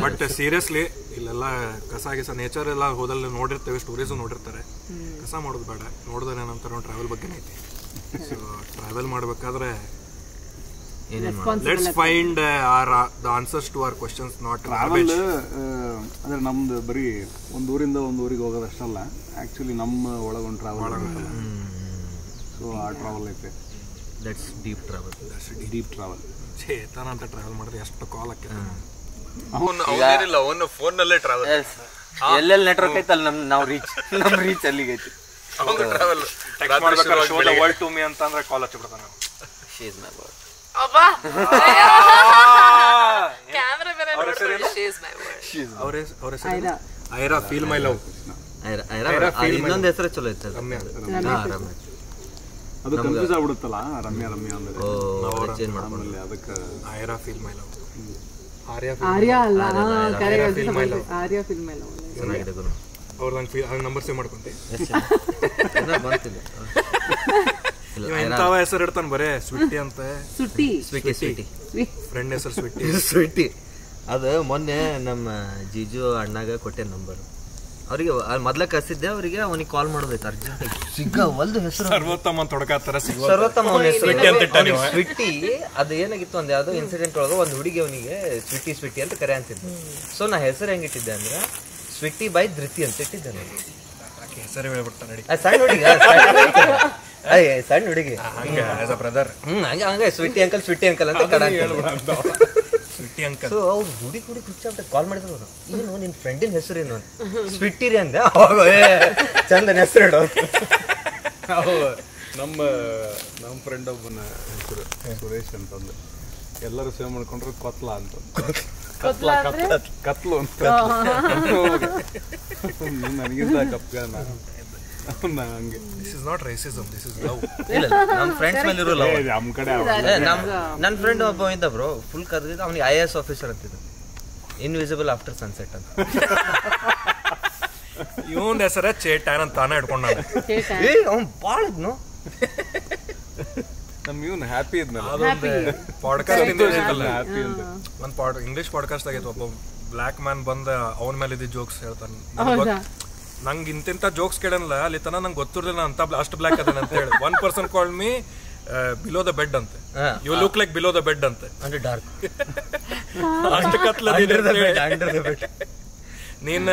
[SPEAKER 1] ಬಟ್ ಸೀರಿಯಸ್ಲಿ ಇಲ್ಲೆಲ್ಲ ಕಸ ಗಿಸ ನೇಚರ್ ಎಲ್ಲ ಹೋದಲ್ಲಿ ನೋಡಿರ್ತೇವೆ ಸ್ಟೋರೀಸು ನೋಡಿರ್ತಾರೆ ಕಸ ಮಾಡೋದು ಬೇಡ ನೋಡಿದ್ರೆ ಏನಂತಾರೆ ನಾವು ಟ್ರಾವೆಲ್ ಬಗ್ಗೆನೇ ಐತಿ ಸೊ ಟ್ರಾವೆಲ್ ಮಾಡ್ಬೇಕಾದ್ರೆ let's find the answers to our questions not
[SPEAKER 4] travel ಅಂದ್ರೆ ನಮ್ದು ಬರೀ ಒಂದು ಊರಿಂದ ಒಂದು ಊರಿಗೆ ಹೋಗೋದಷ್ಟಲ್ಲ ಆಕ್ಚುಲಿ ನಮ್ಮ ಒಳಗೊಂದು ಟ್ರಾವೆಲ್ ಸೊ ಆ ಟ್ರಾವೆಲ್ ಐತೆ
[SPEAKER 2] ದಟ್ಸ್ ಡೀಪ್ ಟ್ರಾವೆಲ್
[SPEAKER 1] ಚೇತನ ಅಂತ ಟ್ರಾವೆಲ್ ಮಾಡಿದ್ರೆ ಎಷ್ಟು ಕಾಲ್ ಹಾಕಿ
[SPEAKER 2] ಅವನು ಫೋನ್ನಲ್ಲೇ ಟ್ರಾವೆಲ್ ಎಲ್ಲೆಲ್ಲಿ ನೆಟ್ವರ್ಕ್ ಐತಲ್ಲ ನಮ್ಮ ರೀಚ್ ಅಲ್ಲಿಗೆ ಐತಿ
[SPEAKER 1] ಟ್ರಾವೆಲ್ ಟೆಕ್ಸ್ಟ್ ಮಾಡ್ಬೇಕಾದ್ರೆ show the world to me ಅಂತ ಅಂದ್ರೆ ಕಾಲ್ ಹಚ್ಚಿಬಿಡ್ತಾನೆ
[SPEAKER 2] ಶಿ ಇಸ್ ಮೈ ವರ್ಡ್
[SPEAKER 3] ಅಬ್ಬಾ ಕ್ಯಾಮೆರಾ ಬೇರೆ ಶಿ ಇಸ್ ಮೈ ವರ್ಡ್
[SPEAKER 1] ಅವ್ರ ಹೆಸರು ಐರಾ ಫೀಲ್ ಮೈ ಲವ್
[SPEAKER 2] ಇನ್ನೊಂದು ಹೆಸರು ಚಲೋ ಇತ್ತು
[SPEAKER 1] ರಮ್ಯಾ
[SPEAKER 4] ಅದು ಕನ್ಫ್ಯೂಸ್ ಆಗ್ಬಿಡುತ್ತಲ್ಲ ರಮ್ಯಾ ಅಂದ್ರೆ
[SPEAKER 2] ಚೇಂಜ್ ಮಾಡ್ಕೊಂಡು
[SPEAKER 4] ಅದಕ್ಕೆ
[SPEAKER 1] ಐರಾ ಫೀಲ್ ಮೈ ಲವ್
[SPEAKER 3] ಆರ್ಯ ಅಲ್ಲ ಆರ್ಯ ಫಿಲ್ಮ್ ಎಲ್ಲ
[SPEAKER 2] ಚೆನ್ನಾಗಿದೆ ಗುರು
[SPEAKER 1] ಅವ್ರು ನಂಗೆ ನಂಬರ್ ಸೇವ್ ಮಾಡ್ಕೊಂತೆ
[SPEAKER 2] ಬಂತಿಲ್ಲ
[SPEAKER 1] ಇಂಥವ ಹೆಸರು ಇಡ್ತಾನೆ ಬರೇ ಸ್ವಿಟ್ಟಿ ಅಂತ
[SPEAKER 2] ಸ್ವೀಟಿ
[SPEAKER 1] ಫ್ರೆಂಡ್ ಹೆಸರು
[SPEAKER 2] ಸ್ವೀಟಿ ಅದು ಮೊನ್ನೆ ನಮ್ಮ ಜೀಜು ಅಣ್ಣಾಗ ಕೊಟ್ಟೆ ನಂಬರ್ ಅವ್ರಿಗೆ ಮೊದ್ಲ ಕಸಿದ್ದೆ ಅವರಿಗೆ ಅವನಿಗೆ ಕಾಲ್ ಮಾಡೋದೈತೆ ಅರ್ಜೆಂಟ್ ಸಿಗ್ಗ ಒಂದು ಹೆಸರು
[SPEAKER 1] ಸರ್ವೋತ್ತಮ ಅಂತ ಹೊಡಕಾತಾರ
[SPEAKER 2] ಸರ್ವೋತ್ತಮ ಸ್ವಿಟ್ಟಿ ಅದು ಏನಾಗಿತ್ತು ಒಂದು ಯಾವ್ದೋ ಇನ್ಸಿಡೆಂಟ್ ಒಳಗೆ ಒಂದು ಹುಡುಗಿ ಅವನಿಗೆ ಸ್ವಿಟ್ಟಿ ಅಂತ ಕರೆ ಅಂತಿದ್ದೆ ಸೊ ನಾ ಹೆಸರು ಹೆಂಗಿಟ್ಟಿದ್ದೆ ಅಂದ್ರೆ ಸ್ವಿಟ್ಟಿ ಬೈ ಧೃತಿ ಅಂತ ಇಟ್ಟಿದ್ದೆ ನಾನು
[SPEAKER 1] ಹೆಸರು ಹೇಳ್ಬಿಡ್ತಾ ನಡಿ
[SPEAKER 2] ಸಣ್ಣ ಹುಡುಗಿ
[SPEAKER 1] ಬ್ರದರ್
[SPEAKER 2] ಹಂಗೆ ಸ್ವಿಟ್ಟಿ ಅಂಕಲ್ ಅಂತ ಕಡ
[SPEAKER 1] ಸ್ವಿಟ್ಟಿ ಅಂಕಲ್
[SPEAKER 2] ಸೊ ಅವ್ರು ಹುಡುಗಿ ಹುಚ್ಚಾಗ್ಬಿಟ್ಟು ಕಾಲ್ ಮಾಡಿದ್ರು ಏನು ನಿನ್ನ ಫ್ರೆಂಡಿನ ಹೆಸರು ಏನು ಸ್ವಿಟ್ಟಿರಿ ಅಂದ ಅವಾಗ ಚಂದನ ಹೆಸರು ಇಡೋ
[SPEAKER 4] ನಮ್ಮ ಫ್ರೆಂಡ್ ಒಬ್ಬನ ಹೆಸರು ಸುರೇಶ್ ಅಂತಂದು ಎಲ್ಲರೂ ಸೇವ್ ಮಾಡ್ಕೊಂಡ್ರೆ ಕೊತ್ಲ ಅಂತ ಕತ್ಲು ಅಂತ ನನಗಿಂತ ಕಪ್ಗಾನ ಹಂಗೆ
[SPEAKER 1] this is not racism this is love
[SPEAKER 2] ಇಲ್ಲ ನಮ್ಮ ಫ್ರೆಂಡ್ಸ್ ಮೇಲೆ ಇರೋ ಲವ್
[SPEAKER 4] ನಮ್ಮ ಕಡೆ
[SPEAKER 2] ನನ್ನ ಫ್ರೆಂಡ್ ಒಬ್ಬ ಇದ್ದ ಬ್ರೋ ಫುಲ್ ಕದ್ದಿದ್ದ ಅವನಿಗೆ IAS ಆಫೀಸರ್ ಅಂತಿದ್ದ ಇನ್ವಿಸಿಬಲ್ ಆಫ್ಟರ್ ಸನ್ಸೆಟ್ ಅಂತ
[SPEAKER 1] ಇವನ್ ಹೆಸರೇ ಚೇಟಾನ್ ಅಂತ ತಾನೇ ಹಿಡ್ಕೊಂಡ
[SPEAKER 2] ಅವ್ನು ಭಾಳ ಇದ್ನು
[SPEAKER 4] ನಮ್ಮ ಇವನು ಹ್ಯಾಪಿ ಇದ್ನಲ್ಲ
[SPEAKER 1] ಅದೊಂದು ಪಾಡ್ಕಾಸ್ಟ್
[SPEAKER 4] ಹ್ಯಾಪಿ ಅಂತ
[SPEAKER 1] ಒಂದು ಇಂಗ್ಲಿಷ್ ಪಾಡ್ಕಾಸ್ಟ್ ಆಗೈತೆ ಒಬ್ಬ ಬ್ಲ್ಯಾಕ್ ಮ್ಯಾನ್ ಬಂದ ಅವನ ಮೇಲೆ ಇದ್ದ ಜೋಕ್ಸ್ ಹೇಳ್ತಾನೆ ನಂಗೆ ಇಂತಿಂತ ಜೋಕ್ಸ್ ಕೇಳಲ್ಲ ಅಲ್ಲಿ ತನ ನಂಗೆ ಗೊತ್ತಿರಲಿಲ್ಲ ಅಂತ ಅಷ್ಟು ಬ್ಲ್ಯಾಕ್ ಅದೇನ ಅಂತ ಹೇಳಿ 1 call me below the bed ಅಂತ you look like below the bed ಅಂತ
[SPEAKER 2] ಅಂದ್ರೆ ಡಾರ್ಕ್
[SPEAKER 1] ಅಷ್ಟು ಕತ್ಲ ನೀನ್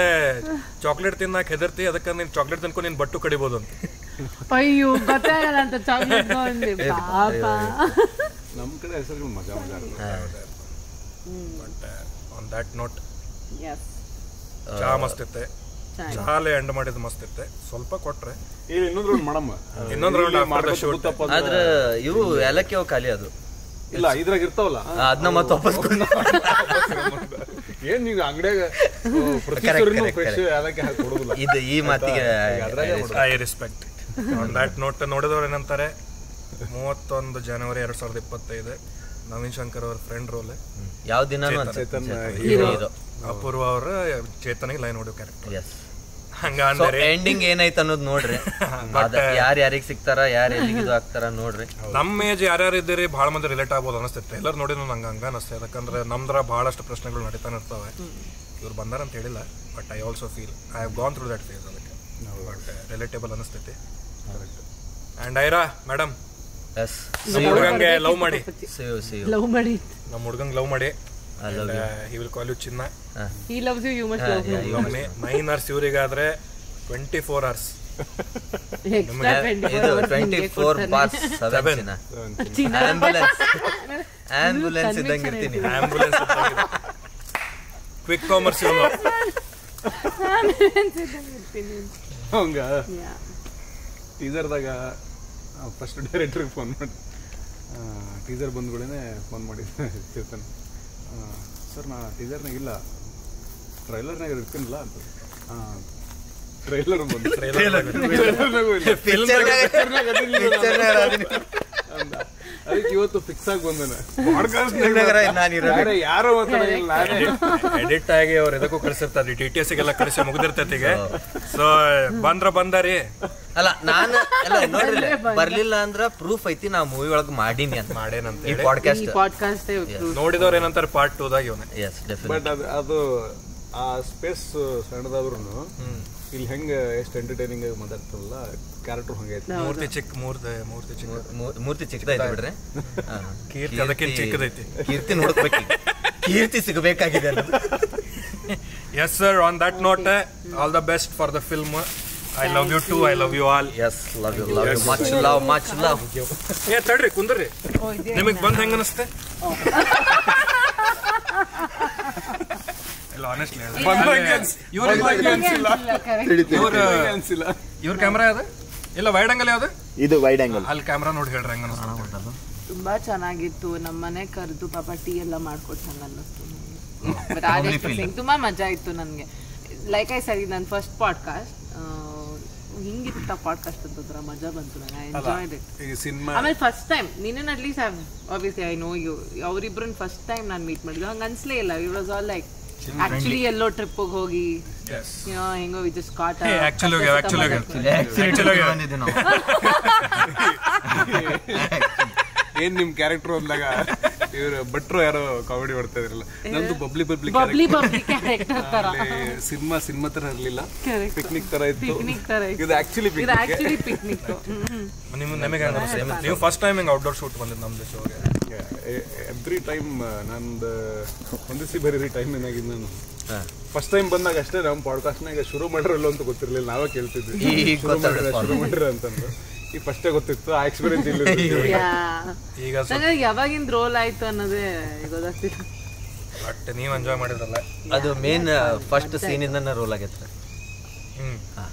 [SPEAKER 1] ಚಾಕ್ಲೇಟ್ ತಿನ್ನಕ್ ಹೆದರ್ತಿ ಅದಕ್ಕೆ ನೀನ್ ಚಾಕ್ಲೇಟ್ ತಿನ್ಕೊಂಡು ನೀನ್ ಬಟ್ಟು ಕಡಿಬೋದು ಅಂತ
[SPEAKER 3] ಅಯ್ಯೋ ಗೊತ್ತಾಗಲ್ಲ ಅಂತ ಚಾಕ್ಲೇಟ್ ಪಾಪ
[SPEAKER 4] ನಮ್ಮ ಕಡೆ ಹೆಸರು ಮಜಾ
[SPEAKER 1] ಬಟ್ ಆನ್ ದಟ್ ನೋಟ್ ಚಾ ಮಸ್ತ್ ಇತ್ತೆ ಚಾಲೆ ಎಂಡ್ ಮಾಡಿದ್ ಮಸ್ತ್ ಇತ್ತೆ ಸ್ವಲ್ಪ ಕೊಟ್ರೆ
[SPEAKER 4] ಇನ್ನೊಂದು ರೌಂಡ್ ಮಾಡಮ್ಮ
[SPEAKER 1] ಇನ್ನೊಂದು ರೌಂಡ್
[SPEAKER 2] ಆದ್ರೆ ಇವು ಏಲಕ್ಕಿ ಅವು ಖಾಲಿ ಅದು
[SPEAKER 4] ಇಲ್ಲ ಇದ್ರಾಗ ಇರ್ತಾವಲ್ಲ
[SPEAKER 2] ಅದನ್ನ ಮತ್ತೆ ವಾಪಸ್
[SPEAKER 4] ಏನ್ ನೀವು ಅಂಗಡಿಯಾಗ ಪ್ರತಿ ಫ್ರೆಶ್ ಅದಕ್ಕೆ ಹಾಕಿ ಕೊಡೋದಿಲ್ಲ.
[SPEAKER 2] ಇದು ಈ ಮಾತಿಗೆ
[SPEAKER 1] I respect. On that note ನೋಡಿದವ್ರು ಏನಂತಾರೆ, 31 ಜನವರಿ 2025 ನವೀನ್ ಶಂಕರ್ ಅವ್ರ ಫ್ರೆಂಡ್ ರೋಲ್.
[SPEAKER 2] ಯಾವ ದಿನ
[SPEAKER 1] ಅಪೂರ್ವ ಅವರ ಚೇತನಿಗೆ ಲೈನ್ ಹೊಡಿಯೋ ಕ್ಯಾರೆಕ್ಟರ್.
[SPEAKER 2] ಎಸ್.
[SPEAKER 1] ಹಂಗ ಅಂದ್ರೆ
[SPEAKER 2] ಎಂಡಿಂಗ್ ಏನೈತೆ ಅನ್ನೋದು ನೋಡ್ರಿ. ಯಾರ್ಯಾರಿಗೆ ಸಿಗ್ತಾರ, ಯಾರು ಎಲ್ಲಿಗೆ ಇದು ಆಗ್ತಾರ ನೋಡ್ರಿ.
[SPEAKER 1] ನಮ್ಮ ಏಜ್ ಯಾರ್ಯಾರು ಇದ್ದೀರಿ ಭಾಳ ಮಂದಿ ರಿಲೇಟ್ ಆಗ್ಬೋದು ಅನಿಸ್ತೈತೆ. ಟ್ರೈಲರ್ ನೋಡಿ ನಂಗೆ ಹಂಗ ಅನಿಸ್ತದೆ. ಯಾಕಂದ್ರೆ ನಮ್ದ್ರ ಭಾಳಷ್ಟು ಪ್ರಶ್ನೆಗಳು ನಡೀತಾನೆ ಇರ್ತವೆ. ಇವ್ರು ಬಂದಾರ ಅಂತ ಹೇಳಿಲ್ಲ, but I also feel I have gone through that face. ಅದಕ್ಕೆ ಬಟ್ ರಿಲೇಟೇಬಲ್ ಅನಿಸ್ತೈತಿ. ಆ್ಯಂಡ್ ಐರಾ ಮೇಡಮ್,
[SPEAKER 2] ಎಸ್,
[SPEAKER 1] ನಮ್ಮ ಹುಡುಗಂಗೆ ಲವ್ ಮಾಡಿ,
[SPEAKER 3] ಲವ್ ಮಾಡಿ,
[SPEAKER 1] ನಮ್ಮ ಹುಡುಗಂಗೆ ಲವ್ ಮಾಡಿ. He will call you ಚಿನ್ನ.
[SPEAKER 3] He loves you, you must love him.
[SPEAKER 1] 9 hours ಇವರಿಗಾದ್ರೆ 24 hours.
[SPEAKER 3] Extra
[SPEAKER 2] 24/7 ಚಿನ್ನ. ಆಂಬ್ಯುಲೆನ್ಸ್ ಇದ್ದಂಗೆ ಇರ್ತೀನಿ.
[SPEAKER 1] ಆಂಬ್ಯುಲೆನ್ಸ್ ಕ್ವಿಕ್ ಕಾಮರ್ಸ್
[SPEAKER 4] ಹಂಗ ಟೀಸರ್ದಾಗ ಫಸ್ಟ್ ಡೈರೆಕ್ಟ್ರಿಗೆ ಫೋನ್ ಮಾಡಿ, ಟೀಸರ್ ಬಂದ್ಗಳೇ ಫೋನ್ ಮಾಡಿದ್ದೆ ಚೇತನ್, ಸರ್ ನಾ ಟೀಸರ್ನಾಗ ಇಲ್ಲ, ಟ್ರೈಲರ್ನಾಗ ಇರ್ತೀನಿಲ್ಲ ಅಂತ. ಟ್ರೈಲರ್ ಬಂದು ಅದಕ್ಕೆ ಇವತ್ತು ಫಿಕ್ಸ್ ಆಗಿ ಬಂದನೆ. ಯಾರೋ
[SPEAKER 1] ಎಡಿಟ್ ಆಗಿ ಅವ್ರು ಎದಕ್ಕೂ ಕಳಿಸಿರ್ತಾರೆ, TTS ಗೆಲ್ಲ ಕಳಿಸಿ ಮುಗಿದಿರ್ತೈತಿಗೆ. ಸೊ ಬಂದಾರಿ.
[SPEAKER 2] ಅಲ್ಲ ನಾನು ಎಲ್ಲ ನೋಡ್ರಿ, ಬರ್ಲಿಲ್ಲ ಅಂದ್ರ ಪ್ರೂಫ್ ಐತಿ ನಾ ಮೂವಿ ಒಳಗ್ ಮಾಡೀನಿ ಅಂತ
[SPEAKER 1] ಮಾಡೇನಂತ
[SPEAKER 2] ಈ ಪಾಡ್ಕಾಸ್ಟ್
[SPEAKER 1] ನೋಡಿದವ್ರು ಏನಂತಾರೆ ಪಾರ್ಟ್ 2 ದಾಗ ಇವನೇ.
[SPEAKER 4] ಬಟ್ ಅದು ಆ ಸ್ಪೇಸ್ ಸಣ್ಣದಾದ್ರು ಇಲ್ಲಿ ಹೆಂಗ ಎಷ್ಟು ಎಂಟರ್ಟೈನಿಂಗ್ ಆಗಿ ಮಾತಾಡ್ತಾರಲ್ಲ, ಕ್ಯಾರೆಕ್ಟರ್ ಹಂಗೈತಿ.
[SPEAKER 2] ಮೂರ್ತಿ ಚಿಕ್ಕದೈತಿ ಬಿಡ್ರಿ.
[SPEAKER 1] ಕೀರ್ತಿ ಅದಕ್ಕಿಂತ ಚಿಕ್ಕದೈತಿ.
[SPEAKER 2] ಕೀರ್ತಿ ನೋಡ್ಬೇಕು, ಕೀರ್ತಿ ಸಿಗಬೇಕಾಗಿದೆ.
[SPEAKER 1] Yes sir, on that note all the best for the film. I love you too. I love you all.
[SPEAKER 2] Yes, love you. Much love.
[SPEAKER 1] ಏ ತಡ್ರಿ, ಕುಂದ್ರಿ. ನಿಮಗೆ ಬಂದ್ ಹೆಂಗ ಅನಿಸ್ತೆ? ಇಲ್ಲ ಆನೆಸ್ಟ್ಲಿ ಇವ್ರ ಕ್ಯಾಮ್ರಾ ಯಾವ್ದು? ಇಲ್ಲ ವೈಡ್ ಆಂಗಲ್ ಯಾವ್ದು?
[SPEAKER 5] ಇದು ವೈಡ್ ಆಂಗಲ್.
[SPEAKER 1] ಅಲ್ಲಿ ಕ್ಯಾಮ್ರಾ ನೋಡಿ ಹೇಳ್ರಿ ಹೆಂಗ ಅನಿಸ್ತು?
[SPEAKER 3] ತುಂಬಾ ಚೆನ್ನಾಗಿತ್ತು. ನಮ್ಮ ಮನೆ ಕರೆದು ಪಾಪ ಟೀ ಎಲ್ಲ ಮಾಡ್ಕೊಟ್ಟು ಹಂಗ ಅನ್ನಿಸ್ತು. ತುಂಬಾ ಮಜಾ ಇತ್ತು ನನಗೆ. ಲೈಕ್ ಐ ಸರಿ, ನನ್ನ ಫಸ್ಟ್ ಪಾಡ್ಕಾಸ್ಟ್ ಹಿಂಗಿತ್ತ ಪಾಡ್ಕಾಸ್ಟ್ ಅಂತಂದ್ರ ಮಜಾ ಬಂತು ನನಗೆ. I enjoyed it. ಆಮೇಲೆ ಫಸ್ಟ್ ಟೈಮ್ ನಿನ್ನ at least obviously I know you, ಅವರಿಬ್ರನ್ನ ಫಸ್ಟ್ ಟೈಮ್ ನಾನು ಮೀಟ್ ಮಾಡಿದ್ದು. ಹಂಗ ಅನ್ಸ್ಲೇ ಇಲ್ಲ. It was all like actually ಎಲ್ಲೋ ಟ್ರಿಪ್ಪಿಗೆ ಹೋಗಿ ಹೆಂಗೋ ವಿ ಜಸ್ಟ್ ಕಾಟ್
[SPEAKER 4] ಏನ್ ನಿಮ್ ಕ್ಯಾರೆಕ್ಟರ್ ಅಂದಾಗ ಇವ್ರು ಭಟ್ರು ಯಾರೋ ಕಾಮಿಡಿ ಮಾಡ್ತಾ ಇದ್ರಲ್ಲ, ನಂದು ಬಬ್ಲಿ
[SPEAKER 3] ಕ್ಯಾರೆಕ್ಟರ್
[SPEAKER 4] ಸಿನಿಮಾ ತರ ಇರ್ಲಿಲ್ಲ, ಪಿಕ್ನಿಕ್ ತರ ಇತ್ತು. ಇದು ಆಕ್ಚುಲಿ
[SPEAKER 3] ಪಿಕ್ನಿಕ್.
[SPEAKER 1] ನೀವು ಫಸ್ಟ್ ಟೈಮ್ ಔಟ್ಡೋರ್ ಶೂಟ್ ಬಂದಿದ್ದು ನಮ್ದು ಶೋಗೆ?
[SPEAKER 4] ಎವ್ರಿ ಟೈಮ್ ನಂದು ಹೊಂದಿಸಿ ಬರೀ ಟೈಮ್ ಏನಾಗಿದ್ದು ನಾನು ಫಸ್ಟ್ ಟೈಮ್ ಬಂದಾಗ ಅಷ್ಟೇ ನಮ್ಮ ಪಾಡ್ಕಾಸ್ಟ್ನಾಗ ಶುರು ಮಾಡಿರಲ್ಲ ಅಂತ ಗೊತ್ತಿರ್ಲಿಲ್ಲ. ನಾವೇ ಕೇಳ್ತಿದ್ವಿ ಶುರು ಮಾಡಿರ ಅಂತಂದು. ಈ ಫಸ್ಟೇ ಗೊತ್ತಿತ್ತು, ಆ ಎಕ್ಸ್ಪೀರಿಯನ್ಸ್ ಇಲ್ಲ.
[SPEAKER 1] ಈಗ
[SPEAKER 3] ಯಾವಾಗಿಂದ ರೋಲ್ ಆಯ್ತು ಅನ್ನೋದೇ ಗೊತ್ತಾಗ್ತಿಲ್ಲ.
[SPEAKER 1] ಬಟ್ ನೀವು ಎಂಜಾಯ್ ಮಾಡಿದ್ರಲ್ಲ,
[SPEAKER 2] ಅದು ಮೇನ್ ಫಸ್ಟ್ ಸೀನ್ ಇಂದ ರೋಲ್ ಆಗೈತೆ.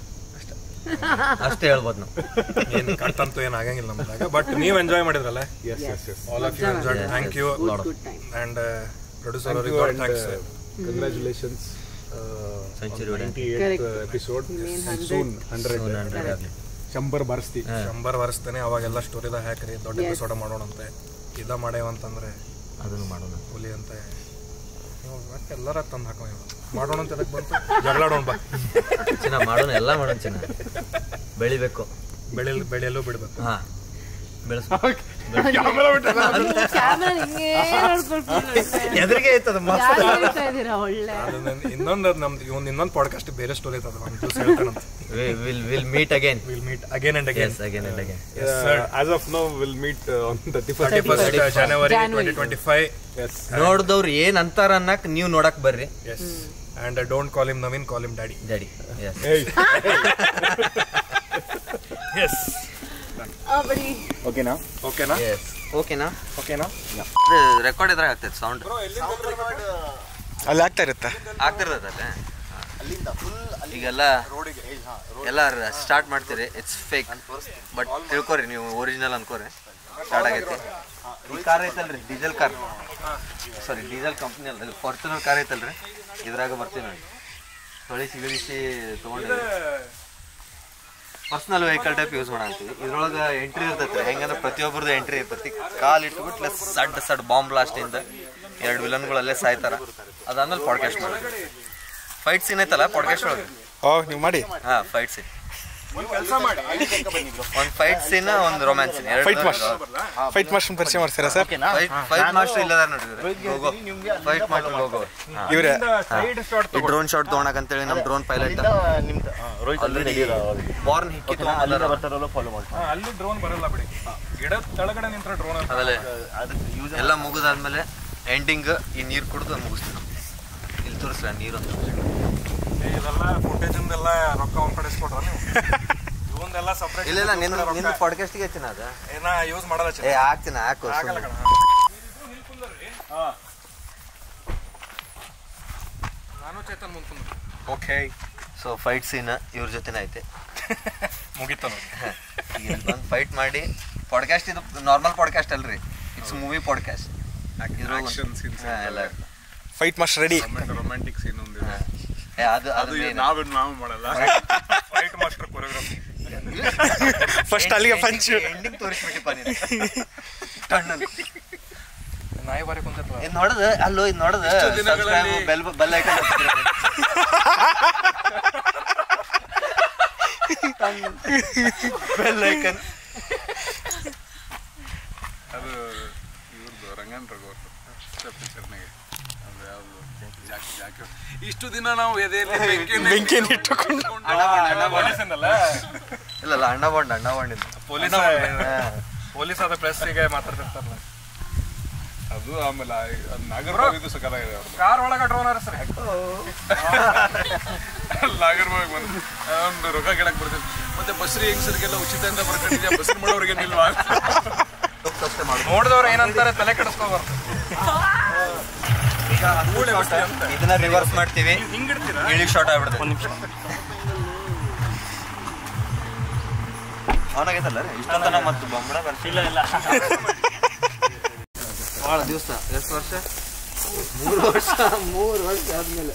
[SPEAKER 2] ಅಷ್ಟೇ ಹೇಳ್ಬೋದು ನಾವು.
[SPEAKER 1] ಏನು ಕಳ್ತಂತೂ ಏನು ಆಗಂಗಿಲ್ಲ ನಮ್ದಾಗ. ಬಟ್ ನೀವು ಎಂಜಾಯ್ ಮಾಡಿದ್ರಲ್ಲ, all of you enjoy. Thank you. And producer ಅವರಿಗೆ ದೊಡ್ಡ thanks.
[SPEAKER 4] Congratulations.
[SPEAKER 2] Century
[SPEAKER 4] episode soon 100 100 ಬರ್ಸ್ತಾನೆ. ಅವಾಗೆಲ್ಲ ಸ್ಟೋರಿದಾಗ ಹಾಕ್ರಿ, ದೊಡ್ಡ ಎಪಿಸೋಡ್ ಮಾಡೋಣಂತೆ. ಇದ ಮಾಡೇವಂತಂದ್ರೆ
[SPEAKER 2] ಅದನ್ನು ಮಾಡೋಣ
[SPEAKER 1] ಹುಲಿ ಅಂತ ಮತ್ತೆ ಎಲ್ಲರ ತಂದು ಹಾಕೋ ಮಾಡೋಣ ಅಂತ ಅದಕ್ಕೆ ಬಂತು. ಜಗಳಾಡೋಣ ಬಾ
[SPEAKER 2] ಚಿನ್ನ, ಮಾಡೋಣ, ಎಲ್ಲ ಮಾಡೋಣ ಚಿನ್ನ. ಬೆಳಿಬೇಕು,
[SPEAKER 1] ಬೆಳೆಯಲು ಬಿಡ್ಬೇಕು.
[SPEAKER 2] ಹಾ, ಎದುರಿಗೆ ಐತದ
[SPEAKER 1] ಇನ್ನೊಂದು ನಮ್ದು ಇನ್ನೊಂದು ಪಾಡ್ಕಾಸ್ಟ್ ಬೇರೆ ಸ್ಟೋರಿ ಐತದ.
[SPEAKER 2] We'll meet again
[SPEAKER 1] and again.
[SPEAKER 4] As of now we'll meet on
[SPEAKER 1] 31st January 2025.
[SPEAKER 4] Yes.
[SPEAKER 2] ನೋಡ್ದವ್ರು ಏನ್ ಅಂತಾರ ಅನ್ನಕ್ ನೀವು ನೋಡಕ್ ಬರ್ರಿ.
[SPEAKER 1] Yes. And don't call him Naveen, call him Daddy.
[SPEAKER 2] Yes.
[SPEAKER 1] Yes.
[SPEAKER 5] ಓಕೆನಾ?
[SPEAKER 2] Yes. ಓಕೆನಾ? ರೆಕಾರ್ಡ್ ಇದ್ರಾಗ ಆಗ್ತೈತೆ ಸೌಂಡ್.
[SPEAKER 5] ಅಲ್ಲಿ ಆಗ್ತಿರ್ತದೆ
[SPEAKER 2] ಈಗೆಲ್ಲ ಎಲ್ಲ ಸ್ಟಾರ್ಟ್ ಮಾಡ್ತೀರಿ. ಇಟ್ಸ್ ಫೇಕ್, ಬಟ್ ತಿಳ್ಕೊರಿ, ನೀವು ಒರಿಜಿನಲ್ ಅನ್ಕೋರಿ. ಸ್ಟಾರ್ಟ್ ಆಗೈತಿ. ಈ ಕಾರ್ ಐತಲ್ರಿ ಡೀಸೆಲ್ ಕಾರ್, ಸಾರಿ ಡೀಸೆಲ್ ಕಂಪ್ನಿ ಅಲ್ಲ, ಫಾರ್ಚುನರ್ ಕಾರ್ ಐತಲ್ರಿ, ಇದ್ರಾಗ ಬರ್ತೀವಿ ನಾನು ತೊಳಿಸಿ ಗಿಳಿಸಿ ತೊಗೊಂಡು ಪರ್ಸನಲ್ ವೆಹಿಕಲ್ ಟೈಪ್ ಯೂಸ್ ಮಾಡಂತೀವಿ. ಇದ್ರೊಳಗೆ ಎಂಟ್ರಿ ಇರ್ತೈತೆ ರೀ, ಹೆಂಗಂದ್ರೆ ಪ್ರತಿಯೊಬ್ಬರದ್ದು ಎಂಟ್ರಿ ಇರ್ತೈತಿ. ಕಾಲು ಇಟ್ಬಿಟ್ಲೆ ಸಡ್ ಬಾಂಬ್ ಬ್ಲಾಸ್ಟಿಂದ 2 ವಿಲನ್ಗಳಲ್ಲೇ ಸಾಯ್ತಾರ. ಅದಾದ್ಮೇಲೆ ಪಾಡ್ಕಾಸ್ಟ್ ಮಾಡಿ ಫೈಟ್ ಸೀನ್ ಐತಲ್ಲ ಪಾಡ್ಕಾಸ್ಟ್ ಒಳಗೆ.
[SPEAKER 5] ನೀವು ಮಾಡಿ.
[SPEAKER 2] ಹಾಂ, ಫೈಟ್ ಸೀನ್, ಒಂದು ಫೈಟ್ ಸೀನ್, ಒಂದು ರೊಮ್ಯಾನ್ಸ್ ಸೀನ್,
[SPEAKER 5] ಫೈಟ್ ಮಾಸ್ಟರ್ ಪರಿಚಯ ಮಾಡ್ತೀರಾ ಸರ್?
[SPEAKER 2] ಫೈಟ್ ಮಾಸ್ಟರ್ ಇಲ್ಲದ ನೋಡಿದ್ರೆ ಹೋಗೋ ಫೈಟ್ ಮಾಸ್ಟರ್ ಹೋಗೋ
[SPEAKER 5] ಇವ್ರೆ
[SPEAKER 2] ಈ ಡ್ರೋನ್ ಶಾಟ್ ತೊಗೊಳಕಂತೇಳಿ ನಮ್ಮ ಡ್ರೋನ್ ಪೈಲಟ್ ಬಾರ್ನ್ ಹಿಕ್ಕಿ
[SPEAKER 1] ಅಲ್ಲಿ ಡ್ರೋನ್ ಬರಲ್ಲ ಬಿಡಿ, ಗಿಡದ ಕೆಳಗಡೆ ನಿಂತ್ರ ಡ್ರೋನ್.
[SPEAKER 2] ಆಮೇಲೆ ಎಲ್ಲ ಮುಗಿದಾದ್ಮೇಲೆ ಎಂಡಿಂಗ್ ಈ ನೀರು ಕುಡಿದು ಮುಗಿಸ್ತೀವಿ ನಾವು. ಇಲ್ಲಿ ತೋರಿಸ್ರ ನೀರು ಅಂತ
[SPEAKER 1] ಇದೆಲ್ಲ ಫುಟೇಜಿಂದೆಲ್ಲ ರೊಕ್ಕ ಒಂದ್ ಕಡೆ ಇಸ್ಕೊಟ್ರ ನೀವು? ಇವಂದೆಲ್ಲ ಸಪ್ರೇಟ್
[SPEAKER 2] ಇಲ್ಲ ನಿನ್ನ ಪಾಡ್ಕಾಸ್ಟಿಗೆ ಹಚ್ಚಿನ ಅದ
[SPEAKER 1] ಏನ ಯೂಸ್ ಮಾಡಲ್ಲ.
[SPEAKER 2] ಹಾಕ್ತೀನಿ, ಹಾಕು.
[SPEAKER 1] ನಾನು ಚೇತನ್ ಮುಂದೆ.
[SPEAKER 2] ಓಕೆ, ಸೊ ಫೈಟ್ ಸೀನ್ ಇವ್ರ ಜೊತೆನೇ ಐತೆ.
[SPEAKER 1] ಮುಗಿತ
[SPEAKER 2] ಒಂದು ಫೈಟ್ ಮಾಡಿ ಪಾಡ್ಕಾಸ್ಟ್. ಇದು ನಾರ್ಮಲ್ ಪಾಡ್ಕಾಸ್ಟ್ ಅಲ್ರಿ, ಇಟ್ಸ್ ಮೂವಿ ಪಾಡ್ಕಾಸ್ಟ್. ಎಲ್ಲ
[SPEAKER 5] fight master ready.
[SPEAKER 4] Romantic scene ಒಂದು
[SPEAKER 2] ಅದು
[SPEAKER 4] ನಾವು ಮಾಡಲ್ಲ.
[SPEAKER 1] ಫೈಟ್ ಮಾಸ್ಟರ್ ಕೊರಿಯೋಗ್ರಫಿ
[SPEAKER 5] ಫಸ್ಟ್ ಅಲ್ಲಿಗೆ ಪಂಚ್
[SPEAKER 2] ಎಂಡಿಂಗ್ ತೋರಿಸ್ಬಿಟ್ಟಿಪ್ಪ ನೀನು.
[SPEAKER 1] ನಾಯಿ ಬಾರಿ ಕುಂತ
[SPEAKER 2] ಇದು ನೋಡದ ಅಲ್ಲೋ, ಇದು ನೋಡದ ಬೆಲ್ ಐಕನ್ ಬೆಲ್ ಐಕನ್.
[SPEAKER 4] ಅದು ಇವ್ರದ್ದು ರಂಗನ್ ರಘು ಪಿಕ್ಚರ್ನಾಗೆ ಅದು ಯಾವುದು ಜಾಕಿ. ಇಷ್ಟು ದಿನ ನಾವು ಎದೆಯಲ್ಲಿ
[SPEAKER 5] ಬೆಂಕಿಯನ್ನು ಇಟ್ಟುಕೊಂಡು
[SPEAKER 2] ಇಲ್ಲ ಅಣ್ಣ ಬಾಂಡ್
[SPEAKER 1] ಪೊಲೀಸ್ ಆದ ಪ್ರೆಸ್ಸಿಗೆ ಮಾತಾಡ್ತಿರ್ತಾರಲ್ಲ
[SPEAKER 4] ಅದು. ಆಮೇಲೆ ನಾಗರ್ಬಾವಿದು ಸಕಲಾಗಿದೆ ಅವ್ರದ್ದು.
[SPEAKER 1] ಕಾರ್ ಒಳಗ ಡ್ರೋನ್ ಸರ್
[SPEAKER 4] ನಾಗರ್ಬಾವಿಗೆ ಬಂದು ಒಂದು ರೊಕ್ಕ ಗಿಡಕ್ಕೆ ಬರ್ತೀನಿ. ಮತ್ತೆ ಬಸ್ರಿ ಹೆಂಗಸರಿಗೆಲ್ಲ ಉಚಿತ ಅಂತ ಬರ್ಕೊಂಡಿದ್ಯಾ, ಬಸ್ ಮಾಡೋರಿಗೆ ನಿಲ್ವಾ?
[SPEAKER 1] ನೋಡಿದವ್ರು ಏನಂತಾರೆ ತಲೆ ಕೆಡಿಸ್ಕೋಬಾರ್ದು.
[SPEAKER 2] ಇದನ್ನ ರಿವರ್ಸ್ ಮಾಡ್ತೀವಿ, ಇಳಿ ಶಾರ್ಟ್ ಆಗ್ಬಿಡ್ತದೆ. ಅವನಾಗೈತಲ್ಲ ಇಷ್ಟೊಂತನ ಮತ್ತು ಬೊಂಬಡ ಬರ್ತಿಲ್ಲ. ಭಾಳ ದಿವಸ, ಎಷ್ಟು ವರ್ಷ? 3 ವರ್ಷ ಆದ್ಮೇಲೆ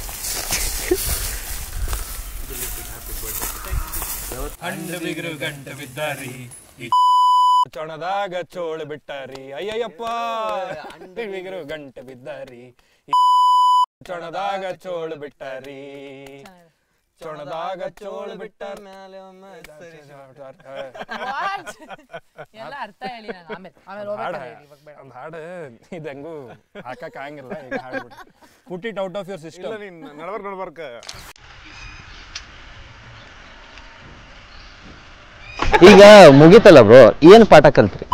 [SPEAKER 1] ಗಂಟೆ ಬಿದ್ದಾರಿ ಚಣದಾಗ ಚೋಳ ಬಿಟ್ಟಾರಿ, ಅಯ್ಯಯ್ಯಪ್ಪ ಬಿಗರು ಗಂಟೆ ಬಿದ್ದಾರಿ, ಚೊಣದಾಗ ಚೋಳ ಬಿಟ್ಟಾರಿ, ಚೊಣದಾಗ ಚೋಳ ಬಿಟ್ಟಾರ ಮೇಲೆ
[SPEAKER 3] ಎಲ್ಲ ಅರ್ಥ ಹೇಳಿ ನಾನು ಆಮೇಲೆ
[SPEAKER 1] ಒಂದು ಹಾಡು ಇದು ಹೆಂಗೂ ಹಾಕಕ್ ಆಗಂಗಿಲ್ಲ. ಈಗ ಹಾಡ್ಬಿಟ್ಟು put it out of your system.
[SPEAKER 4] ನಡ್ಬರ್ಕ
[SPEAKER 2] ಈಗ ಮುಗಿತಲ್ಲ ಬ್ರೋ, ಏನ್ ಪಾಠ ಕಲ್ತ್ರಿ?